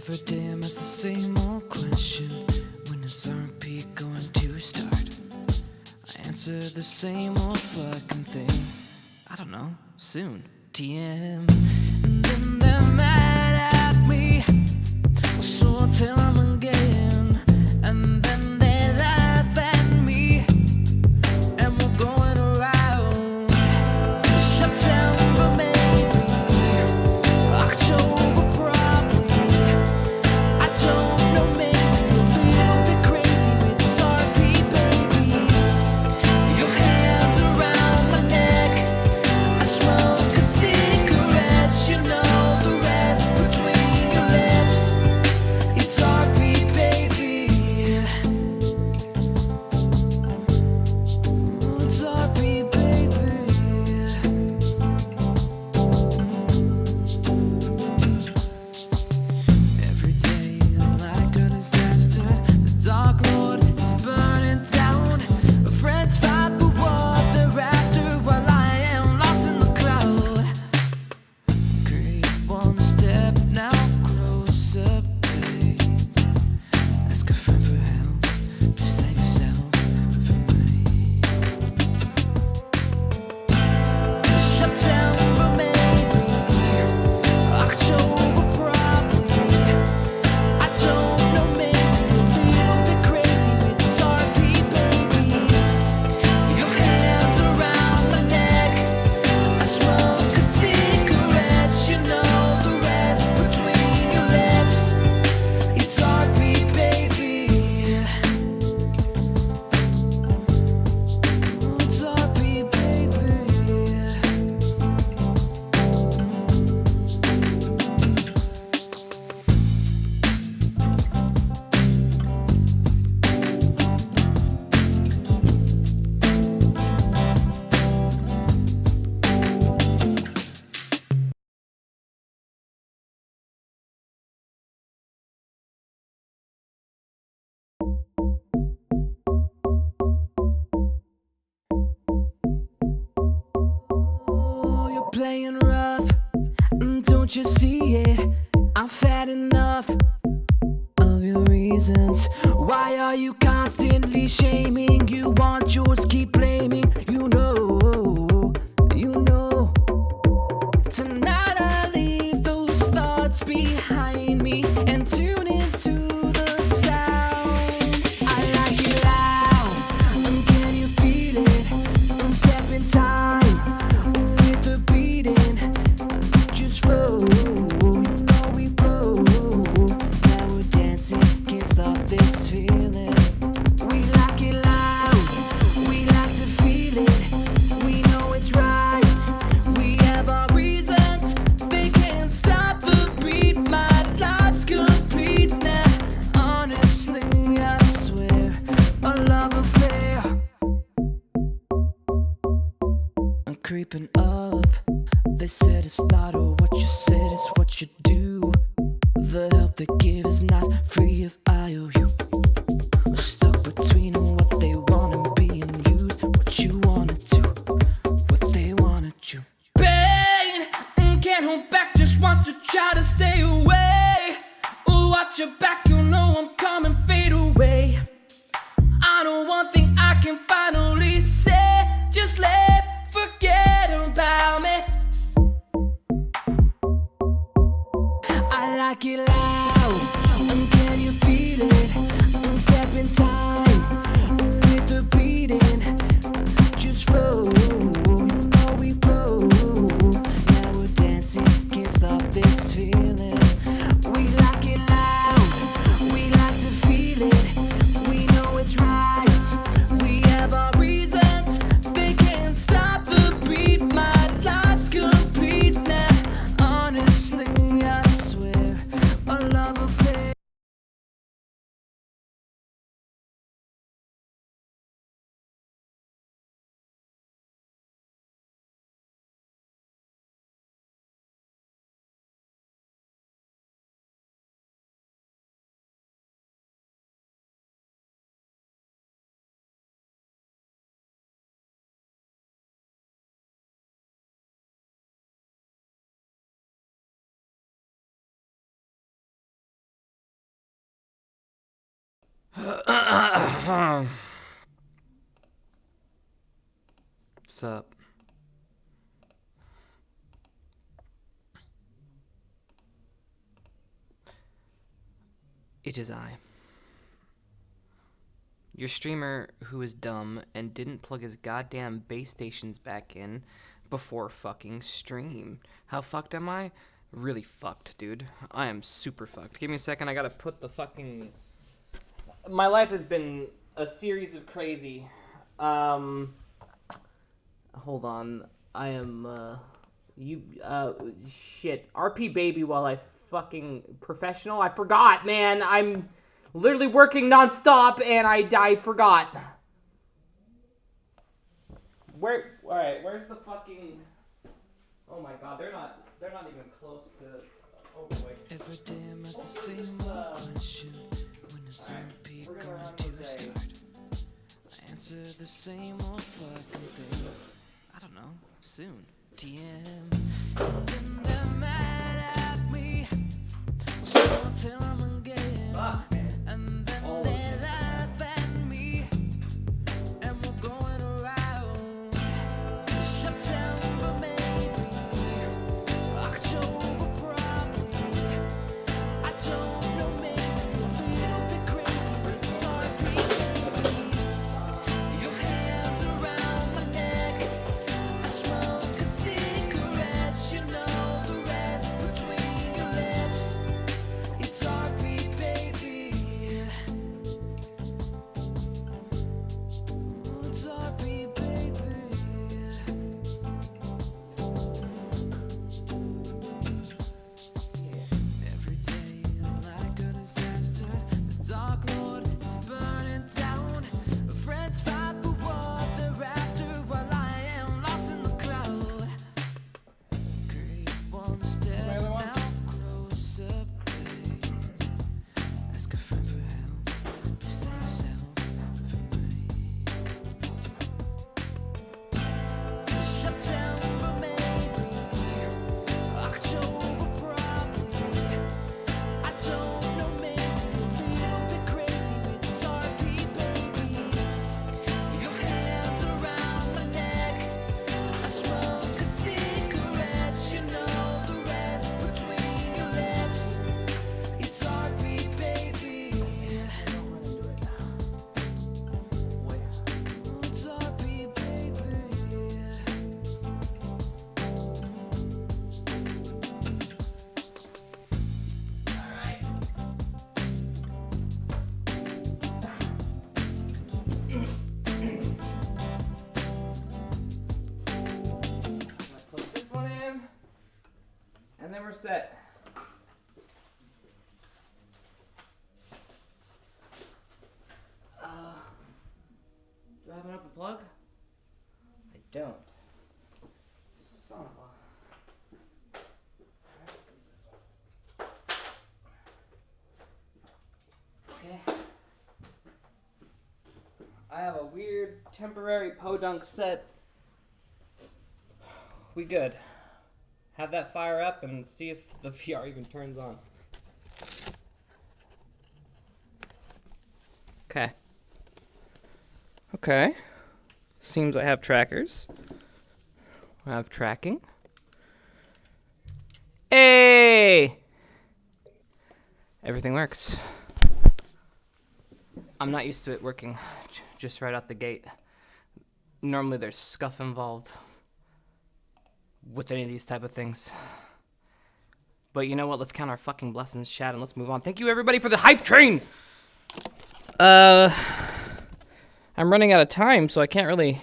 Every day I'm asked the same old question. When is R&B going to start? I answer the same old fucking thing. I don't know, soon, TM. And then they're mad at me, so I'll tell them again. And then they laugh at me, and we're going around September, maybe October, probably. I don't know, maybe a little bit crazy with this R&B, baby. Your hands around my neck, I smoke a cigarette, you know the rest between your lips. It's R&B, baby. It's R&B, baby. Every day like a disaster, the Dark Lord is burning down. Friends fight for what they're after while I am lost in the crowd. Creep one step now closer, babe. Ask a friend for help, just save yourself from me. September, maybe October, probably. I don't know, maybe a little bit crazy with this R&B, baby. Your hands around my neck, I smoke a cigarette, you know the rest between your lips. It's R&B, baby. It's R&B, baby. Oh, you're playing rough, don't you see it? I've had enough of your reasons. Why are you constantly shaming? You want yours, keep blaming. You know, tonight I leave those thoughts behind me and tune into the sound. I like it loud, and can you feel it? Step in time with the beating, just flow, you know we flow. Now we're dancing, can't stop this feeling. We like it loud, we like to feel it. We know it's right, we have our reasons. They can't stop the beat, my life's complete now. Honestly, I swear, a love affair. I'm creeping up. They said it's not all what you said, it's what you do. The help they give is not free if I owe you. We're stuck between what they want and being used. What you wanna do, what they wanna do. Pain, can't hold back, just wants to try to stay away. Watch your back, you know I'm coming, fade away. I know one thing I can finally say, just forget about me. I like it loud, and can you feel it? Step in time with the beating, just flow, you know we flow. Now we're dancing, can't stop this feeling. We like it loud, What's up? It is I. Your streamer who is dumb and didn't plug his goddamn base stations back in before fucking stream. How fucked am I? Really fucked, dude. I am super fucked. Give me a second, I gotta put the fucking... My life has been a series of crazy. Hold on. I am, shit. RP baby while I fucking... Professional? I forgot, man. I'm... literally working nonstop, and I forgot. Alright, where's the fucking... Oh my god, they're not even close to... Oh, wait. Every day I'm asked the same old question. When is RP going to start? I answer the same old fucking thing. I don't know. Soon. TM. And then they're mad at me. So I'll tell them again. And then they laugh at me. And we're going around. September maybe. October probably. I don't know, maybe a little bit crazy, but sorry, baby. Your hands around my neck. I smoke a cigarette, you know the rest between your lips. It's RP, baby. It's RP, baby. Every day like a disaster. The Dark Lord is burning down. Friends fight for what they're after while I am lost in the crowd. Creep one step now, closer, babe. Ask a friend for help. Just save yourself for me. September maybe. October probably. I don't know, maybe a little bit crazy. It's RP, baby. Your hands around my neck. I smoke a cigarette, you know the rest between your lips. It's RP, baby. It's RP, baby. Put this one in, and then we're set. Do I have an open plug? I don't. Son of a... Okay. I have a weird temporary podunk set. We good. Have that fire up and see if the VR even turns on. Okay. Okay. Seems I have trackers. I have tracking. Hey! Everything works. I'm not used to it working just right out the gate. Normally there's scuff involved with any of these type of things. But you know what? Let's count our fucking blessings, chat, and let's move on. Thank you, everybody, for the hype train! I'm running out of time, so I can't really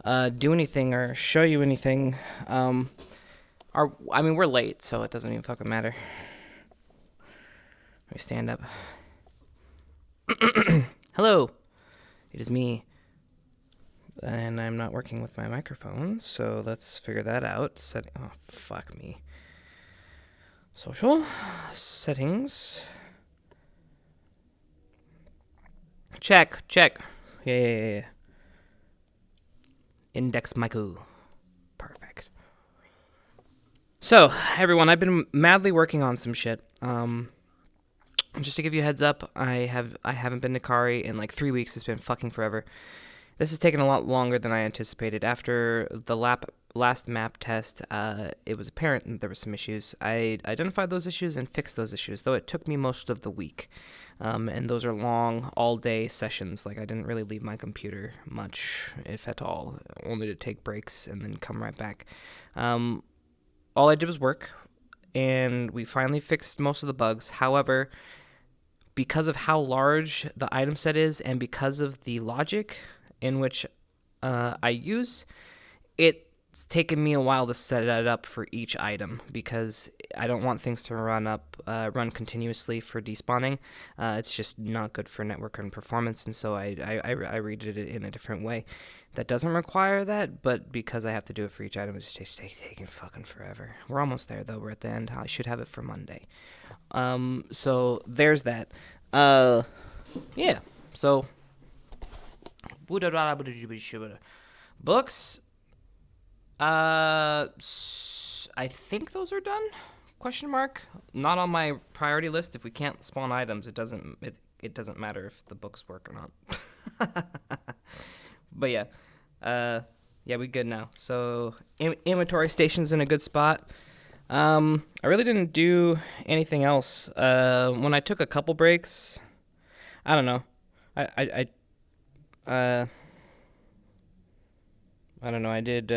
do anything or show you anything. We're late, so it doesn't even fucking matter. Let me stand up. Hello, it is me. And I'm not working with my microphone, so let's figure that out. Oh, fuck me. Social settings. Check. Yeah. Index Michael. Perfect. So, everyone, I've been madly working on some shit. Just to give you a heads up, I haven't been to Kari in like 3 weeks. It's been fucking forever. This has taken a lot longer than I anticipated. After the last map test, it was apparent that there were some issues. I identified those issues and fixed those issues, though it took me most of the week. And those are long, all-day sessions. Like, I didn't really leave my computer much, if at all, only to take breaks and then come right back. All I did was work, and we finally fixed most of the bugs. However, because of how large the item set is and because of the logic in which I use, it's taken me a while to set it up for each item because I don't want things to run continuously for despawning. It's just not good for network and performance, and so I redid it in a different way. That doesn't require that, but because I have to do it for each item, it's just taking fucking forever. We're almost there, though. We're at the end. I should have it for Monday. So there's that. Yeah. So books. I think those are done. Question mark. Not on my priority list. If we can't spawn items, it doesn't matter if the books work or not. But yeah. Yeah, we good now. So inventory station's in a good spot. I really didn't do anything else. When I took a couple breaks, I don't know. I don't know. I did.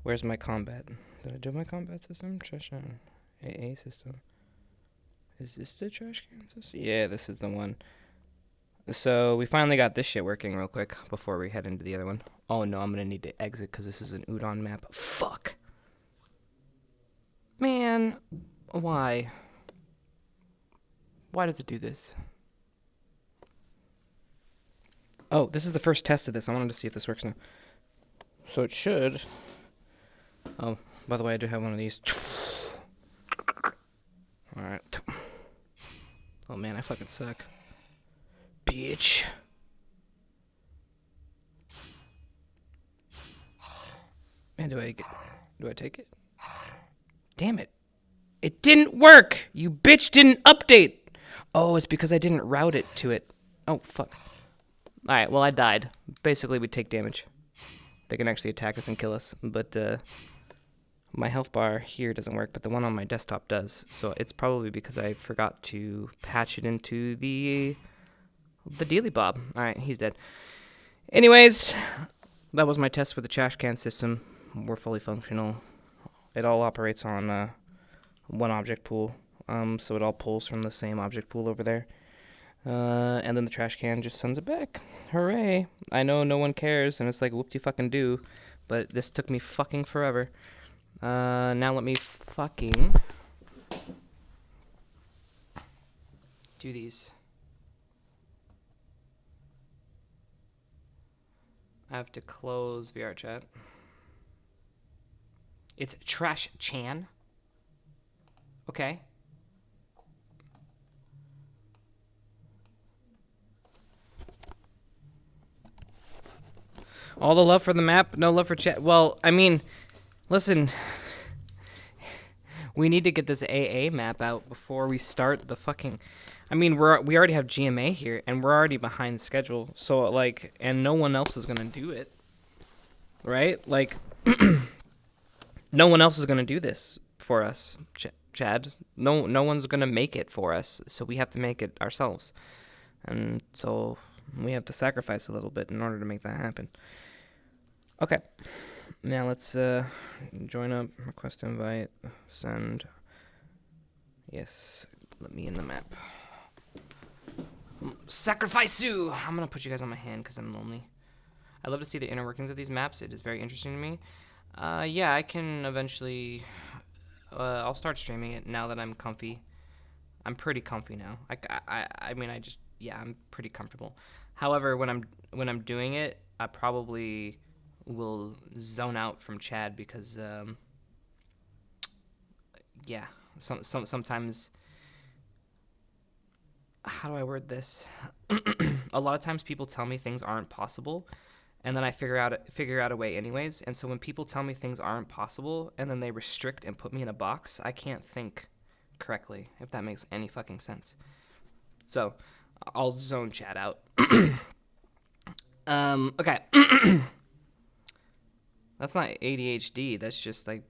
Where's my combat? Did I do my combat system? Trash can AA system. Is this the trash can system? Yeah, this is the one. So we finally got this shit working real quick before we head into the other one. Oh no, I'm gonna need to exit because this is an Udon map. Fuck. Man, why? Why does it do this? Oh, this is the first test of this. I wanted to see if this works now. So it should. Oh, by the way, I do have one of these. Alright. Oh man, I fucking suck. Bitch. Man, do I take it? Damn it. It didn't work! You bitch didn't update! Oh, it's because I didn't route it to it. Oh, fuck. Alright, well, I died. Basically, we take damage. They can actually attack us and kill us, but, my health bar here doesn't work, but the one on my desktop does. So it's probably because I forgot to patch it into the dealy bob. Alright, he's dead. Anyways, that was my test for the trash can system. We're fully functional. It all operates on one object pool, so it all pulls from the same object pool over there. And then the trash can just sends it back. Hooray! I know no one cares, and it's like whoop-de-fucking-do, but this took me fucking forever. Now let me fucking do these. I have to close VR chat. It's Trash Chan. Okay. All the love for the map, no love for chat. Well, I mean, listen. We need to get this AA map out before we start the fucking... I mean, we already have G.M.A. here, and we're already behind schedule. So, like, and no one else is going to do it. Right? Like, no one else is going to do this for us, Chad. No one's going to make it for us, so we have to make it ourselves. And so we have to sacrifice a little bit in order to make that happen. Okay. Now let's join up, request invite, send. Yes, let me in the map. Sacrifice you! I'm going to put you guys on my hand because I'm lonely. I love to see the inner workings of these maps. It is very interesting to me. Yeah, I can eventually... I'll start streaming it now that I'm comfy. I'm pretty comfy now. I mean, yeah, I'm pretty comfortable. However, when I'm doing it, I probably will zone out from Chad because, yeah, sometimes... How do I word this? A lot of times people tell me things aren't possible, and then I figure out a way anyways. And so when people tell me things aren't possible, and then they restrict and put me in a box, I can't think correctly, if that makes any fucking sense. So, I'll zone chat out. Okay. That's not ADHD, that's just like...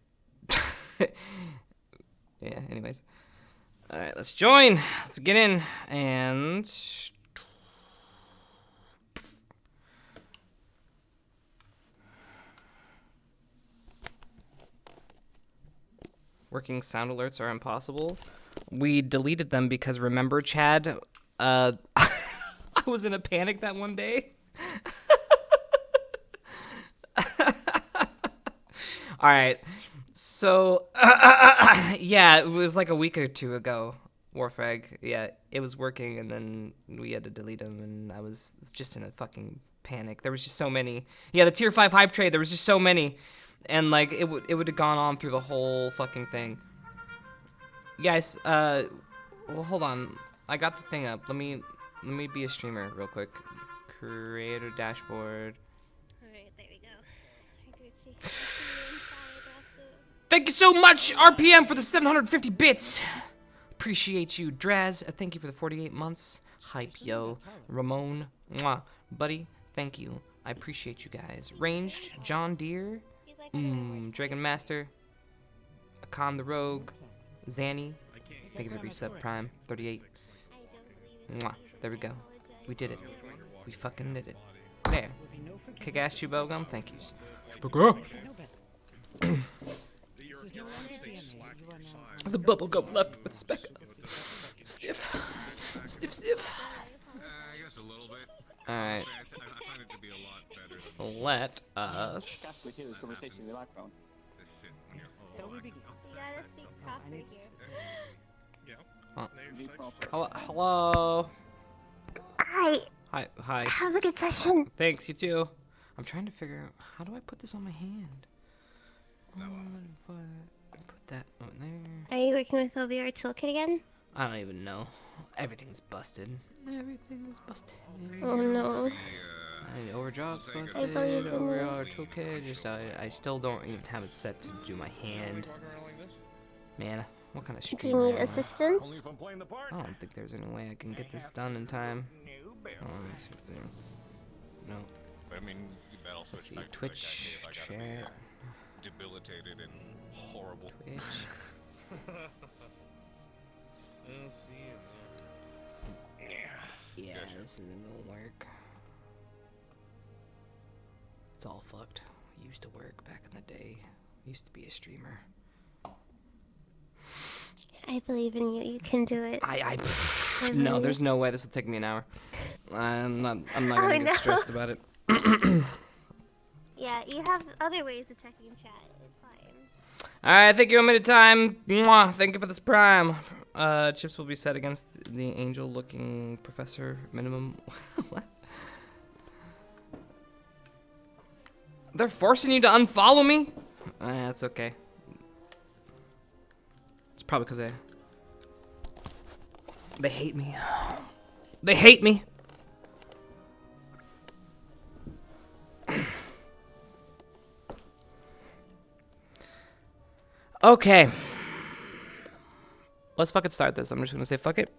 yeah, anyways. Alright, let's join. Let's get in. And... Working sound alerts are impossible. We deleted them because, remember, Chad? I was in a panic that one day. All right. So, yeah, it was like a week or two ago, Warfrag. Yeah, it was working, and then we had to delete them, and I was just in a fucking panic. There was just so many. Yeah, the tier 5 hype trade, there was just so many. And, like, it would have gone on through the whole fucking thing. Guys, well, hold on. I got the thing up. Let me be a streamer real quick. Creator dashboard. Alright, there we go. Thank you so much, RPM, for the 750 bits. Appreciate you. Draz, thank you for the 48 months. Hype, yo. Ramon, mwah. Buddy, thank you. I appreciate you guys. Ranged, John Deere. Dragon Master, Akan the Rogue, Zanny, thank you for the resub Prime, 38. Mwah. There we go. We did it. We fucking did it. There. Kick-ass Chewbogum, thank you. The bubblegum left with speck. Stiff. Stiff. I guess a little bit. Alright. I find it to be a lot better than Let us... this shit in your phone. You gotta speak proper here. Hello. Hi. Hi. Have a good session. Thanks, you too. I'm trying to figure out, how do I put this on my hand? If I put that on there. Are you working with OVR Toolkit again? I don't even know. Everything's busted. Everything is busted. Oh no. Overdrop's I busted. believe in Overall toolkit. Just I still don't even have it set to do my hand. Man, what kind of Do stream? you need am I? assistance? I don't think there's any way I can get this done in time. No. I mean, you bet I'll Let's switch see. back to Twitch the guy if I gotta be, chat. debilitated and horrible. Twitch. Yeah, this isn't gonna work. It's all fucked. Used to work back in the day. Used to be a streamer. I believe in you. You can do it. No, there's no way this will take me an hour. I'm not gonna get no. stressed about it. Yeah, you have other ways of checking chat. It's fine. Alright, thank you a minute time. Mwah, thank you for this prime. Chips will be set against the angel-looking professor minimum. What? They're forcing you to unfollow me? That's okay. It's probably because they hate me. They hate me. Okay. Let's fucking start this. I'm just gonna say fuck it.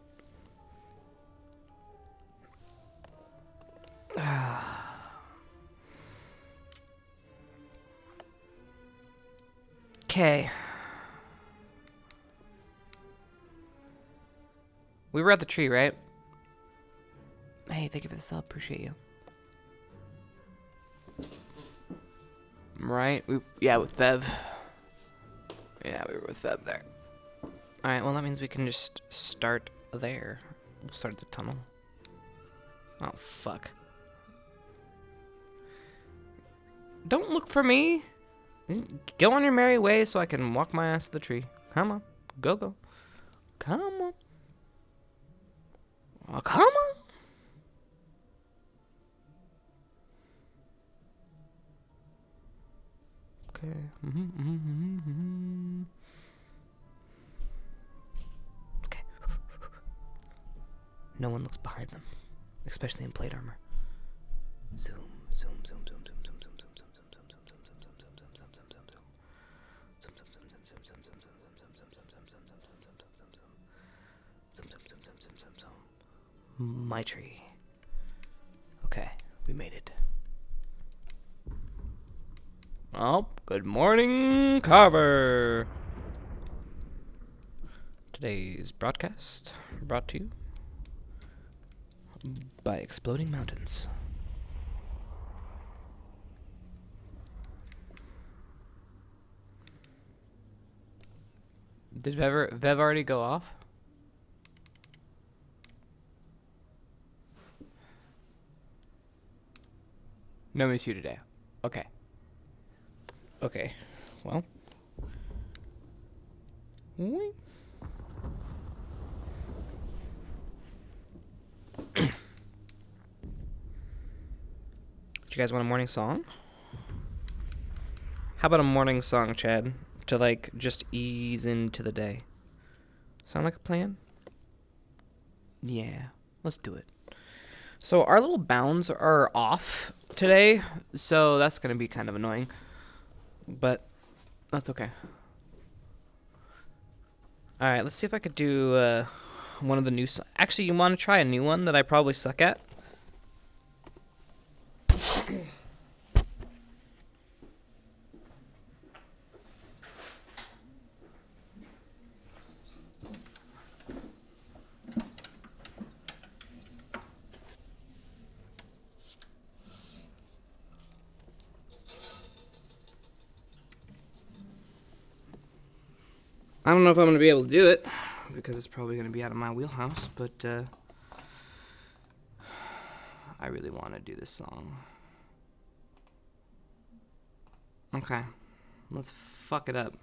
Okay. We were at the tree, right? Hey, thank you for the sub. Appreciate you. Right? Yeah, with Fev. Yeah, we were with Feb there. Alright, well that means we can just start there. We'll start the tunnel. Oh, fuck. Don't look for me. Go on your merry way so I can walk my ass to the tree. Come on. Go. Come on. Oh, come on. Okay. Okay. No one looks behind them, especially in plate armor. Zoom. my tree. Okay, we made it. Oh, good morning, Carver. Today's broadcast brought to you by Exploding Mountains. Did Vev already go off? No miss you today. Okay. Okay. Well. Do you guys want a morning song? How about a morning song, Chad? To like just ease into the day. Sound like a plan? Yeah, let's do it. So our little bounds are off today, so that's gonna be kind of annoying. But that's okay. Alright, let's see if I could do one of the new actually, you wanna try a new one that I probably suck at? I don't know if I'm going to be able to do it, because it's probably going to be out of my wheelhouse, but I really want to do this song. Okay, let's fuck it up.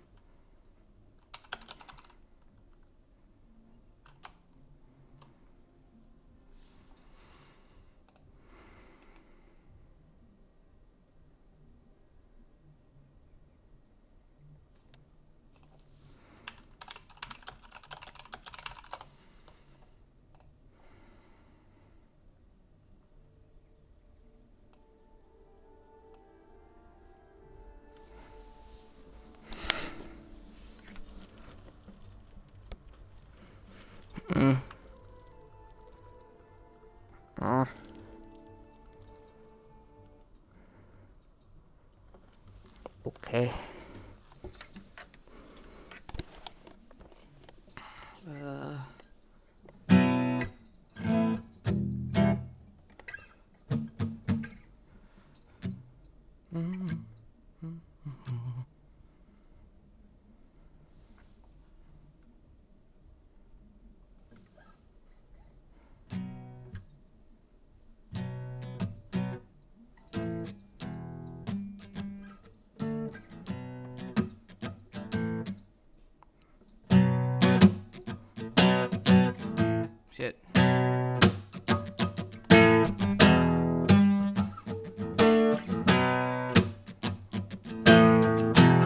Okay. Shit.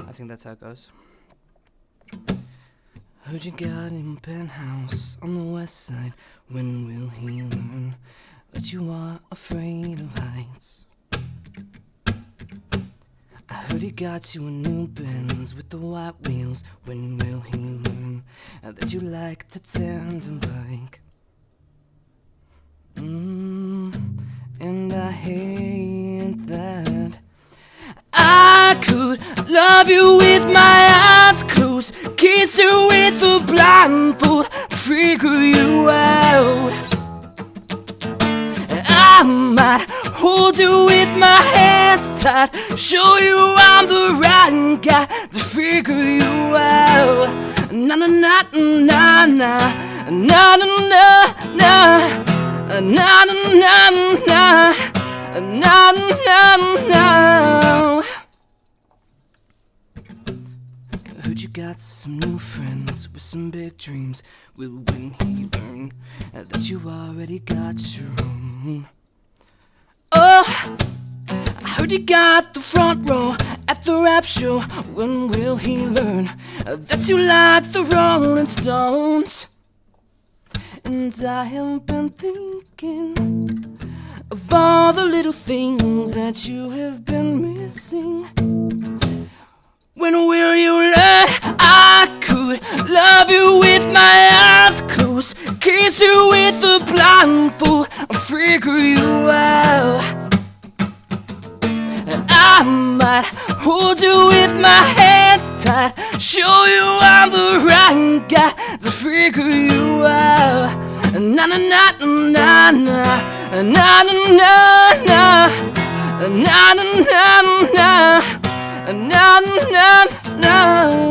I think that's how it goes. Heard you got him a penthouse on the west side. When will he learn that you are afraid of heights? I heard he got you a new Benz with the white wheels. When will he learn that you like to tandem bike? And I hate that I could love you with my eyes closed, kiss you with a blindfold, figure you out. I might hold you with my hands tight, show you I'm the right guy to figure you out. Na na na na na na na na na na na na na na. I heard you got some new friends with some big dreams. Will when he learn that you already got your own? Oh, I heard you got the front row at the rap show. When will he learn that you like the Rolling Stones? And I have been thinking of all the little things that you have been missing. When will you learn I could love you with my eyes closed, kiss kiss you with the blindfold, I'll figure you out. I might hold you with my hands tight, show you I'm the right guy to figure you out. Na na na na na na na na na na na na na na.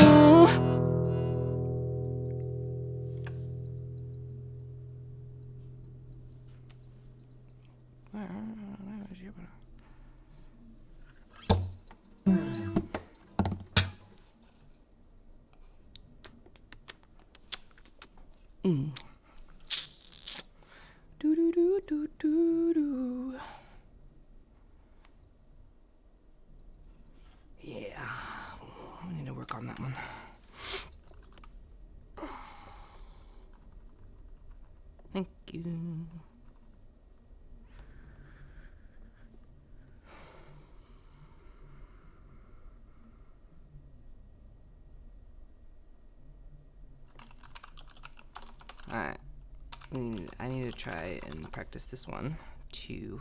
Do do do do do do. Yeah, we need to work on that one. Thank you. Alright, I need to try and practice this one too.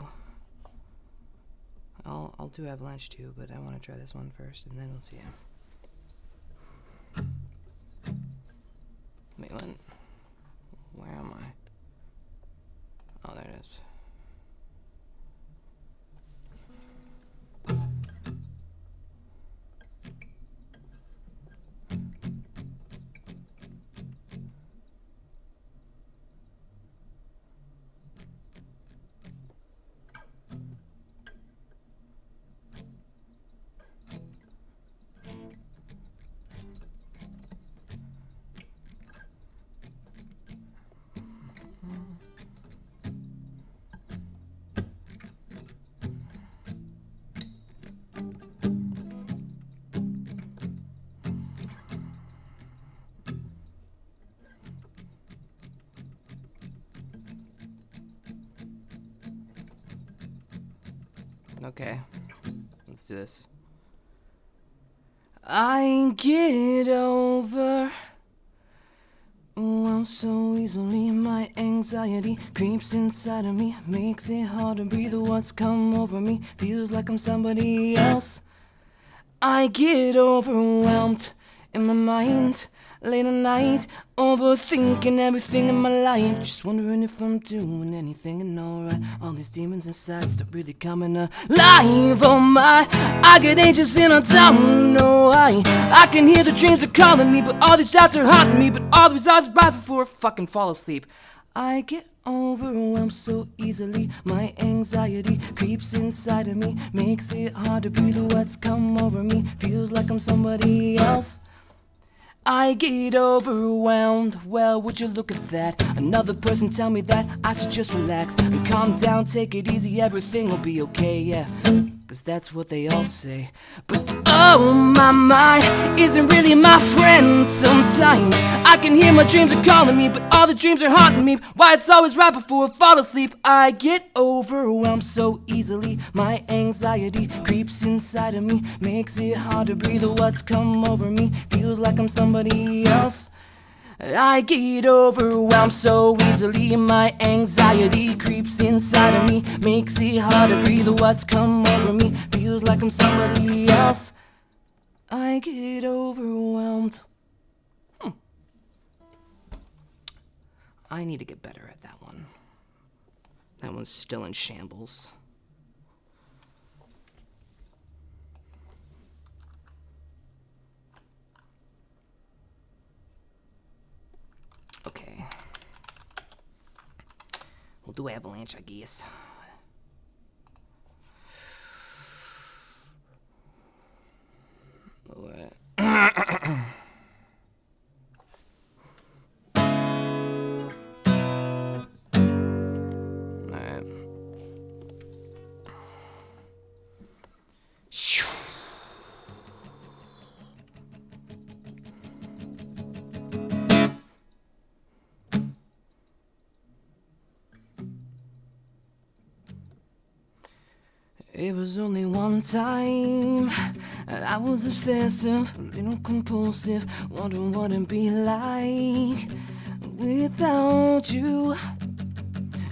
I'll do Avalanche too, but I want to try this one first, and then we'll see. Wait, what? Where am I? Oh, there it is. Okay, let's do this. I get over so easily. My anxiety creeps inside of me, makes it hard to breathe. What's come over me feels like I'm somebody else. I get overwhelmed in my mind late at night, overthinking everything in my life, just wondering if I'm doing anything and alright. All these demons inside start really coming alive. Oh my, I get anxious and I don't know why. I can hear the dreams are calling me, but all these thoughts are haunting me, but all these thoughts right before I fucking fall asleep. I get overwhelmed so easily. My anxiety creeps inside of me, makes it hard to breathe. What's come over me feels like I'm somebody else. I get overwhelmed, well, would you look at that? Another person tell me that I should just relax and calm down, take it easy, everything will be okay, yeah. Cause that's what they all say. But oh, my mind isn't really my friend sometimes. I can hear my dreams are calling me, but all the dreams are haunting me. Why it's always right before I fall asleep. I get overwhelmed so easily. My anxiety creeps inside of me, makes it hard to breathe. What's come over me feels like I'm somebody else. I get overwhelmed so easily. My anxiety creeps inside of me, makes it hard to breathe. What's come over me feels like I'm somebody else. I get overwhelmed. I need to get better at that one. That one's still in shambles. Okay. We'll do Avalanche, I guess. Alright. It was only one time I was obsessive, a little compulsive, wondering what it'd be like without you.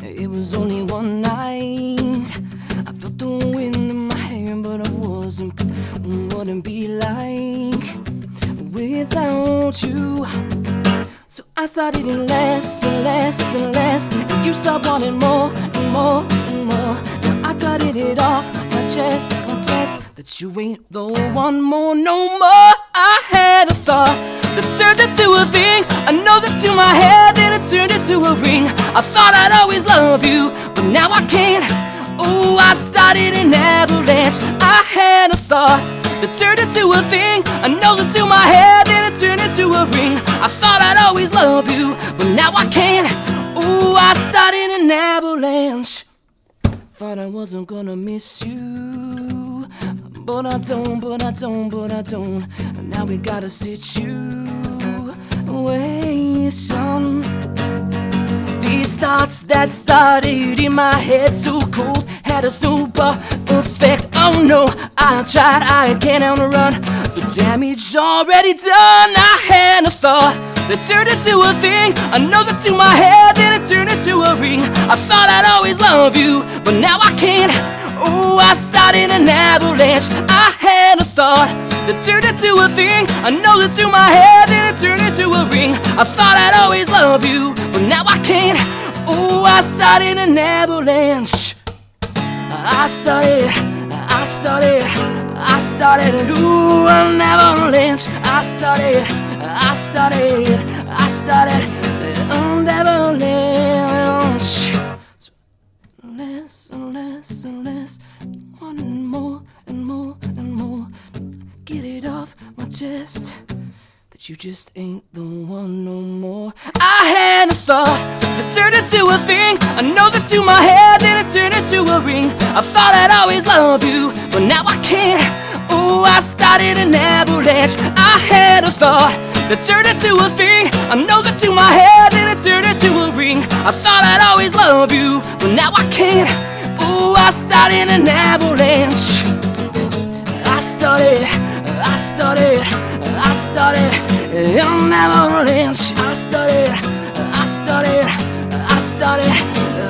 It was only one night. I felt the wind in my hair, but I wouldn't be like without you. So I started in less and less and less, and you start wanting more and more and more. Now I got it off my chest, that you ain't the one more, no more. I had a thought that turned into a thing, a nose into my head, then it turned into a ring. I thought I'd always love you, but now I can't. Oh, I started an avalanche. I had a thought that turned into a thing, a nose into my head, then it turned into a ring. I thought I'd always love you, but now I can't. Ooh, I started an avalanche. Thought I wasn't gonna miss you, but I don't. Now we gotta sit you away, son. These thoughts that started in my head so cold had a snowball effect. Oh no, I tried, I can't outrun the damage already done. I had a thought that turned into a thing, a nose into my head, then it turned into a ring. I thought I'd always love you, but now I can't. Oh, I started an avalanche. I had a thought that turned into a thing, a nose into my head, then it turned into a ring. I thought I'd always love you, but now I can't. Oh, I started an avalanche. I started, ooh, an avalanche. I started, an avalanche. So less and less and less, wanting more and more and more. Get it off my chest that you just ain't the one no more. I had a thought that turned into a thing, a nose into my head, then it turned into a ring. I thought I'd always love you, but now I can't. Oh, I started an avalanche. I had a thought that turned into a thing, a nose into my head, then it turned into a ring. I thought I'd always love you, but now I can't. Oh, I started an avalanche. I started an avalanche. I started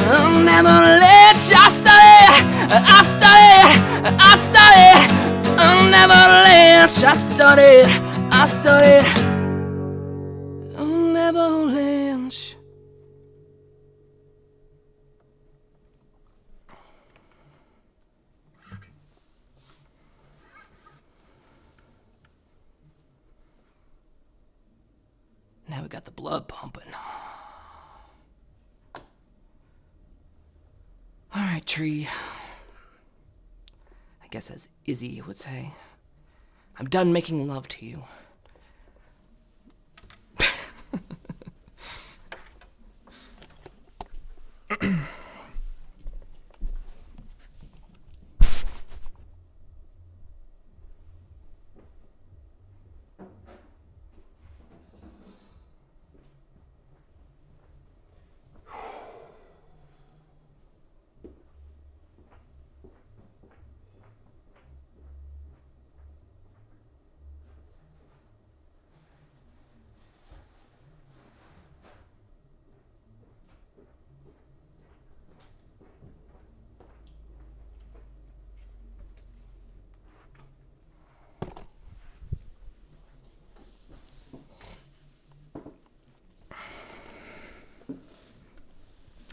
an avalanche. I started an avalanche. I started an avalanche. Now we got the blood pumping. Alright, Tree. I guess as Izzy would say, I'm done making love to you.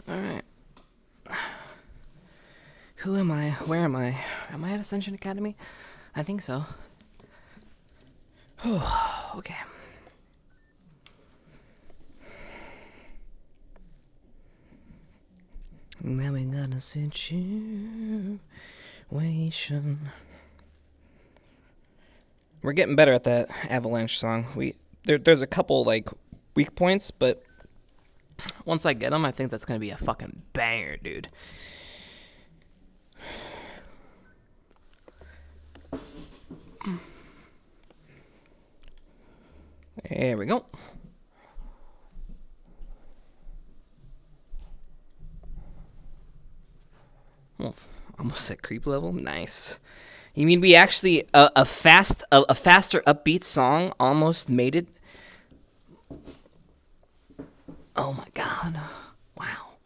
Alright. Who am I? Where am I? Am I at Ascension Academy? I think so. Oh, okay. Now we got a situation. We're getting better at that Avalanche song. There's a couple like weak points, but once I get them, I think that's gonna be a fucking banger, dude. There we go. Oh, almost at creep level. Nice. You mean we actually a faster upbeat song almost made it? Oh my god. Wow.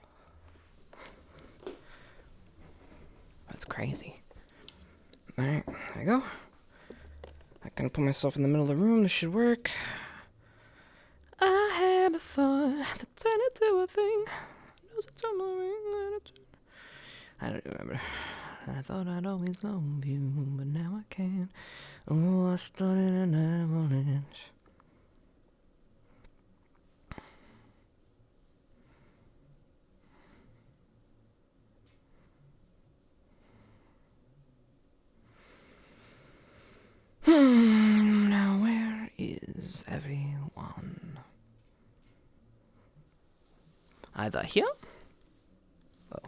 That's crazy. Alright, there you go. I can put myself in the middle of the room. This should work. I had a thought that turned into a thing. I don't remember. I thought I'd always love you, but now I can't. Oh, I started an avalanche. Now where is everyone? Either here? Oh.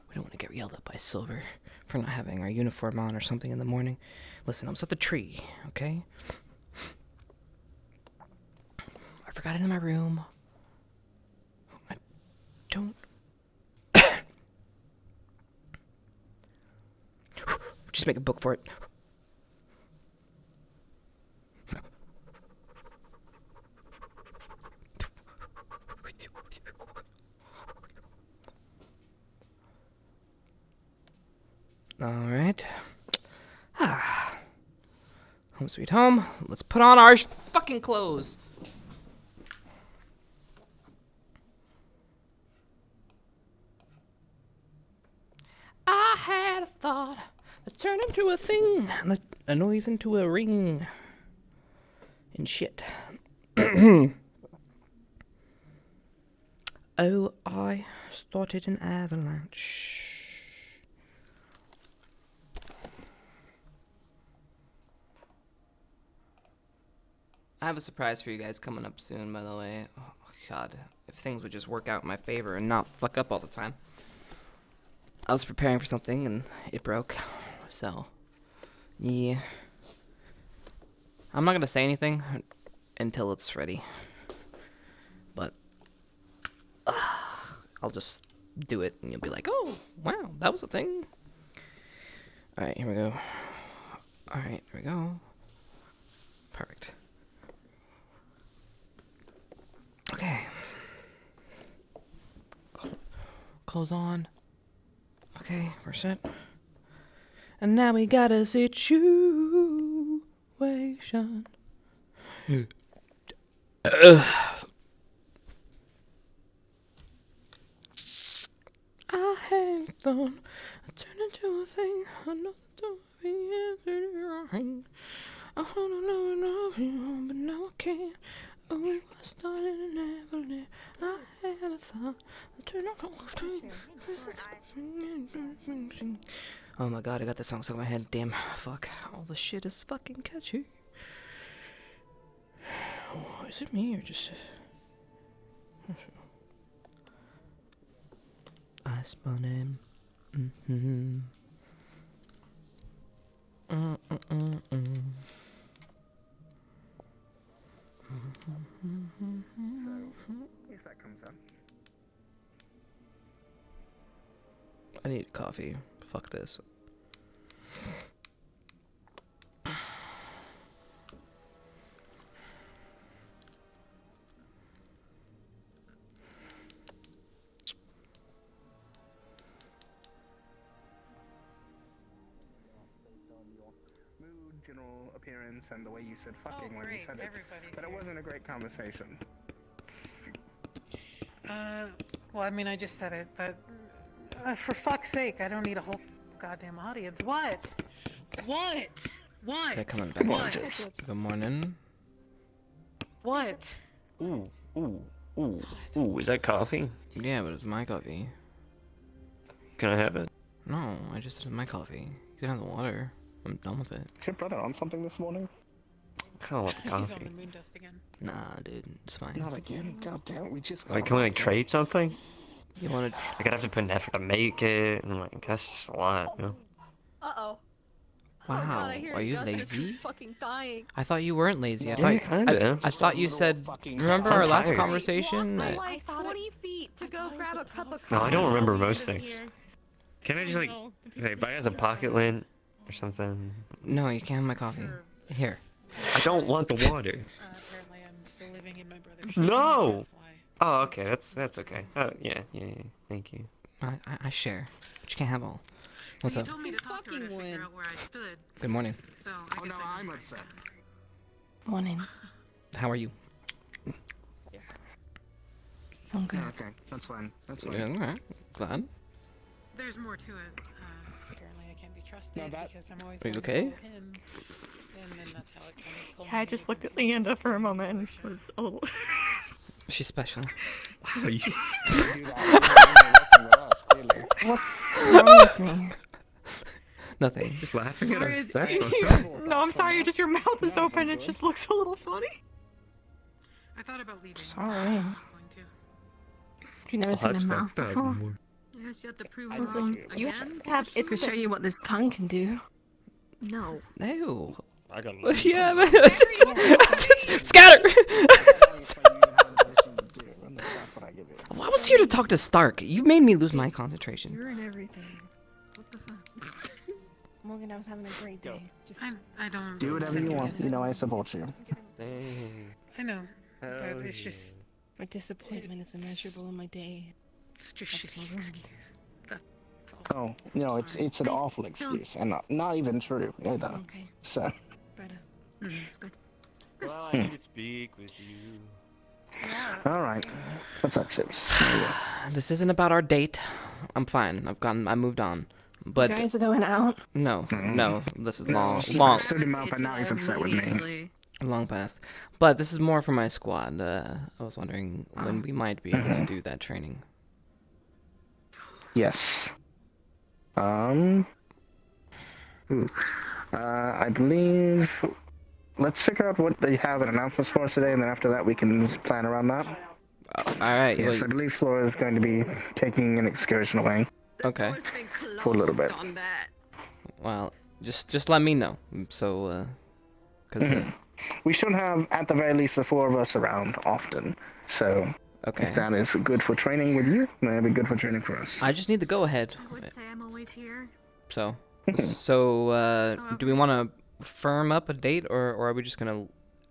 We don't want to get yelled at by Silver for not having our uniform on or something in the morning. Listen, I was at the tree, okay? I forgot it in my room. I don't... Just make a book for it. Alright. Home sweet home. Let's put on our fucking clothes. I had a thought that turned into a thing, and a noise into a ring. And shit. Oh, I started an avalanche. I have a surprise for you guys coming up soon, by the way. Oh, God. If things would just work out in my favor and not fuck up all the time. I was preparing for something and it broke. So, yeah. I'm not going to say anything until it's ready. But, I'll just do it and you'll be like, oh, wow, that was a thing. Alright, here we go. Alright, here we go. Perfect. Okay. Clothes on. Okay, we're set. And now we got a situation. I had thought I turned into a thing. Another story. I wanna know and love you, but now I can't. Oh, I started an avalanche. I had a thought. I turned into a thing. Oh my god, I got that song stuck in my head. Damn, fuck. All the shit is fucking catchy. Oh, is it me or just... I spun him. If that comes up. I need coffee. Fuck this. Mood, general appearance, and the way you said fucking when you said it. But it wasn't a great conversation. Well, I mean, I just said it, but for fuck's sake, I don't need a whole goddamn audience. What? What? What? Okay, coming back. What? Good morning. What? Ooh, is that coffee? Yeah, but it's my coffee. Can I have it? No, I just said it's my coffee. You can have the water. I'm done with it. Is your brother on something this morning? kind of want the He's on the coffee. moon dust again. Nah, dude, it's fine. Not again. God damn it, we just. Like, can we like trade something? You wanna? Like, I'd have to put an effort to make it, and like, that's just a lot, you know? Uh-oh. Wow, are you lazy? Fucking dying. I thought you weren't lazy. I Yeah, thought kinda. I thought you said. fucking- Remember I'm our last tired. conversation? Walked I- like 20 feet to go grab a cup of coffee. No, I don't remember most It was things. here. Can I just like, okay, buy us a pocket lint or something? No, you can't have my coffee. Here. I don't want the water. Apparently I'm still living in my brother's. No! That's why. Oh, okay, that's okay. Oh, yeah, thank you. I share, but you can't have all. What's So up? you told me to talk to her to Fucking figure win. out where I stood. Good morning. So Oh no, I'm upset. Morning. How are you? I'm good. Okay, that's fine. That's Yeah, fine. all right. Glad. There's more to it. Apparently I can't be trusted No, that- because I'm always Are you going to okay? follow him. And then that's how it kind of Yeah, I just looked at Leanda for a moment and was a little. She's special. Wow, you. Do that. You're working with us, clearly. What's wrong with me? Nothing. Just laughing at Sorry, her. That's fucked up. No, I'm sorry. Just your mouth is open. It just looks a little funny. I thought about leaving. Sorry. I'm going to. Have you never seen a mouth before? Yes, you have to prove I me like wrong you. You again? have. It's to show you what this tongue can do. No. Ew. I got Yeah, but scatter. Well, I was here to talk to Stark. You made me lose my concentration. You're in everything. What the fuck? Morgan, I was having a great day. Just I don't. Do whatever you want. You know I support you. I know. But Hell it's just my disappointment is immeasurable in my day. such a shitty excuse. That's Oh, all. no, it's an awful excuse, and not even true either. Okay, So, better. It's good. Well, I need to speak with you. all right. What's up, Chipz? How are you? This isn't about our date. I'm fine. I moved on. But You guys are going out. no. This is No, long stood him up, and now he's upset with me. past. But this is more for my squad. I was wondering when we might be able to do that training. Yes. I believe. Let's figure out what they have an announcements for us today, and then after that we can just plan around that. All right. Yes, I believe Flora is going to be taking an excursion away Okay. for a little bit. Well, just let me know. So, cause We should have, at the very least, the four of us around often. So, okay. if that is good for training with you, then it'll be good for training for us. I just need the go ahead. I would say I'm always here. So, do we want to firm up a date, or are we just gonna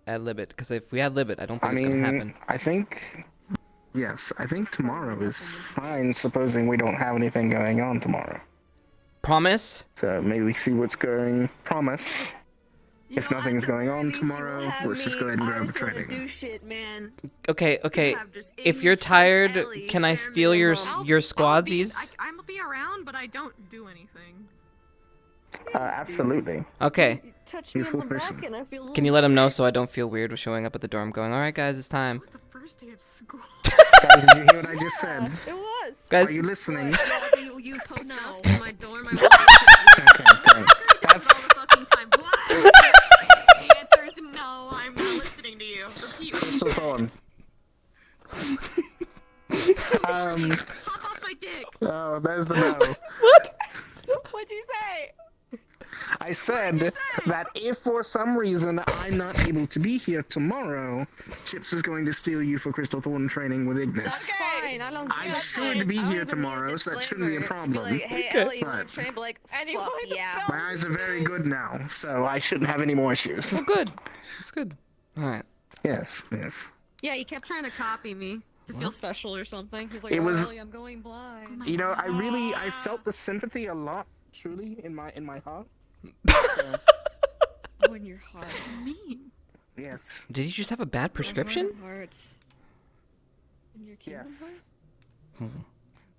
ad lib it? Because if we ad lib it, I don't think I it's gonna mean, happen. I think. Yes, I think tomorrow is fine, supposing we don't have anything going on tomorrow. Promise? So maybe we see what's going. Promise. If nothing's going on tomorrow, let's just go ahead and grab a training. Do shit, man. Okay. have just If you're Amy's tired, Ellie, can I bare steal your minimum. your squadsies? I'll be around, but I don't do anything. Absolutely. Okay. You touched You me on fool the person. back and I feel Can you let him know so I don't feel weird with showing up at the dorm going, all right, guys, it's time. It was the first day of school. Guys, did you hear what I just said? It was. Are Guys, you listening? You post No. up in my dorm. I Okay, okay. That's all the fucking time. What? The answer is no. I'm not listening to you. Repeat. Crystal Thorn. Pop off my dick. Oh, there's the no. What'd you say? I said that if for some reason I'm not able to be here tomorrow, Chipz is going to steal you for Crystal Thorn training with Ignis. That's fine. I don't. I that's should fine. be I'll here even tomorrow, need a so that shouldn't be a disclaimer. Be problem. like, hey, Okay. Ellie, you want But- to train? Be like, fuck yeah. My eyes are very good now, so I shouldn't have any more issues. oh, good. It's good. All right. Yes, yes. Yeah, he kept trying to copy me to feel special or something. He's like, It oh, was- Ellie, I'm going blind. You know, I felt the sympathy a lot, truly, in my heart. When your heart. mean. Yes. Did you just have a bad prescription? Hearts. In your Yes. kingdom hearts?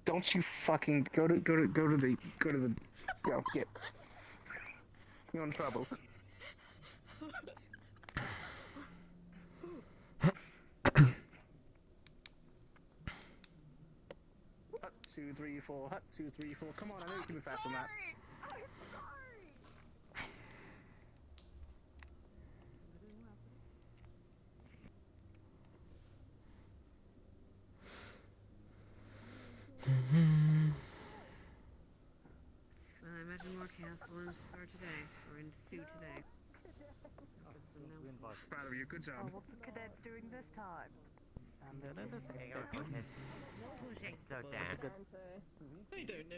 Don't you fucking go to the go get. You're in trouble. 2, 3, 4. 2, 3, 4. Come on, I know you can be fast on that. I imagine more camps will start today, or ensue today. Proud of you. Good job. What's the cadets doing this time?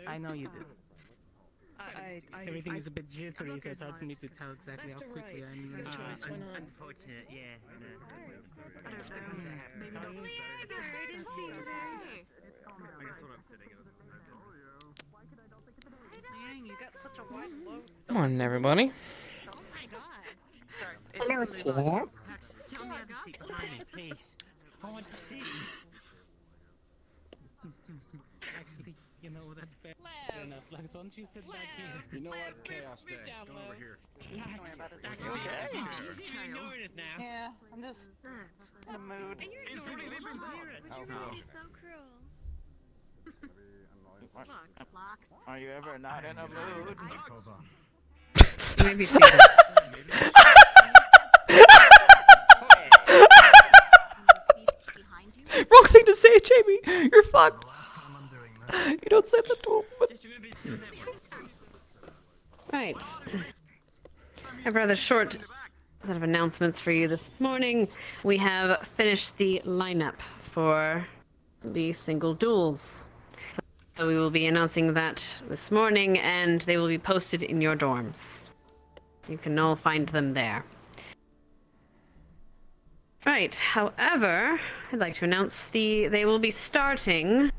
I know you did. Everything is a bit jittery, so it's hard for me to tell exactly how quickly I'm. Unfortunate, yeah. Maybe not. I didn't see you today. Dang, you got such a wide load. Morning, everybody. Oh my god. Hello, Chipz. Sit on the other seat behind me, please. I want to see. Actually, you know, that's fair enough. Like, once you sit back here. You know what? Chaos Day. Come over here. Relax. He's ignoring us now. Yeah, I'm just in a mood. And you're ignoring me. How He's so cruel. Locks. Are you ever not in a mood? Maybe see that. Behind you. Wrong thing to say, Jamie. You're fucked. You don't say that to him. Just remember to sit on that one. Right. I have a rather short set of announcements for you this morning. We have finished the lineup for the single duels. So we will be announcing that this morning, and they will be posted in your dorms. You can all find them there. Right. However, I'd like to announce they will be starting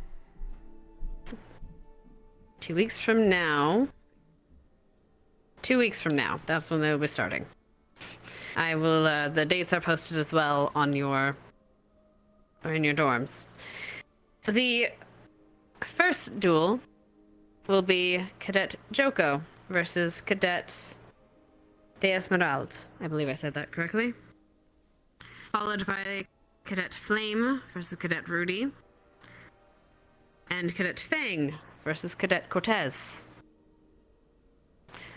2 weeks from now. 2 weeks from now. That's when they will be starting. I will. The dates are posted as well on your or in your dorms. The first duel will be Cadet Joko versus Cadet De Esmeralda. I believe I said that correctly. Followed by Cadet Flame versus Cadet Rudy. And Cadet Fang versus Cadet Cortez.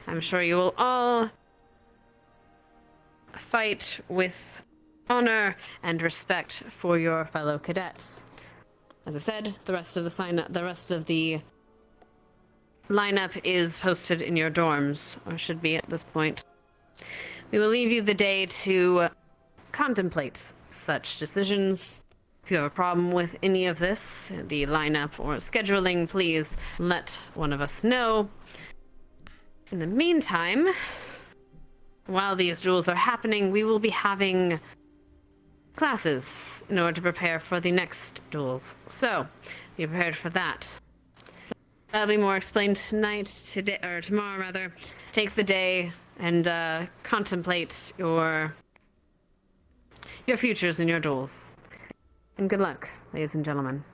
I'm sure you will all fight with honor and respect for your fellow cadets. As I said, the rest of the lineup is posted in your dorms, or should be at this point. We will leave you the day to contemplate such decisions. If you have a problem with any of this, the lineup or scheduling, please let one of us know. In the meantime, while these duels are happening, we will be having classes in order to prepare for the next duels. So, be prepared for that. That'll be more explained today, or tomorrow rather. Take the day and contemplate your futures in your duels. And good luck, ladies and gentlemen.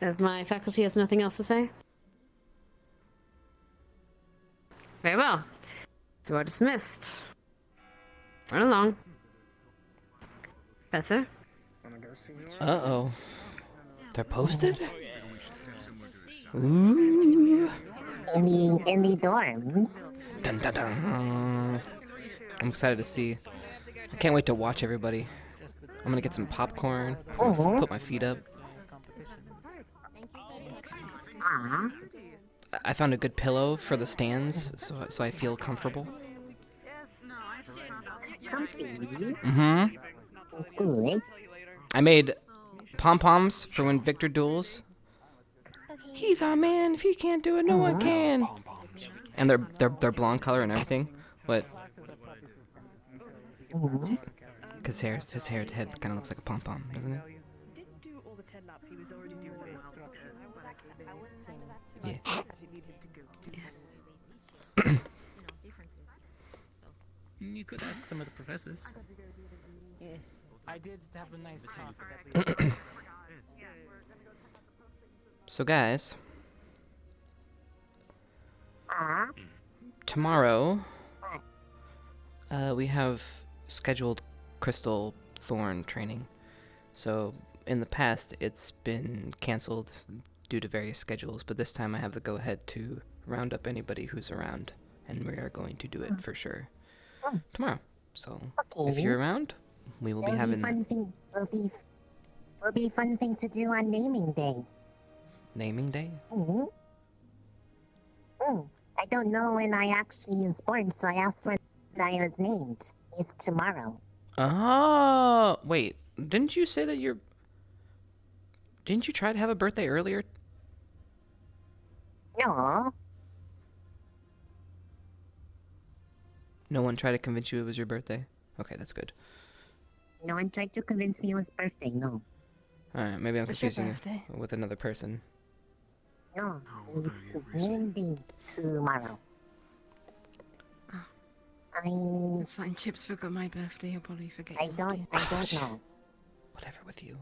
If my faculty has nothing else to say? Very well. You are dismissed. Run along. Professor? Uh-oh. They're posted? Ooh. In the dorms. Dun, dun, dun. I'm excited to see. I can't wait to watch everybody. I'm gonna get some popcorn, put my feet up. I found a good pillow for the stands, so I feel comfortable. Mm-hmm. That's good. I made pom-poms for when Victor duels. He's our man. If he can't do it, no one can. And they're blonde color and everything. What? Because his head kind of looks like a pom-pom, doesn't it? Yeah. You could ask some of the professors. Yeah, I did have a nice talk. So guys, tomorrow we have scheduled Crystal Thorn training. So in the past it's been canceled due to various schedules, but this time I have the go-ahead to round up anybody who's around, and we are going to do it for sure tomorrow. So if you're around, we will be having that. Will be a fun thing to do on naming day. Naming day? Mm. I don't know when I actually was born, so I asked when I was named. It's tomorrow. Oh, wait. Didn't you say that Didn't you try to have a birthday earlier? No. No one tried to convince you it was your birthday? Okay, that's good. No one tried to convince me it was birthday, no. Alright, maybe I'm It's your confusing birthday. you with another person. No, it's name day tomorrow. It's fine. Chipz forgot my birthday. He'll probably forget I yours don't too. know. Whatever with you.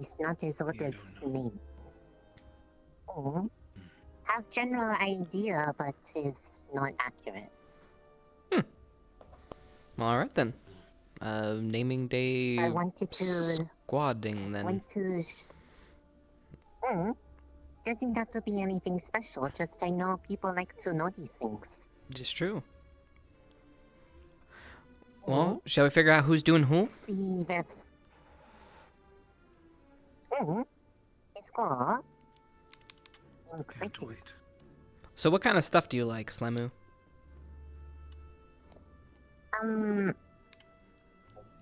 It's not as old as his name. Have general idea, but is not accurate. Alright then. Naming day I wanted to... squadding then. Want to... Doesn't have to be anything special, just I know people like to know these things. Just true. Well, shall we figure out who's doing who? See that... It's cool. Can't wait. So what kind of stuff do you like, Slemu?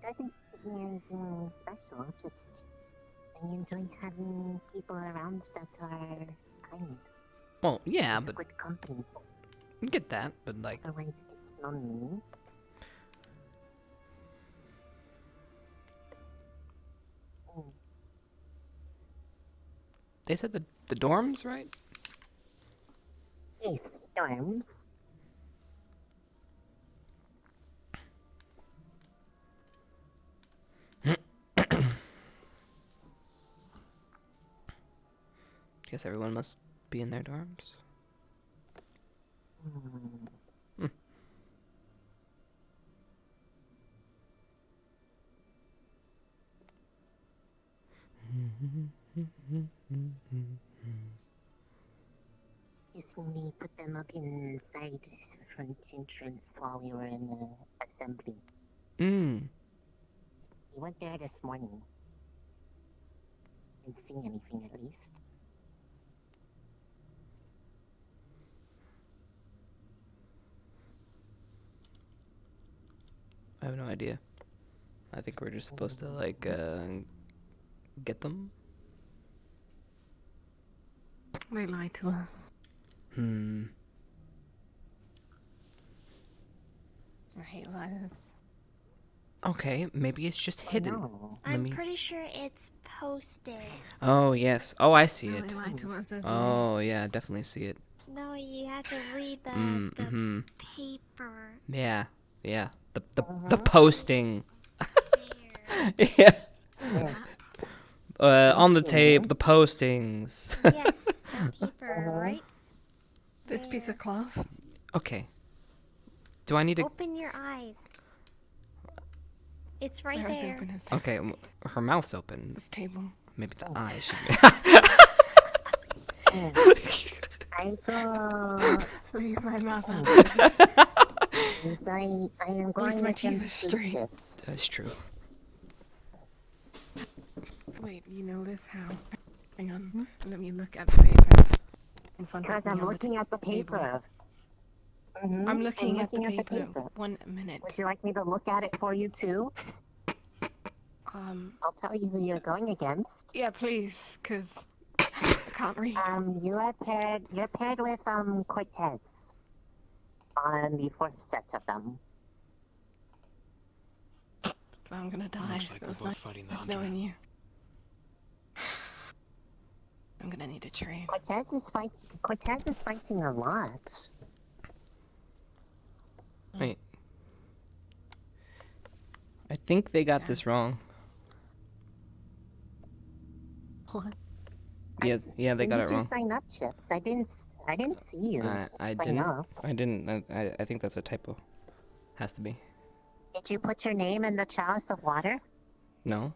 Doesn't be anything special, just I enjoy having people around that are kind. Well, yeah, It's but good company. I get that, but like, Otherwise it's lonely. they said the dorms, right? Yes, storms. Guess everyone must be in their dorms. Recently put them up inside front entrance while we were in the assembly. We went there this morning. Didn't see anything at least. I have no idea. I think we're just supposed to like get them. They lied to us. Hmm. I hate liars. Okay, maybe it's just hidden. Let I'm me. pretty sure it's posted. Oh yes. Oh, I see No, it. they lied to us as Oh yeah, definitely see it. No, you have to read the paper. Yeah, yeah. The posting. Yeah. On the tape, the postings. Yes, the paper, right? This piece of cloth. Okay. Do I need to? Open your eyes. It's right Her eyes there. open as Okay, her mouth's open. this table. Maybe the eyes should I go. Leave my mouth out. I am going my to teeth straight. this. That's true. Wait, you know this how? Hang on. Let me look at the paper. In front Because of me I'm on the looking at the table. paper. I'm looking at the paper. 1 minute. Would you like me to look at it for you too? I'll tell you who you're going against. Yeah, please, cause I can't read. You're paired with Cortez on the fourth set of them. I'm gonna die. Looks like It was we're both nice fighting the knowing you. I'm gonna need a train. Cortez is fighting a lot. Wait. I think they got this wrong. What? Yeah, they got it Did you wrong. sign up, Chipz? I didn't see you I sign didn't. up. I didn't. I think that's a typo. Has to be. Did you put your name in the chalice of water? No.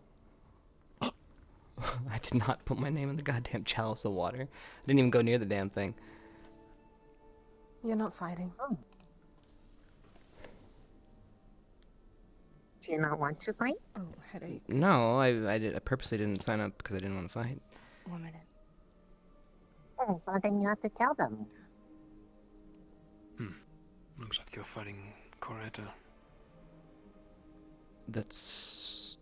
I did not put my name in the goddamn chalice of water. I didn't even go near the damn thing. You're not fighting. Do you not want to fight? Oh, headache. No, I purposely didn't sign up because I didn't want to fight. woman in. Oh, well, then you have to tell them. Looks like you're fighting Coretta. That's...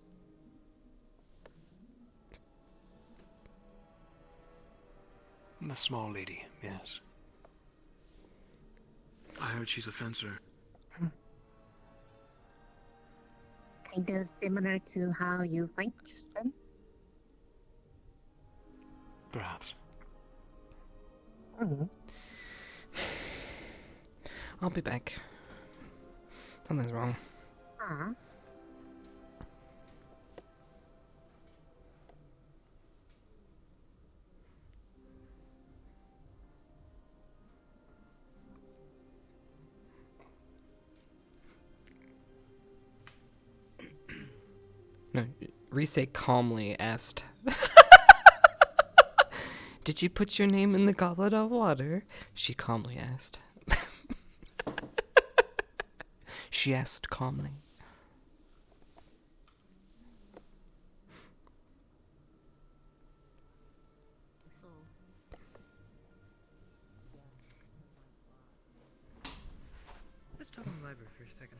The small lady, yes. I heard she's a fencer. Kind of similar to how you fight, then? Perhaps. I'll be back. Something's wrong. No, Rise calmly asked, "Did you put your name in the goblet of water?" She calmly asked. She asked calmly. Let's talk in the library for a second.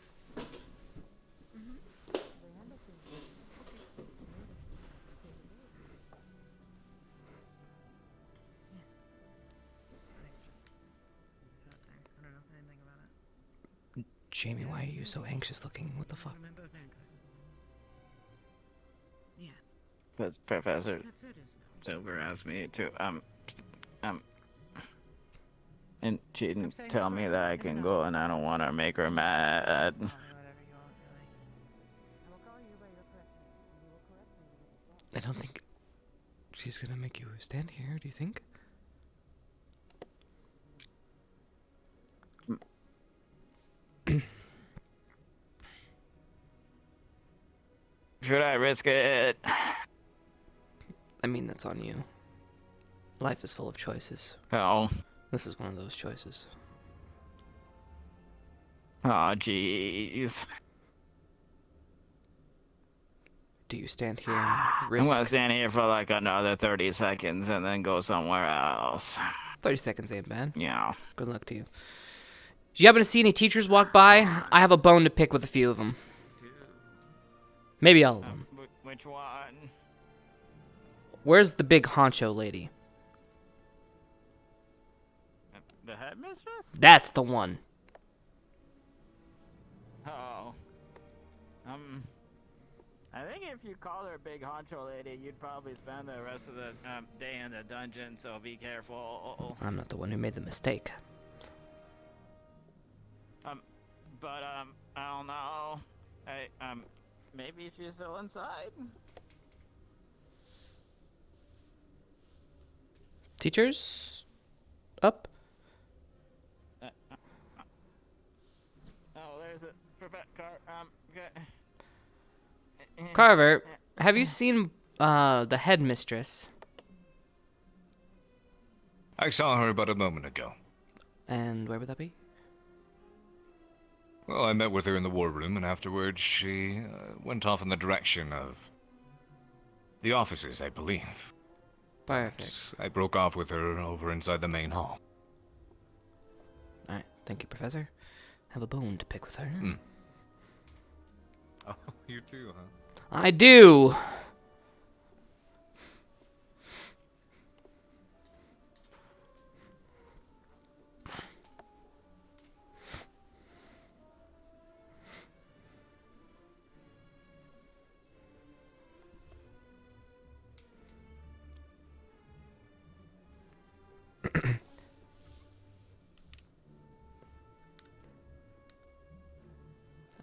Jamie, why are you so anxious looking? What the fuck? But Professor Silver asked me to and she didn't tell me that I can go, and I don't want to make her mad. I don't think she's gonna make you stand here, do you think? Should I risk it? I mean, that's on you. Life is full of choices. Oh. This is one of those choices. Oh, jeez. Do you stand here and risk... I'm gonna stand here for like another 30 seconds and then go somewhere else. 30 seconds ain't bad. Yeah. Good luck to you. Did you happen to see any teachers walk by? I have a bone to pick with a few of them. Maybe all of them. Which one? Where's the big honcho lady? The headmistress? That's the one. Oh. I think if you called her Big Honcho Lady, you'd probably spend the rest of the day in the dungeon, so be careful. I'm not the one who made the mistake. But I don't know. Maybe she's still inside? Teachers? Up? Oh, there's a Carver, have you seen the headmistress? I saw her about a moment ago. And where would that be? Well, I met with her in the war room, and afterwards she went off in the direction of the offices, I believe. Perfect. I broke off with her over inside the main hall. Alright, thank you, Professor. Have a bone to pick with her. Oh, you too, huh? I do!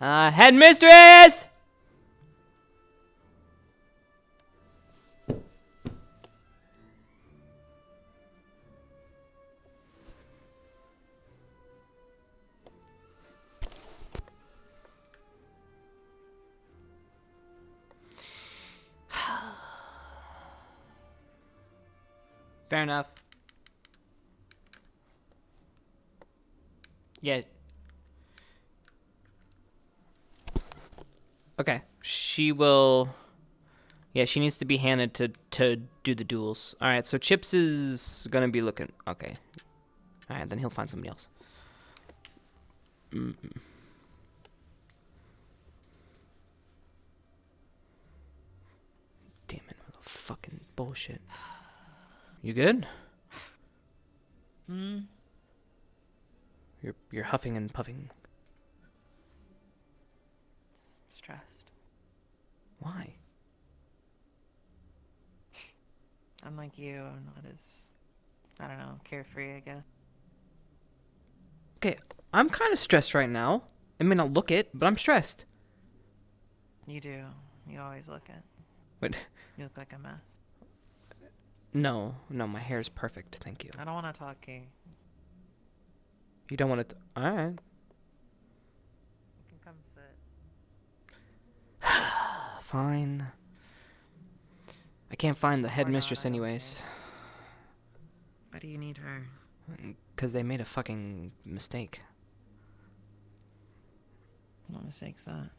Headmistress! Fair enough. Yeah. Okay. She will Yeah, she needs to be handed to do the duels. All right, so Chipz is gonna be looking. Okay. All right, then he'll find somebody else. Damn it, fucking bullshit. You good? You're huffing and puffing. Stressed. Why? Unlike you, I'm not as, I don't know, carefree, I guess. Okay, I'm kind of stressed right now. I may not look it, but I'm stressed. You do. You always look it. What? You look like a mess. No, my hair is perfect, thank you. I don't want to talk, Kay. You don't want to... Alright. You can come sit. Fine. I can't find the headmistress anyways. Why do you need her? Because they made a fucking mistake. What mistake's that?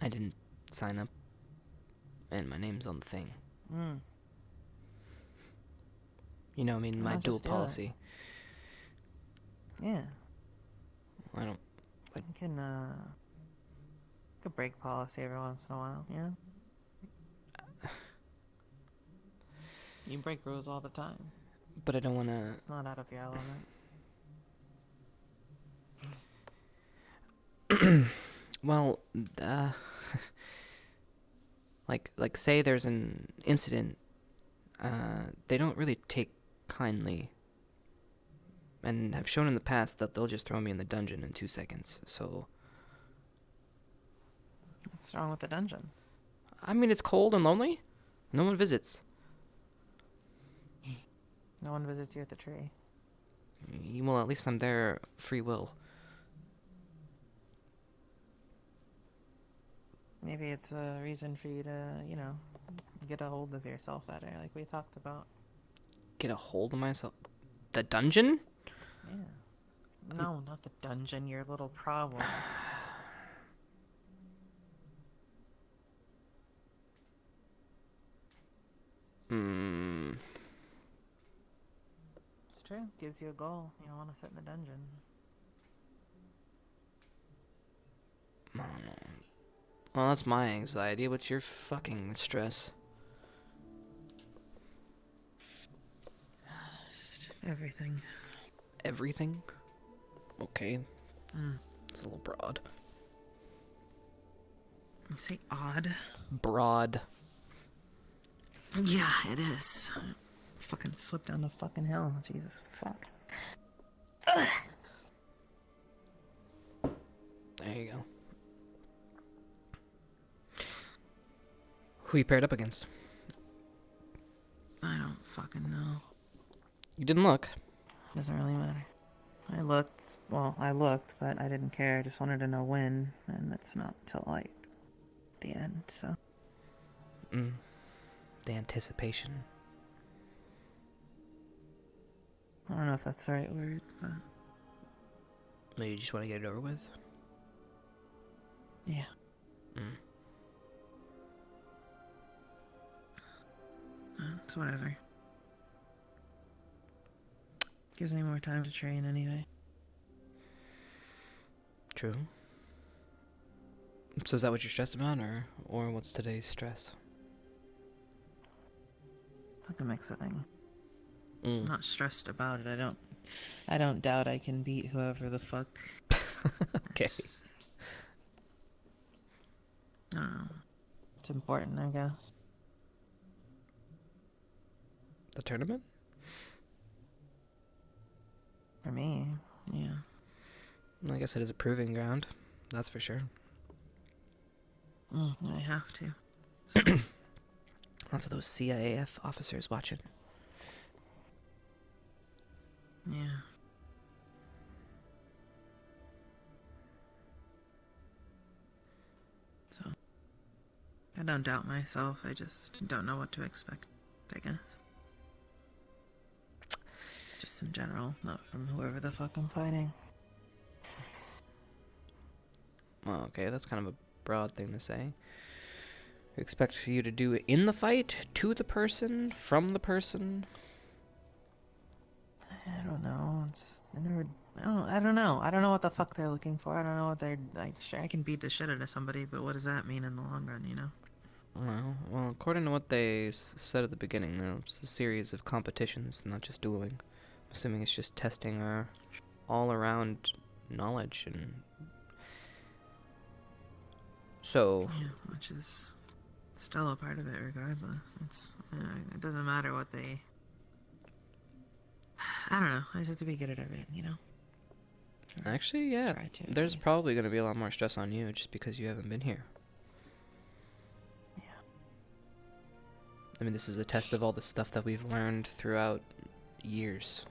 I didn't sign up. And my name's on the thing. You know, I mean, my dual policy. Yeah. I don't... You can break policy every once in a while, you know? You break rules all the time. But I don't want to... It's not out of your element. Well, like say there's an incident, they don't really take kindly, and have shown in the past that they'll just throw me in the dungeon in 2 seconds, so... What's wrong with the dungeon? I mean, it's cold and lonely. No one visits. No one visits you at the tree. Well, at least I'm there free will. Maybe it's a reason for you to, you know, get a hold of yourself better, like we talked about. Get a hold of myself? The dungeon? Yeah. No, not the dungeon, your little problem. It's true. Gives you a goal. You don't want to sit in the dungeon. Well, that's my anxiety. What's your fucking stress? Just everything. Everything? Okay. It's a little broad. You say odd? Broad. Yeah, it is. Fucking slipped down the fucking hill. Jesus fuck. Ugh. There you go. Who you paired up against? I don't fucking know. You didn't look. Doesn't really matter. I looked, but I didn't care. I just wanted to know when, and it's not till, like, the end, so. The anticipation. I don't know if that's the right word, but... Maybe you just want to get it over with? Yeah. It's whatever. Gives me more time to train anyway. True. So is that what you're stressed about, or what's today's stress? It's like a mix of things. I'm not stressed about it. I don't doubt I can beat whoever the fuck. Okay. I don't know. It's important, I guess. The tournament? For me, yeah. Well, I guess it is a proving ground. That's for sure. I have to. Lots of those CIAF officers watching. Yeah. So, I don't doubt myself. I just don't know what to expect, I guess. Just in general, not from whoever the fuck I'm fighting. Well, okay, that's kind of a broad thing to say. Expect you to do it in the fight, to the person, from the person. I don't know. I don't know. I don't know what the fuck they're looking for. I don't know what they're like. Sure, I can beat the shit out of somebody, but what does that mean in the long run? You know? Well, according to what they said at the beginning, there's a series of competitions, not just dueling. I'm assuming it's just testing our all-around knowledge, and so. Yeah, which is still a part of it, regardless. It's it doesn't matter what they. I don't know. I just have to be good at everything, you know. Actually, yeah, there's probably going to be a lot more stress on you just because you haven't been here. Yeah. I mean, this is a test of all the stuff that we've learned throughout years.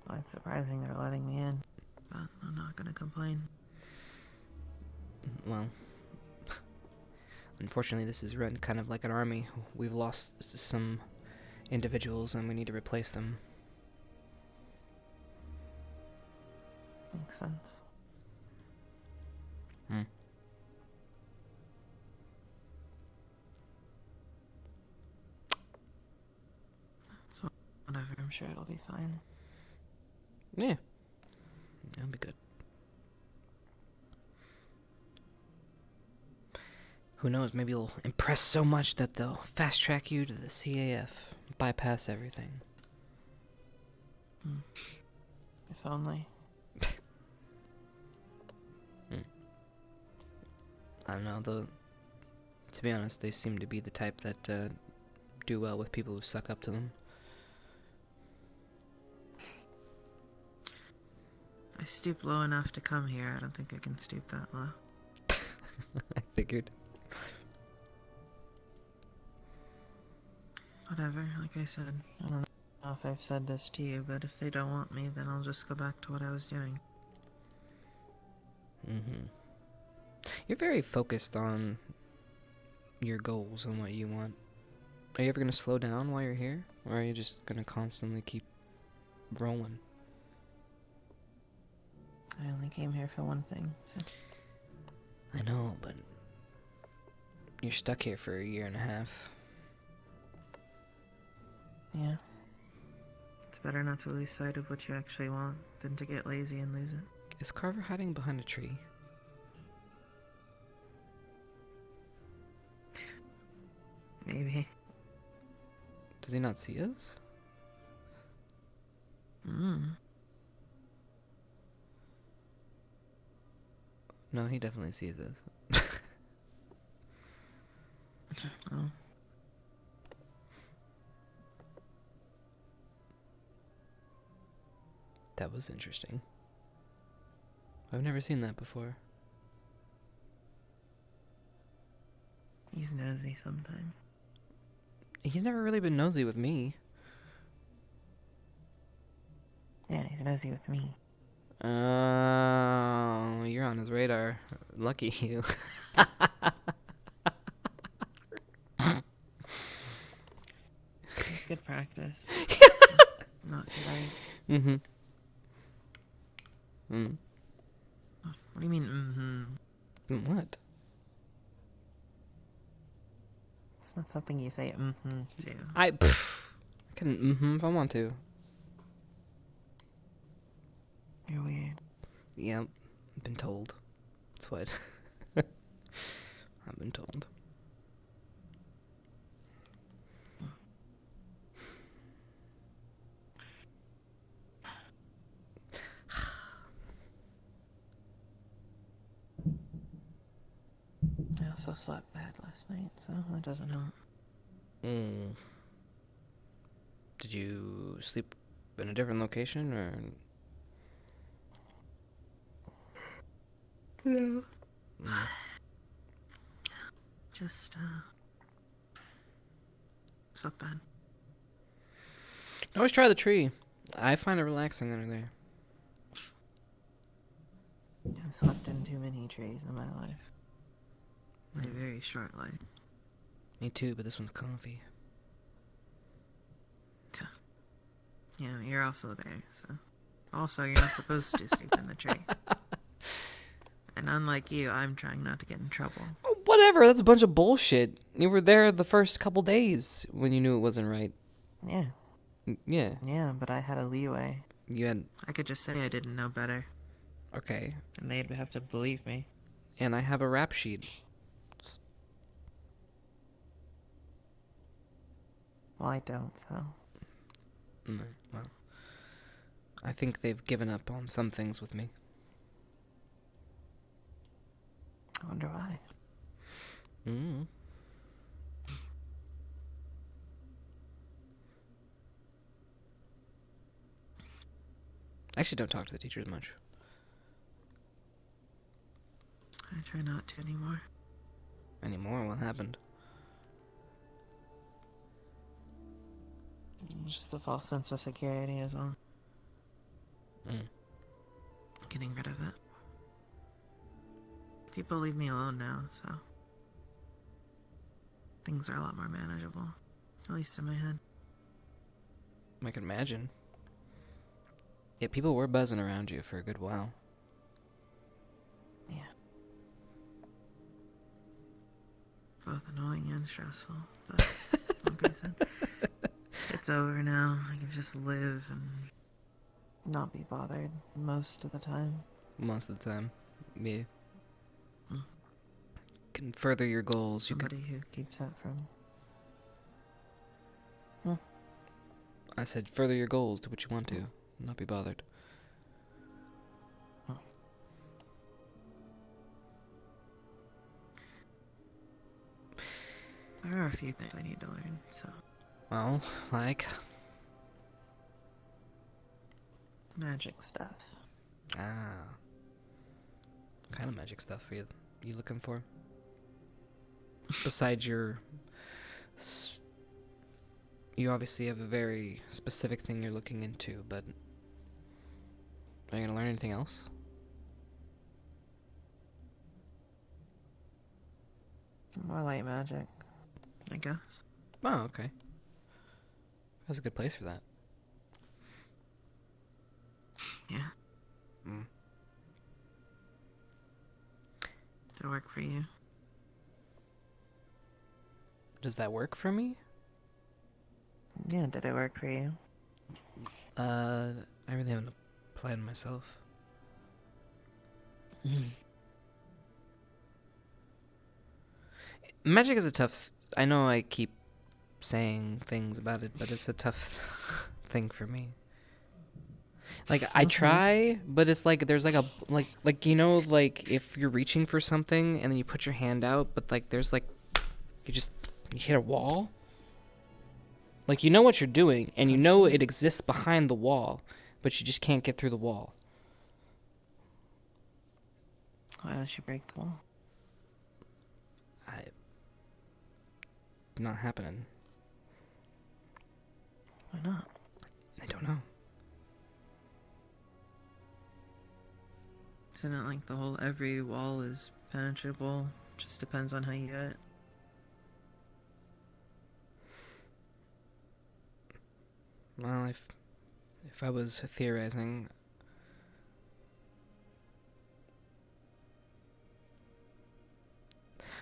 Well, it's surprising they're letting me in, but I'm not gonna complain. Well, unfortunately, this is run kind of like an army. We've lost some individuals, and we need to replace them. Makes sense. So, whatever, I'm sure it'll be fine. Yeah. That'll be good. Who knows, maybe you'll impress so much that they'll fast-track you to the CAF. Bypass everything. If only. I don't know, though. To be honest, they seem to be the type that do well with people who suck up to them. I stooped low enough to come here. I don't think I can stoop that low. I figured. Whatever, like I said. I don't know if I've said this to you, but if they don't want me, then I'll just go back to what I was doing. You're very focused on your goals and what you want. Are you ever going to slow down while you're here? Or are you just going to constantly keep rolling? I only came here for one thing, so... I know, but you're stuck here for a year and a half. Yeah. It's better not to lose sight of what you actually want than to get lazy and lose it. Is Carver hiding behind a tree? Maybe. Does he not see us? No, he definitely sees us. Oh. That was interesting. I've never seen that before. He's nosy sometimes. He's never really been nosy with me. Yeah, he's nosy with me. Oh, you're on his radar. Lucky you. It's good practice. Not too late. What do you mean, What? It's not something you say to. I can if I want to. You're weird. Yep, I've been told. That's what I've been told. I also slept bad last night, so that doesn't help. Did you sleep in a different location, or? No. Just, slept bad. Always try the tree. I find it relaxing under there. I've slept in too many trees in my life. My very short life. Me too, but this one's comfy. Yeah, you're also there, so... Also, you're not supposed to sleep in the tree. And unlike you, I'm trying not to get in trouble. Oh, whatever, that's a bunch of bullshit. You were there the first couple days when you knew it wasn't right. Yeah. Yeah. Yeah, but I had a leeway. You had... I could just say I didn't know better. Okay. And they'd have to believe me. And I have a rap sheet. Well, I don't, so... Well, I think they've given up on some things with me. I wonder why. I actually don't talk to the teachers much. I try not to anymore. Anymore? What happened? Just the false sense of security is all. Getting rid of it. People leave me alone now, so... things are a lot more manageable. At least in my head. I can imagine. Yeah, people were buzzing around you for a good while. Yeah. Both annoying and stressful, but like I said, it's over now. I can just live and not be bothered most of the time. Most of the time. Yeah. Can further your goals. Somebody who keeps that from... I said further your goals, do what you want to. Not be bothered. There are a few things I need to learn, so... Well, like? Magic stuff. Ah. What kind of magic stuff are you looking for? Besides your... You obviously have a very specific thing you're looking into, but... Are you gonna learn anything else? More light magic, I guess. Oh, okay. That's a good place for that. Yeah. Did it work for you? Does that work for me? Yeah, did it work for you? I really haven't applied myself. Magic is a tough... I know I keep saying things about it, but it's a tough thing for me. Like, I try, but it's like, there's like a... Like, you know, like, if you're reaching for something, and then you put your hand out, but like, there's like... You hit a wall? Like, you know what you're doing, and you know it exists behind the wall, but you just can't get through the wall. Why don't you break the wall? Not happening. Why not? I don't know. Isn't it like the whole every wall is penetrable? Just depends on how you get it. Well, if I was theorizing,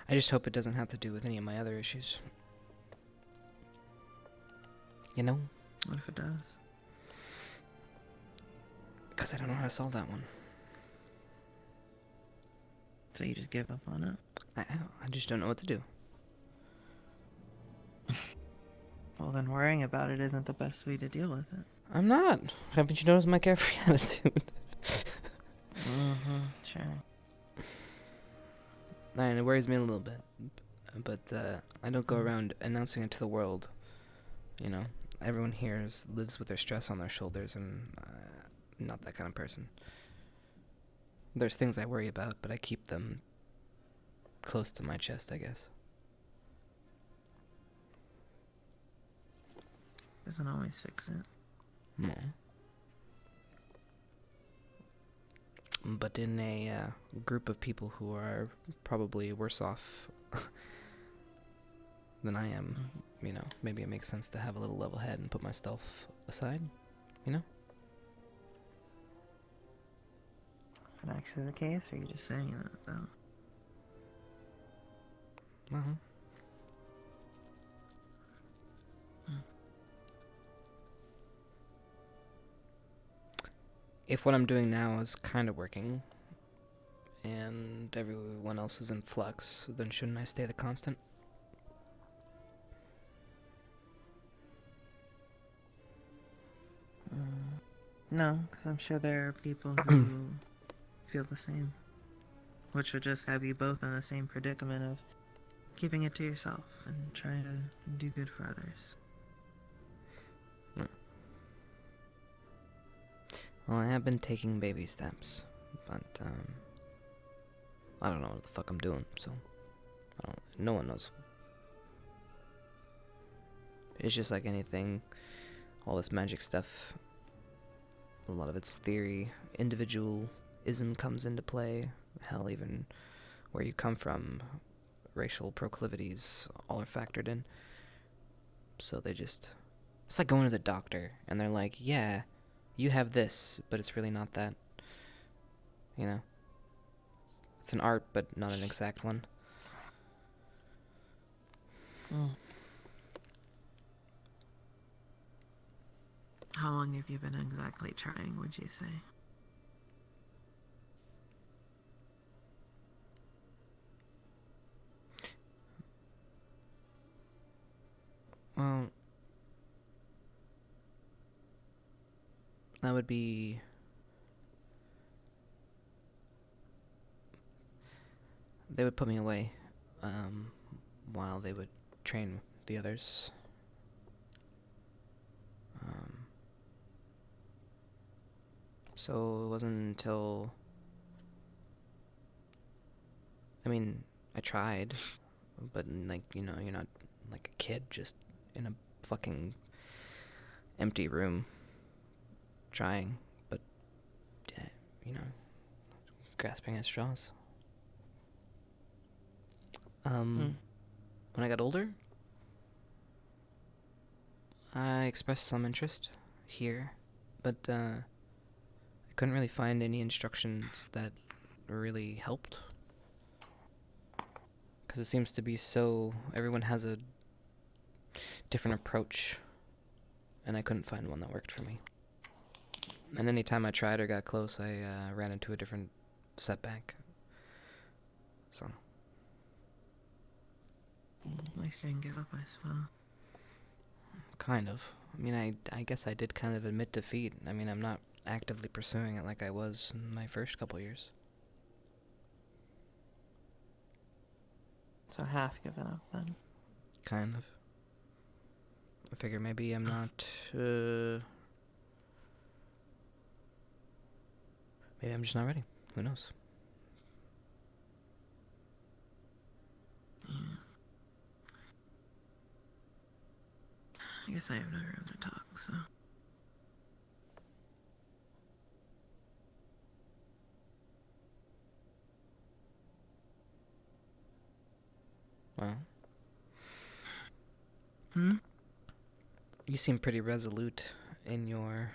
I just hope it doesn't have to do with any of my other issues. You know? What if it does? Because I don't know how to solve that one. So you just give up on it? I just don't know what to do. Well, then worrying about it isn't the best way to deal with it. I'm not. Haven't you noticed my carefree attitude? Sure. And it worries me a little bit. But I don't go around announcing it to the world. You know? Everyone here lives with their stress on their shoulders, and I'm not that kind of person. There's things I worry about, but I keep them close to my chest, I guess. Doesn't always fix it. No. But in a group of people who are probably worse off than I am, you know, maybe it makes sense to have a little level head and put myself aside, you know? that actually the case, or are you just saying that, though? Well, if what I'm doing now is kind of working, and everyone else is in flux, then shouldn't I stay the constant? No, because I'm sure there are people who feel the same. Which would just have you both in the same predicament of keeping it to yourself and trying to do good for others. Well, I have been taking baby steps, but, I don't know what the fuck I'm doing, so, no one knows. It's just like anything, all this magic stuff, a lot of it's theory, individualism comes into play, hell, even where you come from, racial proclivities, all are factored in. So it's like going to the doctor, and they're like, yeah, you have this, but it's really not that. You know? It's an art, but not an exact one. How long have you been exactly trying, would you say? Well, that would be... They would put me away, while they would train the others. So it wasn't until... I mean, I tried, but, like, you know, you're not like a kid just in a fucking empty room trying, but, you know, grasping at straws. When I got older, I expressed some interest here, but, I couldn't really find any instructions that really helped. Because it seems to be so... Everyone has a different approach, and I couldn't find one that worked for me. And any time I tried or got close, I ran into a different setback. So... At least you didn't give up, I suppose. Kind of. I mean, I guess I did kind of admit defeat. I mean, I'm not actively pursuing it like I was in my first couple years. So half given up, then? Kind of. I figure maybe I'm not, maybe I'm just not ready. Who knows? Yeah. I guess I have no room to talk, so... Well... Hmm? You seem pretty resolute in your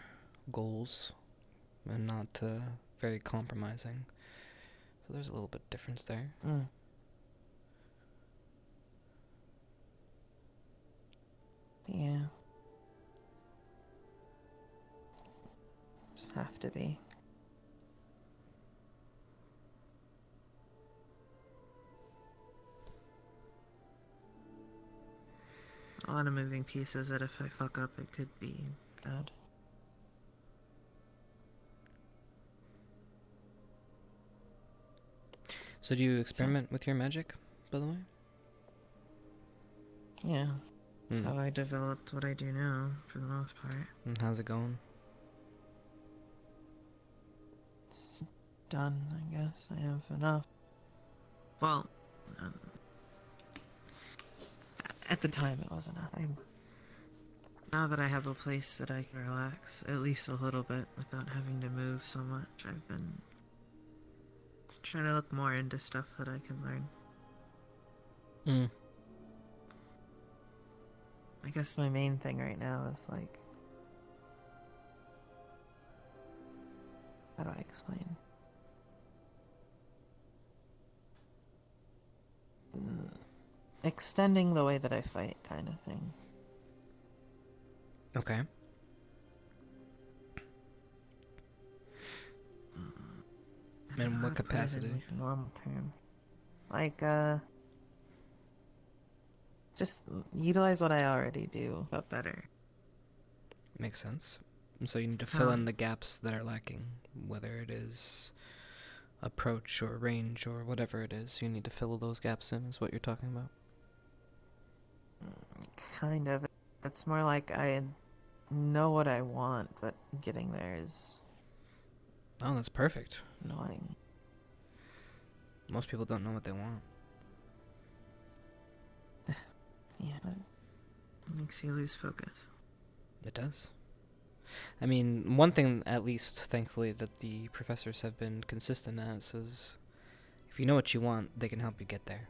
goals, and not, very compromising. So there's a little bit difference there. Yeah. Just have to be. A lot of moving pieces that if I fuck up, it could be bad. So do you experiment with your magic, by the way? Yeah. That's how I developed what I do now, for the most part. And how's it going? It's done, I guess. I have enough. Well, at the time it was enough. Now that I have a place that I can relax, at least a little bit, without having to move so much, I've been trying to look more into stuff that I can learn. I guess my main thing right now is, like... How do I explain? extending the way that I fight, kind of thing. Okay. In what capacity? Normal terms. Like, just utilize what I already do, but better. Makes sense. So you need to fill in the gaps that are lacking, whether it is approach or range or whatever it is. You need to fill those gaps in, is what you're talking about. Kind of. It's more like I know what I want, but getting there is... Oh, that's perfect. annoying. Most people don't know what they want. Yeah, that makes you lose focus. It does. I mean, one thing, at least, thankfully, that the professors have been consistent as is if you know what you want, they can help you get there.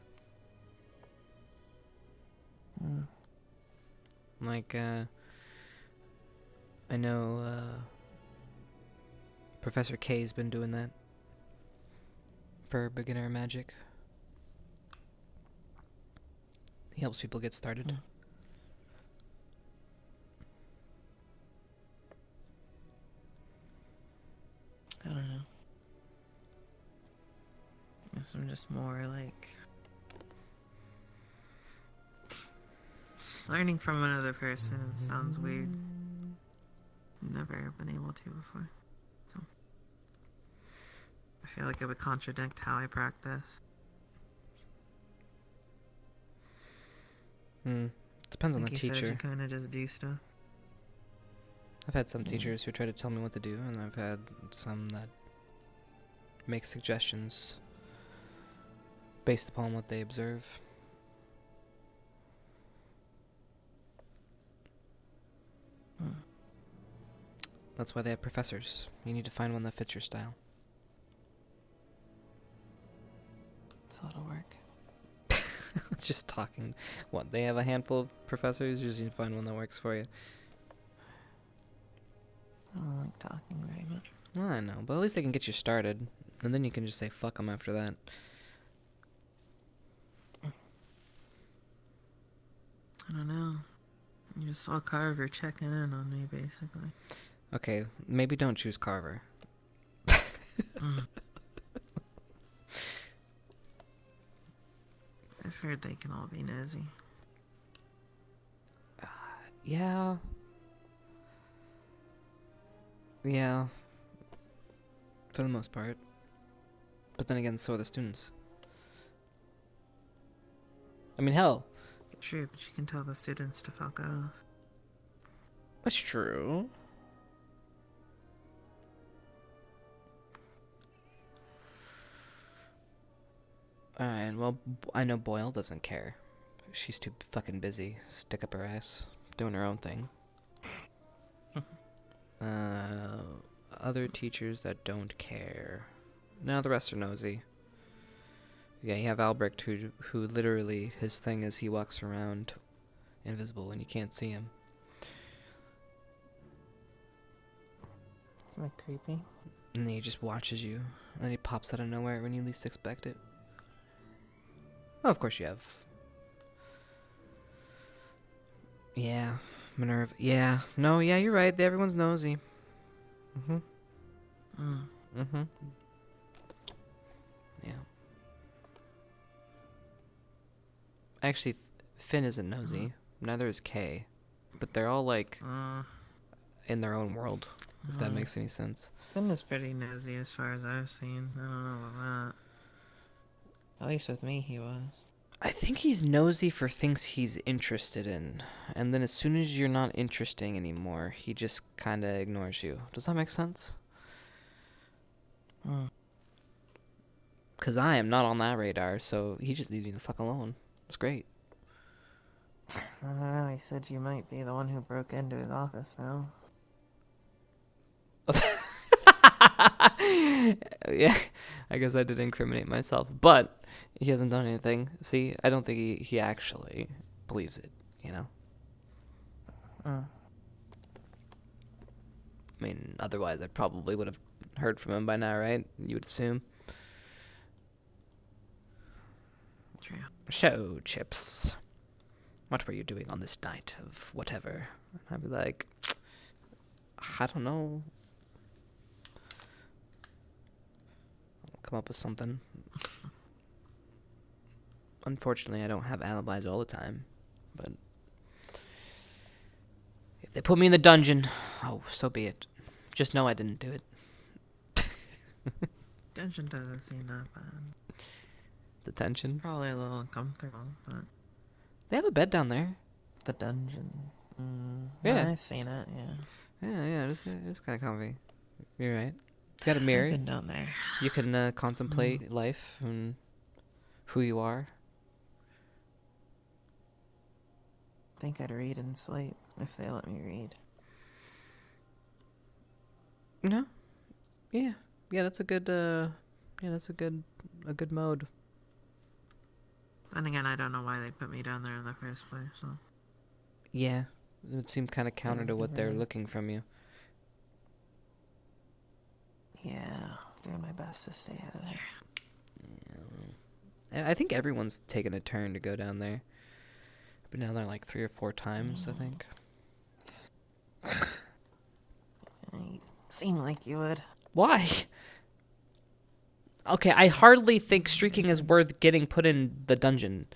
Like, I know, Professor K's been doing that for beginner magic. He helps people get started. I don't know. Guess I'm just more like learning from another person. It sounds weird. Never been able to before. So I feel like it would contradict how I practice. Depends on the Like you said, teacher. you kind of just do stuff. I've had some teachers who try to tell me what to do, and I've had some that make suggestions based upon what they observe. That's why they have professors. You need to find one that fits your style. It's a lot of work. It's just talking. What, they have a handful of professors? You just need to find one that works for you. I don't like talking very much. Well, I know, but at least they can get you started, and then you can just say fuck them after that. I don't know. You just saw Carver checking in on me, basically. Okay, maybe don't choose Carver. I've heard they can all be nosy. Yeah. Yeah. For the most part. But then again, so are the students. I mean, hell. True, but you can tell the students to fuck off. That's true. Alright, well, I know Boyle doesn't care. She's too fucking busy. Stick up her ass. Doing her own thing. Other teachers that don't care. No, the rest are nosy. Yeah, you have Albrecht who literally, his thing is he walks around invisible and you can't see him. It's a bit creepy. And he just watches you. And he pops out of nowhere when you least expect it. Well, of course you have... Yeah, Minerva. Yeah, no, yeah, you're right. Everyone's nosy. Yeah. Actually, Finn isn't nosy. Neither is Kay. But they're all, like, in their own world, if that makes any sense. Finn is pretty nosy as far as I've seen. I don't know about that. At least with me, he was. I think he's nosy for things he's interested in. And then as soon as you're not interesting anymore, he just kind of ignores you. Does that make sense? Because I am not on that radar, so he just leaves me the fuck alone. It's great. I don't know, he said you might be the one who broke into his office now. Yeah, I guess I did incriminate myself, but he hasn't done anything. See, I don't think he actually believes it, you know? I mean, otherwise I probably would have heard from him by now, right? You would assume. True. So, Chipz, what were you doing on this night of whatever? I'd be like, I don't know. I'll come up with something. Unfortunately, I don't have alibis all the time, but if they put me in the dungeon, oh, so be it. Just know I didn't do it. Dungeon doesn't seem that bad. Detention? It's probably a little uncomfortable, but... They have a bed down there. The dungeon. Yeah. I've seen it, yeah. Yeah, it's kind of comfy. You're right. You got a mirror. I've been down there. You can contemplate life and who you are. I think I'd read and sleep if they let me read. No. Yeah. Yeah, that's a good that's a good mode. Then again, I don't know why they put me down there in the first place, so. Yeah. It would seem kind of counter to what they're looking from you. Yeah, doing my best to stay out of there. Yeah. I think everyone's taken a turn to go down there. I've been down there like 3 or 4 times, I think. You seem like you would. Why? Okay, I hardly think streaking is worth getting put in the dungeon.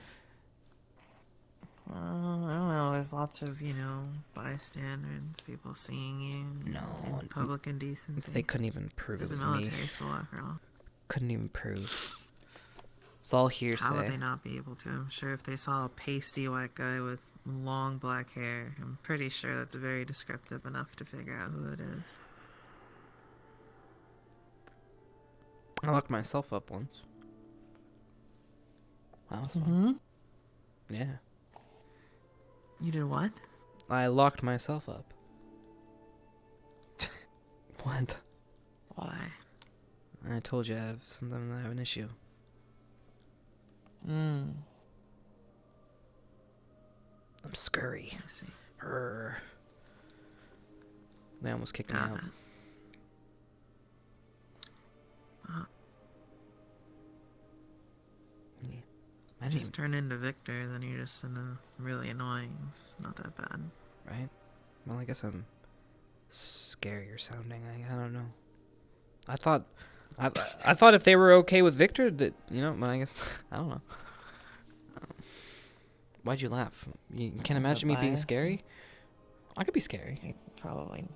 I don't know. There's lots of, bystanders, people seeing you. No. In public indecency. They couldn't even prove it was It's a me. military school, after all. Couldn't even prove. It's all hearsay. How would they not be able to? I'm sure if they saw a pasty white guy with long black hair, I'm pretty sure that's very descriptive enough to figure out who it is. I locked myself up once. That was fun. Yeah. You did what? I locked myself up. What? Why? I told you I have something. I have an issue. Hmm. I'm scurry. I see. They almost kicked me Got out. it. I didn't Just turn into Victor, then you're just really annoying. It's not that bad. Right? Well, I guess I'm scarier sounding. I don't know. I thought if they were okay with Victor, that but I guess I don't know. Why'd you laugh? You can't imagine me being scary. I could be scary. Probably.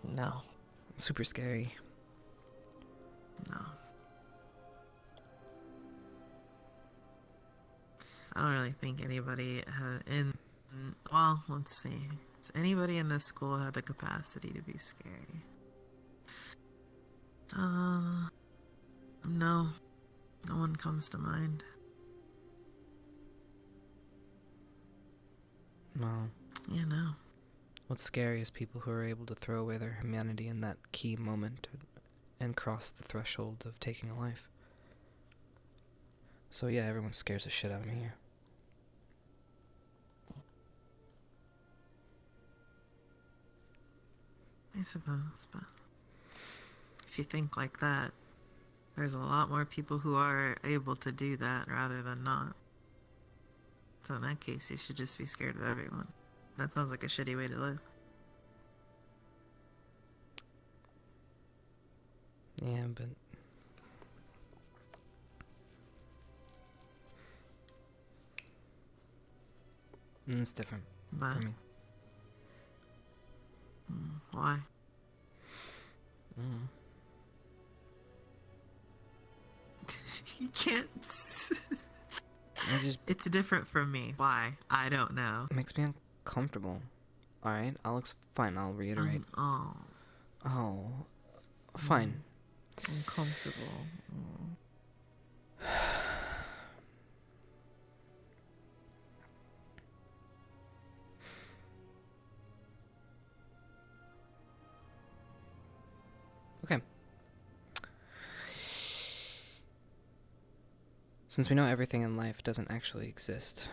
No. Super scary. No. I don't really think anybody well, let's see. Does anybody in this school have the capacity to be scary? No. No one comes to mind. Well. Yeah, no. What's scary is people who are able to throw away their humanity in that key moment and cross the threshold of taking a life. So yeah, everyone scares the shit out of me here. I suppose, but if you think like that, there's a lot more people who are able to do that rather than not. So in that case, you should just be scared of everyone. That sounds like a shitty way to live. Yeah, but it's different But for me. Why? You can't. It's different from me. Why? I don't know. It makes me uncomfortable. Alright, fine, I'll reiterate. Oh. Fine. Uncomfortable. Okay. Since we know everything in life doesn't actually exist,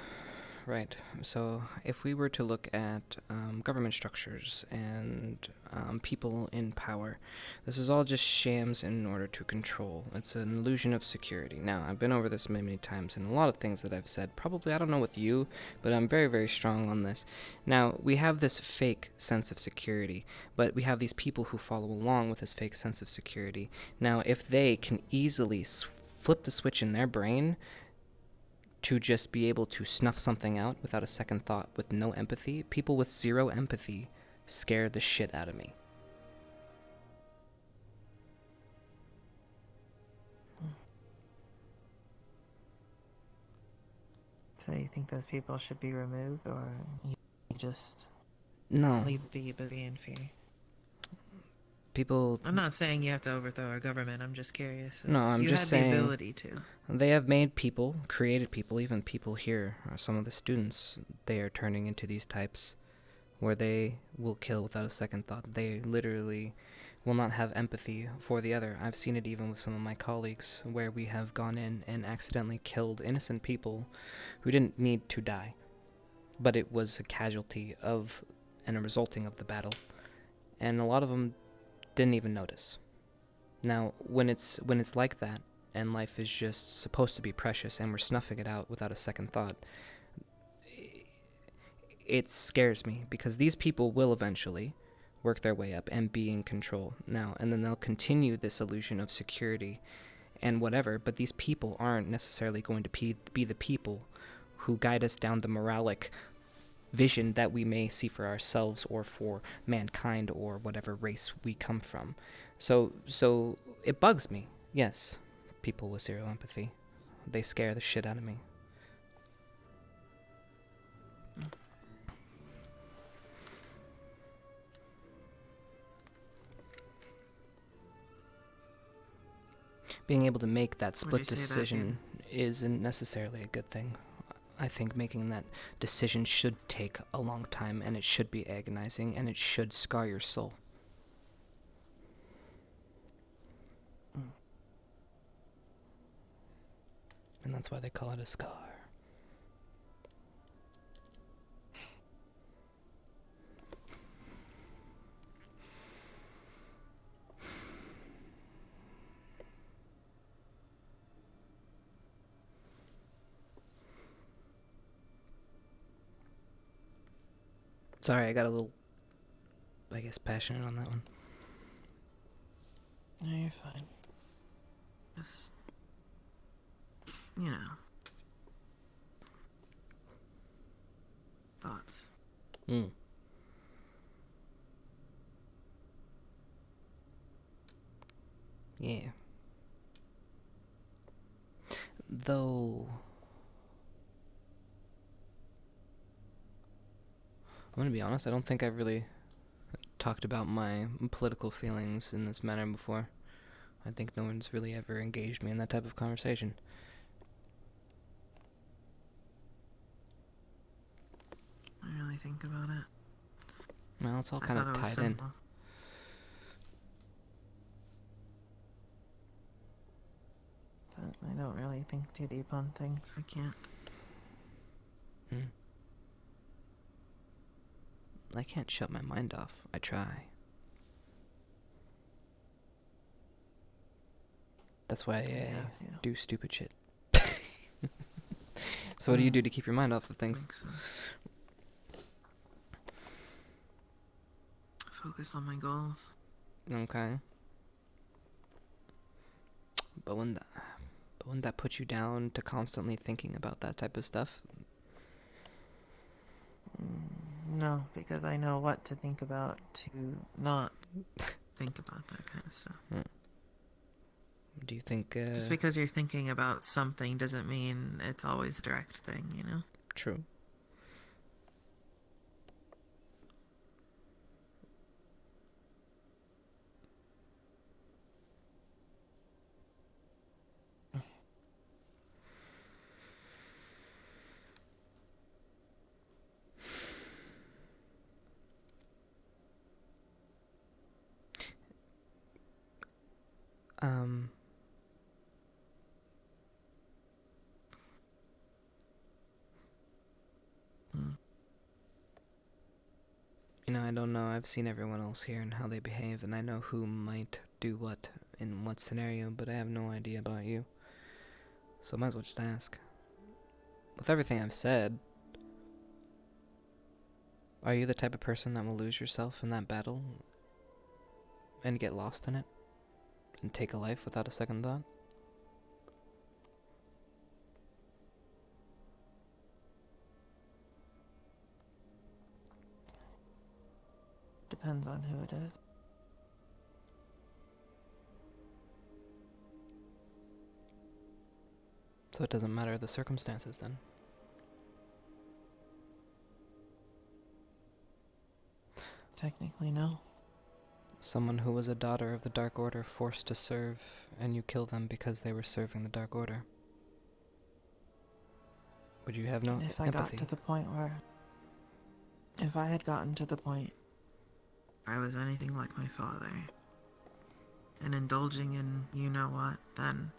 right. So if we were to look at government structures and people in power, this is all just shams in order to control. It's an illusion of security. Now, I've been over this many, many times, and a lot of things that I've said, probably, I don't know with you, but I'm very, very strong on this. Now, we have this fake sense of security, but we have these people who follow along with this fake sense of security. Now, if they can easily flip the switch in their brain to just be able to snuff something out without a second thought, with no empathy, people with zero empathy scare the shit out of me. So you think those people should be removed, or you just No. leave be in fear? People. I'm not saying you have to overthrow our government. I'm just curious. No, I'm you just had saying. The ability to. They have made people, created people, even people here, some of the students, they are turning into these types where they will kill without a second thought. They literally will not have empathy for the other. I've seen it even with some of my colleagues where we have gone in and accidentally killed innocent people who didn't need to die, but it was a casualty of and a resulting of the battle, and a lot of them didn't even notice. Now, when it's like that, and life is just supposed to be precious, and we're snuffing it out without a second thought, it scares me, because these people will eventually work their way up and be in control now, and then they'll continue this illusion of security and whatever, but these people aren't necessarily going to be the people who guide us down the moralic vision that we may see for ourselves or for mankind or whatever race we come from. So it bugs me. Yes, people with zero empathy. They scare the shit out of me. Being able to make that split decision isn't necessarily a good thing. I think making that decision should take a long time, and it should be agonizing, and it should scar your soul. And that's why they call it a scar. Sorry, I got a little, I guess, passionate on that one. No, you're fine. Just, you know, thoughts. Yeah. Though, I'm gonna be honest, I don't think I've really talked about my political feelings in this manner before. I think no one's really ever engaged me in that type of conversation. I really think about it. Well, it's all kind of tied in. But I don't really think too deep on things. I can't. I can't shut my mind off. I try. That's why I do stupid shit. So what do you do to keep your mind off of things? Focus on my goals. Okay. But wouldn't that put you down to constantly thinking about that type of stuff? No, because I know what to think about to not think about that kind of stuff. Do you think... Just because you're thinking about something doesn't mean it's always a direct thing, you know? True. You know, I don't know. I've seen everyone else here and how they behave, and I know who might do what in what scenario, but I have no idea about you. So I might as well just ask. With everything I've said, are you the type of person that will lose yourself in that battle and get lost in it and take a life without a second thought? Depends on who it is. So it doesn't matter the circumstances then? Technically, no. Someone who was a daughter of the Dark Order forced to serve, and you kill them because they were serving the Dark Order. Would you have no And if I empathy? got to the point where... If I had gotten to the point where I was anything like my father, and indulging in you-know-what, then...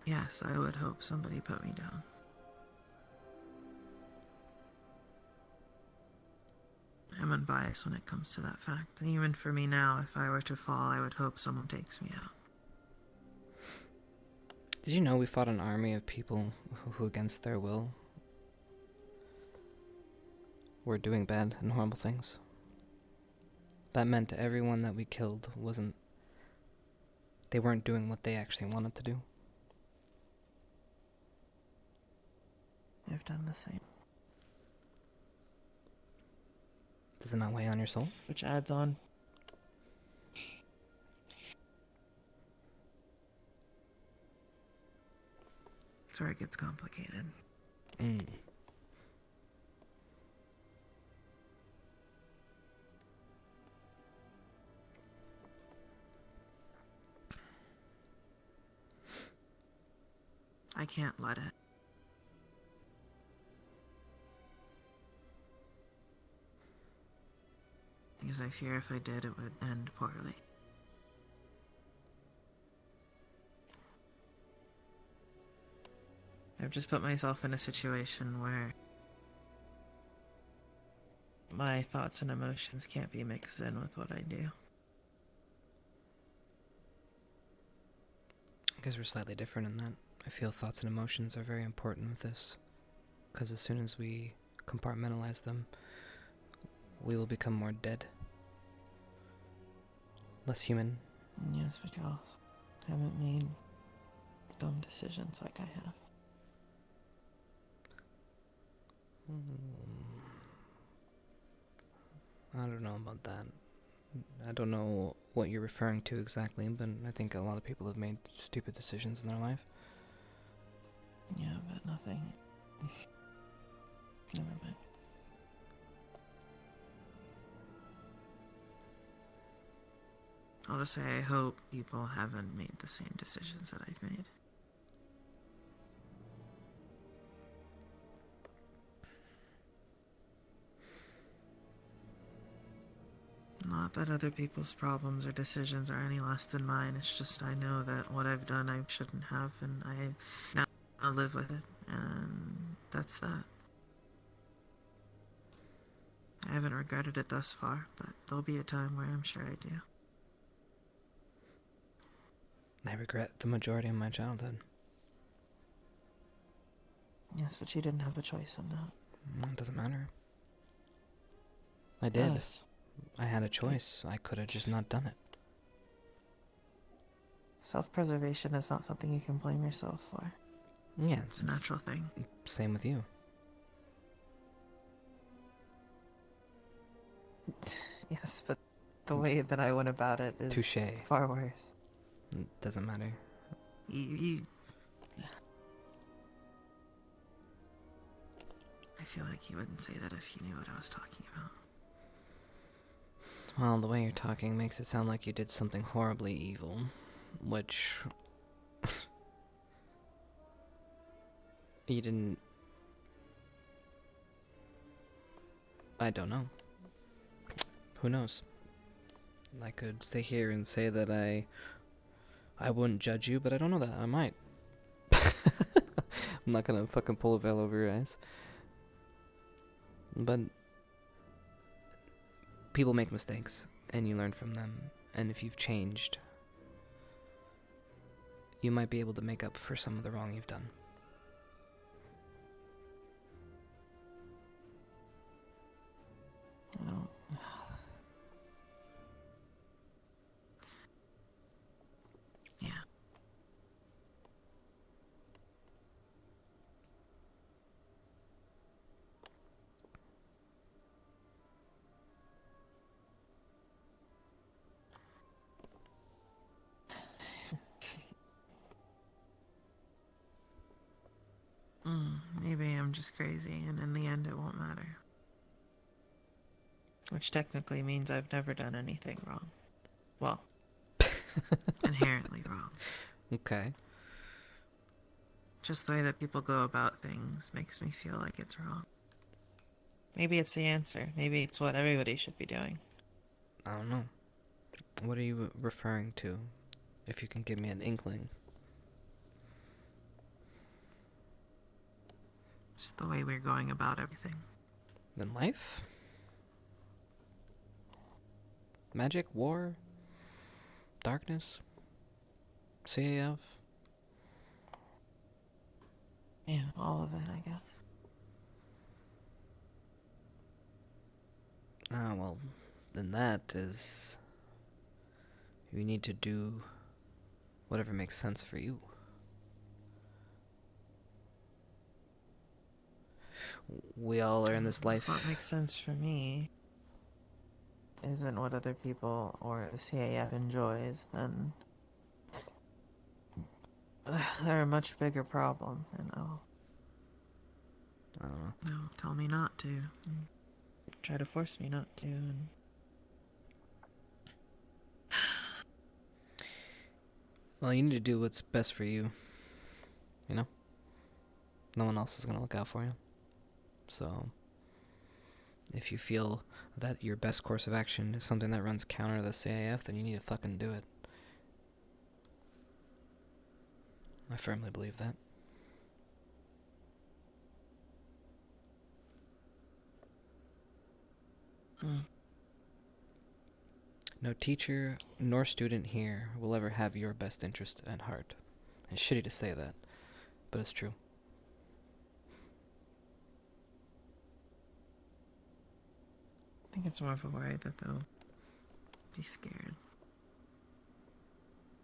Yes, I would hope somebody put me down. I'm unbiased when it comes to that fact. And even for me now, if I were to fall, I would hope someone takes me out. Did you know we fought an army of people who against their will, were doing bad and horrible things? That meant everyone that we killed they weren't doing what they actually wanted to do. I've done the same. Does it not weigh on your soul? Which adds on. That's where it gets complicated. I can't let it. Because I fear if I did, it would end poorly. I've just put myself in a situation where my thoughts and emotions can't be mixed in with what I do. I guess we're slightly different in that. I feel thoughts and emotions are very important with this, because as soon as we compartmentalize them, we will become more dead. Less human. Yes, but you also haven't made dumb decisions like I have. I don't know about that. I don't know what you're referring to exactly, but I think a lot of people have made stupid decisions in their life. Yeah, but nothing. Never mind. I'll just say I hope people haven't made the same decisions that I've made. Not that other people's problems or decisions are any less than mine, it's just I know that what I've done I shouldn't have, and I now live with it, and that's that. I haven't regretted it thus far, but there'll be a time where I'm sure I do. I regret the majority of my childhood. Yes, but you didn't have a choice in that. It doesn't matter. I did. Yes. I had a choice. I could have just not done it. Self-preservation is not something you can blame yourself for. Yeah, it's a natural thing. Same with you. Yes, but the way that I went about it is Touché. far worse. It doesn't matter. I feel like you wouldn't say that if you knew what I was talking about. Well, the way you're talking makes it sound like you did something horribly evil, which... you didn't... I don't know. Who knows? I could stay here and say that I wouldn't judge you, but I don't know that. I might. I'm not gonna fucking pull a veil over your eyes. But people make mistakes, and you learn from them. And if you've changed, you might be able to make up for some of the wrong you've done. No. Yeah. Maybe I'm just crazy, and in the end it won't matter. Which technically means I've never done anything wrong. Well, inherently wrong. Okay. Just the way that people go about things makes me feel like it's wrong. Maybe it's the answer. Maybe it's what everybody should be doing. I don't know. What are you referring to? If you can give me an inkling. It's the way we're going about everything. In life? Magic? War? Darkness? CAF? Yeah, all of it, I guess. Ah, well, then that is... You need to do whatever makes sense for you. We all are in this life. What makes sense for me isn't what other people or the CAF enjoys, then they're a much bigger problem, and I don't know. No, tell me not to. Try to force me not to, and... Well, you need to do what's best for you. You know? No one else is gonna look out for you. So, if you feel that your best course of action is something that runs counter to the CAF, then you need to fucking do it. I firmly believe that. No teacher nor student here will ever have your best interest at heart. It's shitty to say that, but it's true. I think it's more of a worry that they'll be scared.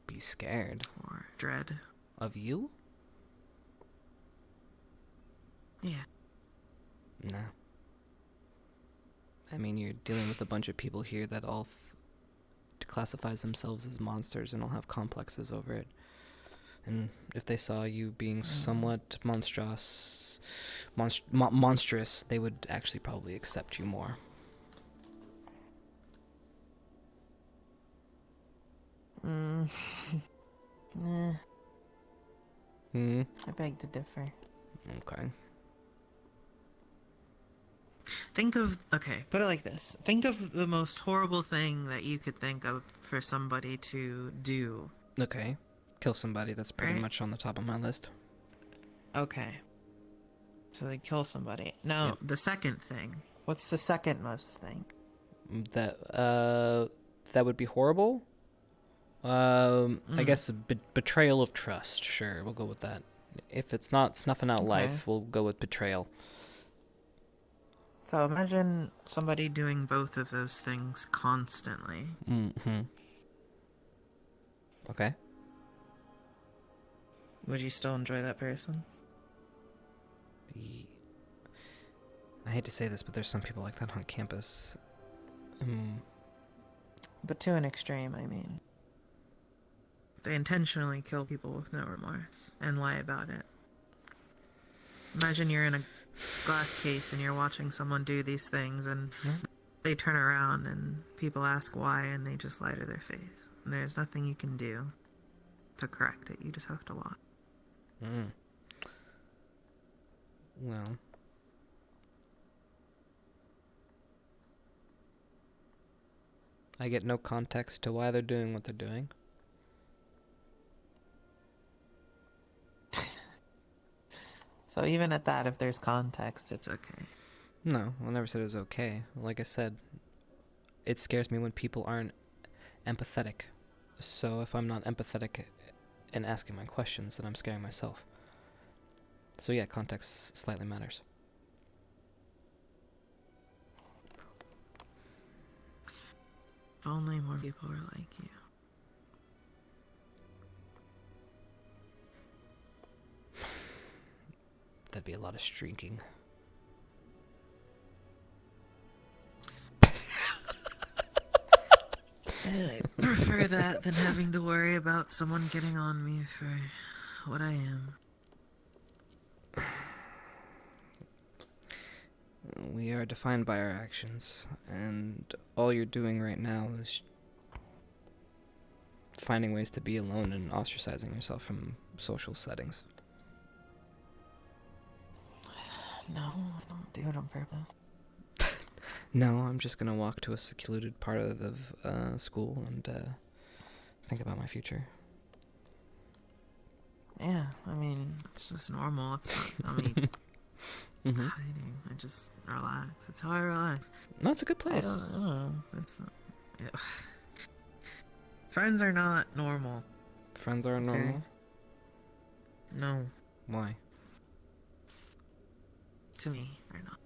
Be scared? Or dread. Of you? Yeah. Nah. I mean, you're dealing with a bunch of people here that all classifies themselves as monsters and all have complexes over it. And if they saw you being somewhat monstrous, they would actually probably accept you more. I beg to differ. Okay. Put it like this. Think of the most horrible thing that you could think of for somebody to do. Okay. Kill somebody, that's pretty Right? much on the top of my list. Okay. So they kill somebody. Now, Yep. The second thing. What's the second most thing? That would be horrible? I guess a betrayal of trust. Sure, we'll go with that. If it's not snuffing out life, we'll go with betrayal. So imagine somebody doing both of those things constantly. Mm-hmm. Okay. Would you still enjoy that person? I hate to say this, but there's some people like that on campus. But to an extreme, I mean. They intentionally kill people with no remorse and lie about it. Imagine you're in a glass case and you're watching someone do these things and they turn around and people ask why and they just lie to their face. And there's nothing you can do to correct it. You just have to watch. Well. I get no context to why they're doing what they're doing. So even at that, if there's context, it's okay. No, I never said it was okay. Like I said, it scares me when people aren't empathetic. So if I'm not empathetic and asking my questions, then I'm scaring myself. So yeah, context slightly matters. If only more people were like you. That'd be a lot of streaking. I prefer that than having to worry about someone getting on me for what I am. We are defined by our actions, and all you're doing right now is finding ways to be alone and ostracizing yourself from social settings. No, I don't do it on purpose. No, I'm just gonna walk to a secluded part of the school and think about my future. Yeah, I mean, it's just normal. It's not, I mean, Mm-hmm. hiding. I just relax. It's how I relax. No, it's a good place. I don't know. It's not, yeah. Friends are not normal. Friends aren't normal? No. Why? To me, they're not.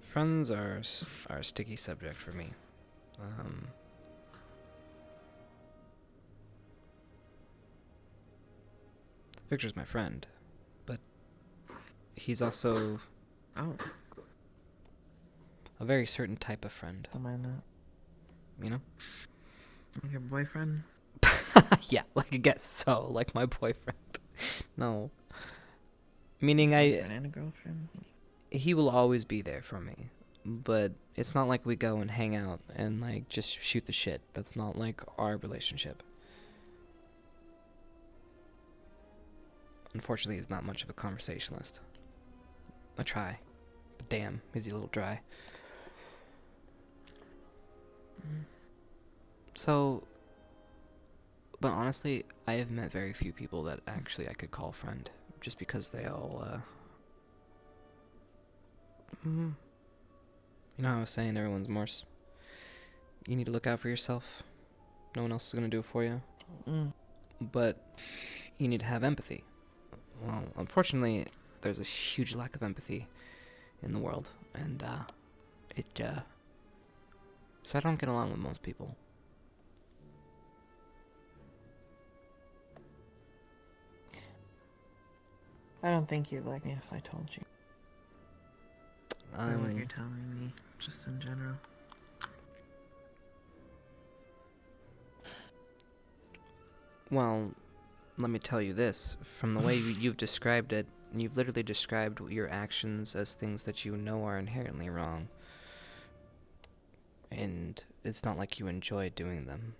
Friends are a sticky subject for me. Victor's my friend, but he's also a very certain type of friend. Don't mind that. You know? Like your boyfriend? Yeah, like I guess so, like my boyfriend. No. Meaning Boyfriend and a girlfriend? he will always be there for me, but it's not like we go and hang out and like just shoot the shit. That's not like our relationship. Unfortunately, he's not much of a conversationalist. I try, but damn, is he a little dry. So, but honestly, I have met very few people that actually I could call friend, just because they all, you know how I was saying, everyone's more, you need to look out for yourself. No one else is gonna do it for you. But you need to have empathy. Well, unfortunately, there's a huge lack of empathy in the world, and, so I don't get along with most people. I don't think you'd like me if I told you. Or what you're telling me, just in general. Well, let me tell you this. From the way you've described it, you've literally described your actions as things that you know are inherently wrong. And it's not like you enjoy doing them.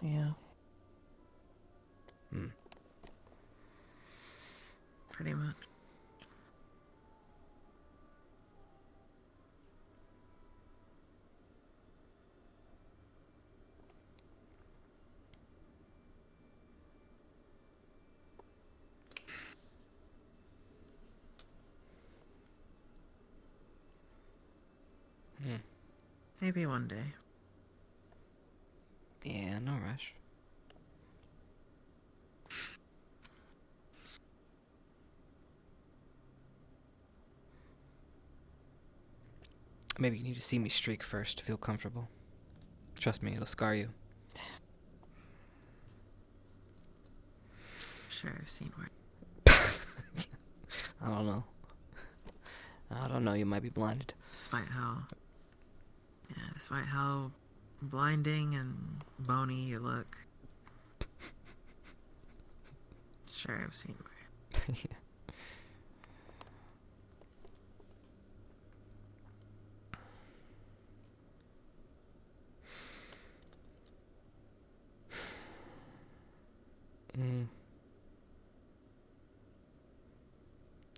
Yeah. Hmm. Pretty much. Maybe one day. Yeah, no rush. Maybe you need to see me streak first to feel comfortable. Trust me, it'll scar you. Sure, I've seen where. I don't know. I don't know, you might be blinded. Despite how blinding and bony you look. Sure, I've seen where.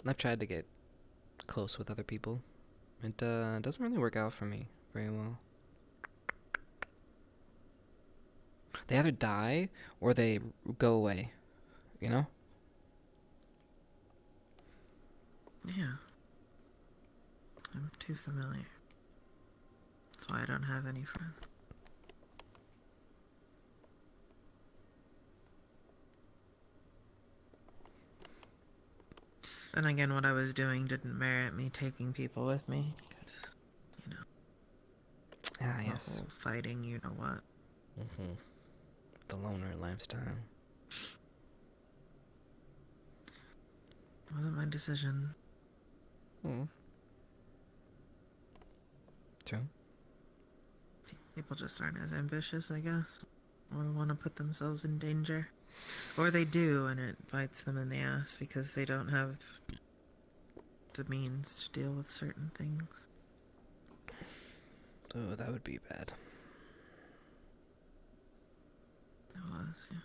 I've tried to get close with other people. It doesn't really work out for me very well. They either die or they go away. You know? Yeah. I'm too familiar. That's why I don't have any friends. And again, what I was doing didn't merit me taking people with me, because, you know. Ah, the yes. whole fighting, you know what. Mm-hmm. The loner lifestyle. It wasn't my decision. True. People just aren't as ambitious, I guess. Or want to put themselves in danger. Or they do, and it bites them in the ass because they don't have the means to deal with certain things. Oh, that would be bad. It was, yeah.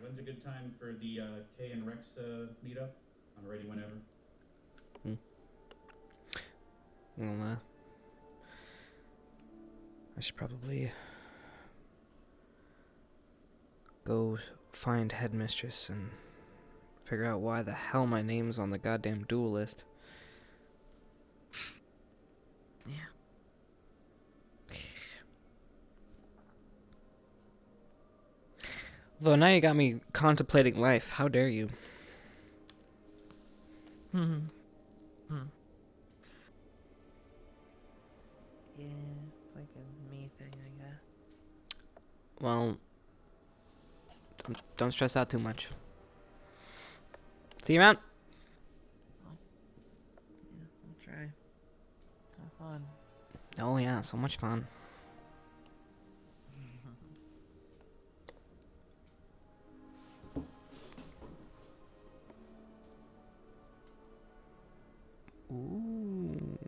When's a good time for the Kay and Rex meetup? I'm ready whenever. Well, I should probably go find Headmistress and figure out why the hell my name's on the goddamn duel list. Yeah. Though now you got me contemplating life. How dare you? Yeah, it's like a me thing, I guess. Well, don't stress out too much. See you around. Yeah, I'll try. Have fun. Oh yeah, so much fun. Ooh.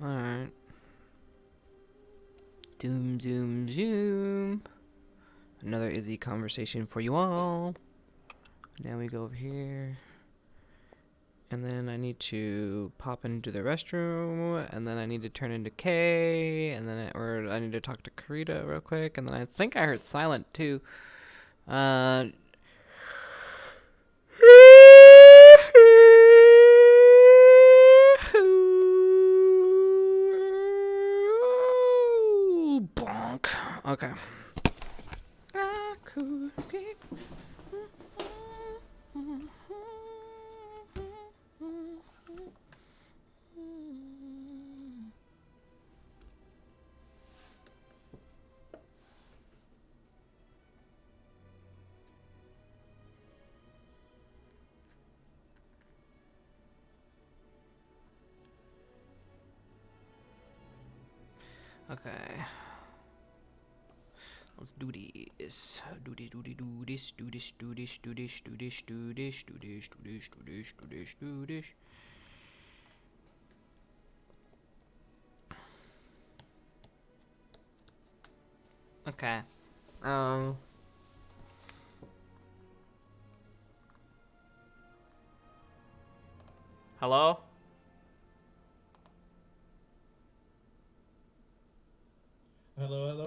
Alright. Doom, doom, doom. Another Izzy conversation for you all. Now we go over here. And then I need to pop into the restroom. And then I need to turn into Kay. And then I need to talk to Karita real quick. And then I think I heard Silent too. Bonk. Okay. I could be. Okay. Let's do this. Do this, do this, do this, do this, do this, do this, do this, do this, do this, do this, do this, do this, do this. Okay. Hello? Hello.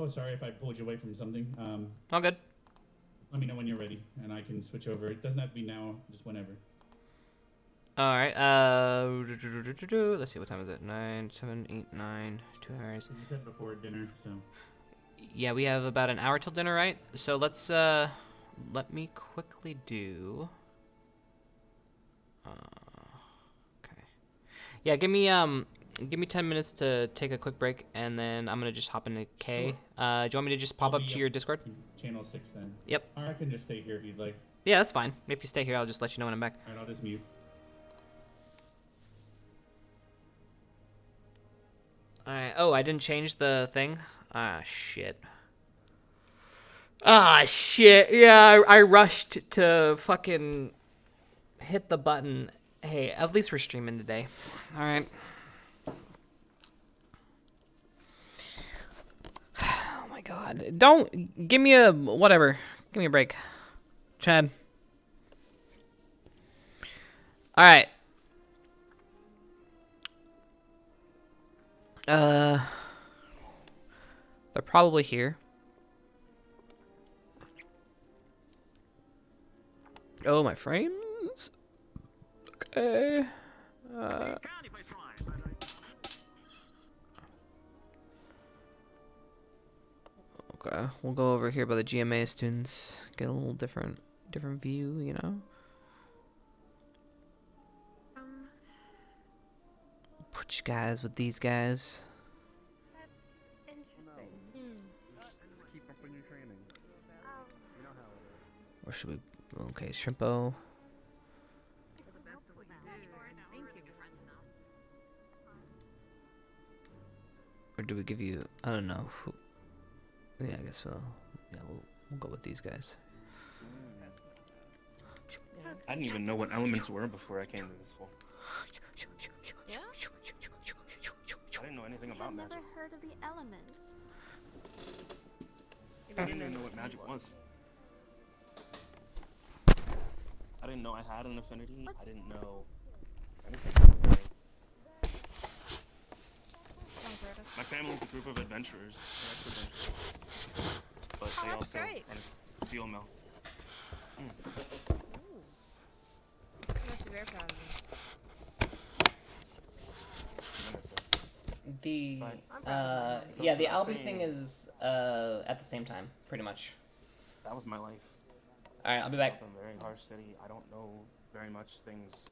Sorry if I pulled you away from something. All good. Let me know when you're ready, and I can switch over. It doesn't have to be now, just whenever. All right. Let's see, what time is it? 9, 7, 8, 9, 2 hours. As you said before dinner, so. Yeah, we have about an hour till dinner, right? So let's let me quickly do. Okay. Yeah, give me 10 minutes to take a quick break, and then I'm gonna just hop into K. Sure. Do you want me to just pop up to your Discord? Channel 6 then. Yep. I can just stay here if you'd like. Yeah, that's fine. If you stay here, I'll just let you know when I'm back. Alright, I'll just mute. Alright. Oh, I didn't change the thing? Ah, shit. Ah, shit. Yeah, I rushed to fucking hit the button. Hey, at least we're streaming today. Alright. God. Don't give me a whatever. Give me a break. Chad. All right. They're probably here. Oh, my frames. Okay. Okay, we'll go over here by the G.M.A. students. Get a little different view, you know. Put you guys with these guys. Keep up on your training. You know how it is. Or should we? Okay, Shrimpo. Or do we give you? I don't know. Who, yeah, I guess so. Yeah, we'll go with these guys. I didn't even know what elements were before I came to this school. Yeah? I didn't know anything about I've never magic. heard of the elements. I didn't even know what magic was. I didn't know I had an affinity. I didn't know anything. My family's a group of adventurers. They're ex-adventurers. But they that's also great. run a steel mill. You must be very proud of me. The But, yeah, the goes without Albie thing saying, is at the same time, pretty much. That was my life. All right, I'll be back. I'm from a very harsh city. I don't know very much things.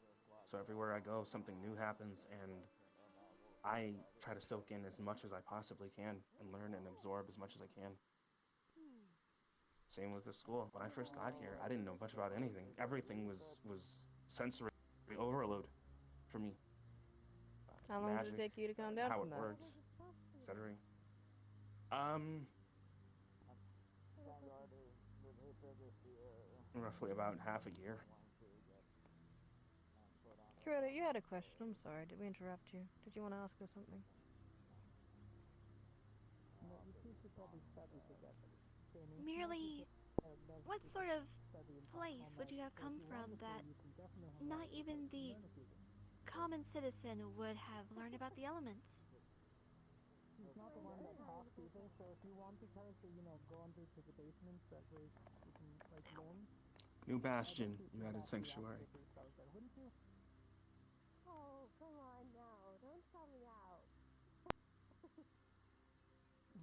So everywhere I go, something new happens, and I try to soak in as much as I possibly can and learn and absorb as much as I can. Same with this school. When I first got here, I didn't know much about anything. Everything was sensory overload for me. How long did it Magic, take you to calm down how from it that? works, etc. Roughly about half a year. Coretta, you had a question. I'm sorry. Did we interrupt you? Did you want to ask us something? Merely, what sort of place would you have come from that not even the common citizen would have learned about the elements? He's not the one that talks people, so if you want to try to, go under to the basement, that way you can, learn. New Bastion, United Sanctuary. Wouldn't you? Oh, come on now. Don't tell me out.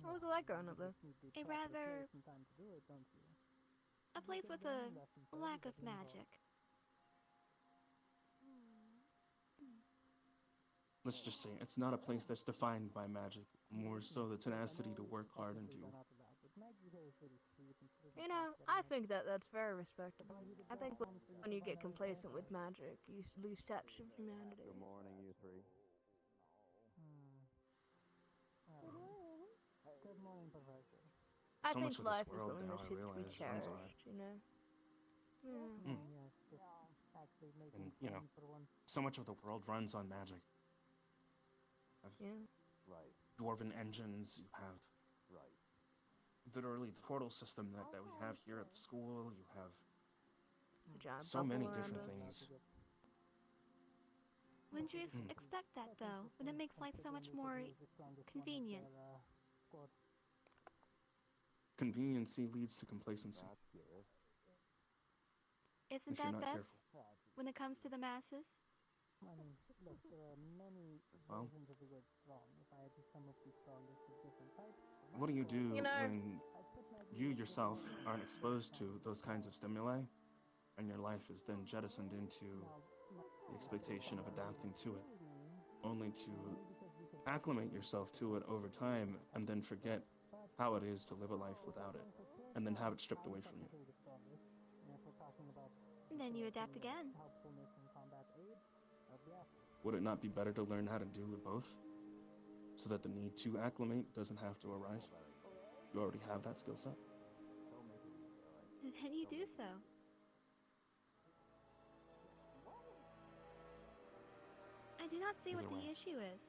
What was it like growing up there? A rather... a place with a lack of magic. Let's just say it's not a place that's defined by magic, more so the tenacity to work hard and do. You know, I think that's very respectable. I think when you get complacent with magic, you lose touch of humanity. Good morning, you three. Good morning, Professor. I So think much of this life is world something now, that I should be realize, runs cherished, on it. you know? And, so much of the world runs on magic. Yeah. Right. Dwarven engines, you have literally the portal system that we have here at the school, you have so many different things. Wouldn't you expect that, though? When it makes life so much more convenient. Conveniency leads to complacency. Isn't If you're that not best when it comes to the masses? I mean, look, there are many Well, versions of the word strong. If I had to sum up the strongest of different types. what do you do You know, when you yourself aren't exposed to those kinds of stimuli, and your life is then jettisoned into the expectation of adapting to it, only to acclimate yourself to it over time, and then forget how it is to live a life without it, and then have it stripped away from you? And then you adapt again. Would it not be better to learn how to do both, so that the need to acclimate doesn't have to arise? You already have that skill set. And then you do so. I do not see what Either the way. issue is.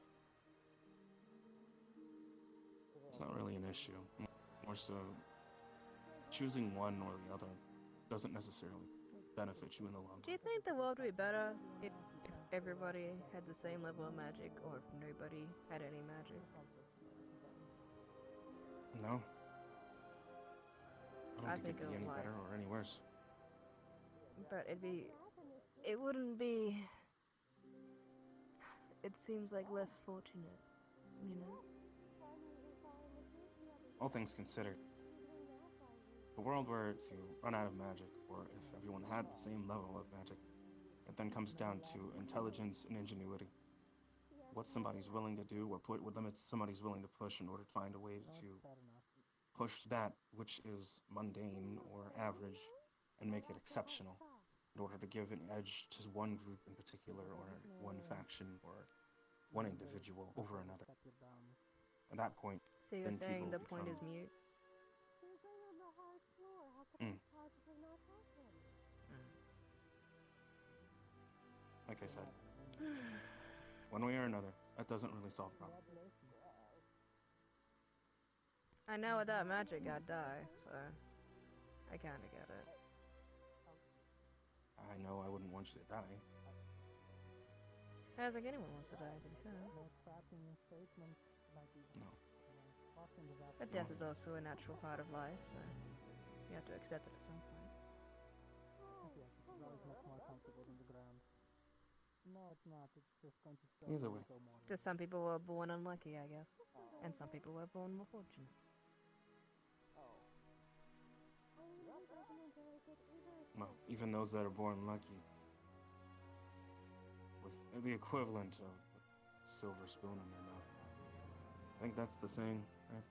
It's not really an issue. More so, choosing one or the other doesn't necessarily benefit you in the long Do you think the world would be better if everybody had the same level of magic, or if nobody had any magic? run. No. I don't I think think it'd be it any would, better like- or any worse. But it wouldn't be. It seems like less fortunate, you know? All things considered, if the world were to run out of magic, or if everyone had the same level of magic, it then comes down to intelligence and ingenuity. What somebody's willing to do, what limits somebody's willing to push in order to find a way to push that which is mundane or average and make it exceptional in order to give an edge to one group in particular, or one faction, or one individual over another. At that point, So you're then saying people the point is become- mute? Mm. Like I said, one way or another, that doesn't really solve problems. I know without magic I'd die, so I kinda get it. I know I wouldn't want you to die. I don't think anyone wants to die, to be fair. No. But death is also a natural part of life, so you have to accept it at some point. Either way. Just some people were born unlucky, I guess. And some people were born more fortunate. Well, even those that are born lucky, with the equivalent of a silver spoon in their mouth. I think that's the saying, right?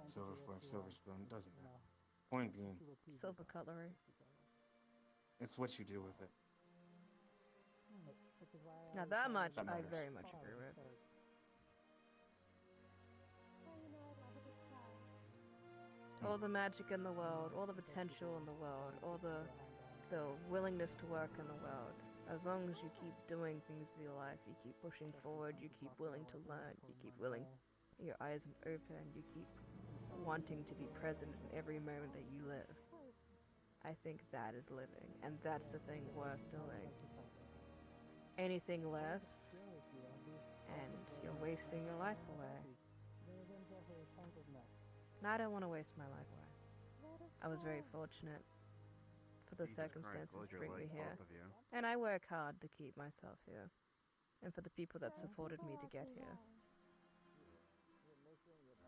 Silver fork, silver spoon, doesn't matter. Point being, Silver cutlery. it's what you do with it. Now that much That I matters. very much agree with. All the magic in the world, all the potential in the world, all the willingness to work in the world. As long as you keep doing things with your life, you keep pushing forward, you keep willing to learn, you keep willing, your eyes open, you keep wanting to be present in every moment that you live. I think that is living, and that's the thing worth doing. Anything less, and you're wasting your life away. And I don't want to waste my life away. I was very fortunate for the circumstances to bring me here. And I work hard to keep myself here. And for the people that supported me to get here.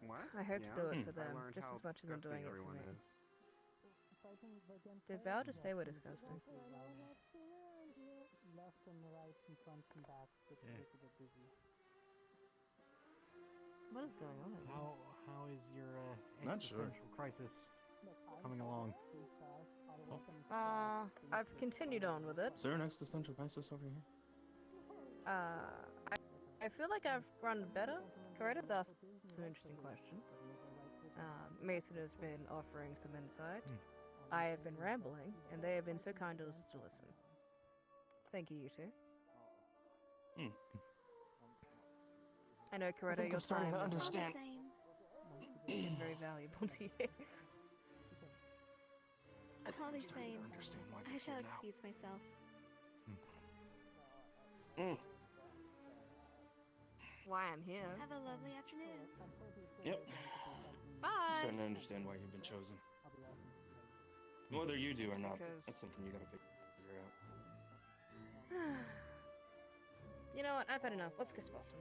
What? I hope to do it for I them, learned just how as much as I'm gutsy doing it for everyone me. is. Did Val just say we're disgusting? What is going on? How is your Not sure. existential crisis coming along? I've continued on with it. Is there an existential crisis over here? I feel like I've run better. Coretta's asked some interesting questions. Mason has been offering some insight. I have been rambling, and they have been so kind as to listen. Thank you, you two. I know, Coretta, think your I'm starting time to is understand. is very valuable to you. All the same, understand why I you're shall here now. excuse myself. Why I'm here. Have a lovely afternoon. Yep. Bye. Starting to understand why you've been chosen. Whether you do or not, Because- that's something you gotta figure out. You know what? I've had enough. Let's get Boston.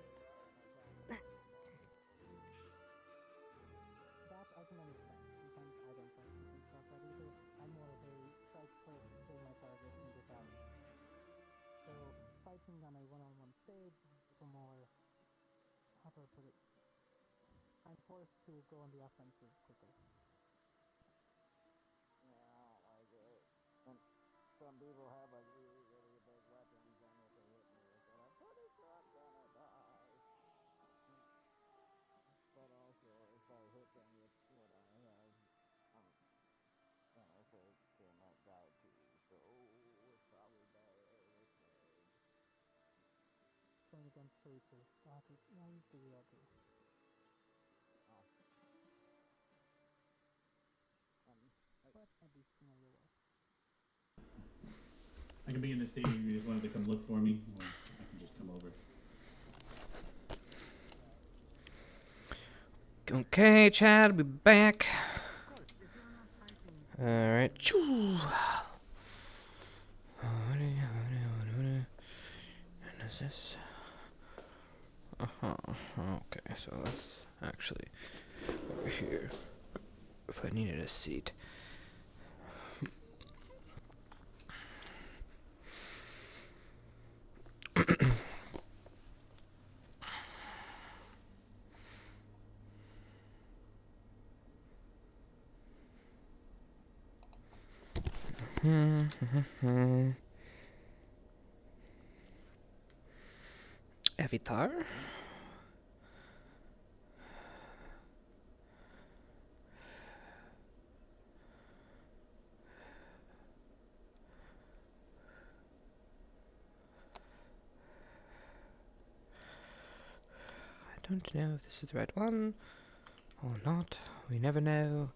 Fighting on a one-on-one stage is more, how do I put it? I'm forced to go on the offensive quicker. Yeah, I like it. And some people have like really, really big weapons, and if they hit me with it, I'm pretty sure I'm gonna die. But also, if I hit them with what I have, I think they might die too. So it's probably better this way. Going against Tracer. God, yeah, I used to do that too. I can be in the stadium if you just wanted to come look for me, or I can just come over. Okay, Chad, we'll be back. Alright. Choo. And is this? Okay, so that's actually over here. If I needed a seat. Avatar? I don't know if this is the right one or not. We never know.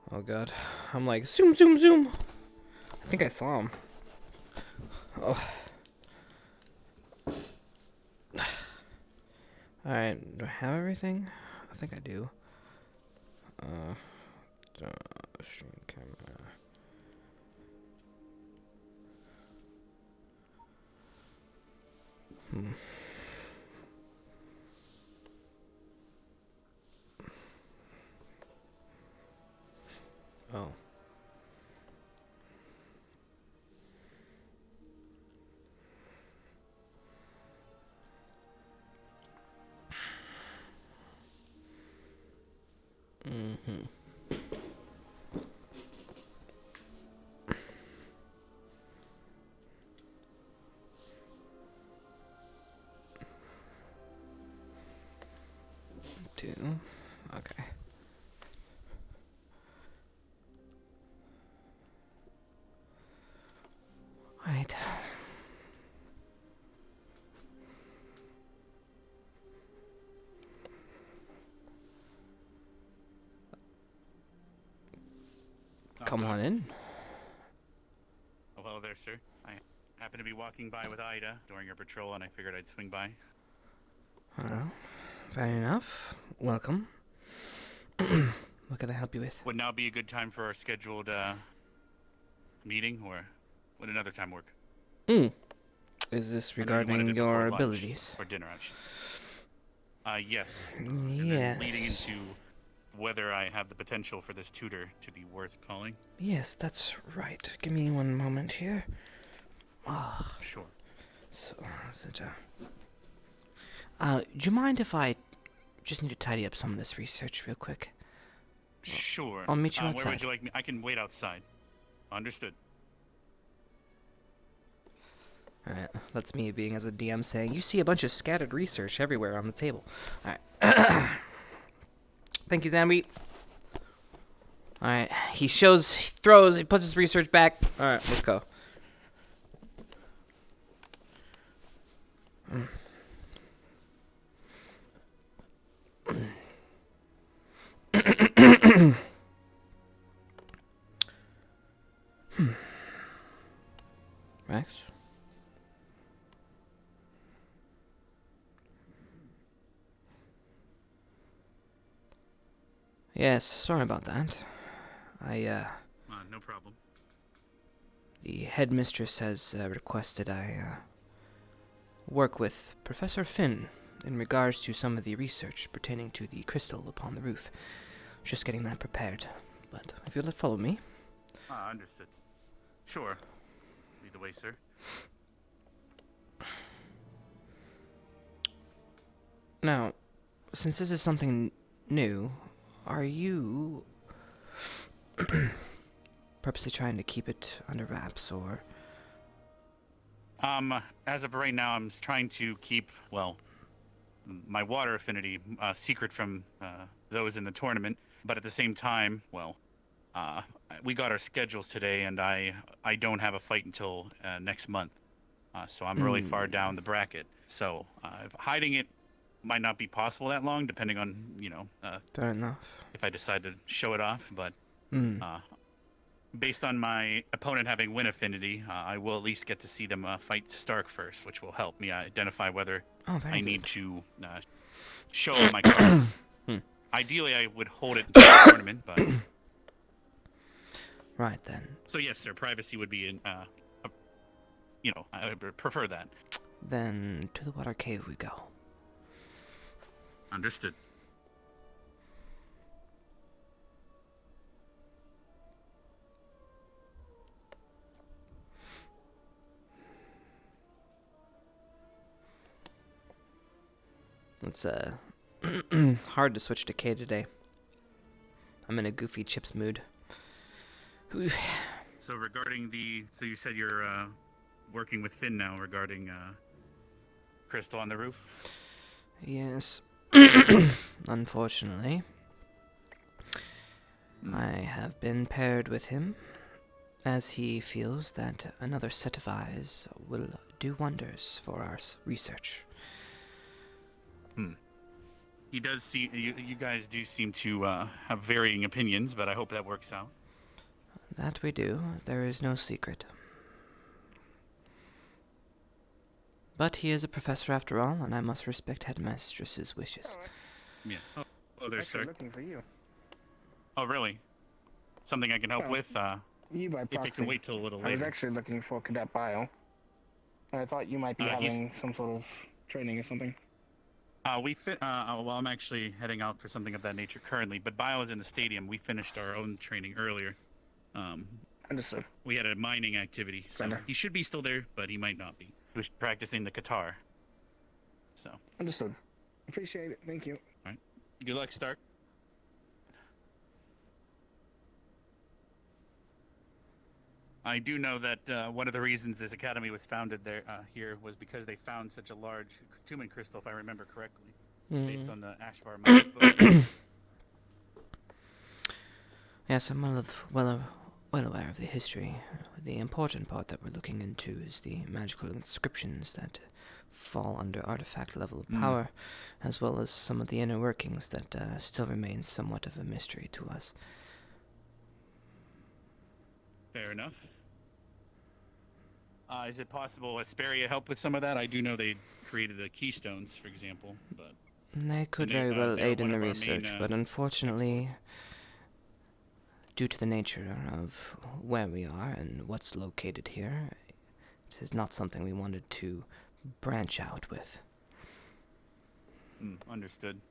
Oh god. I'm like, zoom, zoom, zoom. I think I saw him. Oh. Alright, do I have everything? I think I do. Stream camera. Oh. Two. Okay. Right. Come on in. Oh, hello there, sir. I happened to be walking by with Ida during her patrol, and I figured I'd swing by. Well, fair enough. Welcome. What can I help you with? Would now be a good time for our scheduled meeting, or would another time work? Is this I know you wanted regarding it your before lunch, abilities? or dinner, actually. Yes. And Yes. then leading into whether I have the potential for this tutor to be worth calling. Yes, that's right. Give me one moment here. Sure. So, do you mind if I just need to tidy up some of this research real quick? Sure. I'll meet you Where outside. would you like me? I can wait outside. Understood. Alright, that's me being as a DM saying, you see a bunch of scattered research everywhere on the table. Alright. Thank you, Zambi. Alright, he puts his research back. Alright, let's go. Rex? Yes, sorry about that. No problem. The headmistress has requested I work with Professor Finn in regards to some of the research pertaining to the crystal upon the roof. Just getting that prepared. But if you'll follow me. Understood. Sure. Lead the way, sir. Now, since this is something new, are you purposely trying to keep it under wraps, or? As of right now, I'm trying to keep, well, my water affinity secret from those in the tournament. But at the same time, well, we got our schedules today, and I don't have a fight until next month. So I'm really far down the bracket. So hiding it might not be possible that long, depending on, Fair enough. if I decide to show it off. But based on my opponent having win affinity, I will at least get to see them fight Stark first, which will help me identify whether I need to show my cards. Ideally, I would hold it until the tournament, but... Right, then. So yes, sir, privacy would be, I would prefer that. Then to the water cave we go. Understood. It's hard to switch to K today. I'm in a goofy Chipz mood. So regarding so you said you're working with Finn now regarding crystal on the roof? Yes. Unfortunately, I have been paired with him, as he feels that another set of eyes will do wonders for our research. He does see you guys do seem to have varying opinions, but I hope that works out. That we do. There is no secret. But he is a professor after all, and I must respect headmistress's wishes. Yeah. Oh, there's Actually Stark. looking for you. Oh, really? Something I can help Well, with? You by if proxy. it can wait till a little later. I was actually looking for Cadet Bio. I thought you might be having some sort of training or something. Well, I'm actually heading out for something of that nature currently, but Bio is in the stadium. We finished our own training earlier. Understood. We had a mining activity, so he should be still there, but he might not be. He was practicing the guitar. So. Understood. Appreciate it. Thank you. All right. Good luck, Stark. I do know that one of the reasons this academy was founded here was because they found such a large Tumen crystal, if I remember correctly, based on the Ashvar Mines book. Yes, I'm well aware of the history. The important part that we're looking into is the magical inscriptions that fall under artifact level of power, as well as some of the inner workings that still remain somewhat of a mystery to us. Fair enough. Is it possible Asperia help with some of that? I do know they created the keystones, for example, but... They could very well aid in the research, but unfortunately, due to the nature of where we are and what's located here, it is not something we wanted to branch out with. Understood.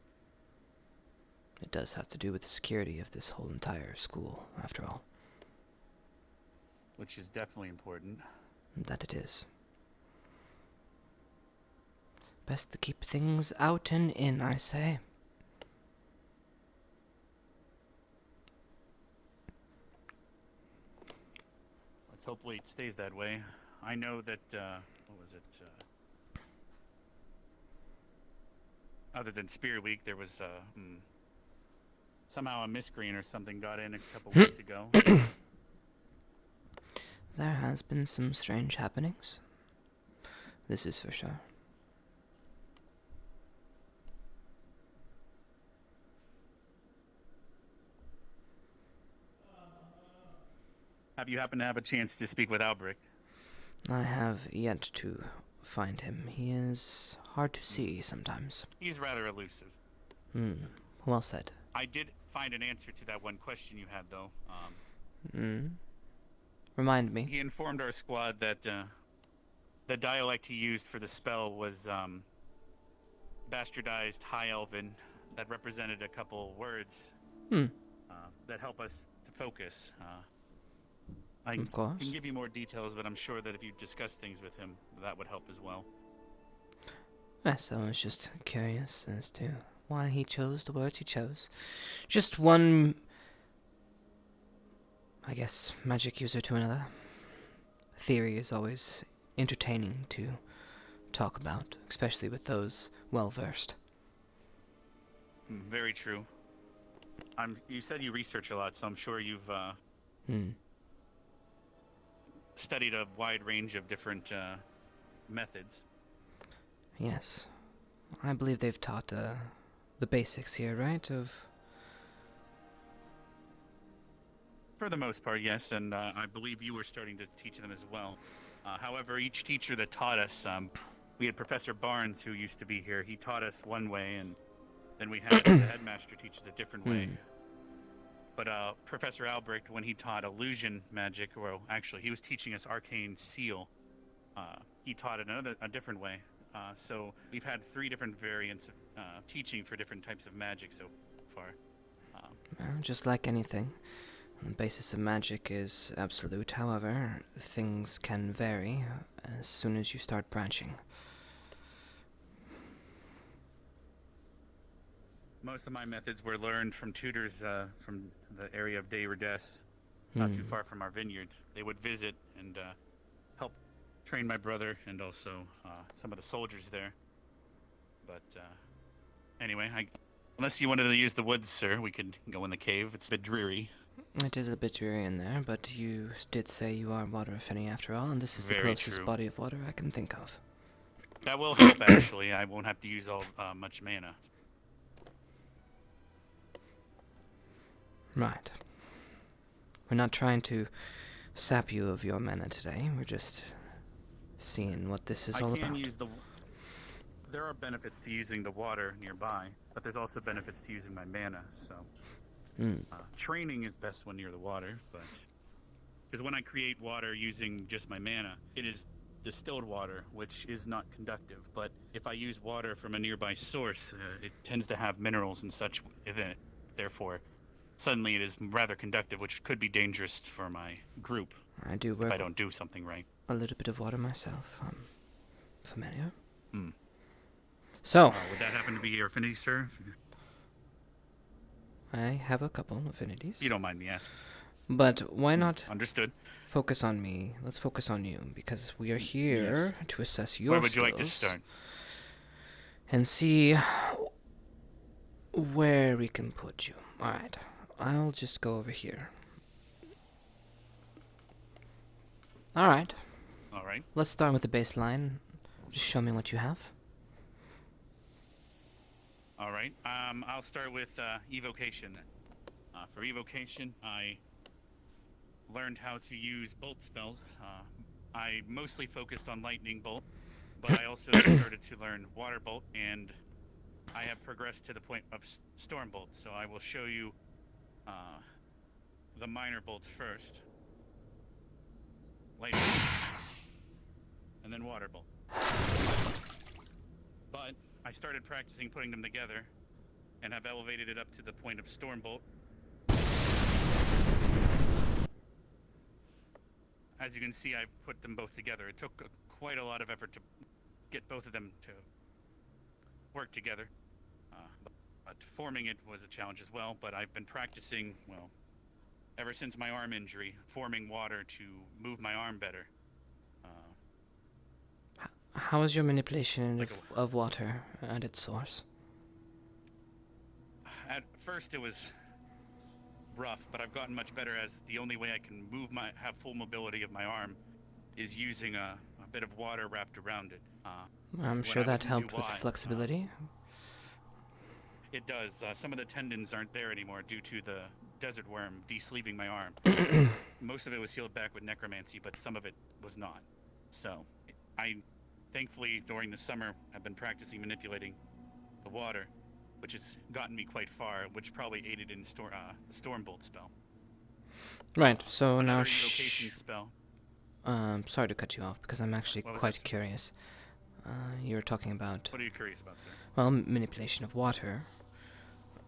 It does have to do with the security of this whole entire school, after all. Which is definitely important. That it is. Best to keep things out and in, I say. Let's hopefully it stays that way. I know that, what was it? Other than Spear Week, there was somehow a miscreen or something got in a couple weeks ago. There has been some strange happenings. This is for sure. Have you happened to have a chance to speak with Albrecht? I have yet to find him. He is hard to see sometimes. He's rather elusive. Well said. I did find an answer to that one question you had, though. Remind me. He informed our squad that the dialect he used for the spell was bastardized High Elven that represented a couple words that help us to focus. I Of course. can give you more details, but I'm sure that if you discuss things with him, that would help as well. Yes, I was just curious as to why he chose the words he chose. Just one, I guess, magic user to another. Theory is always entertaining to talk about, especially with those well-versed. Very true. You said you research a lot, so I'm sure you've studied a wide range of different methods. Yes. I believe they've taught the basics here, right? For the most part, yes, and I believe you were starting to teach them as well. However, each teacher that taught us, we had Professor Barnes, who used to be here. He taught us one way, and then we had the headmaster teach us a different way. But Professor Albrecht, when he taught illusion magic, or actually he was teaching us arcane seal, he taught it a different way. So we've had 3 different variants of teaching for different types of magic so far. Well, just like anything, the basis of magic is absolute. However, things can vary as soon as you start branching. Most of my methods were learned from tutors from the area of Des Rodez, not too far from our vineyard. They would visit and help train my brother and also some of the soldiers there. But anyway, unless you wanted to use the woods, sir, we could go in the cave. It's a bit dreary. It is a bit dreary in there, but you did say you are water affinity after all, and this is the Very closest true. body of water I can think of. That will help, actually. I won't have to use all much mana. Right. We're not trying to sap you of your mana today. We're just seeing what this is all about. There are benefits to using the water nearby, but there's also benefits to using my mana, so... training is best when near the water, but... Because when I create water using just my mana, it is distilled water, which is not conductive, but if I use water from a nearby source, it tends to have minerals and such in it. Therefore, suddenly it is rather conductive, which could be dangerous for my group. I do work if I don't do something right. a little bit of water myself. Familiar. So... would that happen to be your affinity, sir? I have a couple affinities. You don't mind me asking. But why not Understood. focus on me? Let's focus on you, because we are here to assess your Where would you skills like to start? and see where we can put you. Alright, I'll just go over here. Alright. Alright. Let's start with the baseline. Just show me what you have. Alright, I'll start with evocation then. For evocation, I learned how to use bolt spells. I mostly focused on lightning bolt, but I also started to learn water bolt, and I have progressed to the point of storm bolt. So I will show you the minor bolts first. Lightning bolt, and then water bolt. But I started practicing putting them together, and have elevated it up to the point of storm bolt. As you can see, I put them both together. It took quite a lot of effort to get both of them to work together. But forming it was a challenge as well, but I've been practicing, well, ever since my arm injury, forming water to move my arm better. How is your manipulation of water at its source? At first it was rough, but I've gotten much better, as the only way I can have full mobility of my arm is using a bit of water wrapped around it. I'm sure that helped with flexibility. It does. Some of the tendons aren't there anymore due to the desert worm de-sleeving my arm. Most of it was healed back with necromancy, but some of it was not. So, thankfully, during the summer, I've been practicing manipulating the water, which has gotten me quite far, which probably aided in Stormbolt spell. Right, so now evocation spell. Sorry to cut you off, because I'm actually quite curious. You were talking about... What are you curious about, sir? Well, manipulation of water.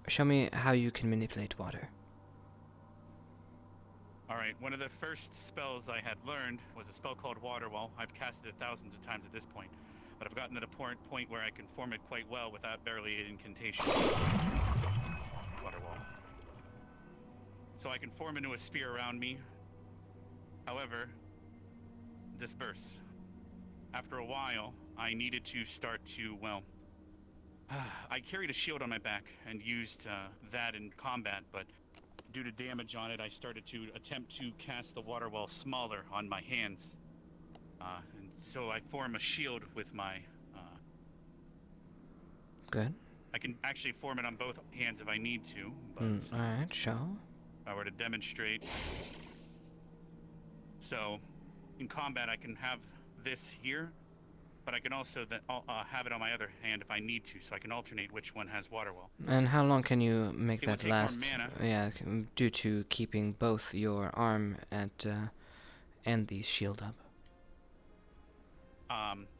Show me how you can manipulate water. Alright, one of the first spells I had learned was a spell called Water Wall. I've casted it thousands of times at this point, but I've gotten to the point where I can form it quite well without barely an incantation. Water Wall. So I can form into a sphere around me. However, disperse. After a while, I needed to start to, well... I carried a shield on my back and used that in combat, but due to damage on it, I started to attempt to cast the water wall smaller on my hands. And so I form a shield with my... Good. I can actually form it on both hands if I need to, but... Alright, show. If I were to demonstrate... So, in combat I can have this here, but I can also have it on my other hand if I need to, so I can alternate which one has water wall. And how long can you make that take last? More mana. Yeah, due to keeping both your arm at and the shield up.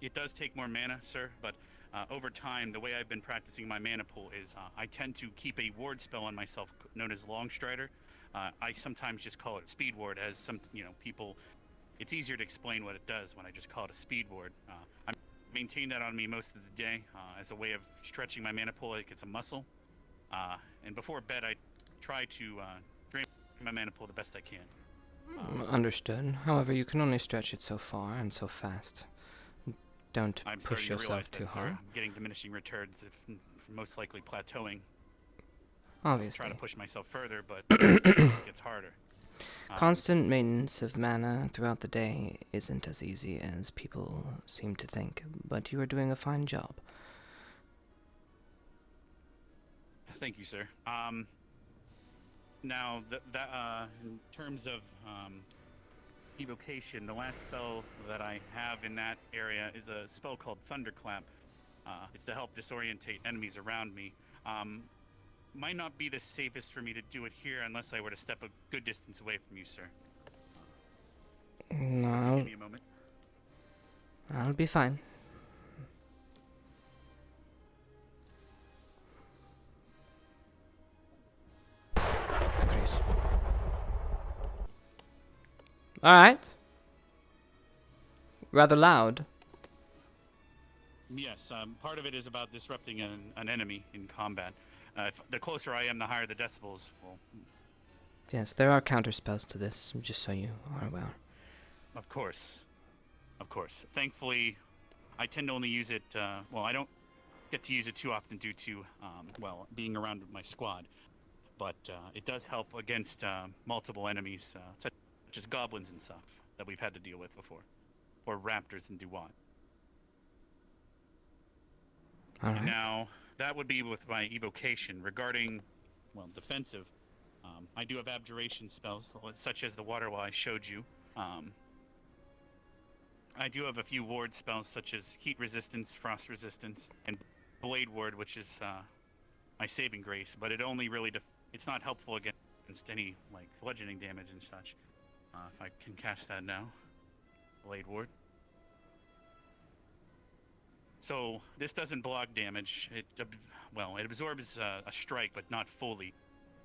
It does take more mana, sir, but over time, the way I've been practicing my mana pool is I tend to keep a ward spell on myself known as Long Strider. I sometimes just call it Speed Ward, as some people. It's easier to explain what it does when I just call it a Speed Ward. I maintain that on me most of the day as a way of stretching my mana pool like it's a muscle. And before bed, I try to drain my mana pool the best I can. Understood. However, you can only stretch it so far and so fast. Don't push yourself too hard. I'm getting diminishing returns, most likely plateauing. Obviously. I try to push myself further, but it gets harder. Constant maintenance of mana throughout the day isn't as easy as people seem to think, but you are doing a fine job. Thank you, sir. Now, in terms of evocation, the last spell that I have in that area is a spell called Thunderclap. It's to help disorientate enemies around me. Might not be the safest for me to do it here unless I were to step a good distance away from you, sir. No. Give me a moment. I'll be fine. Please. Alright. Rather loud. Yes, part of it is about disrupting an enemy in combat. The closer I am, the higher the decibels. Well, Yes, there are counterspells to this, just so you are aware. Of course. Of course. Thankfully, I tend to only use it, well, I don't get to use it too often due to, well, being around with my squad. But it does help against multiple enemies, such as goblins and stuff, that we've had to deal with before. Or raptors and Duat. Alright. Now, that would be with my evocation. Regarding, well, defensive, I do have abjuration spells, such as the water wall I showed you. I do have a few ward spells, such as heat resistance, frost resistance, and blade ward, which is my saving grace. But it only really, it's not helpful against any like bludgeoning damage and such. If I can cast that now, blade ward. So this doesn't block damage. It absorbs a strike, but not fully.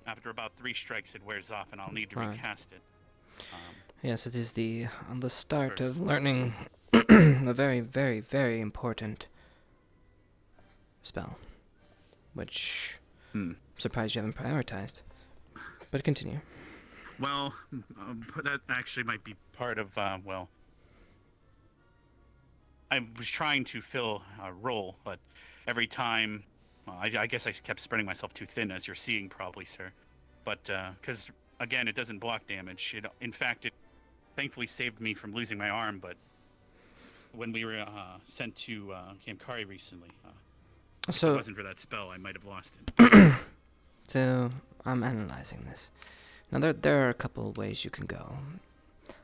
After about 3 strikes, it wears off, and I'll need to recast it. Yes, it is the start of learning a very, very, very important spell, which I'm surprised you haven't prioritized. But continue. Well, that actually might be part of, well, I was trying to fill a role, but every time, well, I guess I kept spreading myself too thin, as you're seeing probably, sir. But, because, again, it doesn't block damage. In fact, it thankfully saved me from losing my arm, but when we were sent to Camp Kari recently, if it wasn't for that spell, I might have lost it. So, I'm analyzing this. Now, there are a couple ways you can go.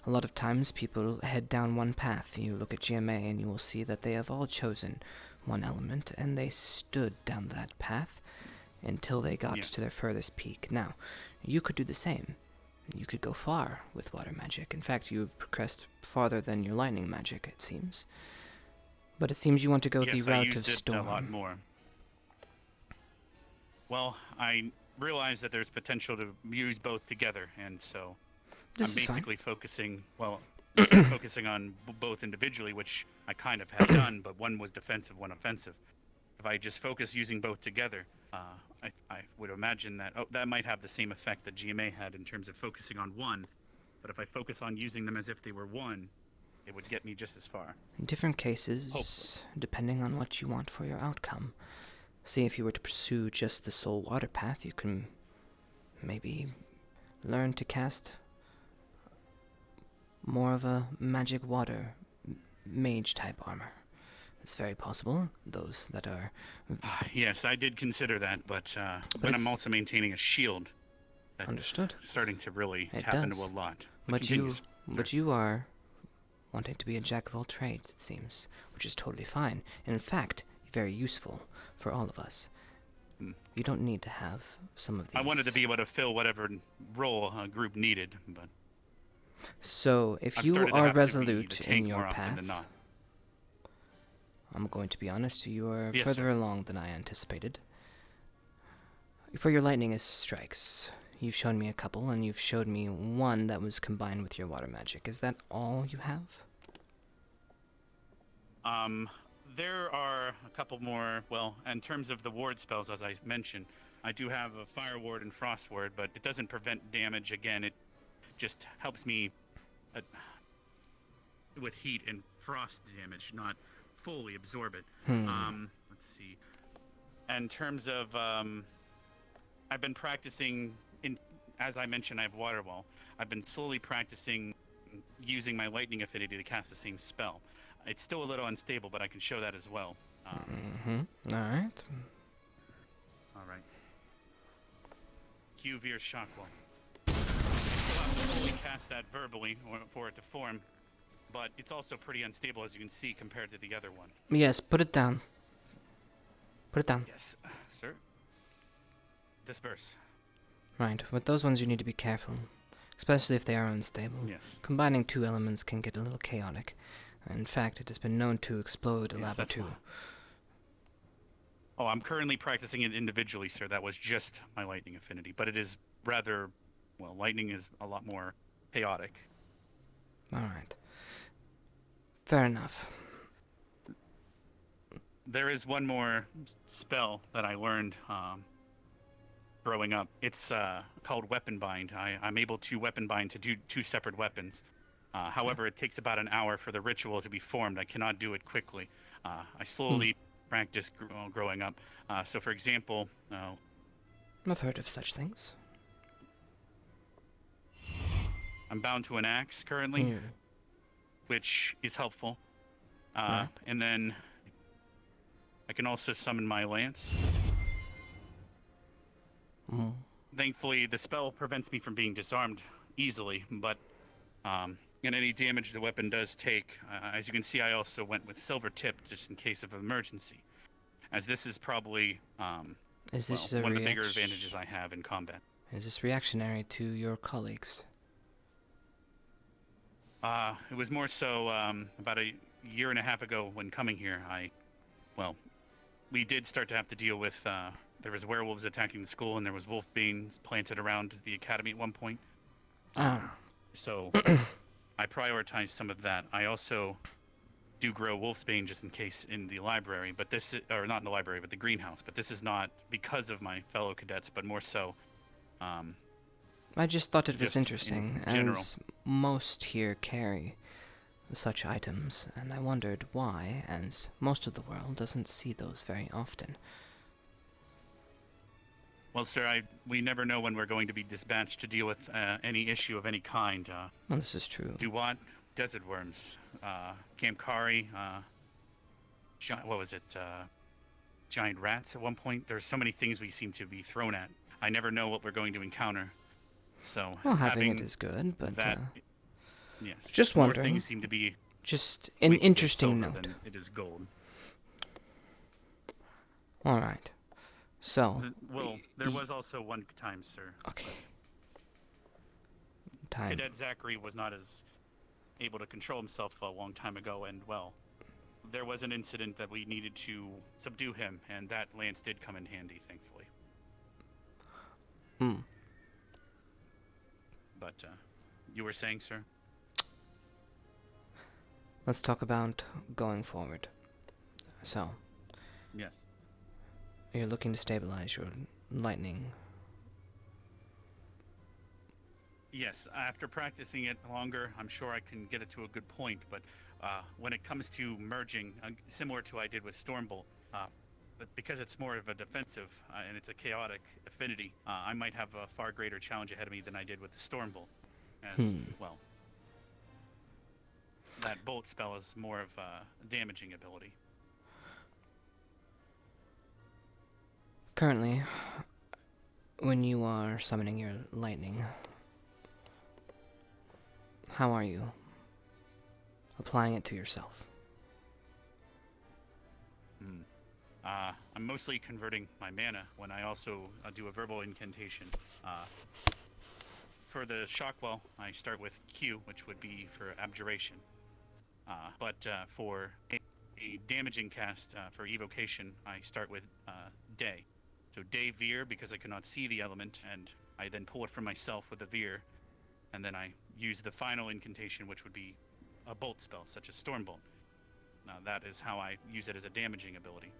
A lot of times, people head down one path. You look at G.M.A. and you will see that they have all chosen one element, and they stood down that path, until they got Yeah. to their furthest peak. Now, you could do the same. You could go far with water magic. In fact, you've progressed farther than your lightning magic, it seems. But it seems you want to go Yes, the I route used of it storm. a lot more. Well, I realize that there's potential to use both together, and so This I'm is fine. basically focusing, well, instead of focusing on both individually, which I kind of had done, but one was defensive, one offensive. If I just focus using both together, I would imagine that that might have the same effect that G.M.A. had in terms of focusing on one, but if I focus on using them as if they were one, it would get me just as far. In different cases, depending on what you want for your outcome. See, if you were to pursue just the soul water path, you can maybe learn to cast more of a magic water mage type armor. It's very possible. Those that are... Yes, I did consider that, but I'm it's- also maintaining a shield. That's Understood. Starting to really It tap into does. a lot. But continues. you are wanting to be a jack of all trades, it seems, which is totally fine. And in fact, very useful for all of us. You don't need to have some of these. I wanted to be able to fill whatever role a group needed, but So, if I've you started to are have to be the resolute tank in your more often than path, not. I'm going to be honest, you are Yes, further sir. along than I anticipated. For your lightning strikes, you've shown me a couple, and you've showed me one that was combined with your water magic. Is that all you have? There are a couple more, well, in terms of the ward spells, as I mentioned, I do have a fire ward and frost ward, but it doesn't prevent damage. Again, it just helps me with heat and frost damage, not fully absorb it. Let's see. In terms of, I've been practicing, as I mentioned, I have water wall. I've been slowly practicing using my lightning affinity to cast the same spell. It's still a little unstable, but I can show that as well. Alright. All right. Q-Veer Shockwall. I still have to fully cast that verbally for it to form, but it's also pretty unstable, as you can see, compared to the other one. Yes, put it down. Put it down. Yes, sir. Disperse. Right, with those ones you need to be careful, especially if they are unstable. Yes. Combining two elements can get a little chaotic. In fact, it has been known to explode a Yes, lava that's too. why. Oh, I'm currently practicing it individually, sir. That was just my lightning affinity, but it is rather, well, lightning is a lot more chaotic. Alright. Fair enough. There is one more spell that I learned growing up. It's called Weapon Bind. I'm able to weapon bind to do two separate weapons. However, it takes about an hour for the ritual to be formed. I cannot do it quickly. I slowly practiced growing up. So, for example, I've heard of such things. I'm bound to an axe currently, which is helpful. And then I can also summon my lance. Thankfully, the spell prevents me from being disarmed easily, but and any damage the weapon does take, as you can see, I also went with silver tip just in case of emergency, as this is probably Is this one of the bigger advantages I have in combat. Is this reactionary to your colleagues? It was more so about a year and a half ago when coming here. We did start to have to deal with. There was werewolves attacking the school, and there was wolf banes planted around the academy at one point. So I prioritized some of that. I also do grow wolfsbane just in case in the library, but this is, or not in the library, but the greenhouse. But this is not because of my fellow cadets, but more so. I just thought it was just interesting, in general. as most here carry such items, and I wondered why, as most of the world doesn't see those very often. Well, sir, we never know when we're going to be dispatched to deal with any issue of any kind. Well, this is true. Duat, desert worms, Kamkari, what was it? Giant rats at one point. There's so many things we seem to be thrown at. I never know what we're going to encounter. So Well, having it is good, but that, yes, just more wondering. things seem to be Just an interesting silver note. than it is gold. All right. So. Well, there was also one time, sir. Okay. Time. Cadet Zachary was not as able to control himself a long time ago, and well, there was an incident that we needed to subdue him, and that lance did come in handy, thankfully. Hmm. But, you were saying, sir? Let's talk about going forward. So. Yes. You're looking to stabilize your lightning. Yes, after practicing it longer, I'm sure I can get it to a good point, but when it comes to merging, similar to what I did with Stormbolt, but because it's more of a defensive and it's a chaotic affinity, I might have a far greater challenge ahead of me than I did with the Stormbolt. As, well, that bolt spell is more of a damaging ability. Currently, when you are summoning your lightning, how are you applying it to yourself? I'm mostly converting my mana when I also do a verbal incantation. For the Shockwell, I start with Q, which would be for Abjuration. But for a damaging cast for Evocation, I start with Day. So Day Veer, because I cannot see the element, and I then pull it from myself with a Veer, and then I use the final incantation, which would be a bolt spell, such as Stormbolt. Now that is how I use it as a damaging ability.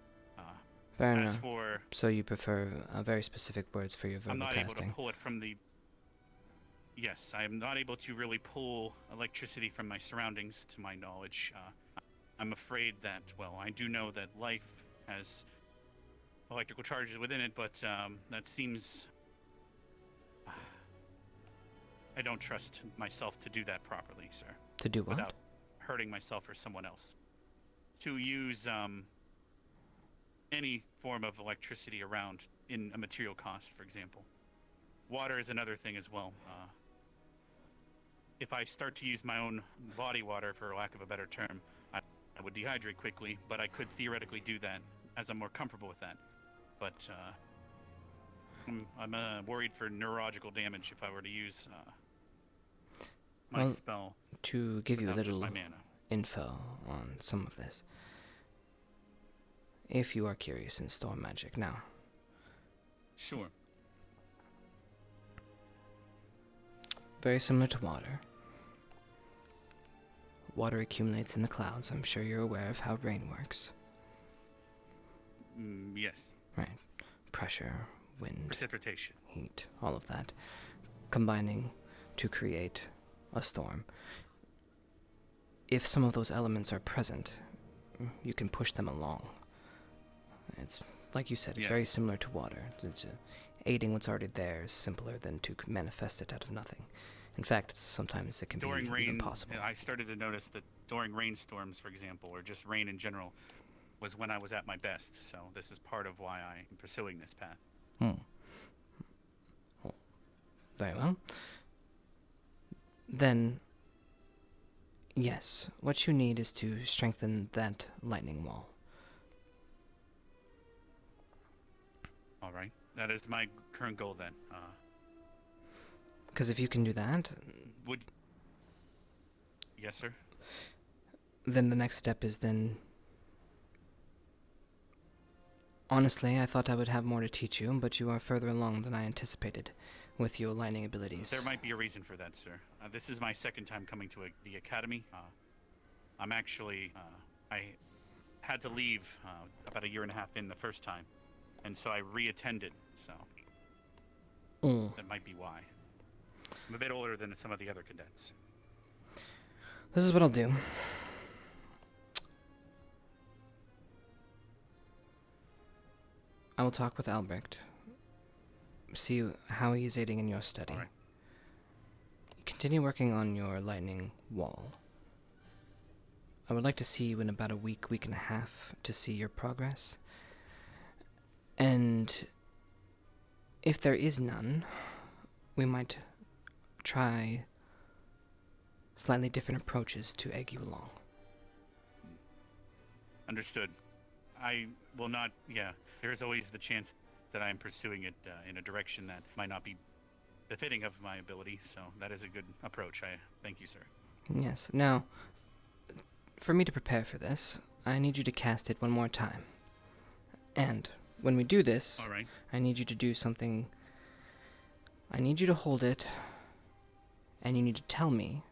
Fair enough. So you prefer very specific words for your verbal I'm not casting. able to pull it from the... Yes, I am not able to really pull electricity from my surroundings, to my knowledge. I'm afraid that, well, I do know that life has electrical charges within it, but that seems... I don't trust myself to do that properly, sir. To do what? Without hurting myself or someone else. To use any form of electricity around in a material cost, for example. Water is another thing as well. If I start to use my own body water, for lack of a better term, I would dehydrate quickly, but I could theoretically do that as I'm more comfortable with that. But I'm worried for neurological damage if I were to use my spell. To give you a little my mana. info on some of this, if you are curious in storm magic now. Sure. Very similar to water. Water accumulates in the clouds. I'm sure you're aware of how rain works. Yes. Right. Pressure, wind, Precipitation. heat, all of that, combining to create a storm. If some of those elements are present, you can push them along. It's, like you said, it's very similar to water. It's, aiding what's already there is simpler than to manifest it out of nothing. In fact, sometimes it can During be rain, even possible. I started to notice that during rainstorms, for example, or just rain in general, was when I was at my best. So this is part of why I'm pursuing this path. Well, very well. Then, yes, what you need is to strengthen that lightning wall. All right. That is my current goal then. Because if you can do that... Yes, sir? Then the next step is then... Honestly, I thought I would have more to teach you, but you are further along than I anticipated with your lightning abilities. There might be a reason for that, sir. This is my second time coming to the academy. I'm actually... I had to leave about 1.5 years in the first time. And so I re-attended, so... That might be why. I'm a bit older than some of the other cadets. This is what I'll do. I will talk with Albrecht. See how he is aiding in your study. Right. Continue working on your lightning wall. I would like to see you in about a week, week and a half to see your progress. And if there is none, we might try slightly different approaches to egg you along. Understood. I will not, there is always the chance that I'm pursuing it in a direction that might not be befitting of my ability. So that is a good approach. I thank you, sir. Yes. Now, for me to prepare for this, I need you to cast it one more time. And when we do this, All right. I need you to do something. I need you to hold it, and you need to tell me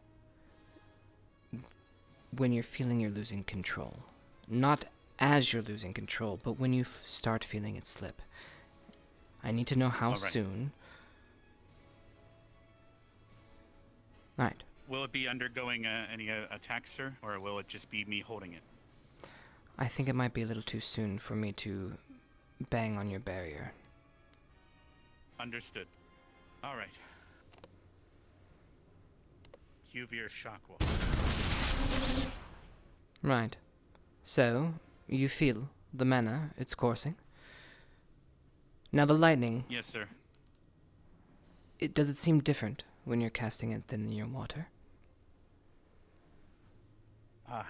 when you're feeling you're losing control. Not as you're losing control, but when you start feeling it slip. I need to know how soon. Alright. Will it be undergoing any attacks, sir, or will it just be me holding it? I think it might be a little too soon for me to bang on your barrier. Understood. All right. Cue your shock wall. Right. So, you feel the mana it's coursing. Now the lightning. Yes, sir. Does it seem different when you're casting it than in your water?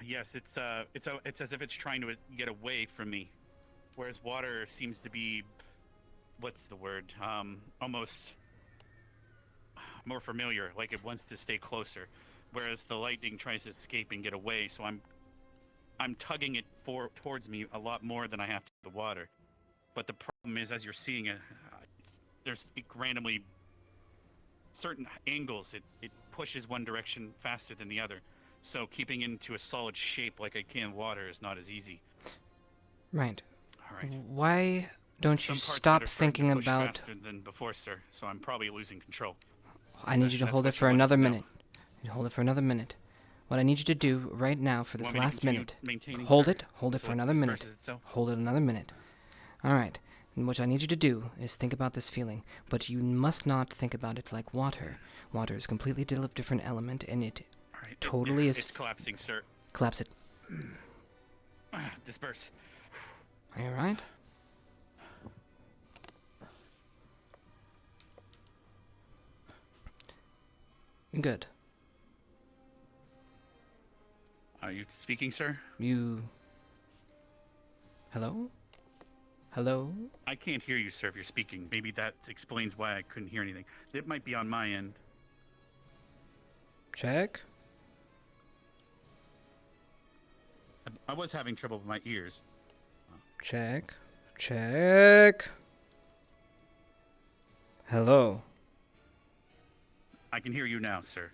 Yes, it's as if it's trying to get away from me, whereas water seems to be, what's the word? Almost more familiar, like it wants to stay closer, whereas the lightning tries to escape and get away. So I'm tugging it towards me a lot more than I have to the water. But the problem is, as you're seeing it, there's randomly certain angles. It pushes one direction faster than the other. So keeping into a solid shape like I can water is not as easy. Right. All right. Why don't you Some parts stop of it are starting thinking to push about... faster than before, sir. So I'm probably losing control. I need you to That's hold what it for you want another to know. minute. You hold it for another minute. What I need you to do right now for this Want me to last continue minute... maintaining, Hold sir? it. Hold it So for it another minute. disperses itself? Hold it another minute. Alright. And what I need you to do is think about this feeling. But you must not think about it like water. Water is a completely different element, and it totally is... It's collapsing, sir. Collapse it. Disperse. Are you alright? Good. Are you speaking, sir? You... Hello? Hello? I can't hear you, sir, if you're speaking. Maybe that explains why I couldn't hear anything. It might be on my end. Check. I was having trouble with my ears. Check. Check. Hello. I can hear you now, sir.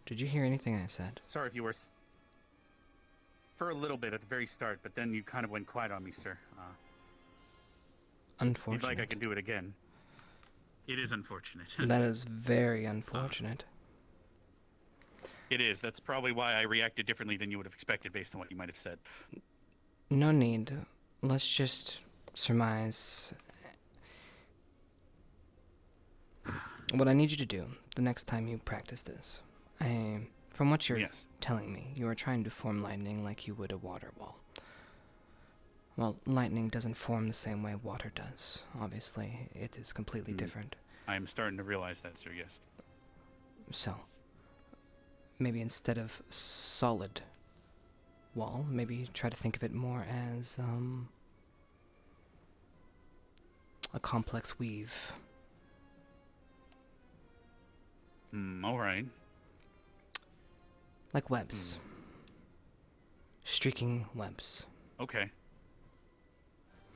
Did you hear anything I said? Sorry if you were... For a little bit at the very start, but then you kind of went quiet on me, sir. Unfortunate. If you'd like, I can do it again. It is unfortunate. That is very unfortunate. It is. That's probably why I reacted differently than you would have expected based on what you might have said. No need. Let's just surmise. What I need you to do the next time you practice this, from what you're telling me, you are trying to form lightning like you would a water wall. Well, lightning doesn't form the same way water does. Obviously, it is completely different. I am starting to realize that, sir, yes. So, maybe instead of solid wall, maybe try to think of it more as a complex weave. All right. Like webs. Streaking webs. Okay.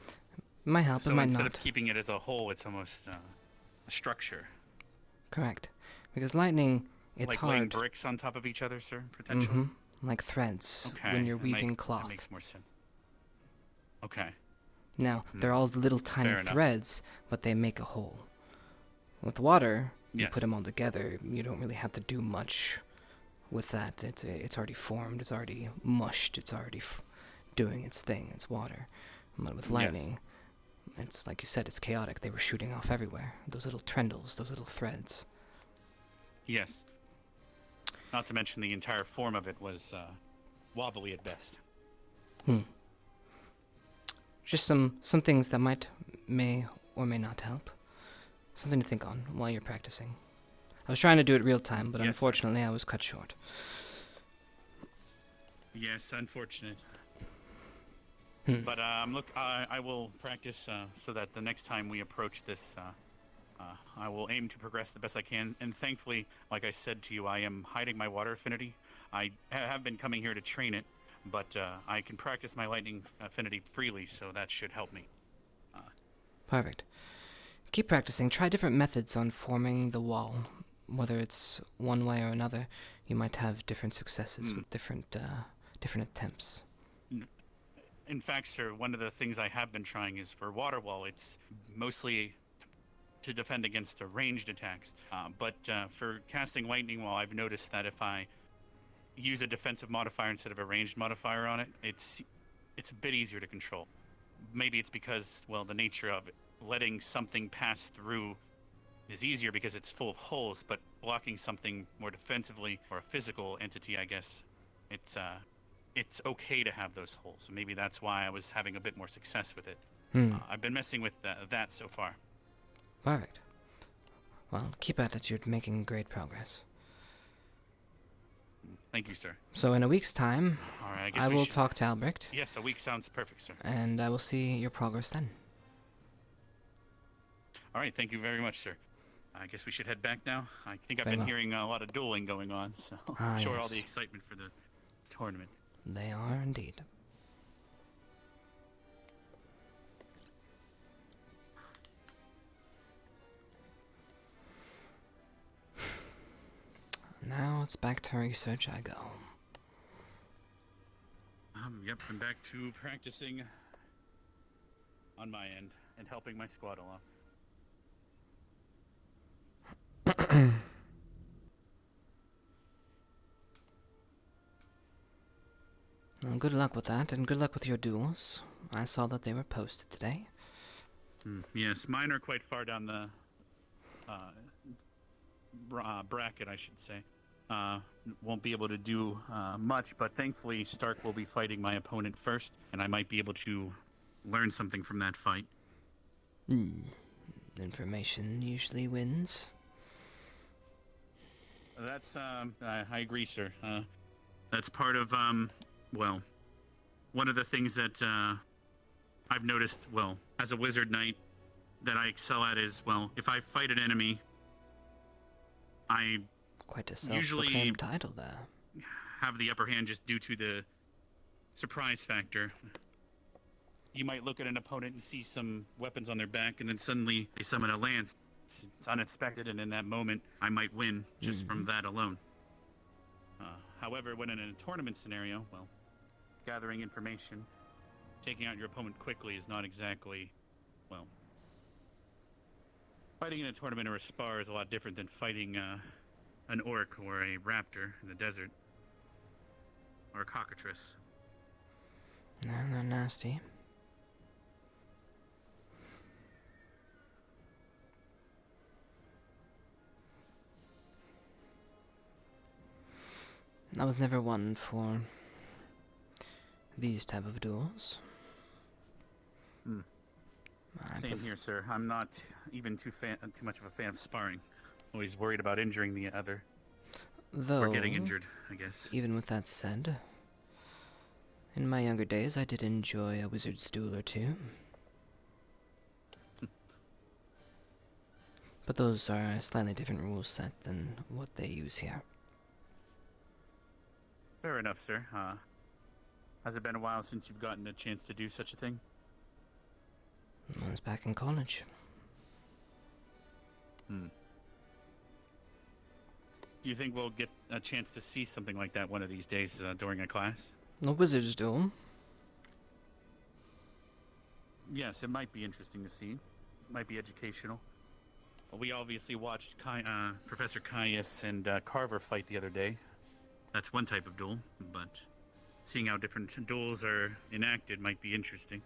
It might help, So it might instead not. of keeping it as a whole, it's almost a structure. Correct. Because lightning, it's like hard. laying bricks on top of each other, sir, potentially? Mm-hmm. Like threads when you're weaving cloth. That makes more sense. Okay. Now, they're all little tiny Fair enough. threads, but they make a whole. With water, you Yes. put them all together. You don't really have to do much with that. It's already formed. It's already mushed. It's already doing its thing. It's water. But with Yes. lightning, it's like you said. It's chaotic. They were shooting off everywhere. Those little trendles. Those little threads. Yes. Not to mention the entire form of it was wobbly at best. Just some things that may or may not help. Something to think on while you're practicing. I was trying to do it real time, but unfortunately I was cut short. Yes, unfortunate. But I will practice so that the next time we approach this, I will aim to progress the best I can. And thankfully, like I said to you, I am hiding my water affinity. I have been coming here to train it, but I can practice my lightning affinity freely, so that should help me. Perfect. Keep practicing. Try different methods on forming the wall. Whether it's one way or another, you might have different successes with different attempts. In fact, sir, one of the things I have been trying is for water wall. It's mostly to defend against ranged attacks. But for casting lightning wall, I've noticed that if I use a defensive modifier instead of a ranged modifier on it, it's a bit easier to control. Maybe it's because, well, the nature of it, letting something pass through is easier because it's full of holes, but blocking something more defensively, or a physical entity, I guess, it's okay to have those holes. Maybe that's why I was having a bit more success with it. I've been messing with that so far. Perfect. Well, keep at it. You're making great progress. Thank you, sir. So in a week's time, All right, I guess I we will should- talk to Albrecht. Yes, a week sounds perfect, sir. And I will see your progress then. All right, thank you very much, sir. I guess we should head back now. I think I've Very been well. hearing a lot of dueling going on, so Ah, sure all yes. the excitement for the tournament. They are indeed. Now it's back to research I go. Yep, I'm back to practicing on my end and helping my squad along. Well, good luck with that, and good luck with your duels. I saw that they were posted today. Yes, mine are quite far down the bracket, I should say. Won't be able to do much, but thankfully Stark will be fighting my opponent first, and I might be able to learn something from that fight. Information usually wins. That's, I agree, sir. That's part of, well, one of the things that I've noticed, well, as a wizard knight, that I excel at is, well, if I fight an enemy, I Quite a usually self-proclaimed title there. have the upper hand just due to the surprise factor. You might look at an opponent and see some weapons on their back, and then suddenly they summon a lance. It's unexpected, and in that moment, I might win just from that alone. However, when in a tournament scenario, well, gathering information, taking out your opponent quickly is not exactly, well, fighting in a tournament or a spar is a lot different than fighting an orc or a raptor in the desert, or a cockatrice. No, they're nasty. I was never one for these type of duels. Same here, sir. I'm not even too much of a fan of sparring. Always worried about injuring the other. Though, or getting injured, I guess. Even with that said, in my younger days I did enjoy a wizard's duel or two. But those are a slightly different rule set than what they use here. Fair enough, sir. Has it been a while since you've gotten a chance to do such a thing? I was back in college. Do you think we'll get a chance to see something like that one of these days during a class? A wizard's duel? Yes, it might be interesting to see. It might be educational. We obviously watched Professor Caius and Carver fight the other day. That's one type of duel, but seeing how different duels are enacted might be interesting.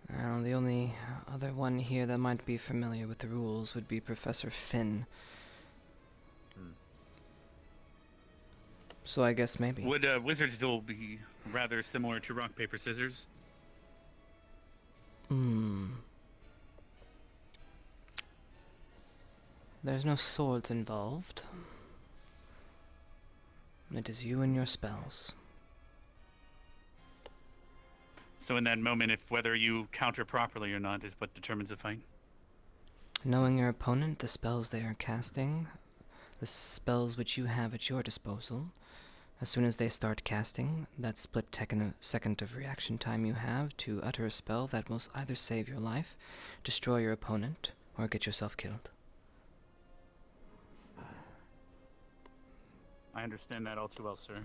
The only other one here that might be familiar with the rules would be Professor Finn. So I guess maybe. Would a wizard's duel be rather similar to rock, paper, scissors? There's no swords involved. It is you and your spells. So in that moment, if whether you counter properly or not is what determines the fight. Knowing your opponent, the spells they are casting, the spells which you have at your disposal, as soon as they start casting, that split second of reaction time you have to utter a spell that will either save your life, destroy your opponent, or get yourself killed. I understand that all too well, sir.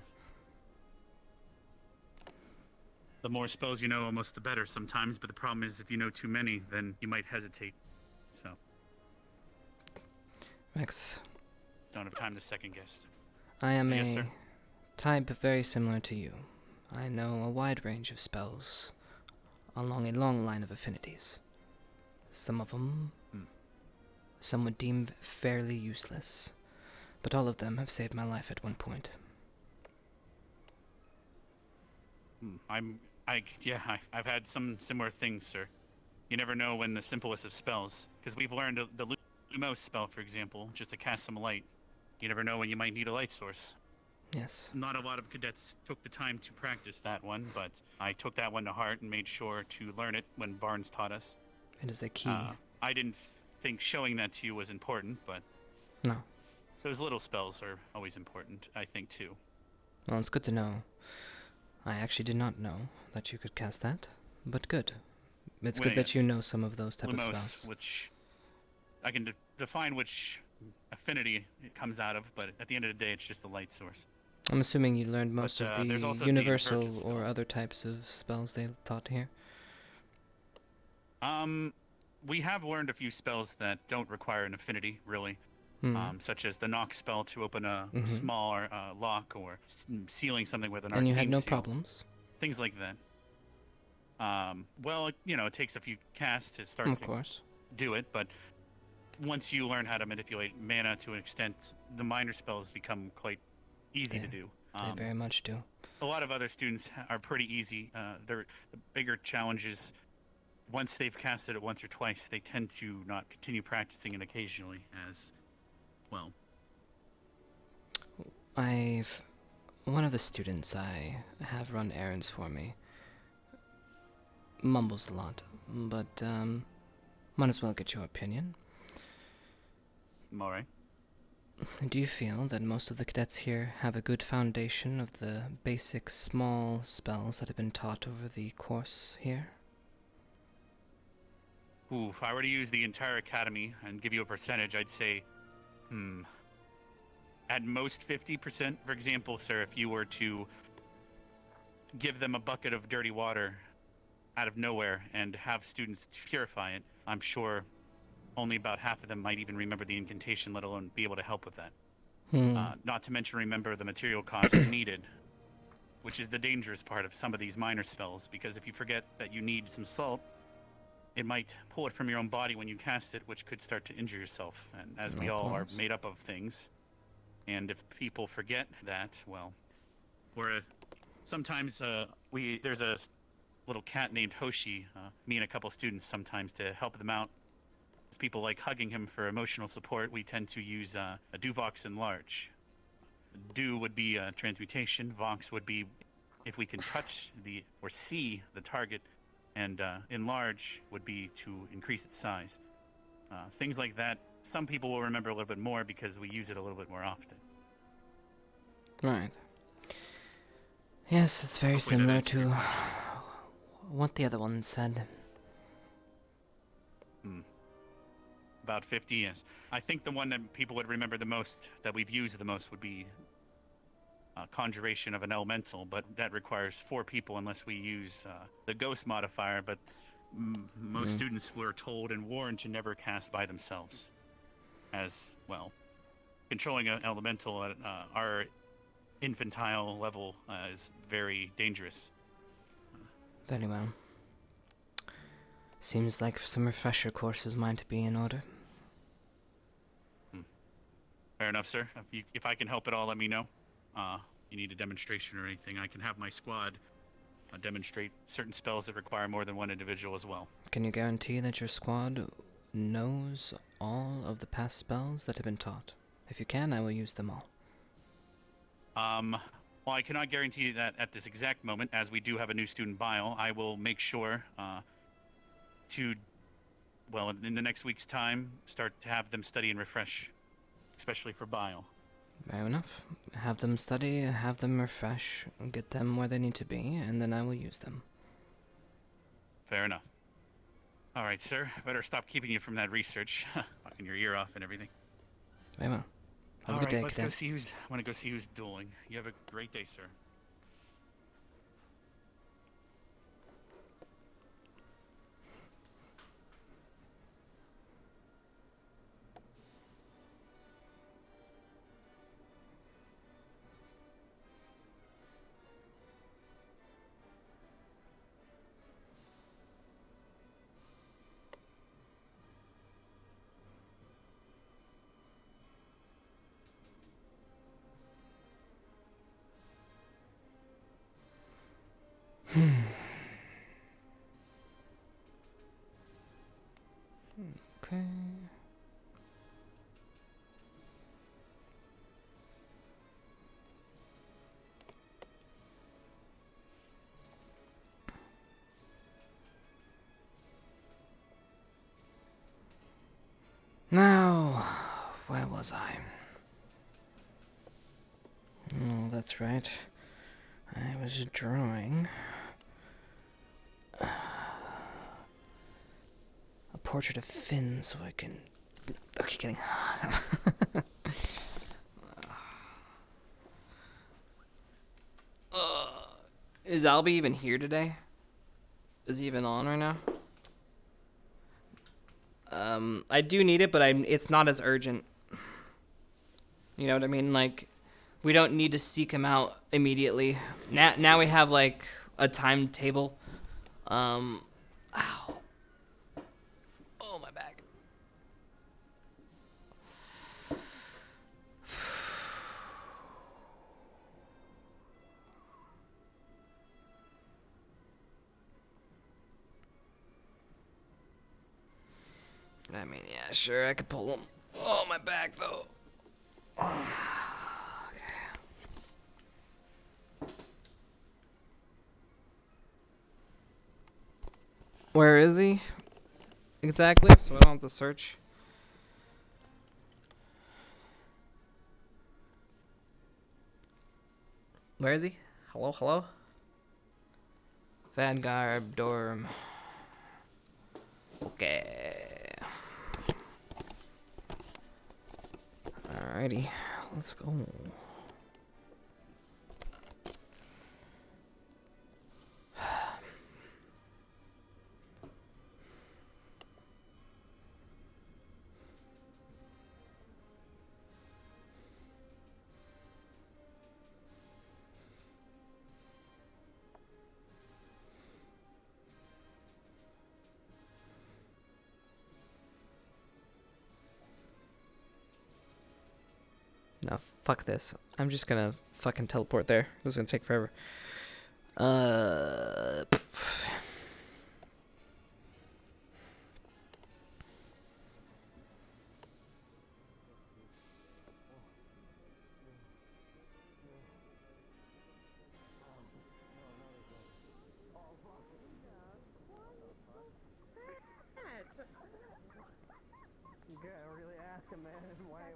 The more spells you know, almost the better sometimes, but the problem is if you know too many, then you might hesitate. So. Rex. Don't have time to second guess. I am Yes, a sir. type very similar to you. I know a wide range of spells along a long line of affinities. Some of them, some would deem fairly useless, but all of them have saved my life at one point. I've had some similar things, sir. You never know when the simplest of spells, because we've learned the Lumos spell, for example, just to cast some light. You never know when you might need a light source. Yes. Not a lot of cadets took the time to practice that one, but I took that one to heart and made sure to learn it when Barnes taught us. It is a key. I didn't think showing that to you was important, but No. those little spells are always important, I think, too. Well, it's good to know. I actually did not know that you could cast that, but good. It's good that you know some of those type of Lumos, spells. which I can define which affinity it comes out of, but at the end of the day, it's just a light source. I'm assuming you learned most of there's the also the universal Purchase or other types of spells they taught here. We have learned a few spells that don't require an affinity, really. Hmm. Such as the knock spell to open a Mhm. small lock, or sealing something with an And you had arcane no seal. problems? Things like that. Well, it takes a few casts to start Of to course. do it, but once you learn how to manipulate mana to an extent, the minor spells become quite easy to do. They very much do. A lot of other students are pretty easy. The bigger challenge is once they've casted it once or twice, they tend to not continue practicing it occasionally as well. One of the students I have run errands for me mumbles a lot, but might as well get your opinion. All right. Do you feel that most of the cadets here have a good foundation of the basic small spells that have been taught over the course here? Ooh, if I were to use the entire academy and give you a percentage, I'd say, at most 50%. For example, sir, if you were to give them a bucket of dirty water out of nowhere and have students purify it, I'm sure only about half of them might even remember the incantation, let alone be able to help with that. Not to mention remember the material cost needed, which is the dangerous part of some of these minor spells, because if you forget that you need some salt, it might pull it from your own body when you cast it, which could start to injure yourself. And as we all are made up of things, and if people forget that, well, sometimes there's a little cat named Hoshi, me and a couple students sometimes to help them out. If people like hugging him for emotional support, we tend to use a Duvox Enlarge. Du would be transmutation, Vox would be if we can touch or see the target, and Enlarge would be to increase its size. Things like that, some people will remember a little bit more because we use it a little bit more often. Right. Yes, it's very similar to what the other one said. About 50, yes. I think the one that people would remember the most, that we've used the most, would be Conjuration of an Elemental, but that requires 4 people unless we use the Ghost modifier, but most students were told and warned to never cast by themselves. As, well, controlling an Elemental at our infantile level is very dangerous. Very well. Seems like some refresher courses might be in order. Fair enough, sir. If I can help at all, let me know. You need a demonstration or anything, I can have my squad demonstrate certain spells that require more than one individual as well. Can you guarantee that your squad knows all of the past spells that have been taught? If you can, I will use them all. Well, I cannot guarantee that at this exact moment, as we do have a new student bio. I will make sure to, well, in the next week's time, start to have them study and refresh, especially for bio. Fair enough. Have them study, have them refresh, get them where they need to be, and then I will use them. Fair enough. All right, sir. Better stop keeping you from that research, fucking your ear off and everything. Very well. Have All a good right, day, let's Cadet. go see who's. I want to go see who's dueling. You have a great day, sir. Okay. Now, where was I? Oh, that's right. I was drawing a portrait of Finn so I can... Okay, kidding. Is Albie even here today? Is he even on right now? I do need it, but it's not as urgent. You know what I mean? Like, we don't need to seek him out immediately. Now we have, like, a timetable. Ow. Oh, my back. I mean, yeah, sure, I could pull him. Oh, my back, though. Where is he? Exactly, so I don't have to search. Where is he? Hello, hello? Vanguard dorm. Okay. Alrighty, let's go. No, fuck this. I'm just gonna fucking teleport there. This is gonna take forever. Oh,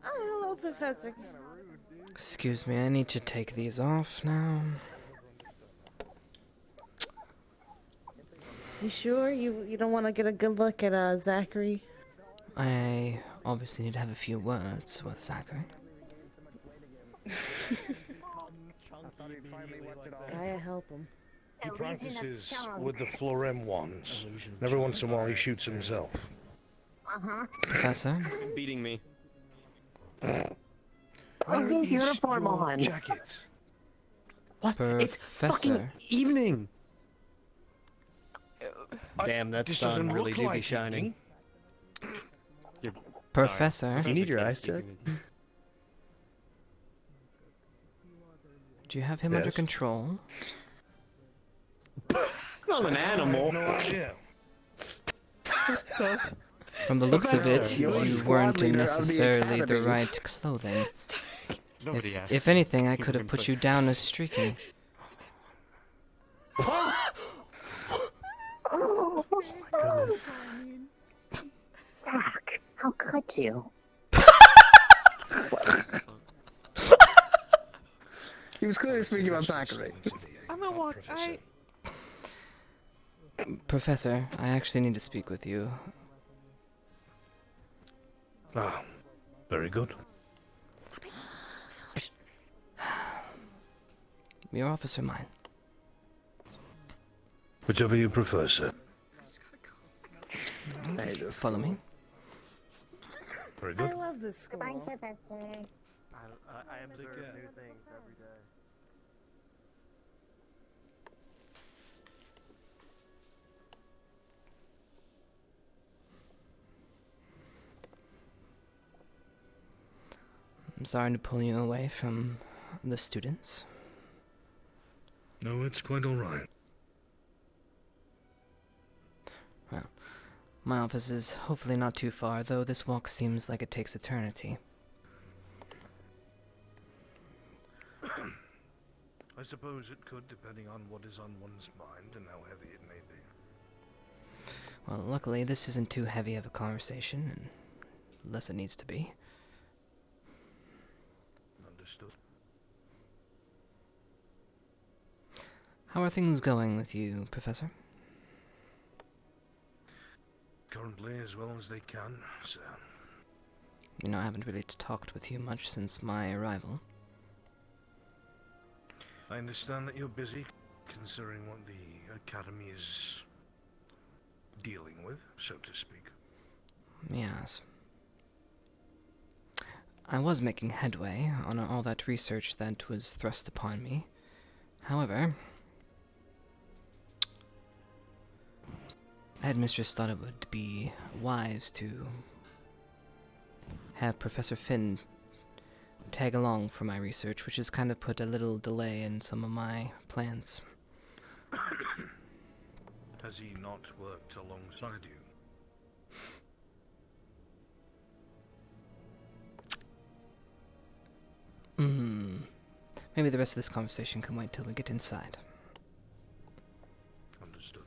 hello, Professor. Excuse me, I need to take these off now. You sure? You don't want to get a good look at Zachary? I obviously need to have a few words with Zachary. Gotta help him. He practices with the Florem ones. And every once in a while he shoots himself. Professor? Beating me. Where is uniform your on. jacket? What? It's fucking Professor. evening. Damn, that This sun doesn't really look do be like shining. Professor? Do you need your eyes checked? Do you have him under Yes. control? I'm an animal. I have no idea. From the looks of it, Professor. you You're the squad weren't in leader of the necessarily the academy. right clothing. Nobody asked. If anything, I You could were have put put- you down as streaky. Oh my goodness. Zach, how could you? He was clearly speaking about Zachary. I'm gonna walk. Professor, I actually need to speak with you. Ah, very good. Your office or mine? Whichever you prefer, sir. Follow me. Very good. I love this school. Goodbye, Professor. I observe new things every day. I'm sorry to pull you away from the students. No, it's quite all right. Well, my office is hopefully not too far, though this walk seems like it takes eternity. I suppose it could, depending on what is on one's mind and how heavy it may be. Well, luckily this isn't too heavy of a conversation, unless it needs to be. Understood. How are things going with you, Professor? Currently, as well as they can, sir. You know, I haven't really talked with you much since my arrival. I understand that you're busy, considering what the Academy is dealing with, so to speak. Yes. I was making headway on all that research that was thrust upon me. However, Headmistress thought it would be wise to have Professor Finn tag along for my research, which has kind of put a little delay in some of my plans. Has he not worked alongside you? Maybe the rest of this conversation can wait till we get inside. Understood.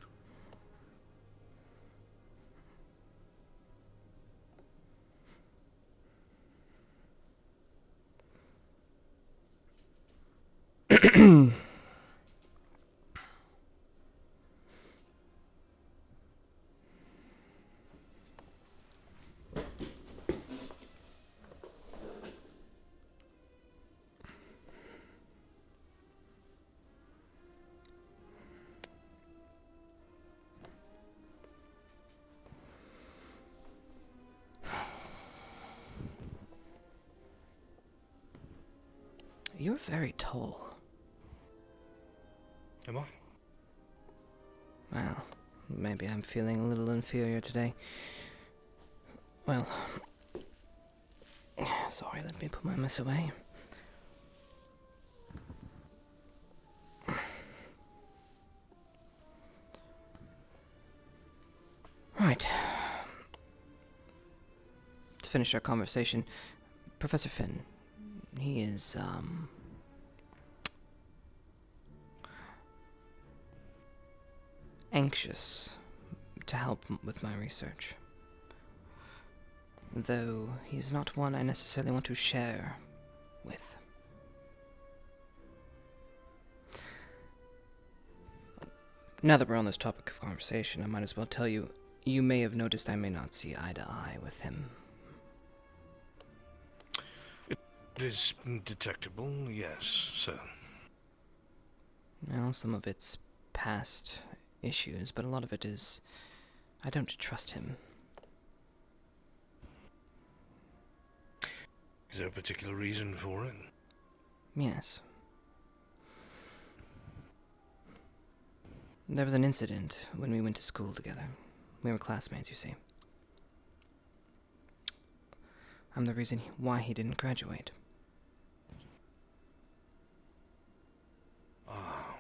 You're very tall. Am I? Well, maybe I'm feeling a little inferior today. Well, sorry, let me put my mess away. Right. To finish our conversation, Professor Finn, he is, anxious to help with my research. Though he's not one I necessarily want to share with. Now that we're on this topic of conversation, I might as well tell you, you may have noticed I may not see eye to eye with him. It is detectable, yes, sir. Well, some of it's past issues, but a lot of it is I don't trust him. Is there a particular reason for it? Yes. There was an incident when we went to school together. We were classmates, you see. I'm the reason why he didn't graduate. Ah.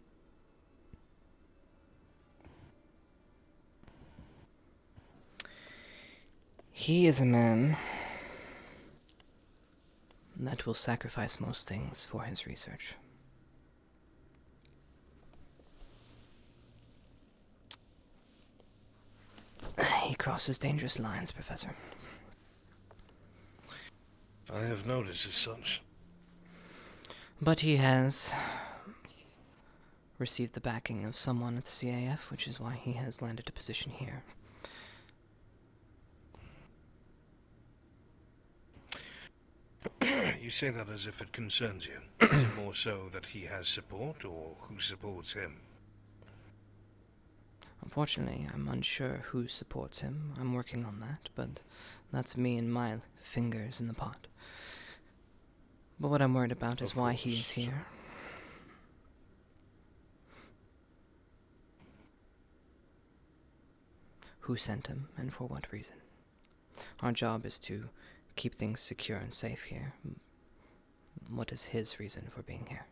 He is a man that that will sacrifice most things for his research. He crosses dangerous lines, Professor. I have noticed as such. But he has received the backing of someone at the CAF, which is why he has landed a position here. You say that as if it concerns you. Is it more so that he has support, or who supports him? Unfortunately, I'm unsure who supports him. I'm working on that, but that's me and my fingers in the pot. But what I'm worried about is why he is here. Who sent him, and for what reason? Our job is to keep things secure and safe here. What is his reason for being here?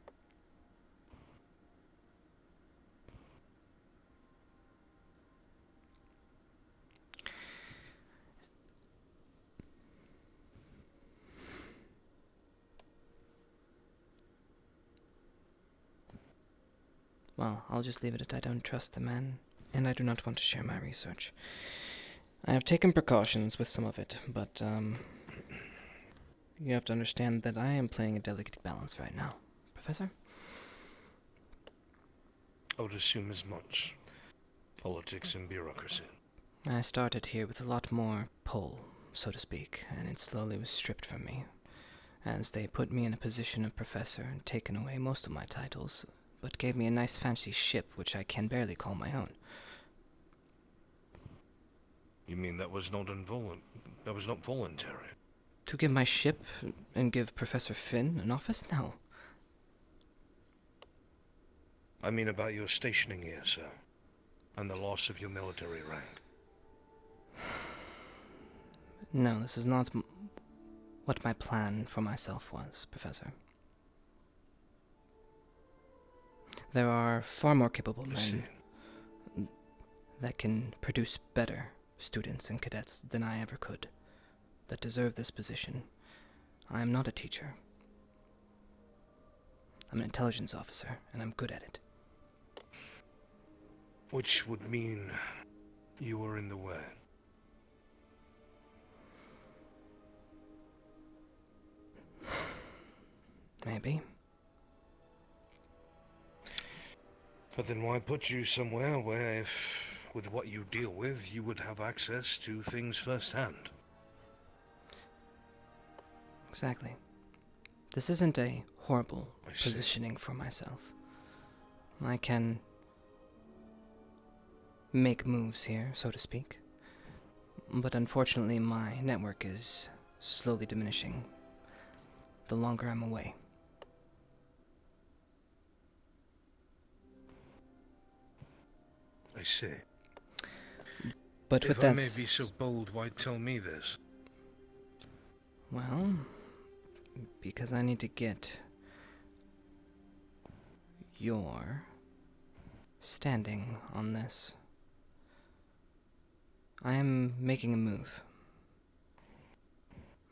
Well, I'll just leave it at I don't trust the man, and I do not want to share my research. I have taken precautions with some of it, but, you have to understand that I am playing a delicate balance right now. Professor? I would assume as much. Politics and bureaucracy. I started here with a lot more pull, so to speak, and it slowly was stripped from me, as they put me in a position of professor and taken away most of my titles, but gave me a nice fancy ship which I can barely call my own. You mean that was not voluntary? To give my ship and give Professor Finn an office? No. I mean about your stationing here, sir, and the loss of your military rank. No, this is not what my plan for myself was, Professor. There are far more capable men that can produce better students and cadets than I ever could, that deserve this position. I am not a teacher. I'm an intelligence officer, and I'm good at it. Which would mean you were in the way. Maybe. But then why put you somewhere where, if, with what you deal with, you would have access to things firsthand? Exactly. This isn't a horrible positioning for myself. I can make moves here, so to speak. But unfortunately, my network is slowly diminishing the longer I'm away. I see. But with if I that may be so bold, why tell me this? Well, because I need to get your standing on this. I am making a move.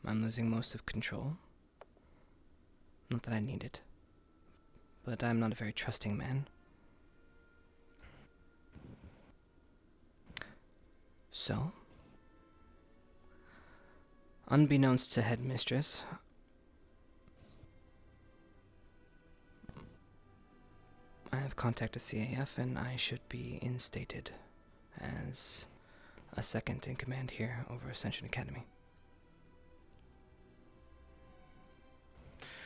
I'm losing most of control. Not that I need it, but I'm not a very trusting man. So, unbeknownst to Headmistress, I have contacted CAF and I should be instated as a second in command here over Ascension Academy.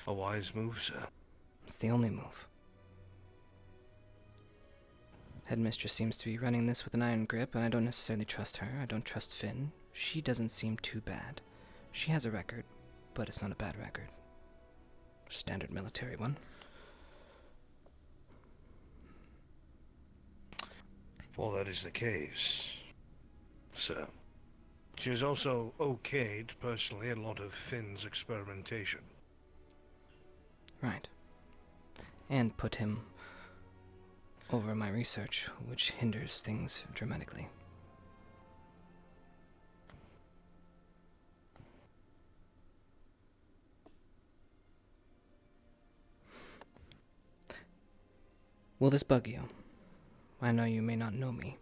A wise move, sir. It's the only move. Headmistress seems to be running this with an iron grip, and I don't necessarily trust her. I don't trust Finn. She doesn't seem too bad. She has a record, but it's not a bad record. Standard military one. Well, that is the case, sir. She has also okayed, personally, a lot of Finn's experimentation. Right. And put him over my research, which hinders things dramatically. Will this bug you? I know you may not know me.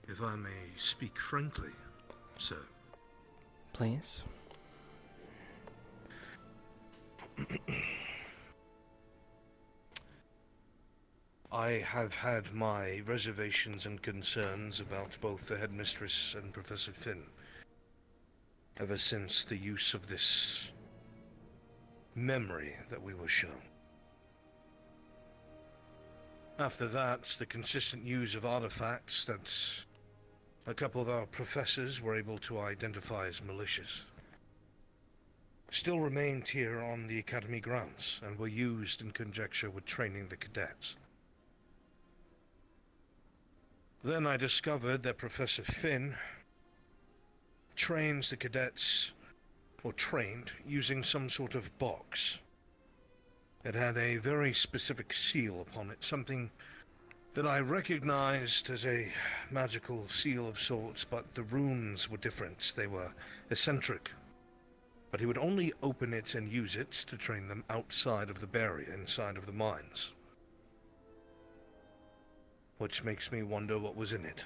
If I may speak frankly, sir. Please? I have had my reservations and concerns about both the headmistress and Professor Finn ever since the use of this memory that we were shown. After that, the consistent use of artifacts that a couple of our professors were able to identify as malicious still remained here on the Academy grounds and were used in conjecture with training the cadets. Then I discovered that Professor Finn trains the cadets, or trained, using some sort of box. It had a very specific seal upon it, something that I recognized as a magical seal of sorts, but the runes were different. They were eccentric. But he would only open it and use it to train them outside of the barrier, inside of the mines. Which makes me wonder what was in it.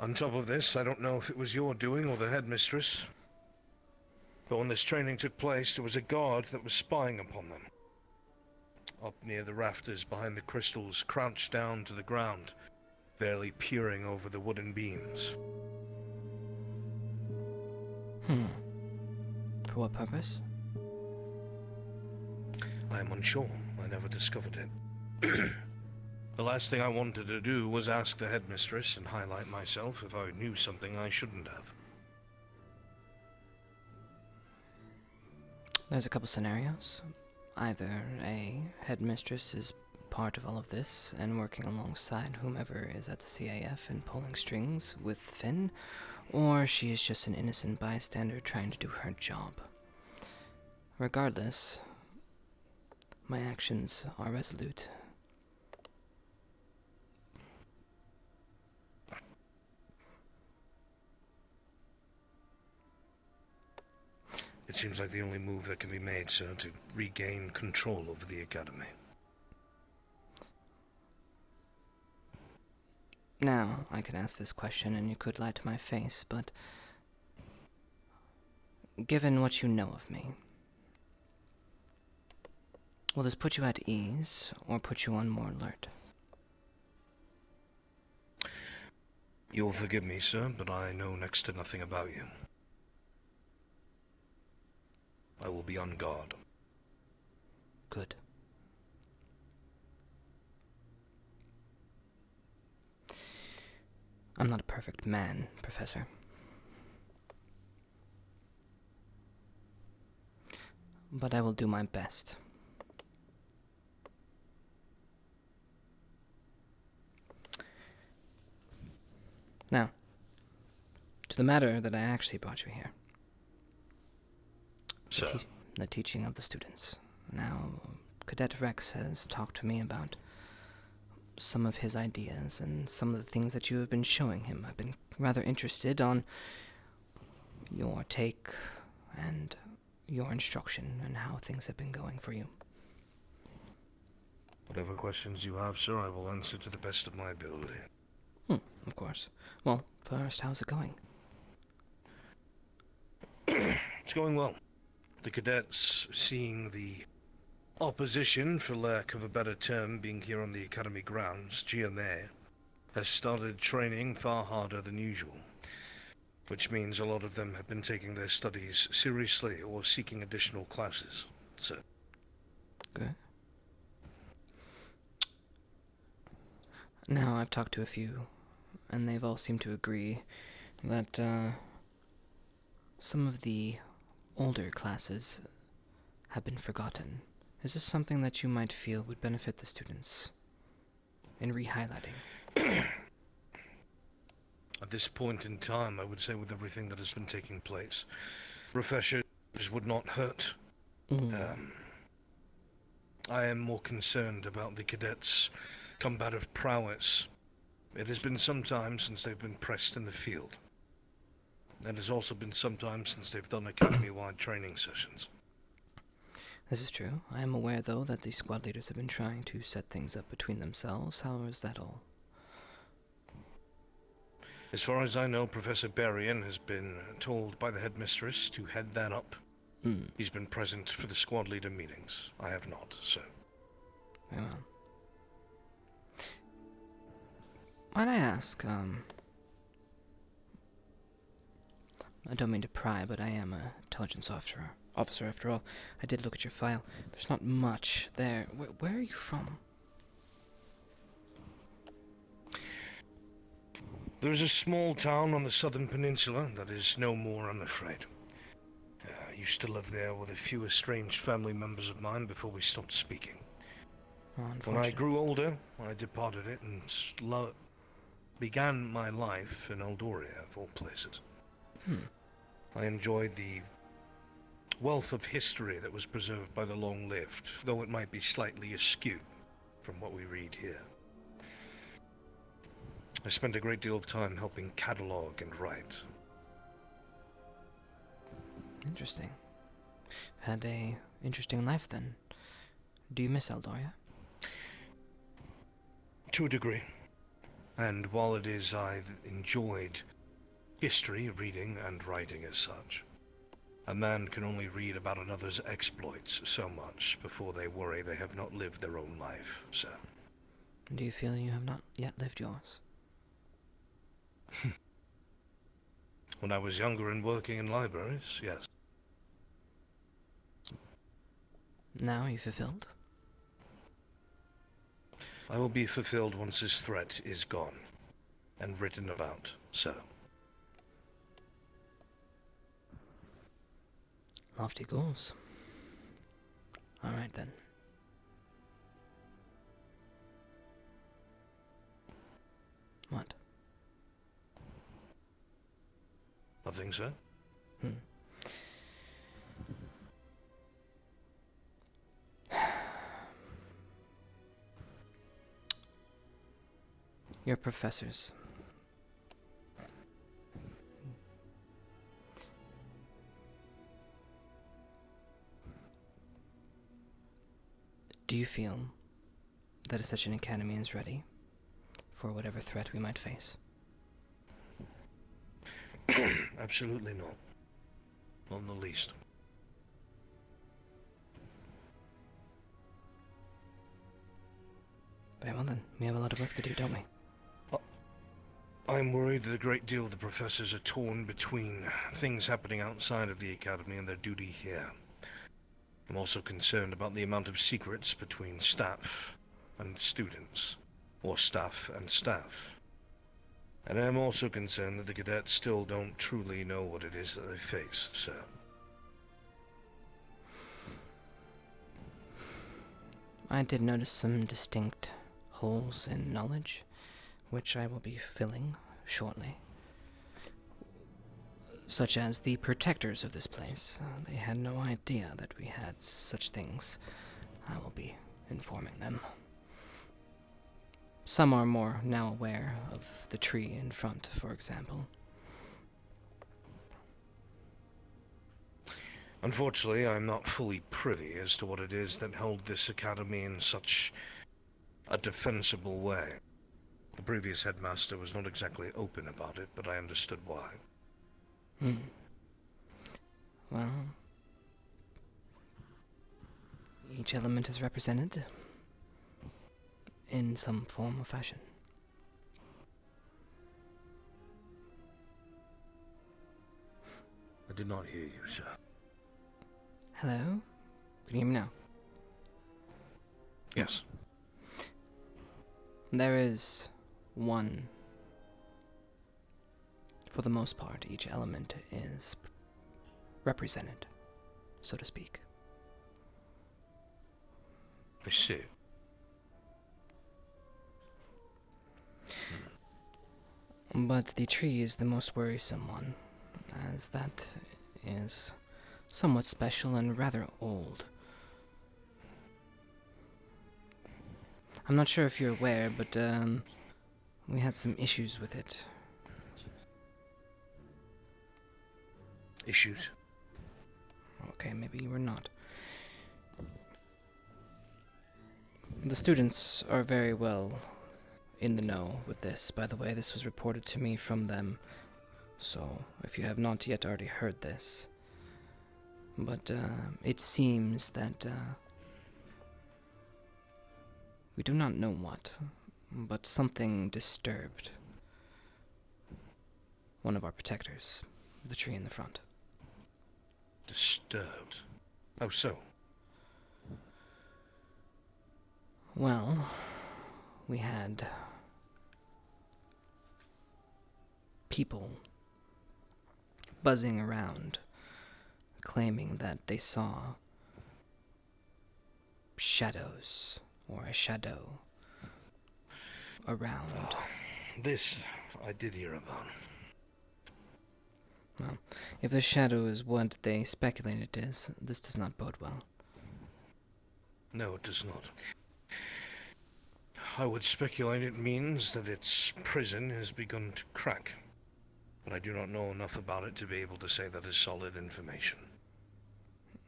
On top of this, I don't know if it was your doing or the headmistress, but when this training took place, there was a guard that was spying upon them. Up near the rafters behind the crystals, crouched down to the ground, barely peering over the wooden beams. For what purpose? I am unsure. I never discovered it. The last thing I wanted to do was ask the headmistress and highlight myself if I knew something I shouldn't have. There's a couple scenarios. Either A, headmistress is part of all of this and working alongside whomever is at the CAF and pulling strings with Finn, or she is just an innocent bystander trying to do her job. Regardless, my actions are resolute. It seems like the only move that can be made, sir, to regain control over the Academy. Now, I could ask this question and you could lie to my face, but given what you know of me, will this put you at ease or put you on more alert? You'll forgive me, sir, but I know next to nothing about you. I will be on guard. Good. I'm not a perfect man, Professor. But I will do my best. Now, to the matter that I actually brought you here. Sir. The teaching of the students. Now, Cadet Rex has talked to me about some of his ideas and some of the things that you have been showing him. I've been rather interested on your take and your instruction and how things have been going for you. Whatever questions you have, sir, I will answer to the best of my ability. Of course. Well, first, how's it going? It's going well. The cadets, seeing the opposition, for lack of a better term, being here on the Academy grounds, G.M.A, has started training far harder than usual, which means a lot of them have been taking their studies seriously or seeking additional classes, sir. Good. Now, I've talked to a few, and they've all seemed to agree that some of the older classes have been forgotten. Is this something that you might feel would benefit the students in re-highlighting? At this point in time, I would say with everything that has been taking place, refreshers would not hurt. I am more concerned about the cadets' combative prowess. It has been some time since they've been pressed in the field. It has also been some time since they've done academy-wide training sessions. This is true. I am aware, though, that the squad leaders have been trying to set things up between themselves. How is that all? As far as I know, Professor Berrien has been told by the headmistress to head that up. He's been present for the squad leader meetings. I have not, so. Very well. Might I ask, I don't mean to pry, but I am an intelligence officer after all. I did look at your file. There's not much there. Where are you from? There's a small town on the southern peninsula that is no more, I'm afraid. I used to live there with a few estranged family members of mine before we stopped speaking. When I grew older, I departed it and began my life in Eldoria, of all places. I enjoyed the wealth of history that was preserved by the long-lived, though it might be slightly askew from what we read here. I spent a great deal of time helping catalog and write. Interesting. Had a interesting life, then. Do you miss Eldoria? To a degree. And while it is I've enjoyed history, reading, and writing as such, a man can only read about another's exploits so much before they worry they have not lived their own life, sir. Do you feel you have not yet lived yours? When I was younger and working in libraries, yes. Now are you fulfilled? I will be fulfilled once this threat is gone and written about, sir. Lofty goals. All right, then. What? Nothing, sir. Your professors. Do you feel that Ascension Academy is ready for whatever threat we might face? Absolutely not. Not in the least. Very well then. We have a lot of work to do, don't we? I'm worried that a great deal of the professors are torn between things happening outside of the Academy and their duty here. I'm also concerned about the amount of secrets between staff and students, or staff and staff. And I'm also concerned that the cadets still don't truly know what it is that they face, sir. I did notice some distinct holes in knowledge, which I will be filling shortly. Such as the protectors of this place. They had no idea that we had such things. I will be informing them. Some are more now aware of the tree in front, for example. Unfortunately, I'm not fully privy as to what it is that held this academy in such a defensible way. The previous headmaster was not exactly open about it, but I understood why. Well, each element is represented in some form or fashion. I did not hear you, sir. Hello? Can you hear me now? Yes. There is one. For the most part, each element is represented, so to speak. I see. But the tree is the most worrisome one, as that is somewhat special and rather old. I'm not sure if you're aware, but we had some issues with it. Issues? Okay, maybe you were not. The students are very well in the know with this. By the way, this was reported to me from them. So, if you have not yet already heard this. But, it seems that, we do not know what, but something disturbed one of our protectors, the tree in the front. Disturbed? How so? Well, we had people buzzing around, claiming that they saw shadows, or a shadow, around. Oh, this I did hear about. Well, if the shadow is what they speculate it is, this does not bode well. No, it does not. I would speculate it means that its prison has begun to crack. But I do not know enough about it to be able to say that is solid information.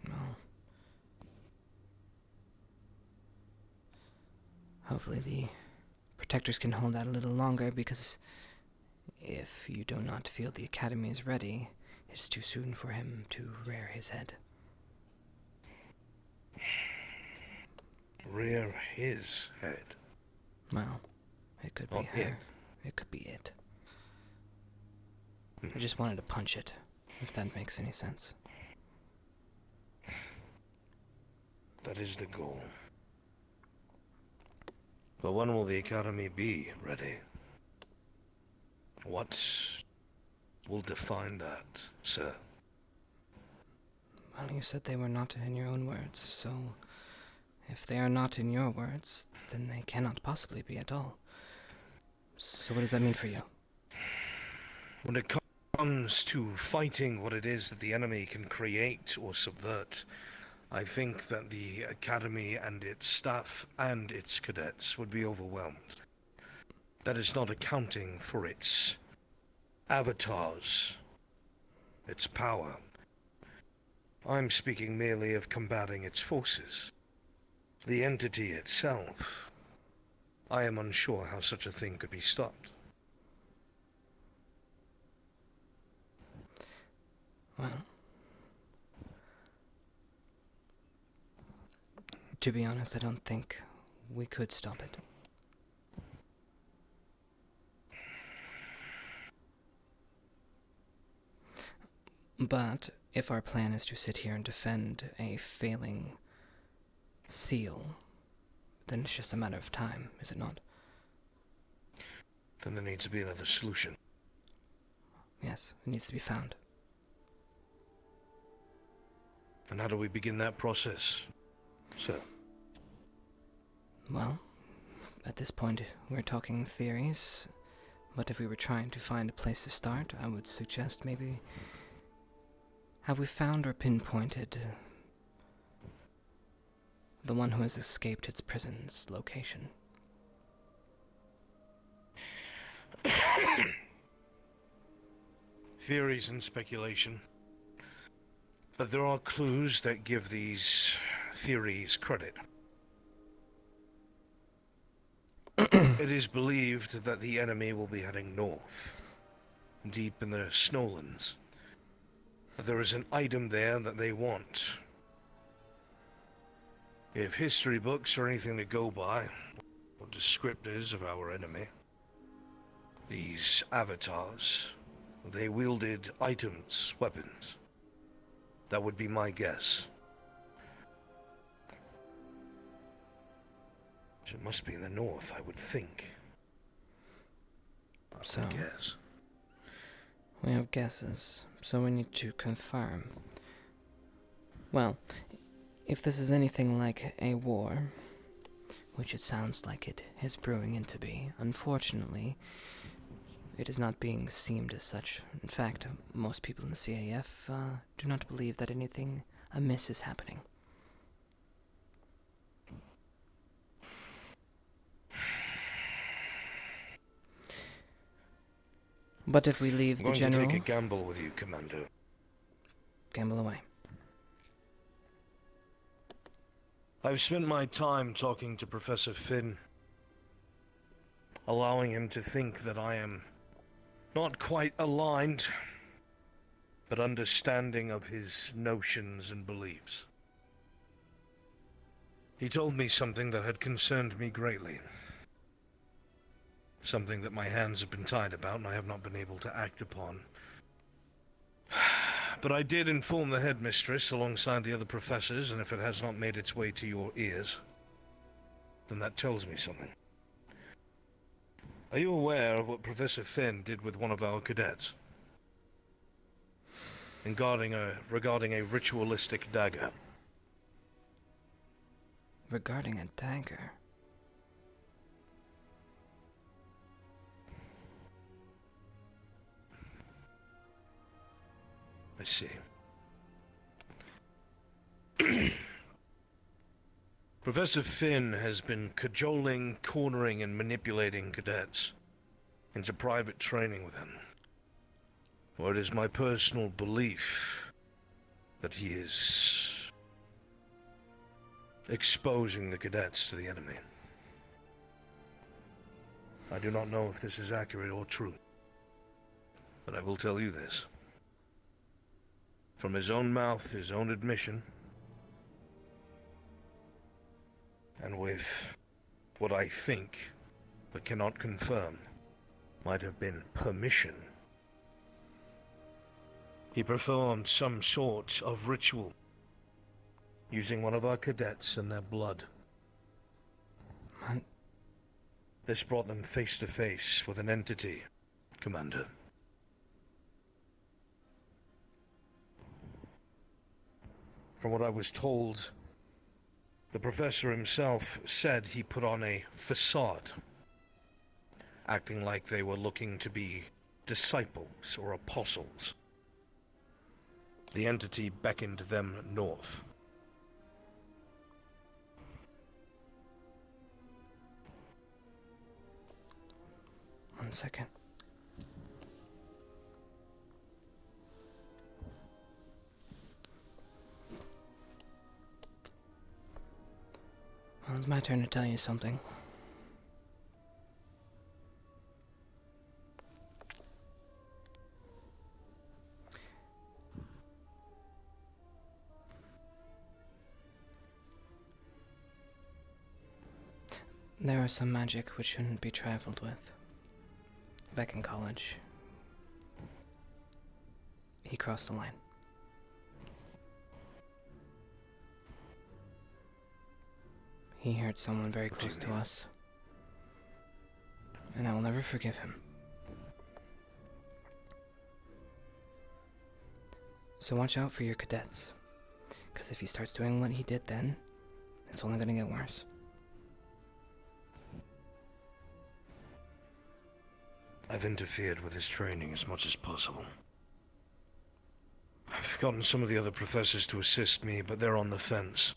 Well, hopefully the protectors can hold out a little longer, because if you do not feel the academy is ready, it's too soon for him to rear his head. Rear his head? Well, it could be Not her. it. It could be it. I just wanted to punch it, if that makes any sense. That is the goal. But when will the academy be ready? What will define that, sir? Well, you said they were not in your own words, so if they are not in your words, then they cannot possibly be at all. So what does that mean for you? When it comes to fighting what it is that the enemy can create or subvert, I think that the academy and its staff and its cadets would be overwhelmed. That is not accounting for its avatars, its power. I'm speaking merely of combating its forces. The entity itself, I am unsure how such a thing could be stopped. Well, to be honest, I don't think we could stop it. But if our plan is to sit here and defend a failing seal, then it's just a matter of time, is it not? Then there needs to be another solution. Yes, it needs to be found. And how do we begin that process, sir? Well, at this point, we're talking theories, but if we were trying to find a place to start, I would suggest maybe... Have we found or pinpointed the one who has escaped its prison's location? Theories and speculation. But there are clues that give these theories credit. It is believed that the enemy will be heading north, deep in the snowlands. There is an item there that they want. If history books are anything to go by, or descriptors of our enemy, these avatars, they wielded items, weapons. That would be my guess. It must be in the north, I would think. So, guess. We have guesses, so we need to confirm. Well, if this is anything like a war, which it sounds like it is brewing into be, unfortunately, it is not being seemed as such. In fact, most people in the CAF do not believe that anything amiss is happening. But if we leave the general... I'm going to take a gamble with you, Commander. Gamble away. I've spent my time talking to Professor Finn, allowing him to think that I am not quite aligned, but understanding of his notions and beliefs. He told me something that had concerned me greatly. Something that my hands have been tied about and I have not been able to act upon. But I did inform the headmistress alongside the other professors, and if it has not made its way to your ears, then that tells me something. Are you aware of what Professor Finn did with one of our cadets? Regarding a ritualistic dagger. Regarding a dagger? I see. Professor Finn has been cajoling, cornering, and manipulating cadets into private training with him. For it is my personal belief that he is exposing the cadets to the enemy. I do not know if this is accurate or true, but I will tell you this. From his own mouth, his own admission, and with what I think, but cannot confirm, might have been permission, he performed some sort of ritual using one of our cadets and their blood. This brought them face to face with an entity, Commander. From what I was told, the professor himself said he put on a facade, acting like they were looking to be disciples or apostles. The entity beckoned them north. One second. Well, it's my turn to tell you something. There are some magic which shouldn't be trifled with. Back in college, he crossed the line. He hurt someone very close to us, and I will never forgive him. So watch out for your cadets, because if he starts doing what he did then, it's only gonna get worse. I've interfered with his training as much as possible. I've gotten some of the other professors to assist me, but they're on the fence.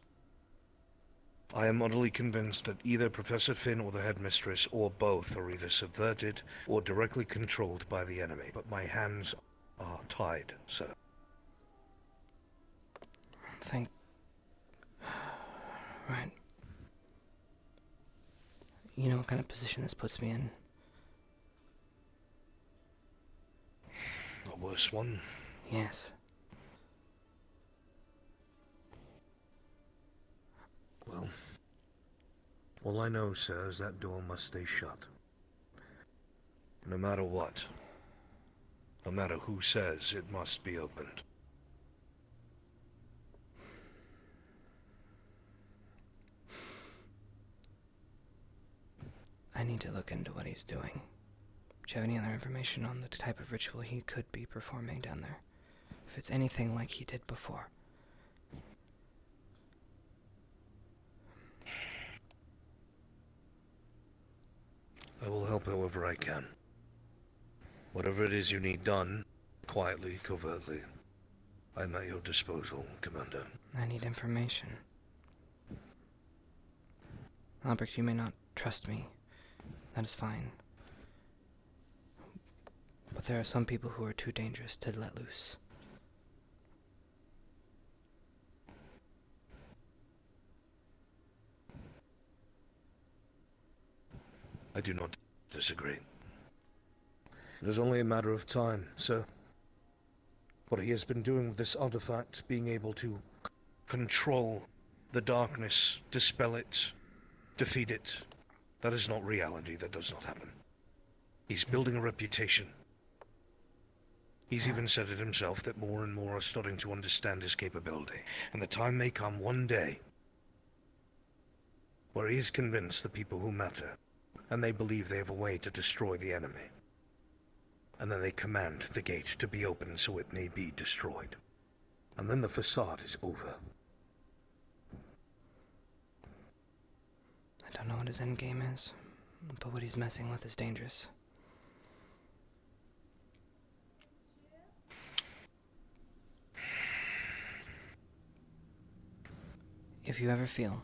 I am utterly convinced that either Professor Finn or the headmistress, or both, are either subverted or directly controlled by the enemy. But my hands are tied, sir. Right. You know what kind of position this puts me in? A worse one? Yes. Well, all I know, sir, is that door must stay shut. No matter what. No matter who says it must be opened. I need to look into what he's doing. Do you have any other information on the type of ritual he could be performing down there? If it's anything like he did before. I will help however I can. Whatever it is you need done, quietly, covertly, I'm at your disposal, Commander. I need information. Albrecht, you may not trust me. That is fine. But there are some people who are too dangerous to let loose. I do not disagree. It is only a matter of time, sir. What he has been doing with this artifact, being able to control the darkness, dispel it, defeat it, that is not reality. That does not happen. He's building a reputation. He's even said it himself that more and more are starting to understand his capability. And the time may come one day where he is convinced the people who matter, and they believe they have a way to destroy the enemy. And then they command the gate to be opened so it may be destroyed. And then the facade is over. I don't know what his end game is, but what he's messing with is dangerous. If you ever feel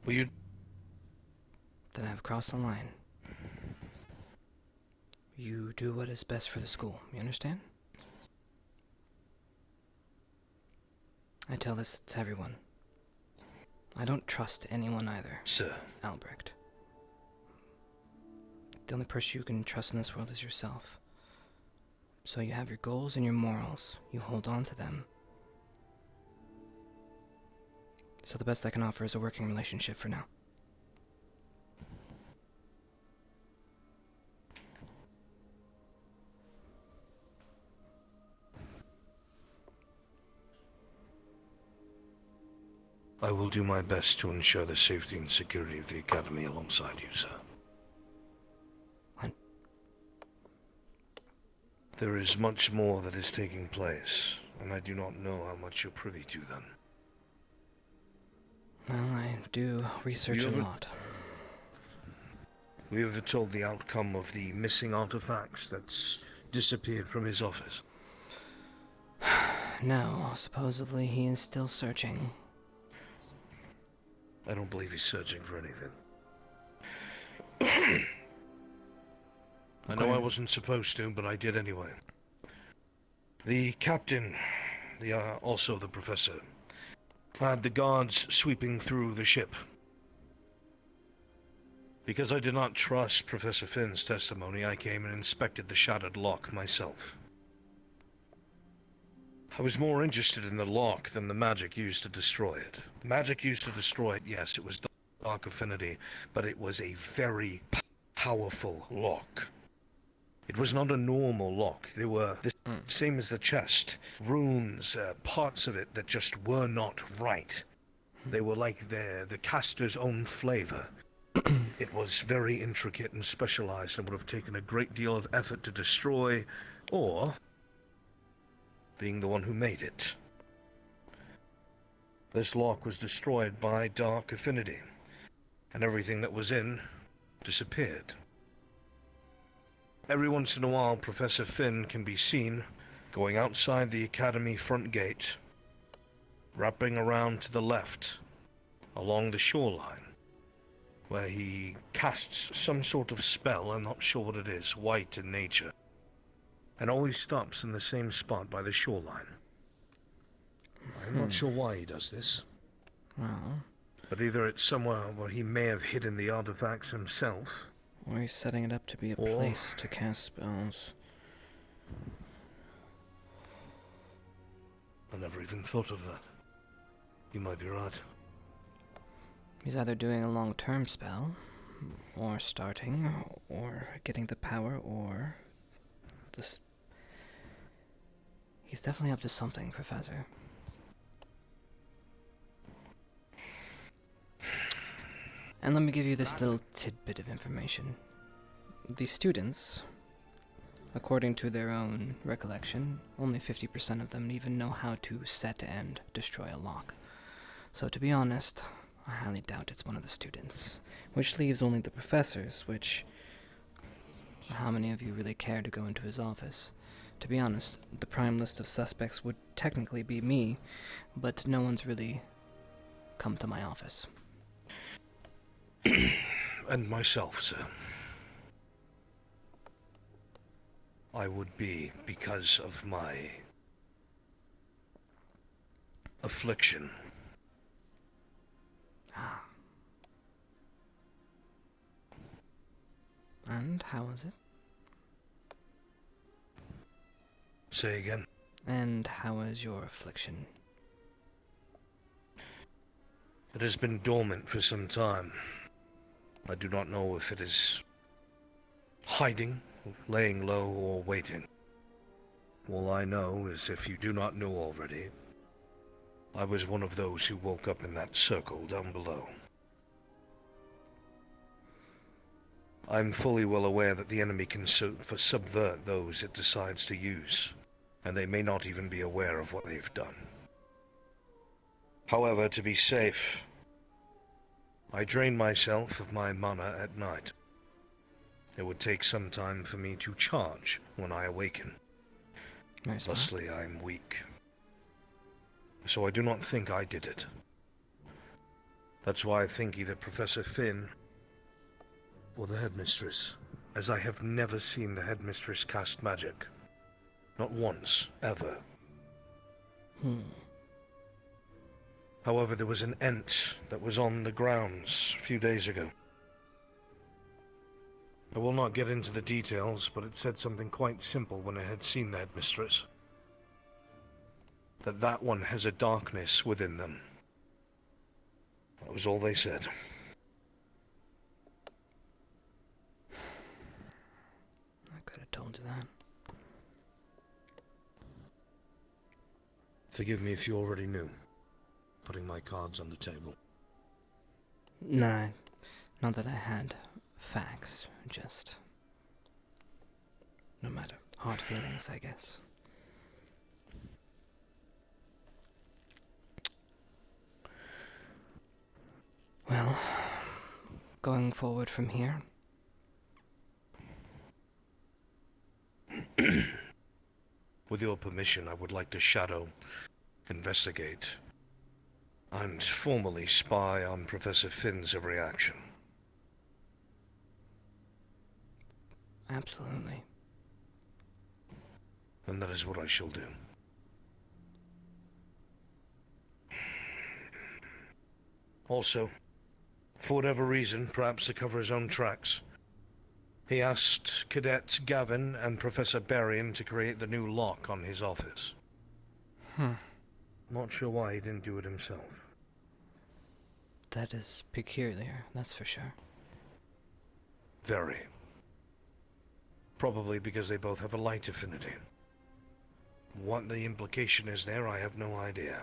that I've crossed the line, you do what is best for the school. You understand? I tell this to everyone. I don't trust anyone either. Sir. Albrecht. The only person you can trust in this world is yourself. So you have your goals and your morals. You hold on to them. So the best I can offer is a working relationship for now. I will do my best to ensure the safety and security of the Academy alongside you, sir. What? There is much more that is taking place, and I do not know how much you're privy to then. Well, I do research a lot. We have told the outcome of the missing artifacts that's disappeared from his office. No, supposedly he is still searching. I don't believe he's searching for anything. I know I wasn't supposed to, but I did anyway. The captain, also the professor, had the guards sweeping through the ship. Because I did not trust Professor Finn's testimony, I came and inspected the shattered lock myself. I was more interested in the lock than the magic used to destroy it. The magic used to destroy it, yes, it was dark affinity, but it was a very powerful lock. It was not a normal lock. They were the same as the chest. Runes, parts of it that just were not right. They were like the caster's own flavor. It was very intricate and specialized and would have taken a great deal of effort to destroy, or being the one who made it. This lock was destroyed by dark affinity, and everything that was in disappeared. Every once in a while, Professor Finn can be seen going outside the Academy front gate, wrapping around to the left, along the shoreline, where he casts some sort of spell, I'm not sure what it is, white in nature, and always stops in the same spot by the shoreline. I'm not sure why he does this. Well, but either it's somewhere where he may have hidden the artifacts himself, or he's setting it up to be a place to cast spells. I never even thought of that. You might be right. He's either doing a long-term spell, or starting, or getting the power, or this. He's definitely up to something, Professor. And let me give you this little tidbit of information. The students, according to their own recollection, only 50% of them even know how to set and destroy a lock. So to be honest, I highly doubt it's one of the students. Which leaves only the professors, which... How many of you really care to go into his office? To be honest, the prime list of suspects would technically be me, but no one's really come to my office. And myself, sir. I would be because of my affliction. And how was it? Say again. And how is your affliction? It has been dormant for some time. I do not know if it is hiding, laying low, or waiting. All I know is, if you do not know already, I was one of those who woke up in that circle down below. I'm fully well aware that the enemy can subvert those it decides to use, and they may not even be aware of what they've done. However, to be safe, I drain myself of my mana at night. It would take some time for me to charge when I awaken. Thusly, I am weak. So I do not think I did it. That's why I think either Professor Finn or the Headmistress, as I have never seen the Headmistress cast magic. Not once, ever. However, there was an Ent that was on the grounds a few days ago. I will not get into the details, but it said something quite simple when I had seen the Headmistress. That one has a darkness within them. That was all they said. I could have told you that. Forgive me if you already knew. Putting my cards on the table. No, not that I had facts, just... no matter. Hard feelings, I guess. Well, going forward from here... With your permission, I would like to shadow, investigate, and formally spy on Professor Finn's every action. Absolutely. And that is what I shall do. Also, for whatever reason, perhaps to cover his own tracks, he asked Cadets Gavin and Professor Berrien to create the new lock on his office. Not sure why he didn't do it himself. That is peculiar, that's for sure. Very. Probably because they both have a light affinity. What the implication is there, I have no idea.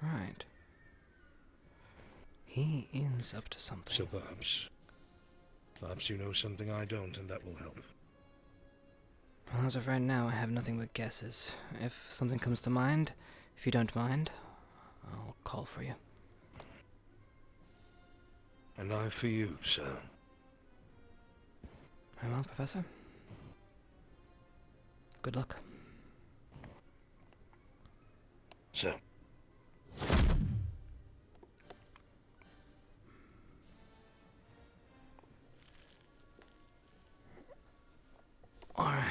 Right. He is up to something. So perhaps you know something I don't, and that will help. Well, as of right now, I have nothing but guesses. If something comes to mind, if you don't mind, I'll call for you. And I for you, sir. Very well, Professor. Good luck. Sir. Alright.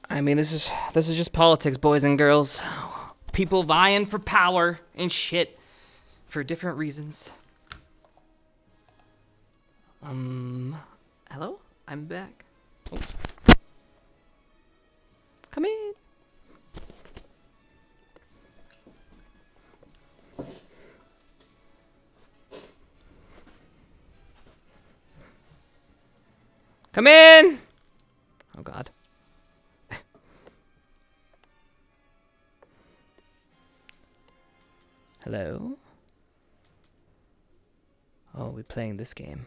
I mean, this is just politics, boys and girls. People vying for power and shit for different reasons. Hello? I'm back. Oh. Come in. Come in! Oh, God. Hello? Oh, we're playing this game.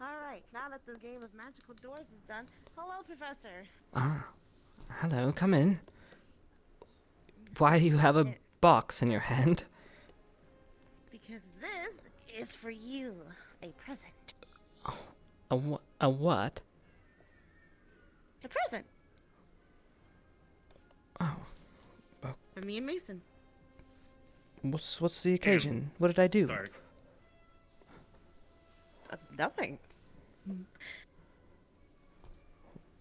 Alright, now that the game of magical doors is done, hello, Professor. Ah, hello, come in. Why do you have a box in your hand? Because this is for you. A present. A what? A present. Oh. For me and Mason. What's the occasion? What did I do? Nothing.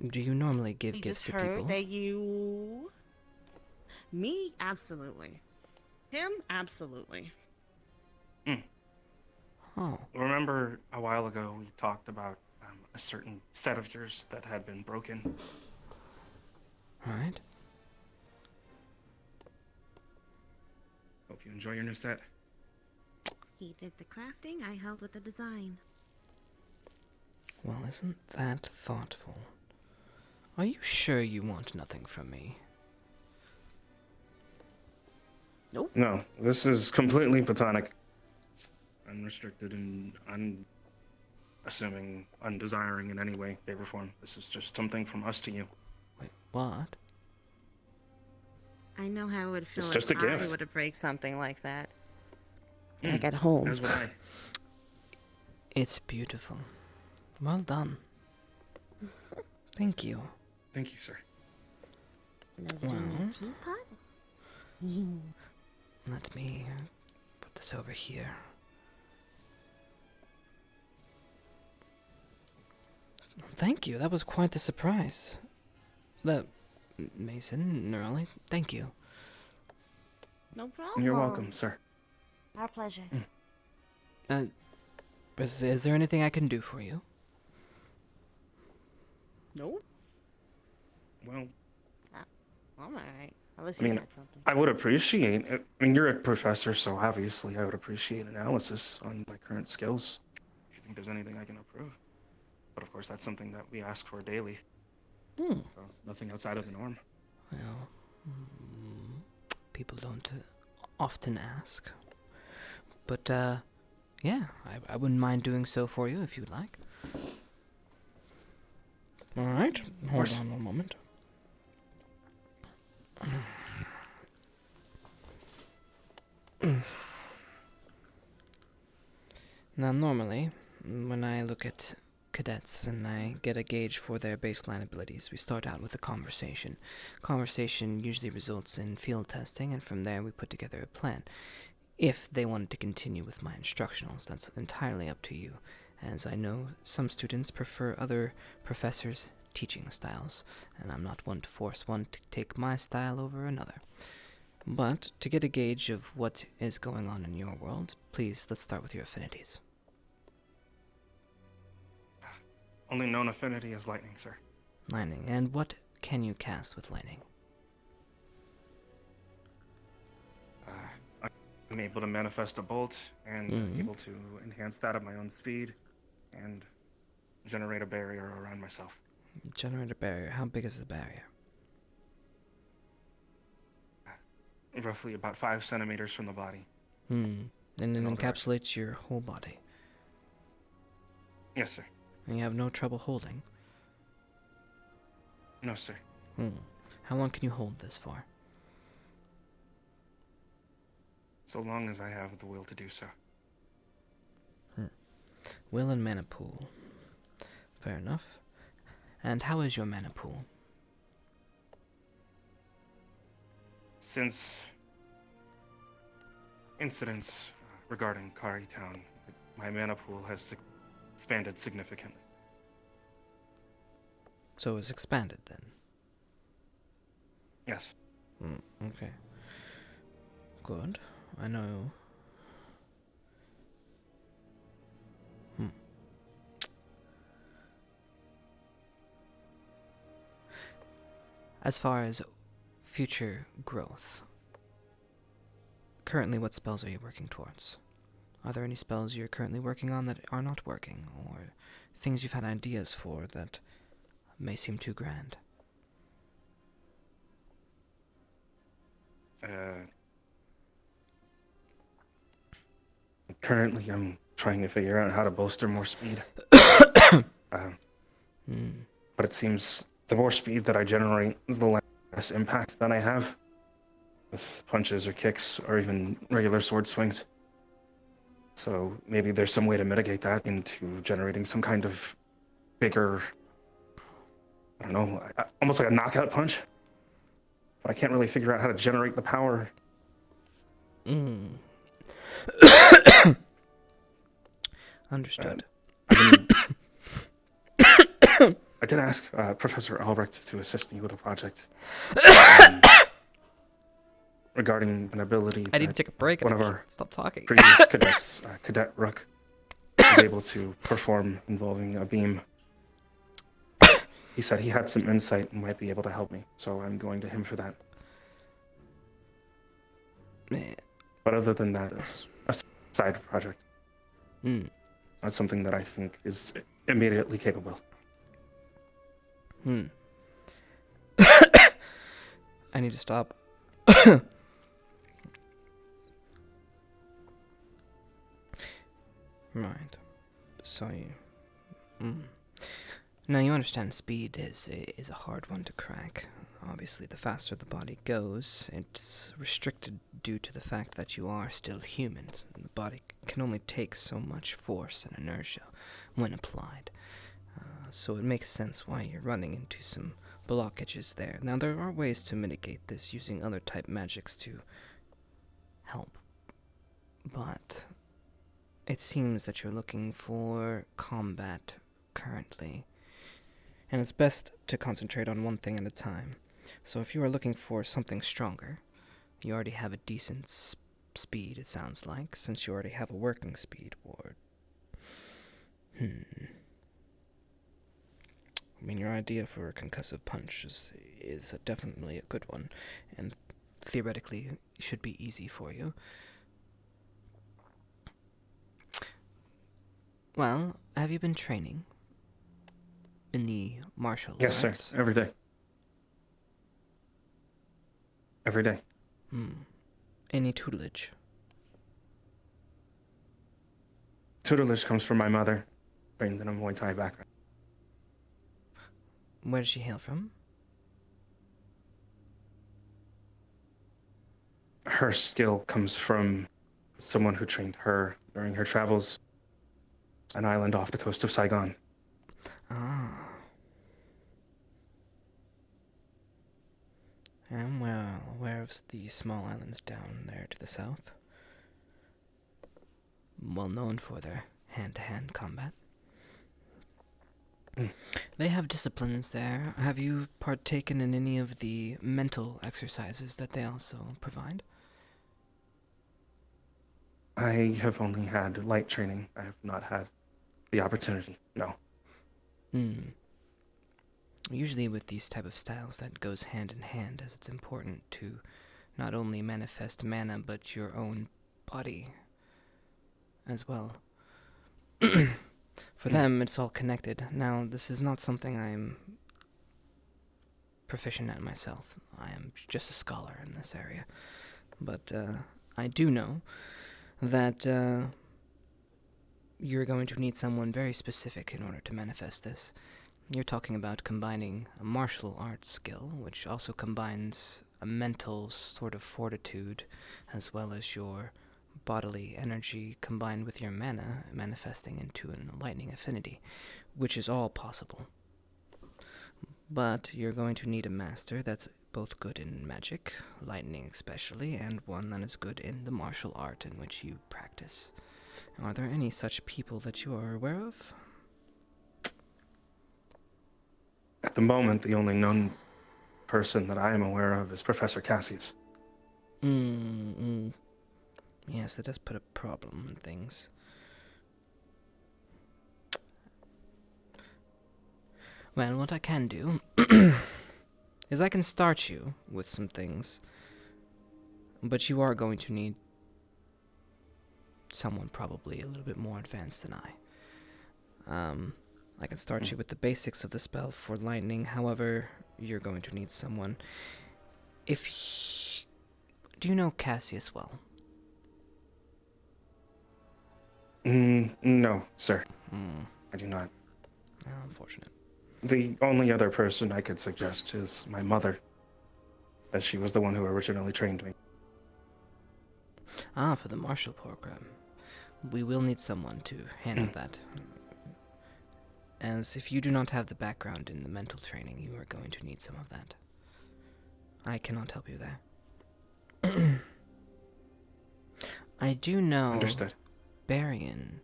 Do you normally give We gifts just to heard people? that you... Me? Absolutely. Him? Absolutely. Oh. Remember a while ago we talked about a certain set of yours that had been broken? Right. Hope you enjoy your new set. He did the crafting, I helped with the design. Well, isn't that thoughtful? Are you sure you want nothing from me? Nope. No, this is completely platonic. Unrestricted and unassuming, undesiring in any way, shape, or form. This is just something from us to you. Wait, what? I know how it would feel It's if just a I gift. were to break something like that. Back at home. As would I. It's beautiful. Well done. Thank you. Thank you, sir. Well, Teapot? let me put this over here. Thank you. That was quite the surprise. Mason, Neroli, thank you. No problem. You're welcome, sir. Our pleasure. Is there anything I can do for you? No. Well, I'm alright. Unless I you mean, got something. I would appreciate it. I mean, you're a professor, so obviously I would appreciate analysis on my current skills. If you think there's anything I can improve. But of course, that's something that we ask for daily. So nothing outside of the norm. Well, people don't often ask. But, yeah, I wouldn't mind doing so for you if you'd like. Alright, hold on one moment. Now, normally, when I look at cadets and I get a gauge for their baseline abilities, we start out with a conversation. Conversation usually results in field testing, and from there we put together a plan. If they wanted to continue with my instructionals, that's entirely up to you, as I know some students prefer other professors' teaching styles, and I'm not one to force one to take my style over another. But to get a gauge of what is going on in your world, please, let's start with your affinities. Only known affinity is lightning, sir. Lightning. And what can you cast with lightning? I'm able to manifest a bolt and able to enhance that at my own speed and generate a barrier around myself. Generate a barrier. How big is the barrier? Roughly about 5 centimeters from the body. And it encapsulates your whole body. Yes, sir. And you have no trouble holding? No, sir. How long can you hold this for? So long as I have the will to do so. Will and mana pool. Fair enough. And how is your mana pool? Since incidents regarding Kari Town, my mana pool has expanded significantly. So it's expanded then? Yes. Okay. Good. I know. As far as future growth, currently what spells are you working towards? Are there any spells you're currently working on that are not working, or things you've had ideas for that may seem too grand? Currently, I'm trying to figure out how to bolster more speed. But it seems the more speed that I generate, the less impact that I have with punches or kicks or even regular sword swings. So maybe there's some way to mitigate that into generating some kind of bigger, I don't know, almost like a knockout punch. But I can't really figure out how to generate the power. Understood. I did ask Professor Albrecht to assist me with a project regarding an ability. I need to take a break. One of our stop talking. previous cadets, Cadet Rook, was able to perform involving a beam. He said he had some insight and might be able to help me, so I'm going to him for that. Man. But other than that, it's a side project. Not something that I think is immediately capable. I need to stop. Right. So you... Now you understand speed is a hard one to crack. Obviously, the faster the body goes, it's restricted due to the fact that you are still humans, and the body can only take so much force and inertia when applied. So it makes sense why you're running into some blockages there. Now, there are ways to mitigate this using other type magics to help, but it seems that you're looking for combat currently, and it's best to concentrate on one thing at a time. So if you are looking for something stronger, you already have a decent speed, it sounds like, since you already have a working speed ward. I mean, your idea for a concussive punch is definitely a good one, and theoretically should be easy for you. Well, have you been training in the martial arts? Yes, sir. Every day. Every day. Any tutelage? Tutelage comes from my mother, trained in a Muay Thai background. Where does she hail from? Her skill comes from someone who trained her during her travels, an island off the coast of Saigon. Ah. I'm well aware of the small islands down there to the south. Well known for their hand-to-hand combat. They have disciplines there. Have you partaken in any of the mental exercises that they also provide? I have only had light training. I have not had the opportunity, no. Usually with these type of styles, that goes hand in hand, as it's important to not only manifest mana, but your own body as well. For them, it's all connected. Now, this is not something I'm proficient at myself. I am just a scholar in this area. But I do know that you're going to need someone very specific in order to manifest this. You're talking about combining a martial arts skill, which also combines a mental sort of fortitude, as well as your bodily energy combined with your mana, manifesting into an lightning affinity, which is all possible. But you're going to need a master that's both good in magic, lightning especially, and one that is good in the martial art in which you practice. Are there any such people that you are aware of? At the moment, the only known person that I am aware of is Professor Cassius. Yes, that does put a problem in things. Well, what I can do is I can start you with some things, but you are going to need someone probably a little bit more advanced than I. I can start you with the basics of the spell for lightning. However, you're going to need someone. Do you know Cassius well? No, sir. I do not. Unfortunate. The only other person I could suggest is my mother, as she was the one who originally trained me. Ah, for the martial program. we will need someone to handle that. As if you do not have the background in the mental training, you are going to need some of that. I cannot help you there. I do know Understood. Barian,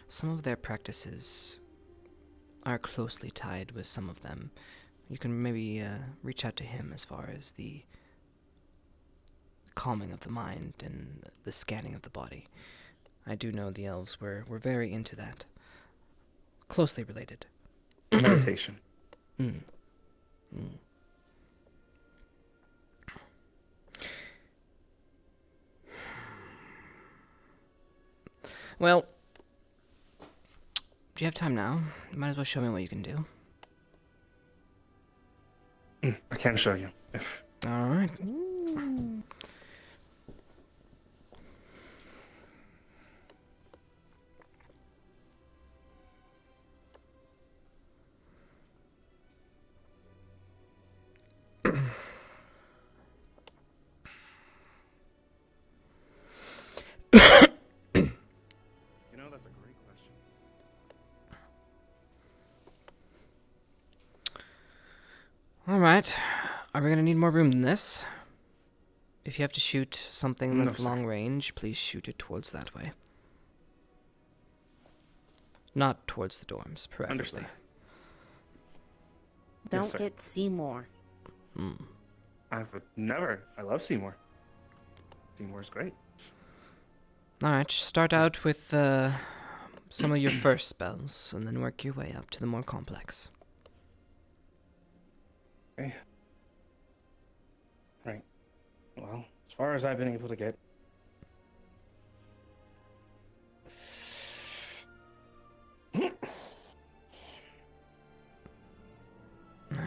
some of their practices are closely tied with some of them. You can maybe reach out to him as far as the calming of the mind and the scanning of the body. I do know the elves were very into that. Closely related. Meditation. Well, do you have time now? You might as well show me what you can do. I can show you, if... Alright. That's a great question. Alright. Are we gonna need more room than this? If you have to shoot something No, that's sir. long range, please shoot it towards that way. Not towards the dorms, preferably. Understood. Don't sir. get Seymour. I would never. I love Seymour. Seymour's great. Alright, start out with some of your first spells, and then work your way up to the more complex. Okay. Right. Well, as far as I've been able to get... I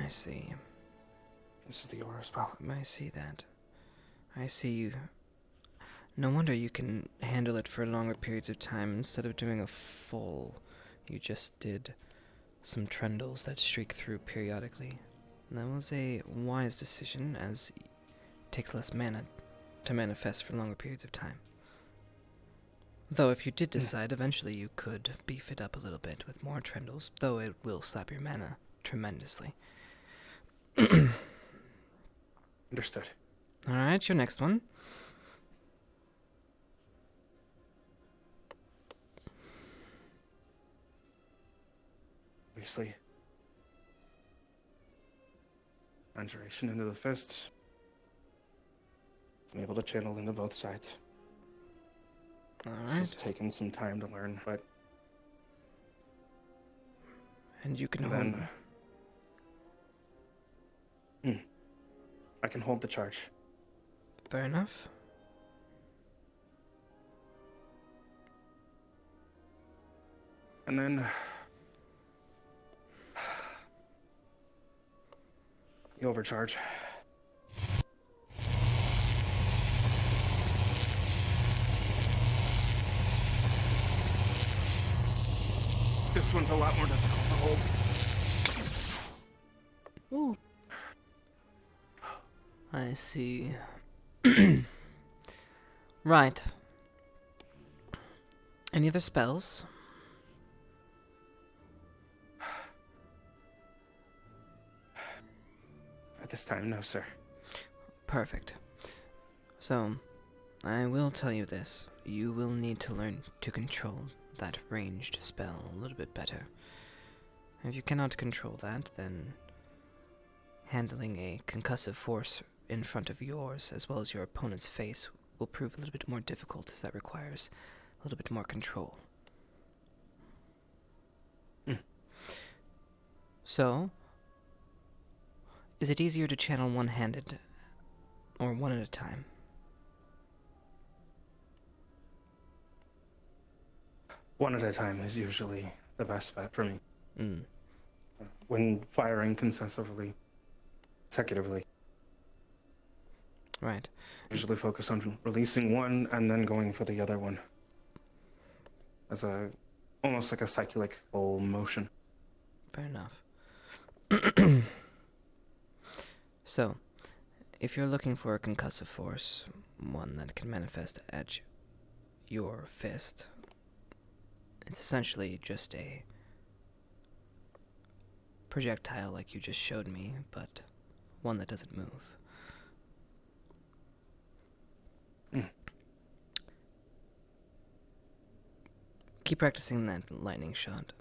see. This is the aura spell. I see that. I see you. No wonder you can handle it for longer periods of time. Instead of doing a full, you just did some trendles that streak through periodically. That was a wise decision, as it takes less mana to manifest for longer periods of time. Though if you did decide, eventually you could beef it up a little bit with more trendles, though it will slap your mana tremendously. Understood. Alright, your next one. Obviously. Conjuration into the fist. I'm able to channel into both sides. This has taken some time to learn, but... And you can then... hold... I can hold the charge. Fair enough. And then... the overcharge. This one's a lot more difficult to hold. Ooh. I see. Right. Any other spells? At this time, no, sir. Perfect. So, I will tell you this. You will need to learn to control that ranged spell a little bit better. If you cannot control that, then handling a concussive force in front of yours, as well as your opponent's face, will prove a little bit more difficult, as that requires a little bit more control. So, is it easier to channel one-handed, or one at a time? One at a time is usually the best bet for me. When firing consecutively. Right. Usually focus on releasing one and then going for the other one. As almost like a cyclical motion. Fair enough. So, if you're looking for a concussive force, one that can manifest at your fist. It's essentially just a projectile like you just showed me, but one that doesn't move. Keep practicing that lightning shot.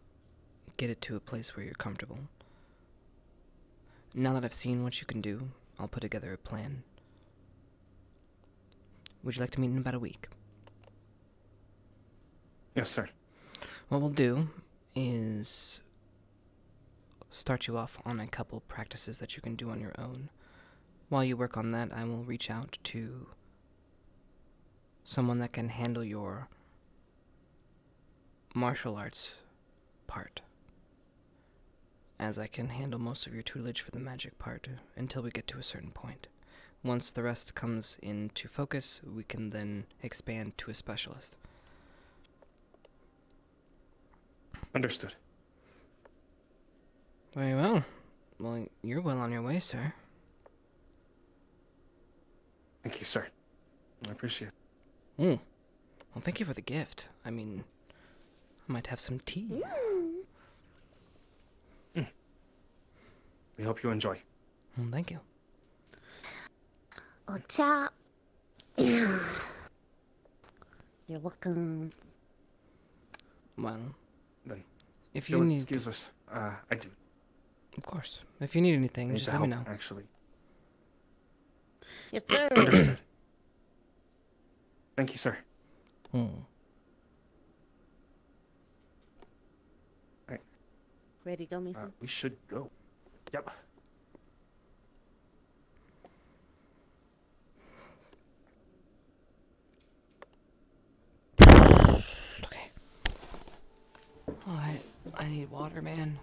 Get it to a place where you're comfortable. Now that I've seen what you can do, I'll put together a plan. Would you like to meet in about a week? Yes, sir. What we'll do is start you off on a couple practices that you can do on your own. While you work on that, I will reach out to someone that can handle your martial arts part, as I can handle most of your tutelage for the magic part until we get to a certain point. Once the rest comes into focus, we can then expand to a specialist. Understood. Very well. Well, you're well on your way, sir. Thank you, sir. I appreciate it. Well, thank you for the gift. I mean, I might have some tea. We hope you enjoy. Thank you. Ocha. You're welcome. Well, then, if you'll you need... excuse us, I do. Of course. If you need anything, Need just to let me help, know. Actually. Yes, sir. Understood. Thank you, sir. Right. Ready to go, Mason? We should go. Yep. Oh, I need water, man.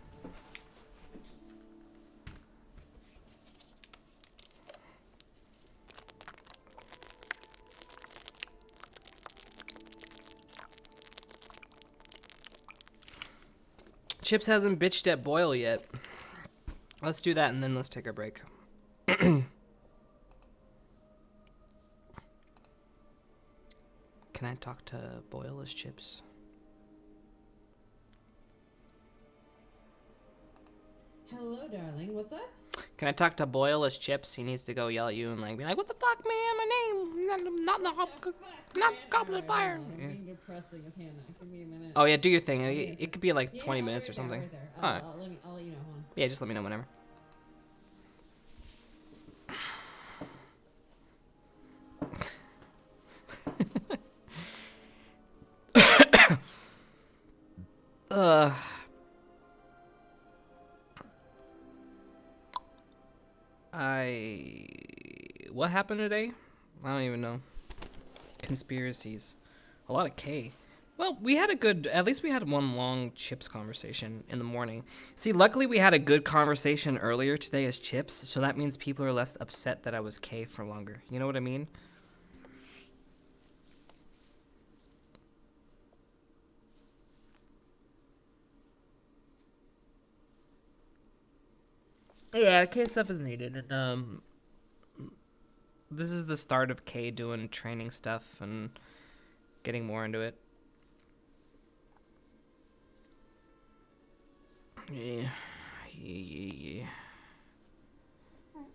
Chipz hasn't bitched at Boyle yet. Let's do that and then let's take a break. Can I talk to Boyle as Chipz? Hello, darling. What's up? Can I talk to Boyle as Chipz? He needs to go yell at you and like be like, "What the fuck, man? My name, not the Goblet of Fire." I'm being depressing with Hannah. Give me a minute. Oh yeah, do your thing. It could be like 20 minutes or Right something. there. Alright. I'll let you know. Hold on. Yeah, just let me know whenever. What happened today? I don't even know. Conspiracies. A lot of K. Well, we had at least we had one long Chipz conversation in the morning. See, luckily we had a good conversation earlier today as Chipz, so that means people are less upset that I was K for longer. You know what I mean? Yeah, K stuff is needed, and this is the start of K doing training stuff and getting more into it. Yeah.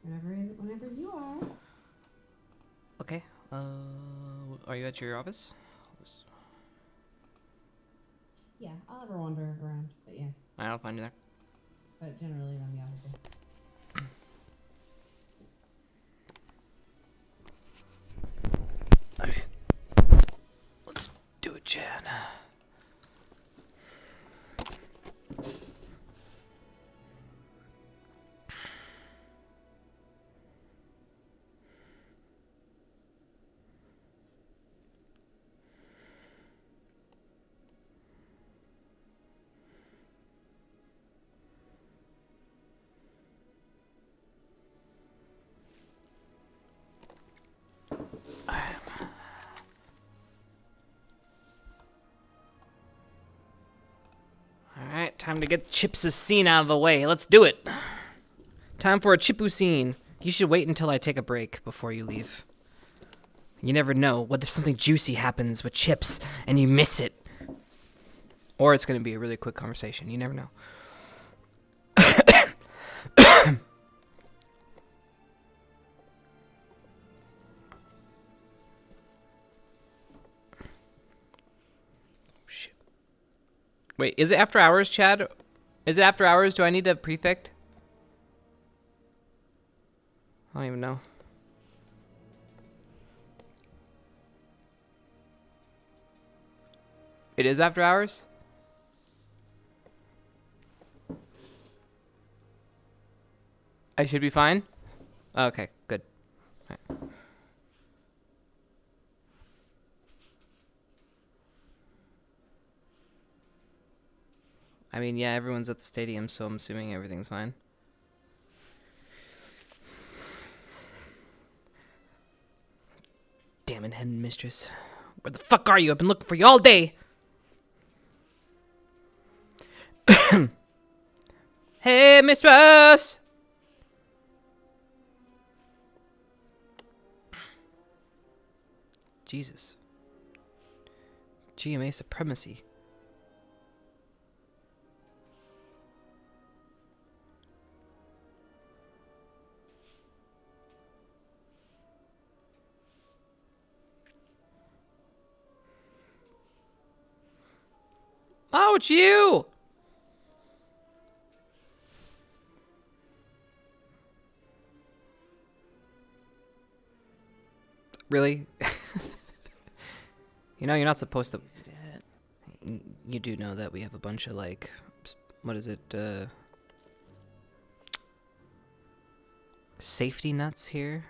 Whenever you are. Okay. Are you at your office? Yeah, I'll have her wander around, but yeah. I'll find you there. But generally around the office. Let's do it, Jan. Alright, time to get Chipz' scene out of the way. Let's do it. Time for a Chippu scene. You should wait until I take a break before you leave. You never know. What if something juicy happens with Chipz and you miss it? Or it's going to be a really quick conversation. You never know. Shit. Wait, is it after hours, Chad? Is it after hours? Do I need a prefect? I don't even know. It is after hours? I should be fine? Okay, good. All right. I mean, yeah, everyone's at the stadium, so I'm assuming everything's fine. Damn it, headmistress. Where the fuck are you? I've been looking for you all day! Hey, mistress! Jesus. G.M.A. supremacy. Oh, it's you! Really? You know, you're not supposed to... You do know that we have a bunch of, like... What is it, safety nuts here?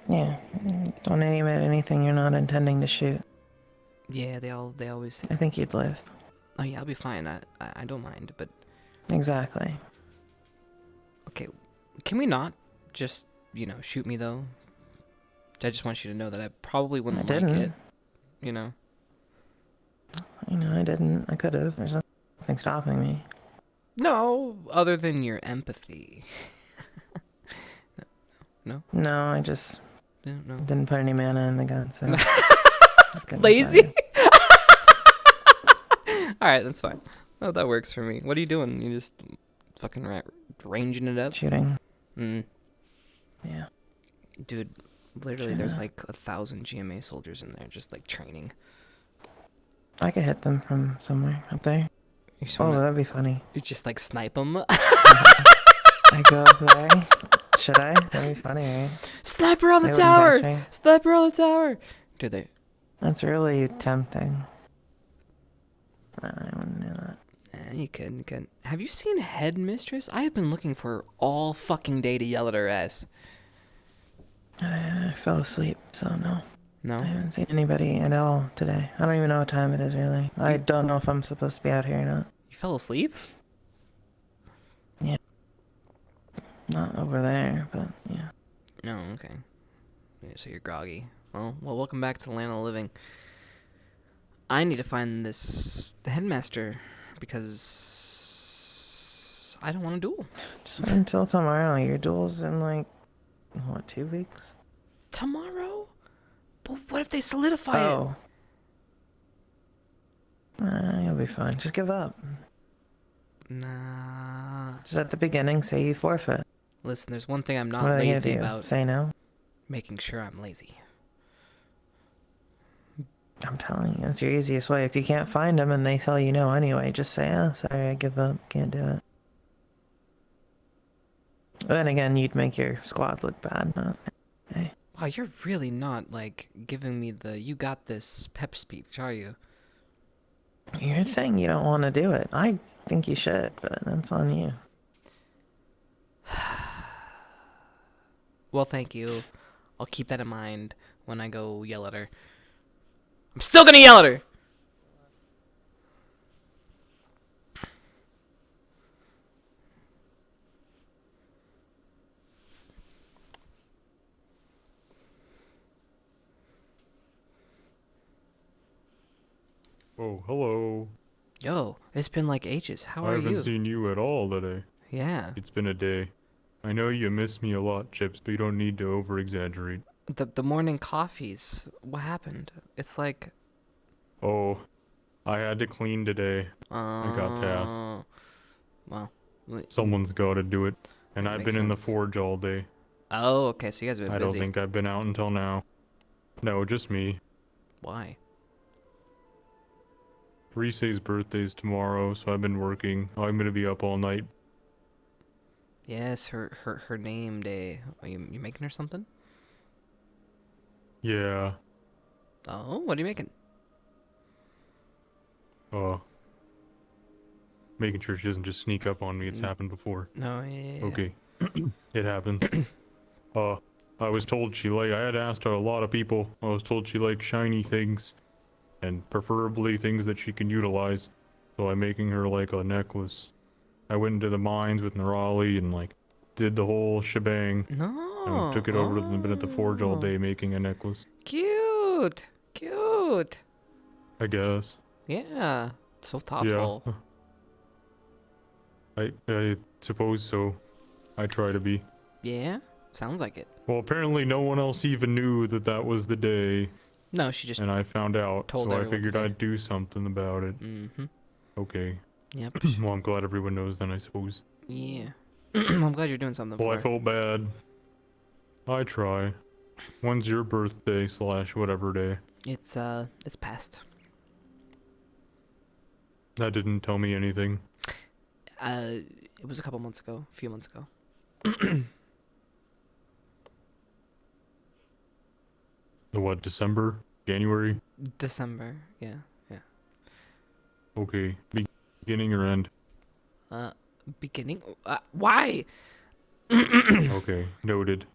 Yeah, don't aim at anything you're not intending to shoot. Yeah, they always... I think you'd live. Oh yeah, I'll be fine. I don't mind, but... Exactly. Okay, can we not just, you know, shoot me, though? I just want you to know that I probably wouldn't like it. You know? You know, I didn't. I could have. There's nothing stopping me. No, other than your empathy. No? No, I just didn't put any mana in the gun, so... Lazy? Alright, that's fine. Oh, that works for me. What are you doing? You just fucking ranging it up? Shooting. Mm. Yeah. Dude, literally there's like 1,000 G.M.A. soldiers in there just like training. I could hit them from somewhere up there. Oh, that'd be funny. You just like snipe them? I go up there. Should I? That'd be funny, right? Sniper on the tower! Sniper on the tower! Do they? That's really tempting. I wouldn't do that. You could. Have you seen Headmistress? I have been looking for her all fucking day to yell at her ass. I fell asleep, so no. No? I haven't seen anybody at all today. I don't even know what time it is, really. I don't know if I'm supposed to be out here or not. You fell asleep? Yeah. Not over there, but yeah. No, okay. Yeah, so you're groggy. Well, welcome back to the land of the living. I need to find the headmaster because I don't want to duel. Just wait until tomorrow. Your duel's in like, what, 2 weeks? Tomorrow? But what if they solidify it? You'll be fine. Just give up. Nah. Just at the beginning, say you forfeit. Listen, there's one thing I'm not What are they lazy gonna do? about. Say no? Making sure I'm lazy. I'm telling you, that's your easiest way. If you can't find them and they tell you no anyway, just say, oh, sorry, I give up. Can't do it. Then again, you'd make your squad look bad, not hey. Wow, you're really not, like, giving me the you got this pep speech, are you? You're saying you don't want to do it. I think you should, but that's on you. Well, thank you. I'll keep that in mind when I go yell at her. I'm still gonna yell at her! Oh, hello. Yo, it's been like ages. How I are haven't you? seen you at all today. Yeah. It's been a day. I know you miss me a lot, Chipz, but you don't need to over-exaggerate. The morning coffees. What happened? It's like. Oh, I had to clean today. I got tasked. Well. Someone's got to do it. And That I've makes been in the sense. forge all day. Oh, okay. So you guys have been I busy. don't think I've been out until now. No, just me. Why? Rise's birthday's tomorrow, so I've been working. I'm gonna be up all night. Yes, her name day. Are you making her something? Yeah. Oh, what are you making? Making sure she doesn't just sneak up on me. It's happened before. No, yeah. Okay. It happens. I was told I had asked a lot of people. I was told she likes shiny things. And preferably things that she can utilize. So I'm making her like a necklace. I went into the mines with Nerali and like did the whole shebang. No. And took it over to them, been at the forge all day making a necklace. Cute. Cute. I guess. Yeah. So thoughtful. Yeah. I suppose so. I try to be. Yeah. Sounds like it. Well, apparently no one else even knew that was the day. No, she just. And I found out, told so I everyone figured today. I'd do something about it. Mm-hmm. Okay. Yep. Well, I'm glad everyone knows then, I suppose. Yeah. I'm glad you're doing something Well, for I her. felt bad. I try. When's your birthday / whatever day? It's past. That didn't tell me anything. It was a few months ago. The what, December? January? December, yeah. Okay. Beginning or end? Beginning? Why? Okay, noted.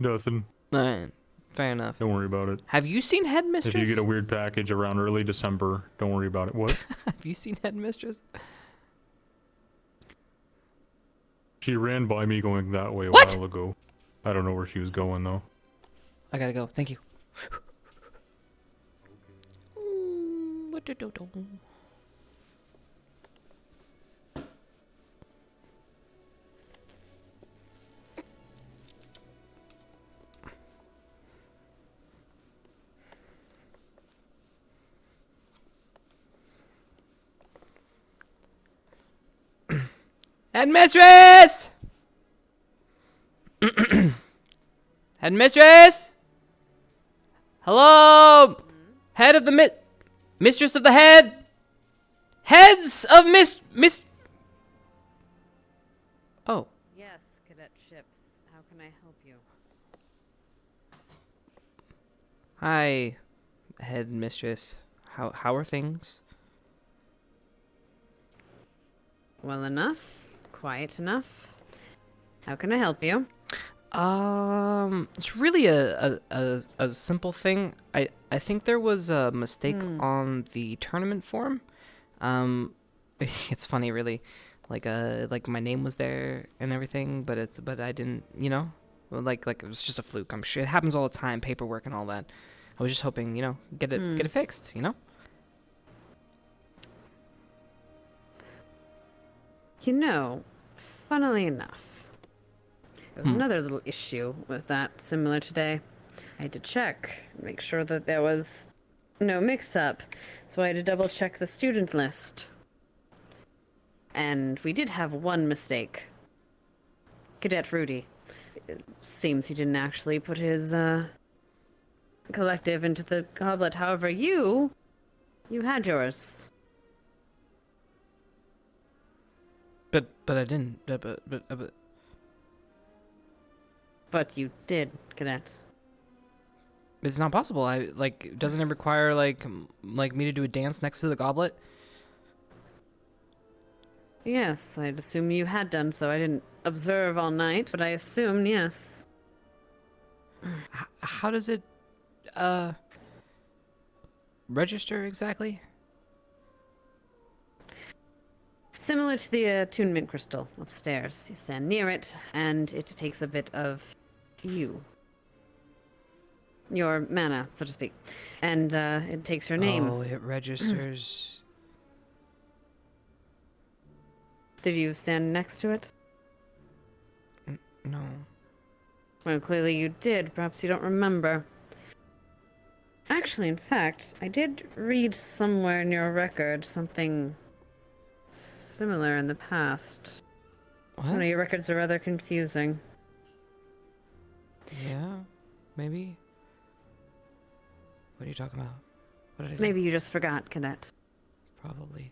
Nothing. Alright, fair enough. Don't worry about it. Have you seen Headmistress? If you get a weird package around early December, don't worry about it. What? Have you seen Headmistress? She ran by me going that way a What? while ago. I don't know where she was going though. I gotta go. Thank you. Headmistress! Headmistress! Hello! Head of the mistress of the head! Heads of miss... Oh. Yes, Cadet Chipz. How can I help you? Hi, Headmistress. How are things? Well enough. Quiet enough. How can I help you? It's really a simple thing. I think there was a mistake on the tournament form. It's funny, really. Like my name was there and everything, but I didn't, like it was just a fluke. I'm sure it happens all the time, paperwork and all that. I was just hoping, get it fixed, Funnily enough, there was another little issue with that similar today. I had to check, make sure that there was no mix-up, so I had to double-check the student list. And we did have one mistake. Cadet Rudy. It seems he didn't actually put his, collective into the goblet. However, you had yours. But I didn't. But you did, Cadet. It's not possible. Doesn't it require like me to do a dance next to the goblet? Yes, I'd assume you had done so. I didn't observe all night, but I assume yes. How does it register exactly? Similar to the attunement crystal upstairs. You stand near it, and it takes a bit of you. Your mana, so to speak. And it takes your name. Oh, it registers. Did you stand next to it? No. Well, clearly you did. Perhaps you don't remember. Actually, in fact, I did read somewhere in your record something similar in the past. One of your records are rather confusing. Yeah, maybe. What are you talking about? What did I do? Maybe you just forgot, Cadet. Probably.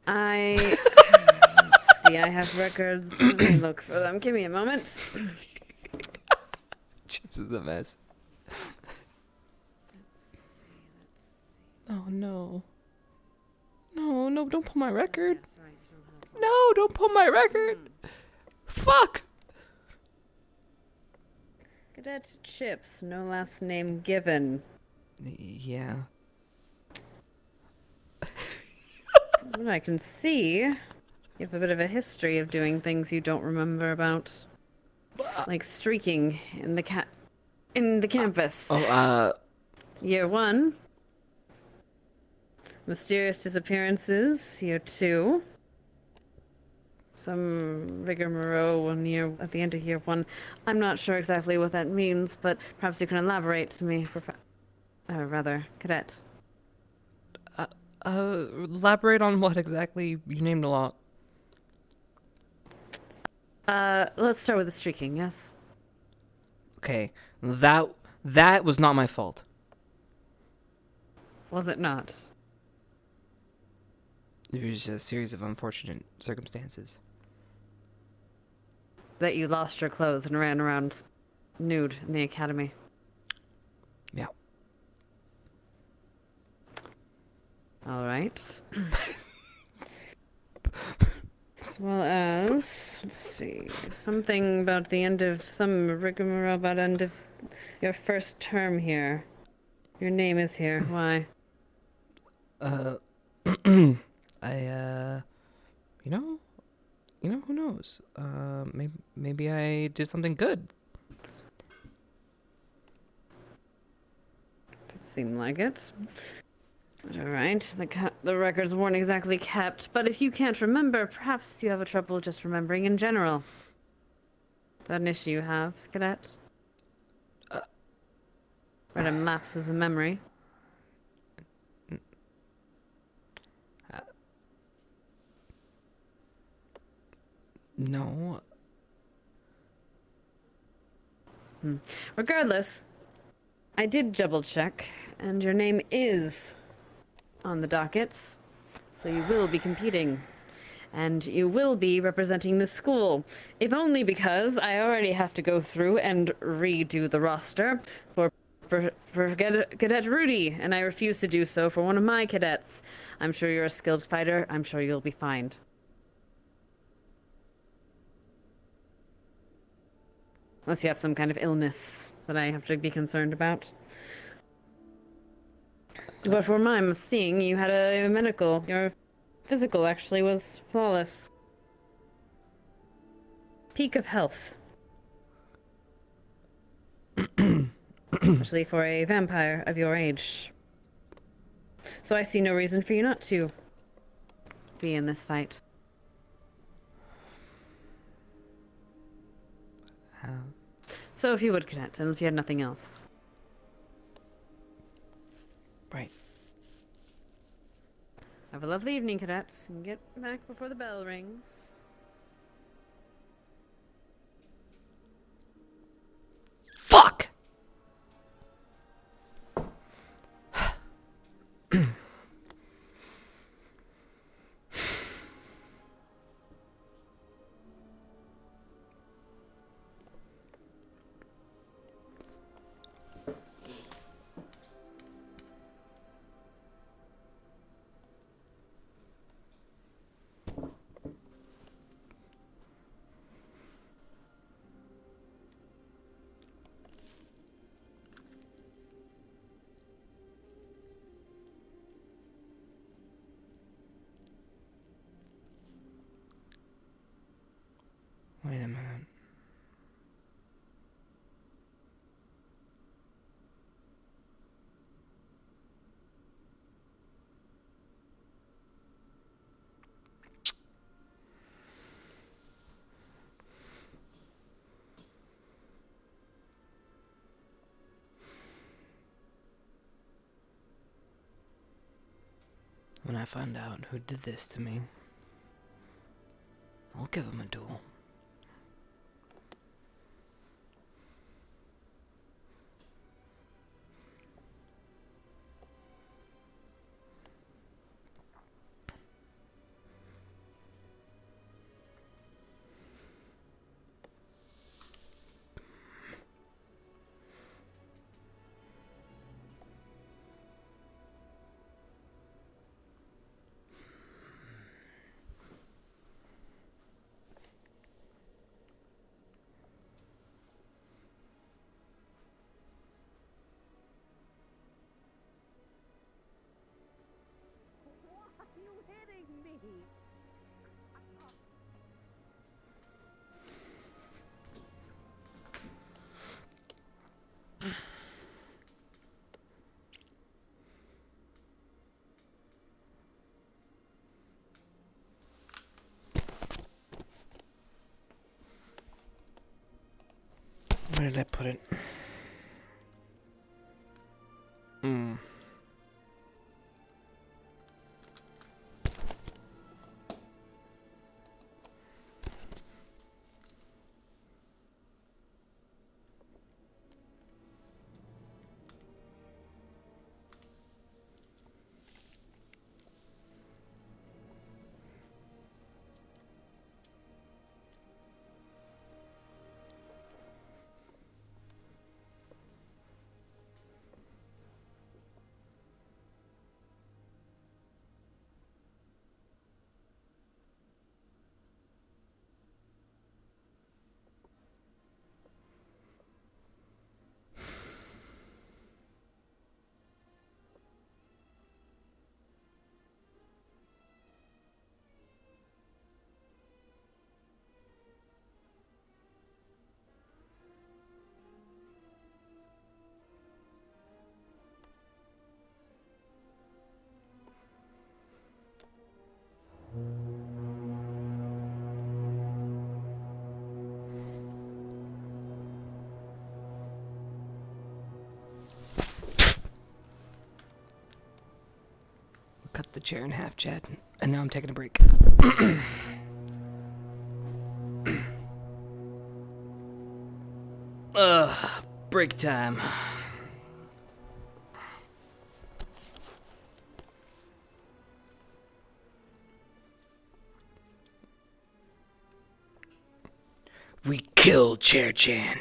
Let's see, I have records. Let me look for them. Give me a moment. Chipz is a mess. Oh no. No, don't pull my record. No, don't pull my record. Fuck! Cadet Chipz, no last name given. Yeah. What I can see, you have a bit of a history of doing things you don't remember about. Like streaking in the campus. Year 1. Mysterious disappearances. Year 2. Some rigmarole at the end of year 1. I'm not sure exactly what that means, but perhaps you can elaborate to me, Cadet. Elaborate on what exactly? You named a lot. Let's start with the streaking, yes? Okay, that was not my fault. Was it not? It was a series of unfortunate circumstances. That you lost your clothes and ran around nude in the academy. Yeah. All right. As well as, let's see, something about the end of, some rigmarole about end of your first term here. Your name is here. Why? Who knows? Maybe I did something good. Doesn't seem like it. But all right, the records weren't exactly kept, but if you can't remember, perhaps you have a trouble just remembering in general. Is that an issue you have, Cadet? Random lapses of memory. No. Regardless, I did double check, and your name is on the dockets, so you will be competing. And you will be representing the school, if only because I already have to go through and redo the roster for Cadet Rudy, and I refuse to do so for one of my cadets. I'm sure you're a skilled fighter. I'm sure you'll be fine. Unless you have some kind of illness that I have to be concerned about. But from what I'm seeing, you had a medical. Your physical actually was flawless. Peak of health. Especially for a vampire of your age. So I see no reason for you not to be in this fight. So if you would, Cadet, and if you had nothing else. Right. Have a lovely evening, Cadet, and get back before the bell rings. Fuck! When I find out who did this to me, I'll give him a duel. Where did I put it? Cut the chair in half, Chad. And now I'm taking a break. Break time. We kill Chair Chan.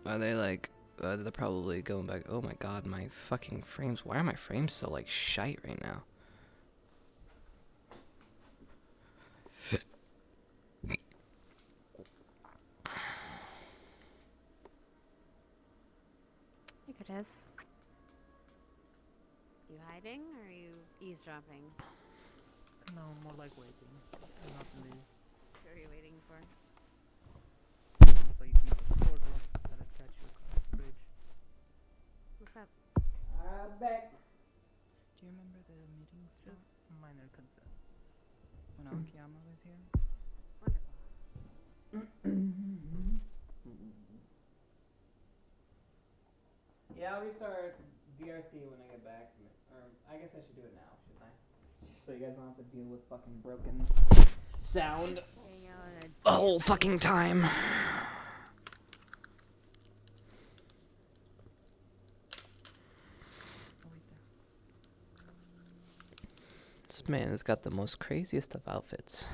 Are they like, they're probably going back, oh my god, my fucking frames, why are my frames so like shite right now? Hey, Cortez. You hiding or are you eavesdropping? No, more like waiting. Not to leave. What are you waiting for? So you can use the portal that attach your fridge. What's up? I'm back. Do you remember the meeting spot? Minor concern. When Akiyama was here? Yeah, I'll restart VRC when I get back. Or I guess I should do it now, shouldn't I? So you guys don't have to deal with fucking broken sound the whole fucking time. This man has got the most craziest of outfits.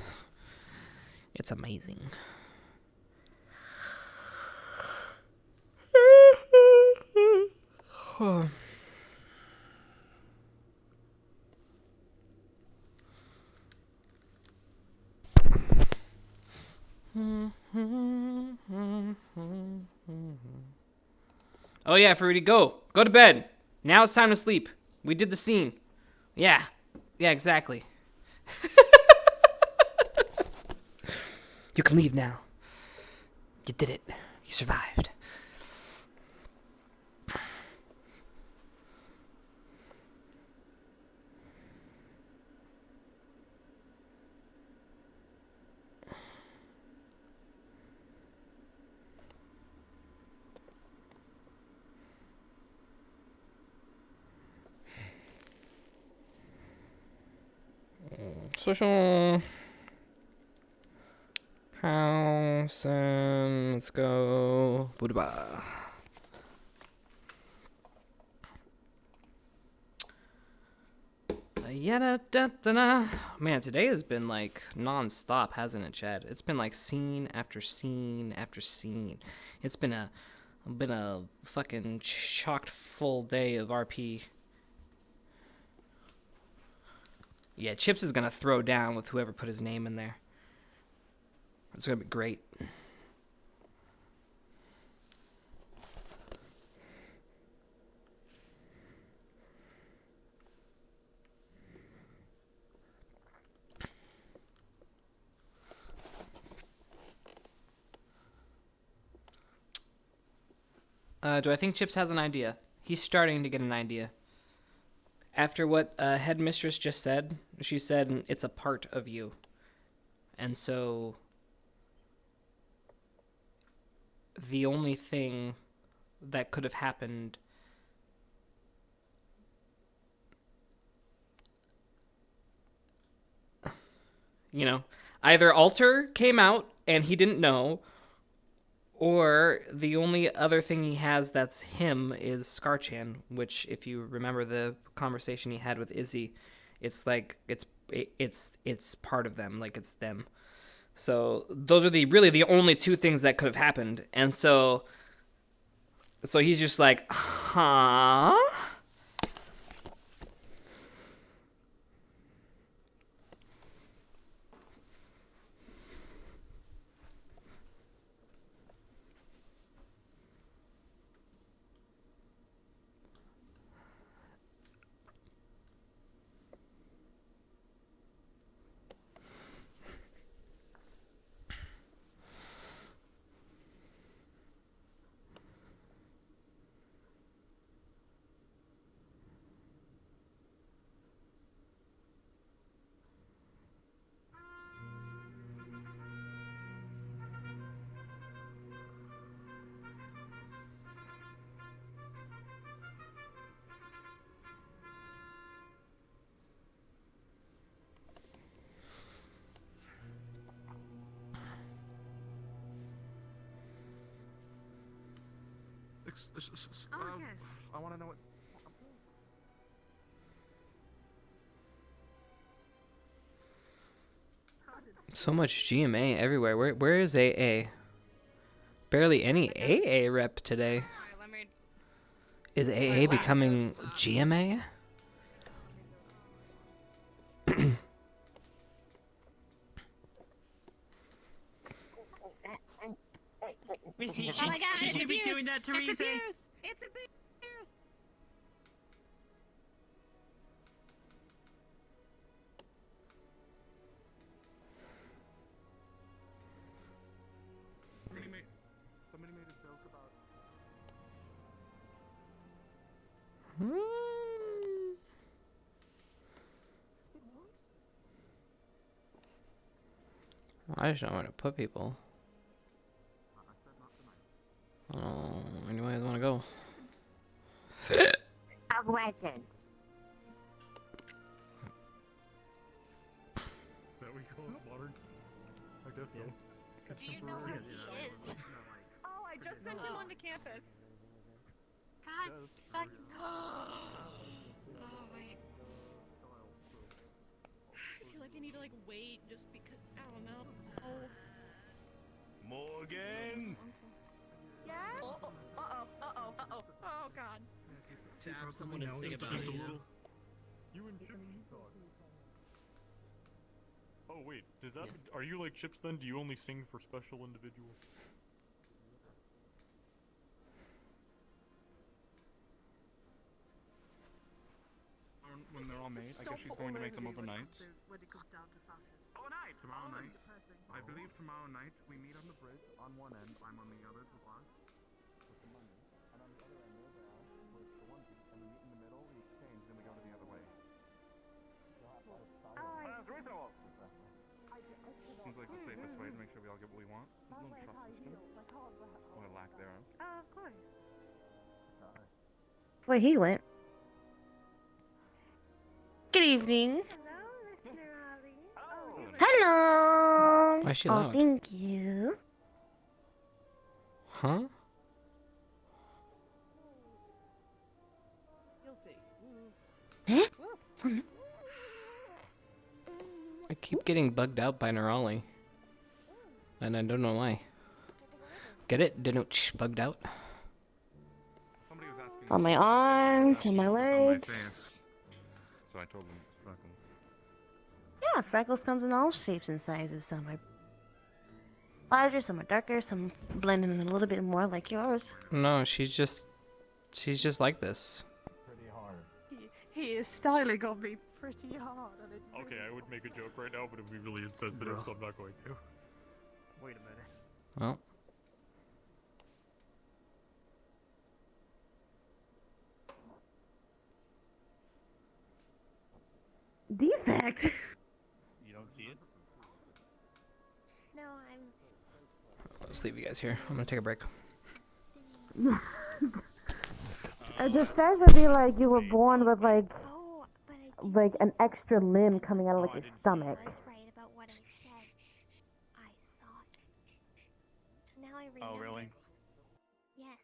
It's amazing. Oh yeah, Fruity, go to bed. Now it's time to sleep. We did the scene. Yeah, exactly. You can leave now. You did it. You survived. Social house and let's go. Budaba. Man, today has been like non-stop, hasn't it, Chad? It's been like scene after scene after scene. It's been a fucking chocked full day of RP. Yeah, Chipz is gonna throw down with whoever put his name in there. It's gonna be great. Do I think Chipz has an idea? He's starting to get an idea. After what Headmistress just said, she said it's a part of you. And so the only thing that could have happened either Alter came out and he didn't know, or the only other thing he has that's him is Scarchan, which, if you remember the conversation he had with Izzy, it's like it's part of them, like it's them. So those are really the only two things that could have happened, and so he's just like, huh? I want to know what. So much G.M.A. everywhere. Where is AA? Barely any AA rep today. Is AA becoming G.M.A.? Oh my god, it's abuse! Doing that, Teresa. It's abuse! It's abuse! Somebody made a joke about. I just don't know where to put people. Oh, anyways, want to go? Of legend. Is that what you call it? Modern? I guess so. Do you know where he is? Oh, I just sent him onto campus. God fucking. Oh wait. I feel like I need to wait just because I don't know. Morgan. Yes. Uh-oh. Oh god. Someone to sing about it. You and Chipz talk. Oh wait, does that? Are you like Chipz then? Do you only sing for special individuals? When they're all made, I guess she's going to make them overnight. When it comes down to fashion. Tomorrow night. I believe tomorrow night we meet on the bridge. On one end, I'm on the other to watch with the money, and on the other end they're there with the onesie, and we meet in the middle. We exchange, then we go to the other way. Seems like the safest way to make sure we all get what we want. There's no trust system. Or lack thereof. Of course. Where he went. Good evening. Hello, Mr. Ali. Hello. Why is she Oh, loud? thank you. Huh? Huh? I keep getting bugged out by Nerali. And I don't know why. Get it? Didn't bugged out? On my arms and my On my legs. face. So I told them it's freckles. Yeah, freckles comes in all shapes and sizes. Some are larger, some are darker, some blend in a little bit more like yours. No, she's just like this. Pretty hard. He is styling on me pretty hard. And it Okay, I would make a joke right now, but it would be really insensitive, so I'm not going to. Wait a minute. Well. Defect? You don't see it? No, I'm. Let's leave you guys here. I'm gonna take a break. A defect would be like you were born with like an extra limb coming out of like your stomach. I was right about what I said. I saw it. Now I remember. Oh, really? Yes.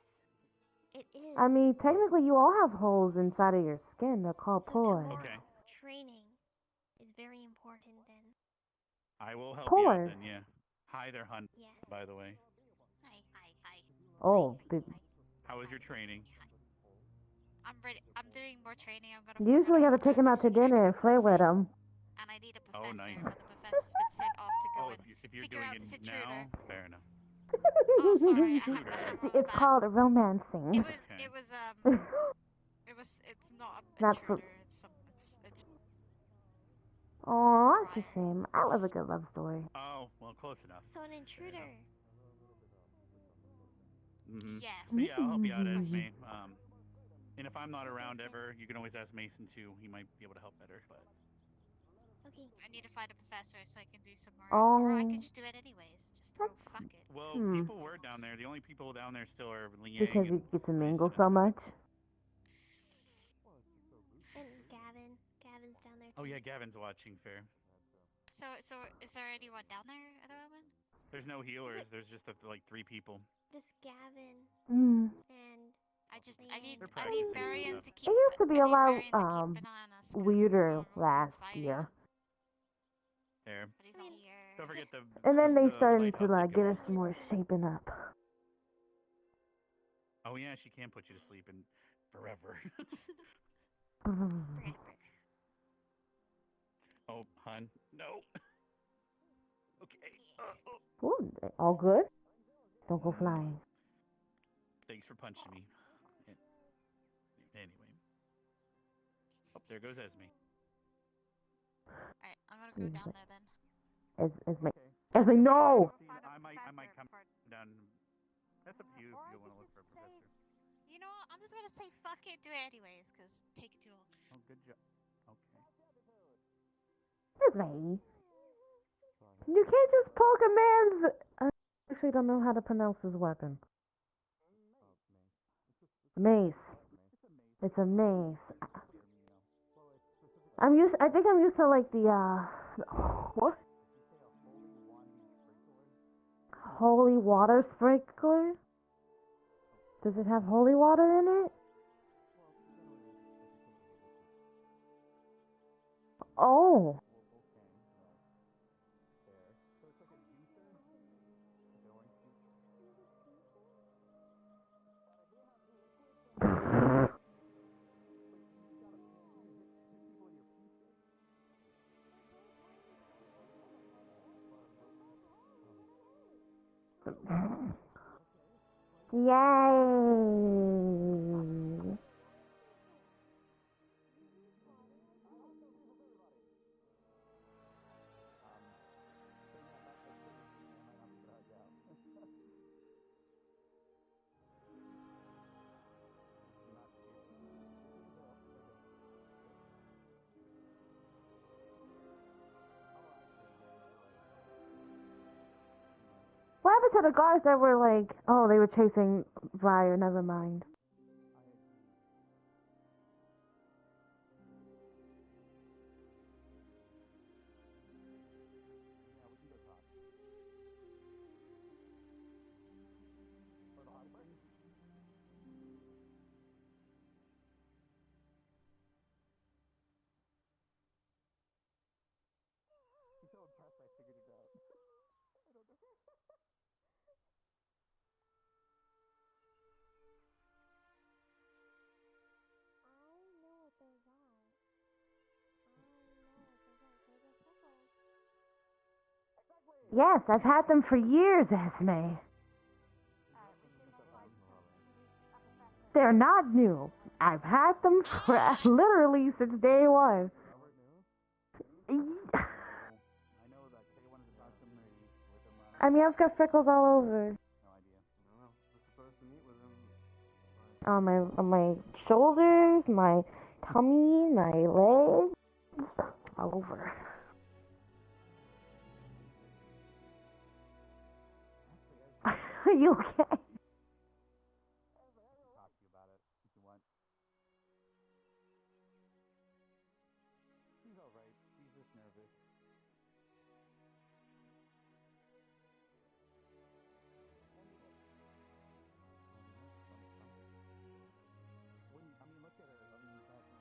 It is. I mean, technically you all have holes inside of your skin. They're called pores. Okay. Training is very important then. I will help you out Pores. then, yeah. Hi there, Hunt, Yes. by the way. Hi. Oh, How was your training? I'm ready. I'm doing more training. I'm gonna. usually you have to take them out to dinner and play with them. And I need a Oh, professor. nice. So the professor's been sent off to go Oh, and if you're figure doing out it this intruder. now, fair enough. Oh, sorry. I have to It's called romancing. It was. It's not an That's intruder. It's. Oh, that's a shame. I love a good love story. Oh, well, close enough. So an intruder. Mm-hmm. Yes. But yeah, I'll help you out, Esme. And if I'm not around ever, you can always ask Mason too. He might be able to help better. But Okay. I need to find a professor so I can do some more. Or I Oh. could just do it anyways. Just fuck it. well, Hmm. people were down there. The only people down there still are Liang Because and you get to mingle so much. And Gavin. Gavin's down there. Oh yeah, Gavin's watching. Fair. So is there anyone down there at the moment? There's no healers. There's just like 3 people. Just Gavin. Mm. And I need They're I need practicing some Varian stuff. to It keep. used to be a lot Varian to keep an eye on us. weirder last year. There. But he's not here. Don't forget the. And then they the started to lighthouse like did get go us off. some more shaping up. Oh yeah, she can put you to sleep in forever. Oh, hun, no. Okay. Ooh, all good? Don't go flying. Thanks for punching me. Anyway. Oh, there goes Esme. Alright, I'm gonna go down there then. Esme, no! I might come down. That's up to you if you don't want to look for a professor. You know what? I'm just gonna say fuck it, do it anyways, cause take too long. Oh, good job. Okay. Esme. You can't just poke a man's... I actually don't know how to pronounce his weapon. Mace. It's a mace. I think I'm used to like the, what? Holy water sprinkler? Does it have holy water in it? Oh. Yay! What happened to the guards that were like, oh, they were chasing Briar, never mind. Yes, I've had them for years, Esme. They're not new. I've had them for literally since day one. I mean, I've got freckles all over. On my shoulders, my tummy, my legs, all over. Are you okay? She's alright. She's just nervous. Look at her. I mean, that's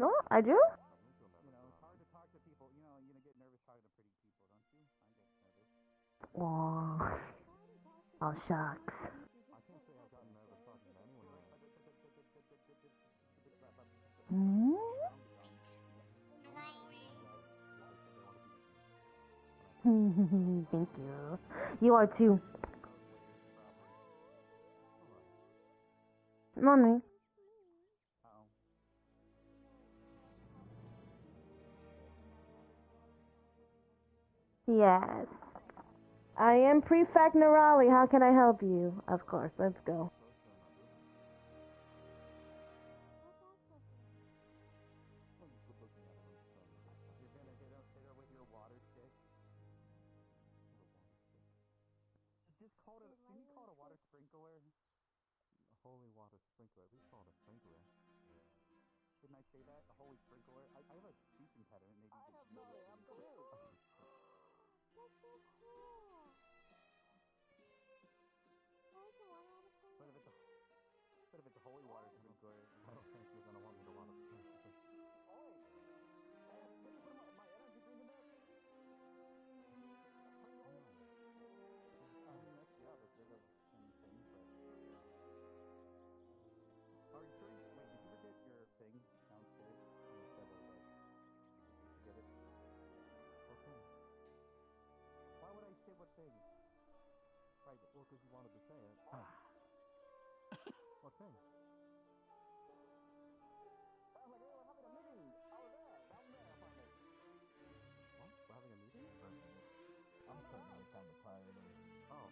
No, I do? You know, it's hard to talk to people. You know, get nervous talking to pretty people, don't you? I get nervous. Aw. Oh, shucks. I can't say I've gotten nervous talking to anyone. Hmm? Thank you. You are too. Mommy. Yes. I am Prefect Nerali. How can I help you? Of course, let's go. You're gonna hit her with your water stick. Just call it. Can you call it a water sprinkler? A holy water sprinkler. We call it a sprinkler. Didn't I say that? A holy sprinkler. I have a speech impediment. Maybe. I have no idea. I'm confused. That's so cool. But if it's a holy water sprinkler, I don't think you're gonna want me to water sprinkler. Oh. Can you put my energy drink in there? I mean, that's the opposite of anything, but... Are you sure you... Wait, did you forget your thing downstairs? You said it was... Did you get it? What thing? Why would I say what thing? Right, well, because you wanted to say it. What thing? I was like, hey, we're having a meeting. Over there, down there, finally. What? We're having a meeting? I'm certainly kind of tired of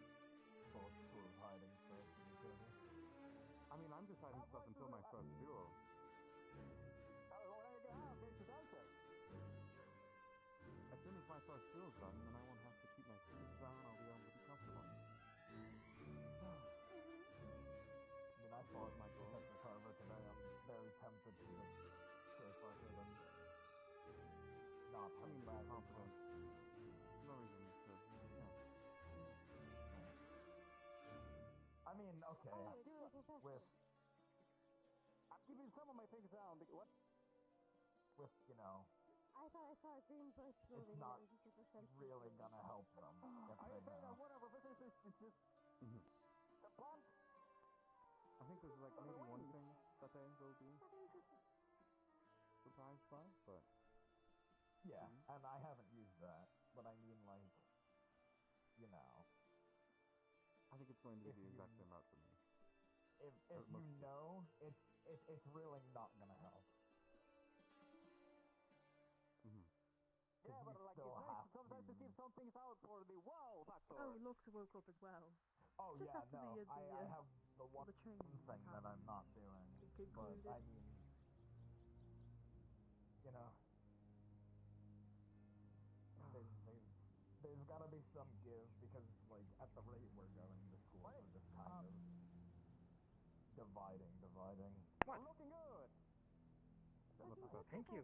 both schools hiding stuff from each other. I mean, I'm just hiding stuff until my first duel. As soon as my first duel's done, then I won't have to keep my sleeves down. I'll be able to be comfortable. I mean, I fought my Professor Carver today. I'm very tempted to just go further than not. I mean, bad confidence. No reason to, yeah. I mean, okay. With... I'm keeping some of my things down. What? With, you know... I thought I saw a green bush moving. It's not really gonna help them if they know. Whatever, it's just... The bump! I think there's like maybe one thing that they will be surprised by, but... Yeah, and I haven't used that, but I mean like, you know... I think it's going to be the exact same route for me. If you know, it's really not gonna help. Yeah, but like you say, sometimes to keep some things out for the wow factor. Oh, Lux woke up as well. Oh Just yeah, after no, I have the one train thing that I'm not doing, but I mean, you know, there's gotta be some give, because like at the rate we're going, the schools are just kind of dividing. What? Looking good. Thank you.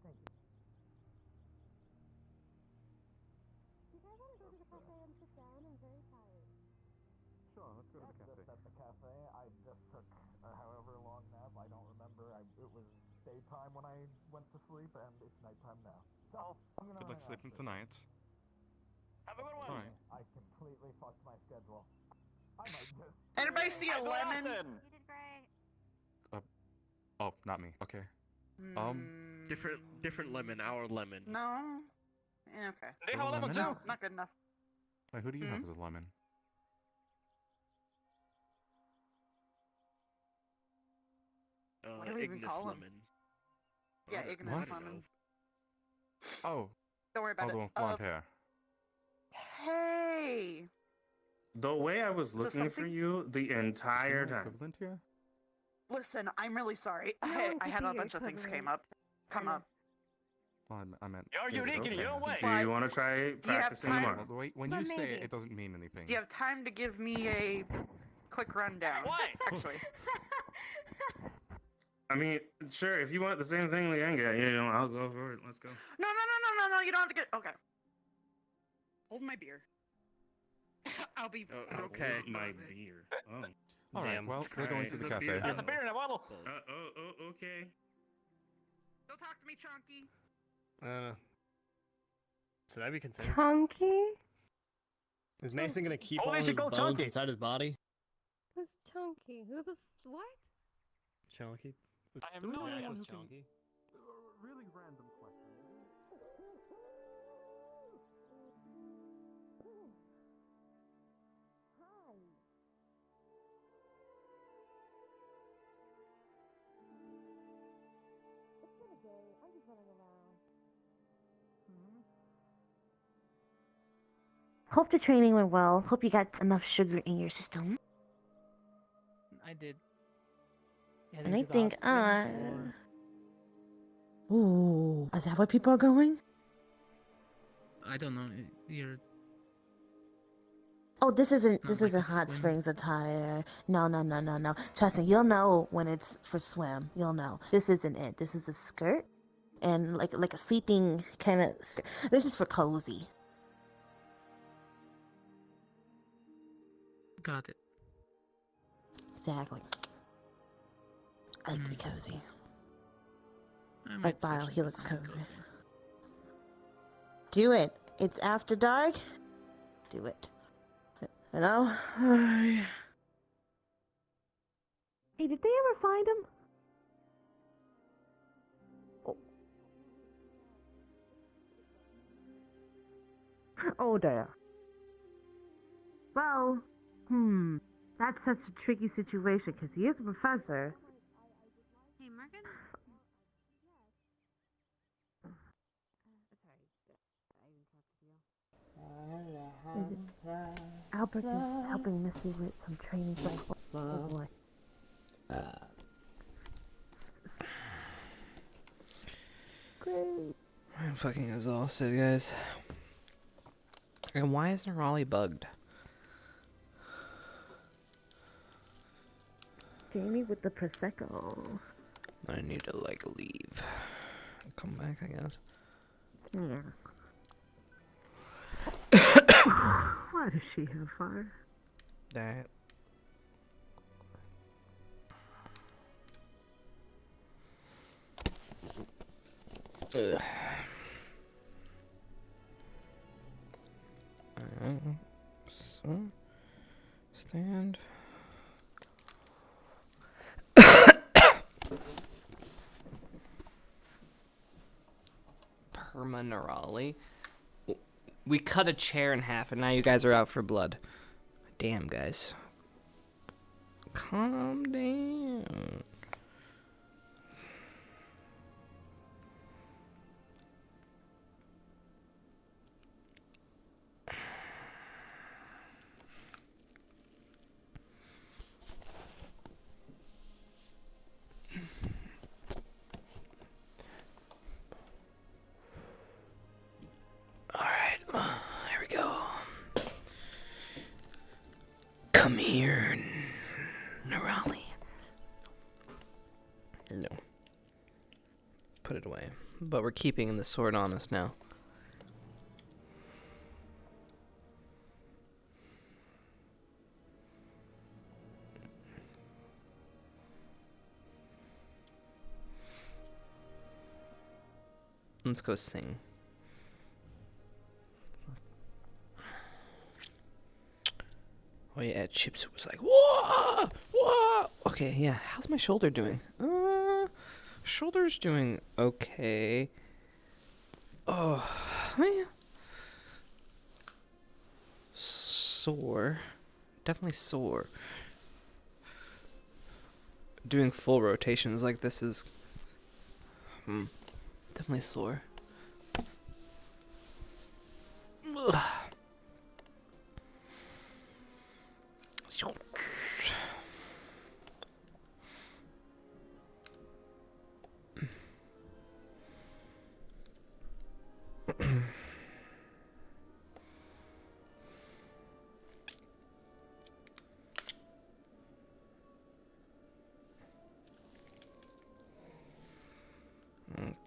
Thank you. Do you guys want to go to the cafe and sit down? I'm very tired. Sure, let's go to the cafe. Just at the cafe, I just took a however long nap. I don't remember. It was daytime when I went to sleep, and it's nighttime now. So, I'm gonna Good luck sleeping tonight. Have a good one. Alright. I completely fucked my schedule. I might just... Anybody see a lemon? You did great. Oh, not me. Okay. Different lemon. Our lemon. No. Yeah, okay. They have a lemon No, too. not good enough. Wait, who do you have as a lemon? What do we even Ignis call him? lemon. Yeah, I don't Ignis know. lemon. Oh. Don't worry about Oh, it. the one with blonde hair. Hey. The way I was So looking for something- you the entire time. Equivalent here? Listen, I'm really sorry. No, I had a you're bunch of things equivalent. come up. Oh, I meant. You're it was unique in okay. your own way. Do you want to try practicing time? tomorrow? Well, wait, when But you say maybe. it doesn't mean anything. Do you have time to give me a quick rundown? Why? Actually. I mean, sure, if you want the same thing Leanne got, I'll go for it. Let's go. No, you don't have to get. Okay. Hold my beer. I'll be. Okay. My beer. Oh. All right, well, we're going to the cafe. That's a beer in a bottle. Okay. Don't talk to me, Chunky. Should I be concerned? Chunky? Is Mason gonna keep Oh, all they his should go bones chunky. inside his body? Who's Chunky? Who the what? Chunky. I have Who's no the idea one what's who can- chunky. Really random question. Hi. It's been a day. I'm just running around. Hope the training went well. Hope you got enough sugar in your system. I did. And I think Ooh, is that where people are going? I don't know. You're. Oh, this isn't Not like a Hot swim. Springs attire. No. Trust me, you'll know when it's for swim. You'll know. This isn't it. This is a skirt and like a sleeping kind of skirt. This is for cozy. Got it. Exactly. I like to be cozy. I might Like switch Bile, he into looks something cozy. cozy. Do it. It's after dark. Do it. You know? Hey, did they ever find him? Oh, there. Well, that's such a tricky situation because he is a professor. Hey, Morgan? Albert is helping Missy with some training for oh boy. Great. I'm fucking exhausted, guys. And why isn't Raleigh bugged? Jamie with the prosecco. I need to, like, leave. Come back, I guess. Yeah. Why does she have fire? That. Ugh. So, stand. Permanently. We cut a chair in half and now you guys are out for blood. Damn, guys. Calm down. Alright, here we go. Come here, Nerali. No. Put it away. But we're keeping the sword on us now. Let's go sing. Oh yeah, Chipz was like, whoa, whoa. Okay, yeah. How's my shoulder doing? shoulder's doing okay. Oh, man. Sore. Definitely sore. Doing full rotations like this is definitely sore. Ugh.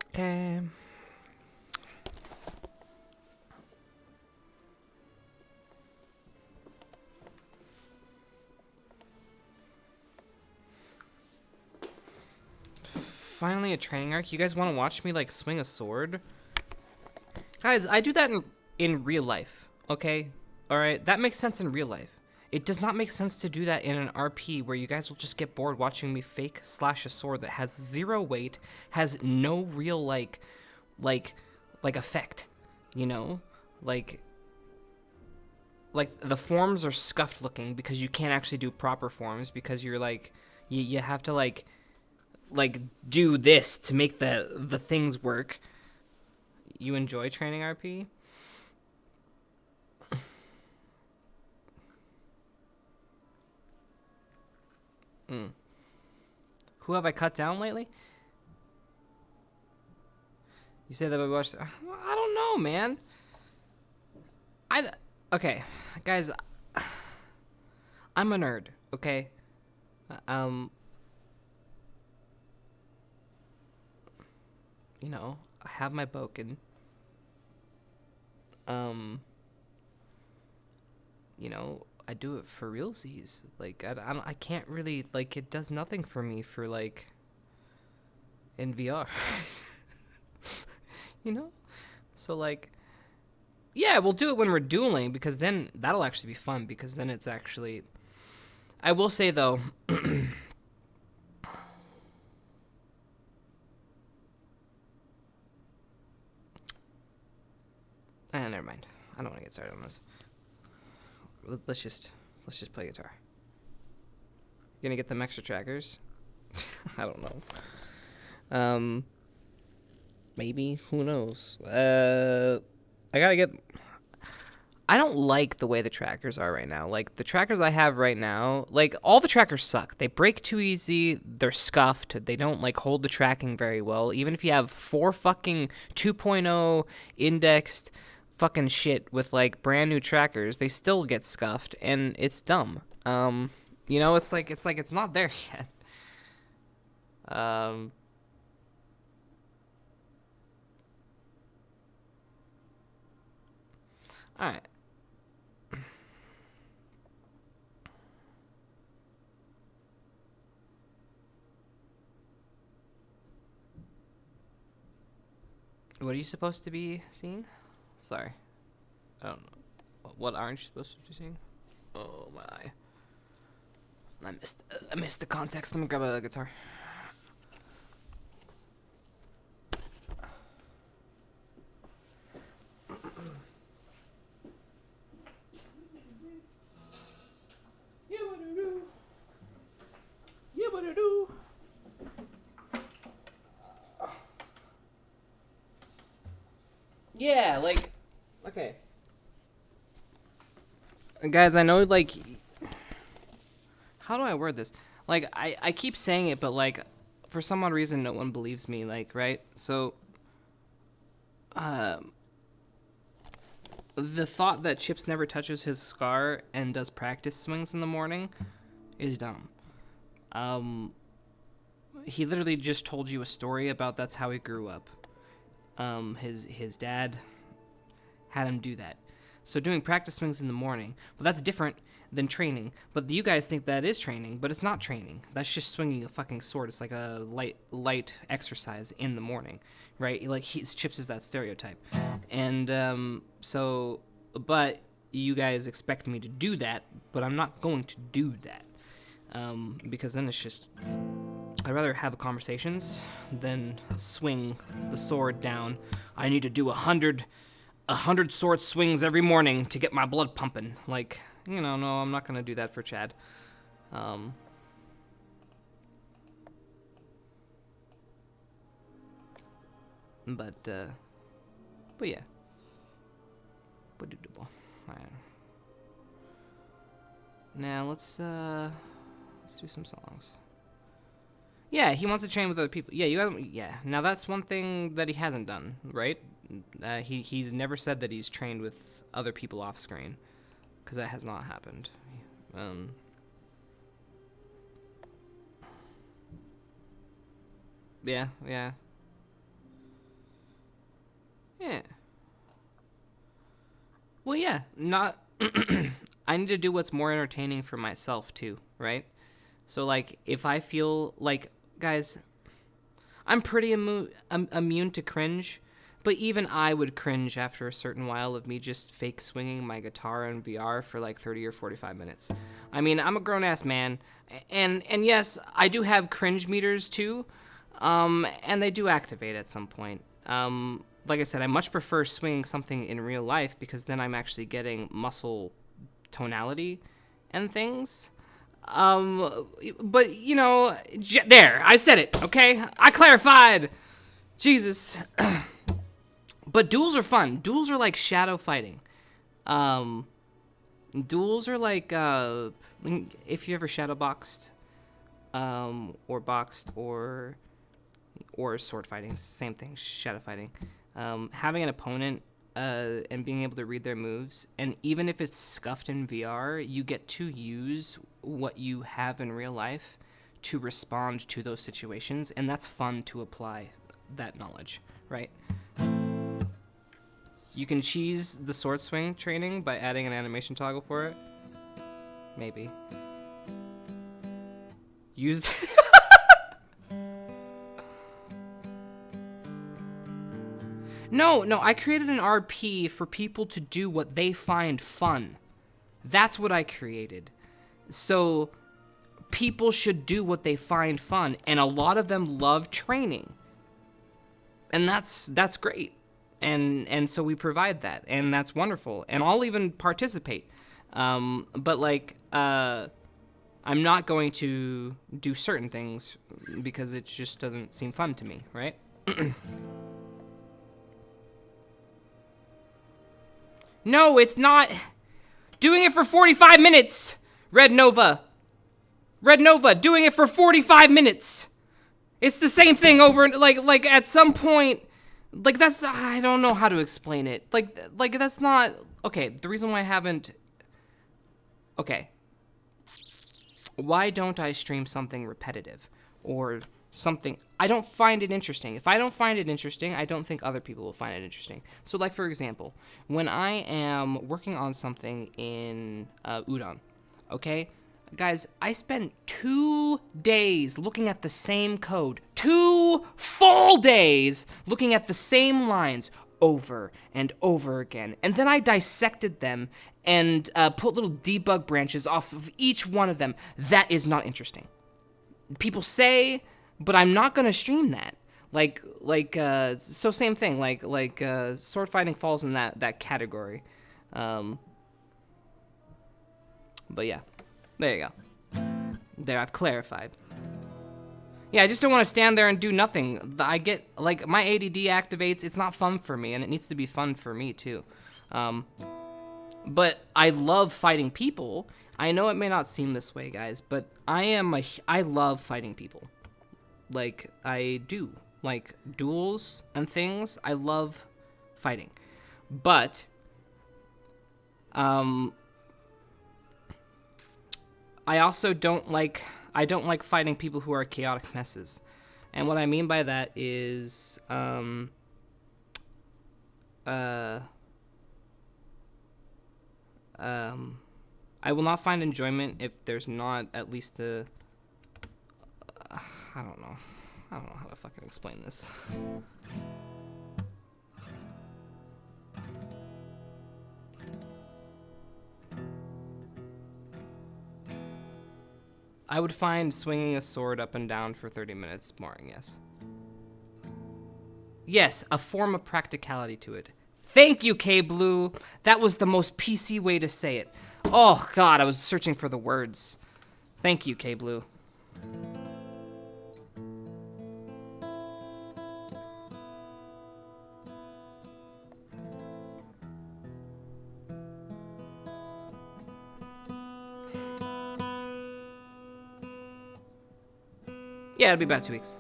Okay. Finally a training arc. You guys want to watch me like swing a sword? Guys, I do that in real life, okay? All right, that makes sense in real life. It does not make sense to do that in an RP where you guys will just get bored watching me fake slash a sword that has 0 weight, has no real like effect, you know? Like the forms are scuffed looking because you can't actually do proper forms because you're like you have to like do this to make the things work. You enjoy training RP? Who have I cut down lately? You say that we watched. I don't know, man. Okay, guys. I'm a nerd. Okay. You know, I have my Boken. You know, I do it for realsies. Like, I can't really, like, it does nothing for me for, like, in VR. You know? So, like, yeah, we'll do it when we're dueling, because then that'll actually be fun, because then it's actually... I will say, though... never mind. I don't want to get started on this. Let's just play guitar. You gonna get them extra trackers? I don't know. Maybe. Who knows? I gotta get... I don't like the way the trackers are right now. Like, the trackers I have right now, like, all the trackers suck. They break too easy. They're scuffed. They don't, like, hold the tracking very well. Even if you have 4 fucking 2.0 indexed fucking shit with, like, brand new trackers, they still get scuffed, and it's dumb. You know, it's like it's not there yet. Alright. What are you supposed to be seeing? Sorry. I don't know. What aren't you supposed to be seeing? Oh my. I missed the context. Let me grab a guitar. Yeah, like, okay. Guys, I know, like, how do I word this? Like, I keep saying it, but, like, for some odd reason, no one believes me, like, right? So, the thought that Chipz never touches his scar and does practice swings in the morning is dumb. He literally just told you a story about that's how he grew up. His dad had him do that. So doing practice swings in the morning, well, that's different than training. But you guys think that is training, but it's not training. That's just swinging a fucking sword. It's like a light exercise in the morning, right? Like Chipz is that stereotype, and so, but you guys expect me to do that, but I'm not going to do that, because then it's just I'd rather have conversations than swing the sword down. I need to do 100 sword swings every morning to get my blood pumping. Like, you know, no, I'm not gonna do that for Chad. But yeah. Now let's do some songs. Yeah, he wants to train with other people. Yeah, yeah. Now that's one thing that he hasn't done, right? He's never said that he's trained with other people off screen, because that has not happened. Yeah. Well, yeah, not... I need to do what's more entertaining for myself, too, right? So, like, if I feel... Like, guys, I'm pretty immune to cringe, but even I would cringe after a certain while of me just fake swinging my guitar in VR for, like, 30 or 45 minutes. I mean, I'm a grown-ass man, and yes, I do have cringe meters, too, and they do activate at some point. Like I said, I much prefer swinging something in real life because then I'm actually getting muscle tonality and things. But, you know, there, I said it, okay? I clarified! Jesus. But duels are fun. Duels are like shadow fighting. Duels are like, if you ever shadow boxed, or boxed, or sword fighting, same thing, shadow fighting. Having an opponent and being able to read their moves, and even if it's scuffed in VR, you get to use what you have in real life to respond to those situations, and that's fun to apply that knowledge, right? You can cheese the sword swing training by adding an animation toggle for it. Maybe. Use... No, I created an RP for people to do what they find fun. That's what I created. So, people should do what they find fun, and a lot of them love training. And that's great. And so we provide that, and that's wonderful. And I'll even participate. But, like, I'm not going to do certain things because it just doesn't seem fun to me, right? No, it's not. Doing it for 45 minutes. Red Nova, doing it for 45 minutes. It's the same thing over and like at some point, like that's, I don't know how to explain it. Like that's not, okay, the reason why I haven't, okay. Why don't I stream something repetitive or something? I don't find it interesting. If I don't find it interesting, I don't think other people will find it interesting. So, like, for example, when I am working on something in Udon, okay? Guys, I spent 2 days looking at the same code. 2 full days looking at the same lines over and over again. And then I dissected them and put little debug branches off of each one of them. That is not interesting. People say... But I'm not gonna stream that. So same thing. Like sword fighting falls in that category. But yeah, there you go. There, I've clarified. Yeah, I just don't want to stand there and do nothing. I get, like, my ADD activates. It's not fun for me, and it needs to be fun for me too. But I love fighting people. I know it may not seem this way, guys, but I love fighting people. Like, I do. Like, duels and things, I love fighting. But, I also don't like fighting people who are chaotic messes. And what I mean by that is, I will not find enjoyment if there's not at least I don't know how to fucking explain this. I would find swinging a sword up and down for 30 minutes boring, yes. Yes, a form of practicality to it. Thank you, K-Blue. That was the most PC way to say it. Oh, God, I was searching for the words. Thank you, K-Blue. Yeah, it'll be about 2 weeks.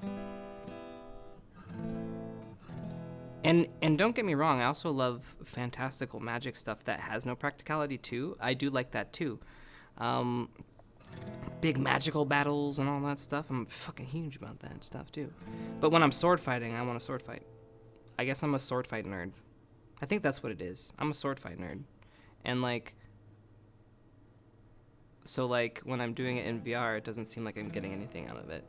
And don't get me wrong, I also love fantastical magic stuff that has no practicality too. I do like that too. Big magical battles and all that stuff. I'm fucking huge about that stuff too. But when I'm sword fighting, I want to sword fight. I guess I'm a sword fight nerd. I think that's what it is. I'm a sword fight nerd. And like, so like when I'm doing it in VR, it doesn't seem like I'm getting anything out of it.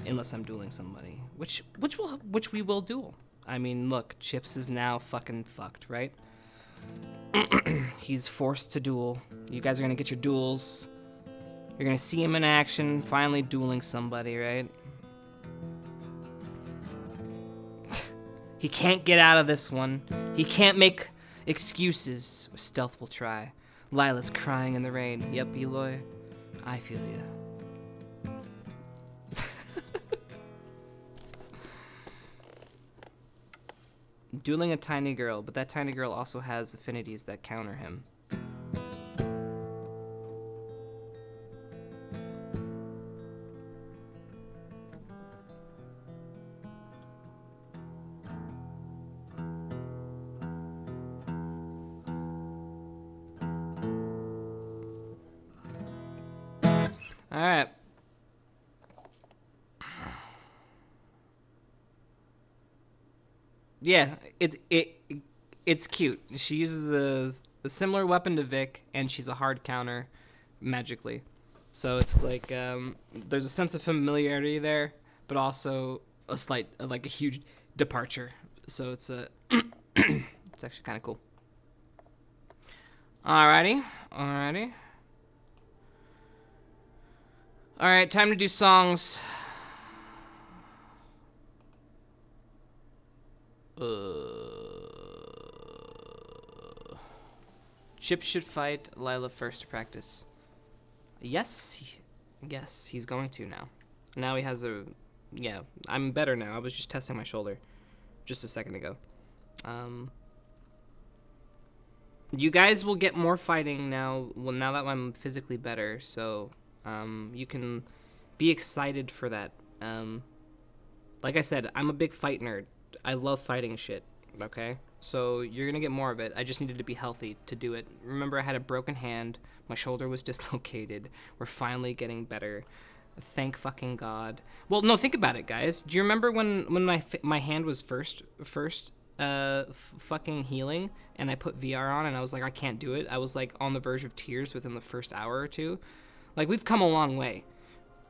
Unless I'm dueling somebody, which we will duel. I mean, look, Chipz is now fucking fucked, right? He's forced to duel. You guys are gonna get your duels. You're gonna see him in action, finally dueling somebody, right? He can't get out of this one. He can't make excuses. Stealth will try. Lila's crying in the rain. Yep, Eloy, I feel ya. Dueling a tiny girl, but that tiny girl also has affinities that counter him. All right. Yeah, it's cute. She uses a similar weapon to Vic, and she's a hard counter magically. So it's like there's a sense of familiarity there, but also a slight, like a huge departure. So it's a it's actually kind of cool. Alrighty. All right, time to do songs. Chipz should fight Lila first to practice. Yes, he's going to now. Now he has a... Yeah, I'm better now. I was just testing my shoulder just a second ago. You guys will get more fighting now, well, now that I'm physically better, so you can be excited for that. Like I said, I'm a big fight nerd. I love fighting shit, okay? So you're gonna get more of it. I just needed to be healthy to do it. Remember, I had a broken hand. My shoulder was dislocated. We're finally getting better. Thank fucking God. Well, no, think about it, guys. Do you remember when my hand was first fucking healing, and I put VR on, and I was like, I can't do it. I was like on the verge of tears within the first hour or two. Like, we've come a long way.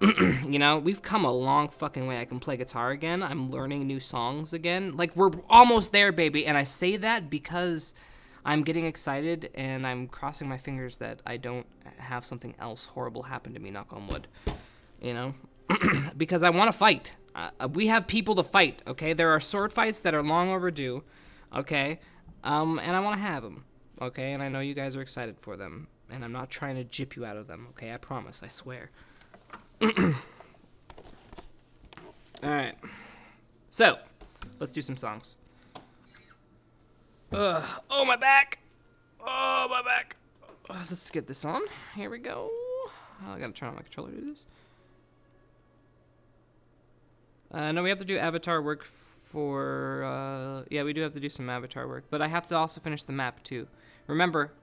You know, we've come a long fucking way. I can play guitar again. I'm learning new songs again. Like, we're almost there, baby. And I say that because I'm getting excited, and I'm crossing my fingers that I don't have something else horrible happen to me, knock on wood. You know? Because I want to fight. We have people to fight, okay? There are sword fights that are long overdue, okay? And I want to have them, okay? And I know you guys are excited for them. And I'm not trying to jip you out of them, okay? I promise. I swear. Alright. So, let's do some songs. Oh, my back! Oh, my back! Let's get this on. Here we go. I gotta turn on my controller to do this. No, we have to do avatar work for... yeah, we do have to do some avatar work. But I have to also finish the map, too. Remember,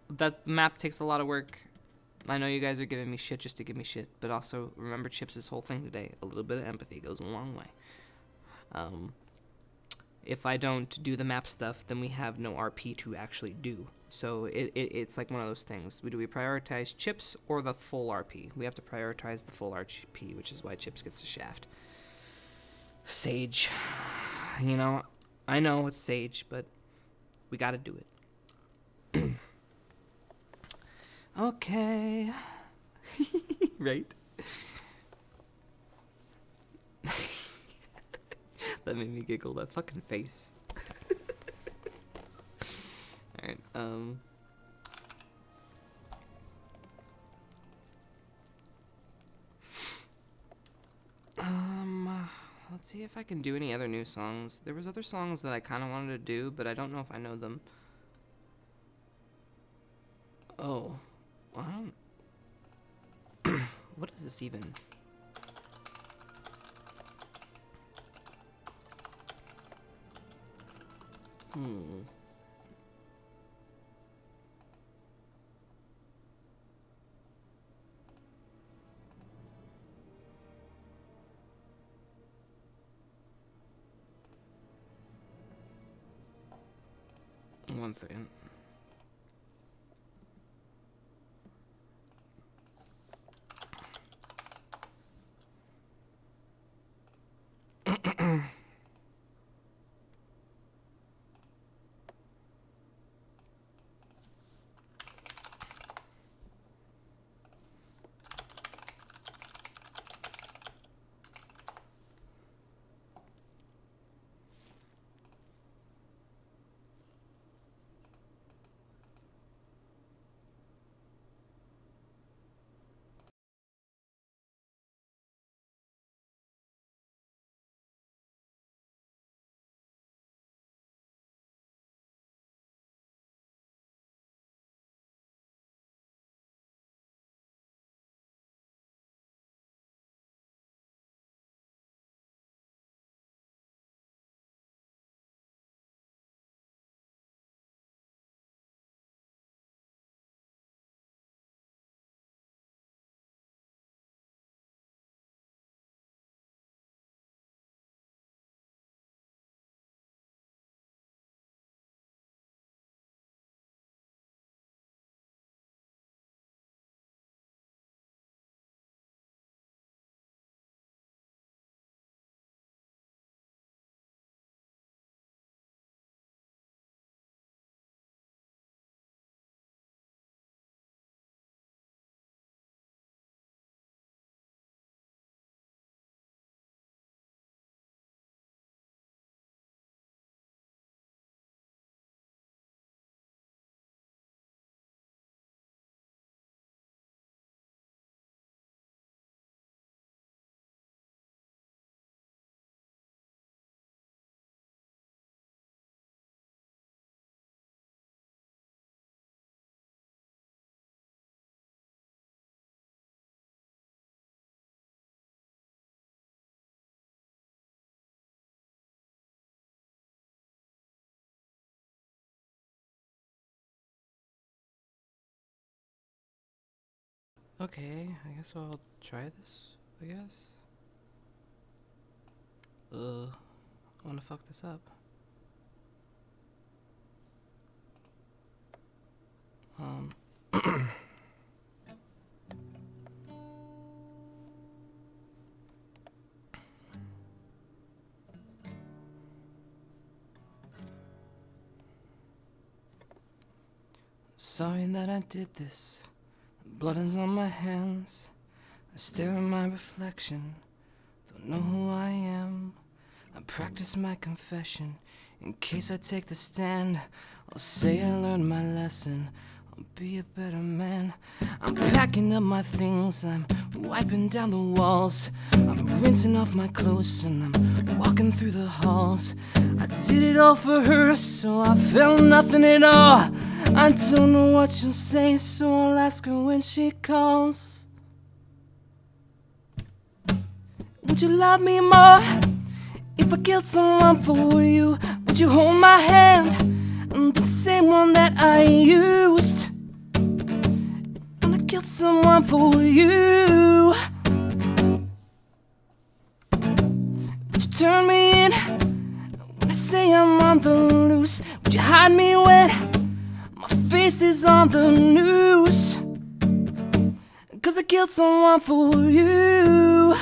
that map takes a lot of work. I know you guys are giving me shit just to give me shit, but also remember Chipz' whole thing today. A little bit of empathy goes a long way. If I don't do the map stuff, then we have no RP to actually do. So it's like one of those things. Do we prioritize Chipz or the full RP? We have to prioritize the full RP, which is why Chipz gets the shaft. Sage. You know, I know it's Sage, but we gotta do it. Okay. Right? That made me giggle, that fucking face. Alright, let's see if I can do any other new songs. There was other songs that I kind of wanted to do, but I don't know if I know them. Oh, I don't... What is this even? One second. Okay, I guess I'll try this, I guess. I wanna fuck this up. Sorry that I did this. Blood is on my hands. I stare at my reflection. Don't know who I am. I practice my confession. In case I take the stand, I'll say I learned my lesson. I'll be a better man. I'm packing up my things. I'm wiping down the walls. I'm rinsing off my clothes and I'm walking through the halls. I did it all for her, so I felt nothing at all. I don't know what she'll say, so I'll ask her when she calls. Would you love me more if I killed someone for you? Would you hold my hand, the same one that I used when I killed someone for you? Would you turn me in when I say I'm on the loose? Would you hide me when my face is on the news? 'Cause I killed someone for you.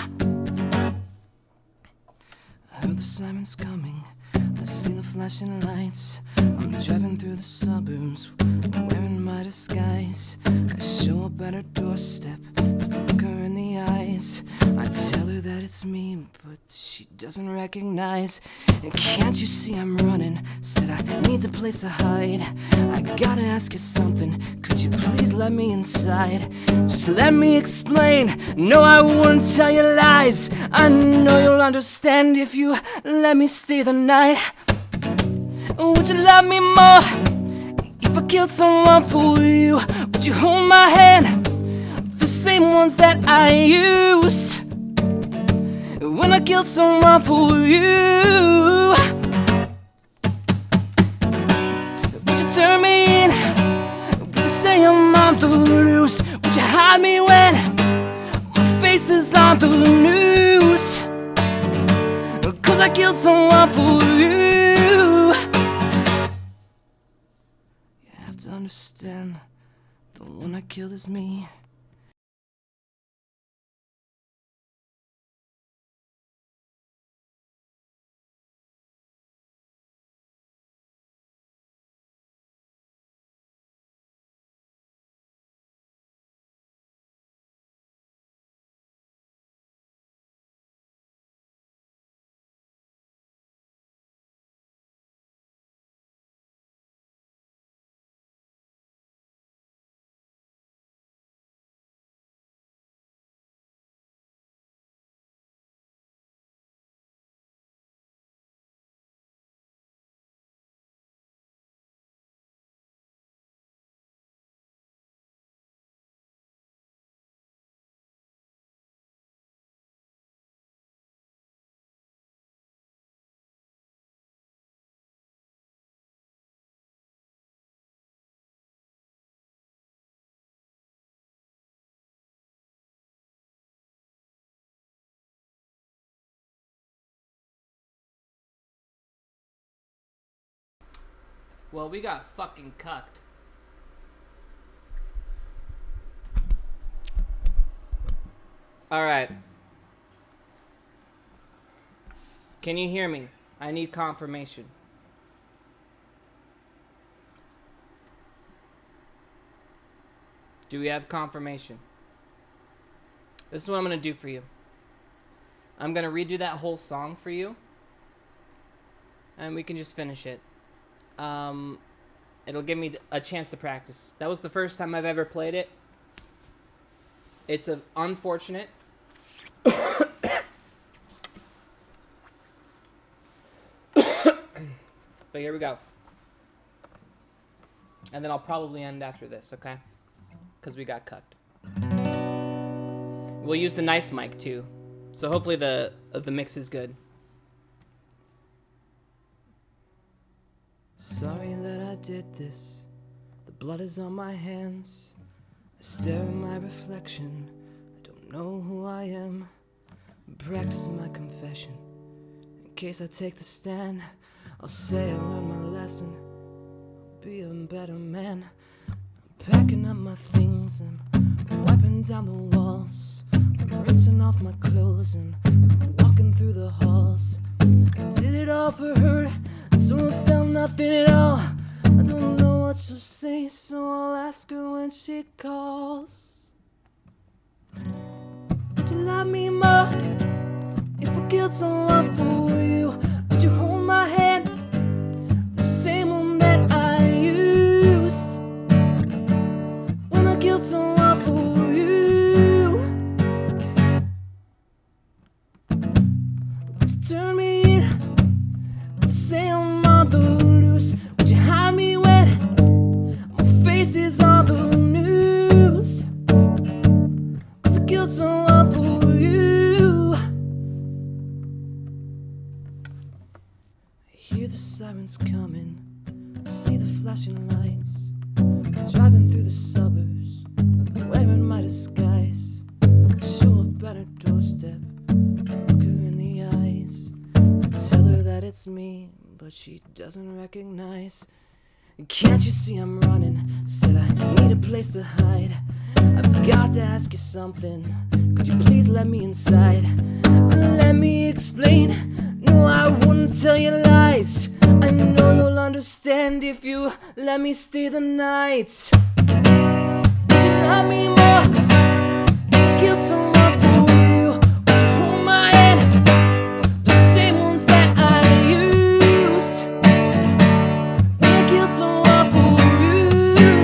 I heard the sirens coming, I see the flashing lights. I'm driving through the suburbs, wearing my my disguise. I show up at her doorstep to look her in the eyes. I tell her that it's me, but she doesn't recognize. And can't you see I'm running? Said I need a place to hide. I gotta ask you something. Could you please let me inside? Just let me explain. No, I wouldn't tell you lies. I know you'll understand if you let me stay the night. Would you love me more if I killed someone for you? Would you hold my hand, the same ones that I used when I killed someone for you? Would you turn me in? Would you say I'm on the loose? Would you hide me when my face is on the news? 'Cause I killed someone for you. You have to understand, the one I killed is me. Well, we got fucking cucked. Alright. Can you hear me? I need confirmation. Do we have confirmation? This is what I'm going to do for you. I'm going to redo that whole song for you. And we can just finish it. It'll give me a chance to practice. That was the first time I've ever played it. It's unfortunate. But here we go. And then I'll probably end after this, okay? Because we got cucked. We'll use the nice mic too. So hopefully the mix is good. Sorry that I did this. The blood is on my hands. I stare at my reflection. I don't know who I am. Practice my confession. In case I take the stand, I'll say I learned my lesson. I'll be a better man. I'm packing up my things and wiping down the walls. I'm rinsing off my clothes and walking through the halls. I did it all for her, so I felt nothing at all. I don't know what she'll say, so I'll ask her when she calls. Would you love me more if I killed someone for you? Would you hold my hand, the same one that I used when I killed someone for you? Would you turn me in? Would you say I'm on the loose? Would you hide me when my face is on the news? 'Cause I killed someone for you. I hear the sirens coming, I see the flashing lights. Driving through the suburbs, wearing my disguise. Show up at her doorstep, look her in the eyes. I tell her that it's me, but she doesn't recognize. Can't you see I'm running? Said I need a place to hide. I've got to ask you something. Could you please let me inside? Let me explain. No, I wouldn't tell you lies. I know you'll understand if you let me stay the night. love me more? Kill someone for you. Would you hold my hand? The same ones that I used. When I kill someone for you.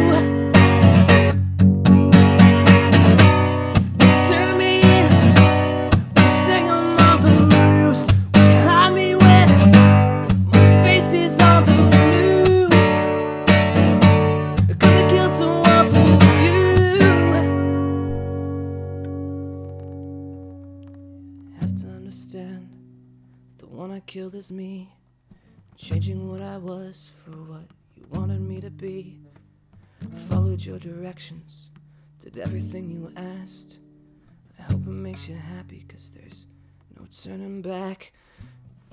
Turn me in. You say I'm on the loose. Would you hide me when my face is on the news? Could I kill someone for you? Have to understand, the one I killed is me. Changing what I was for what you wanted me to be. Followed your directions, did everything you asked. I hope it makes you happy, 'cause there's no turning back.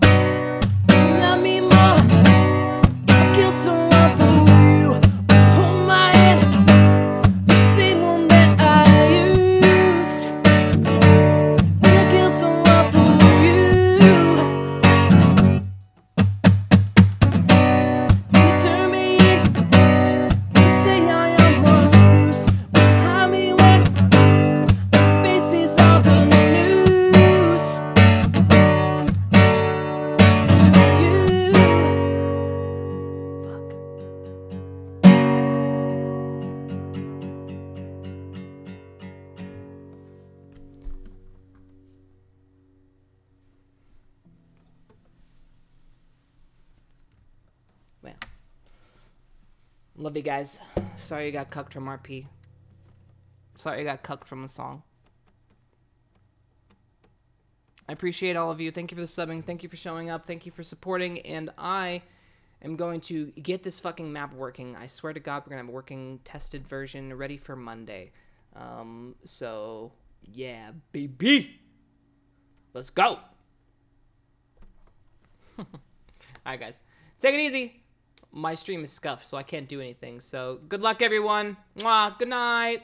Love me more, I killed someone for you. Would you hold my hand? The same one that I used. When I killed someone for you. You turn me in. You say I am one loose. Would you hide me when my face is on the news? Well, love you guys. Sorry you got cucked from RP. Sorry you got cucked from a song. I appreciate all of you. Thank you for the subbing. Thank you for showing up. Thank you for supporting. And I am going to get this fucking map working. I swear to God, we're going to have a working, tested version ready for Monday. So, yeah, baby. Let's go. Alright, guys. Take it easy. My stream is scuffed, so I can't do anything. So, good luck, everyone. Mwah. Good night.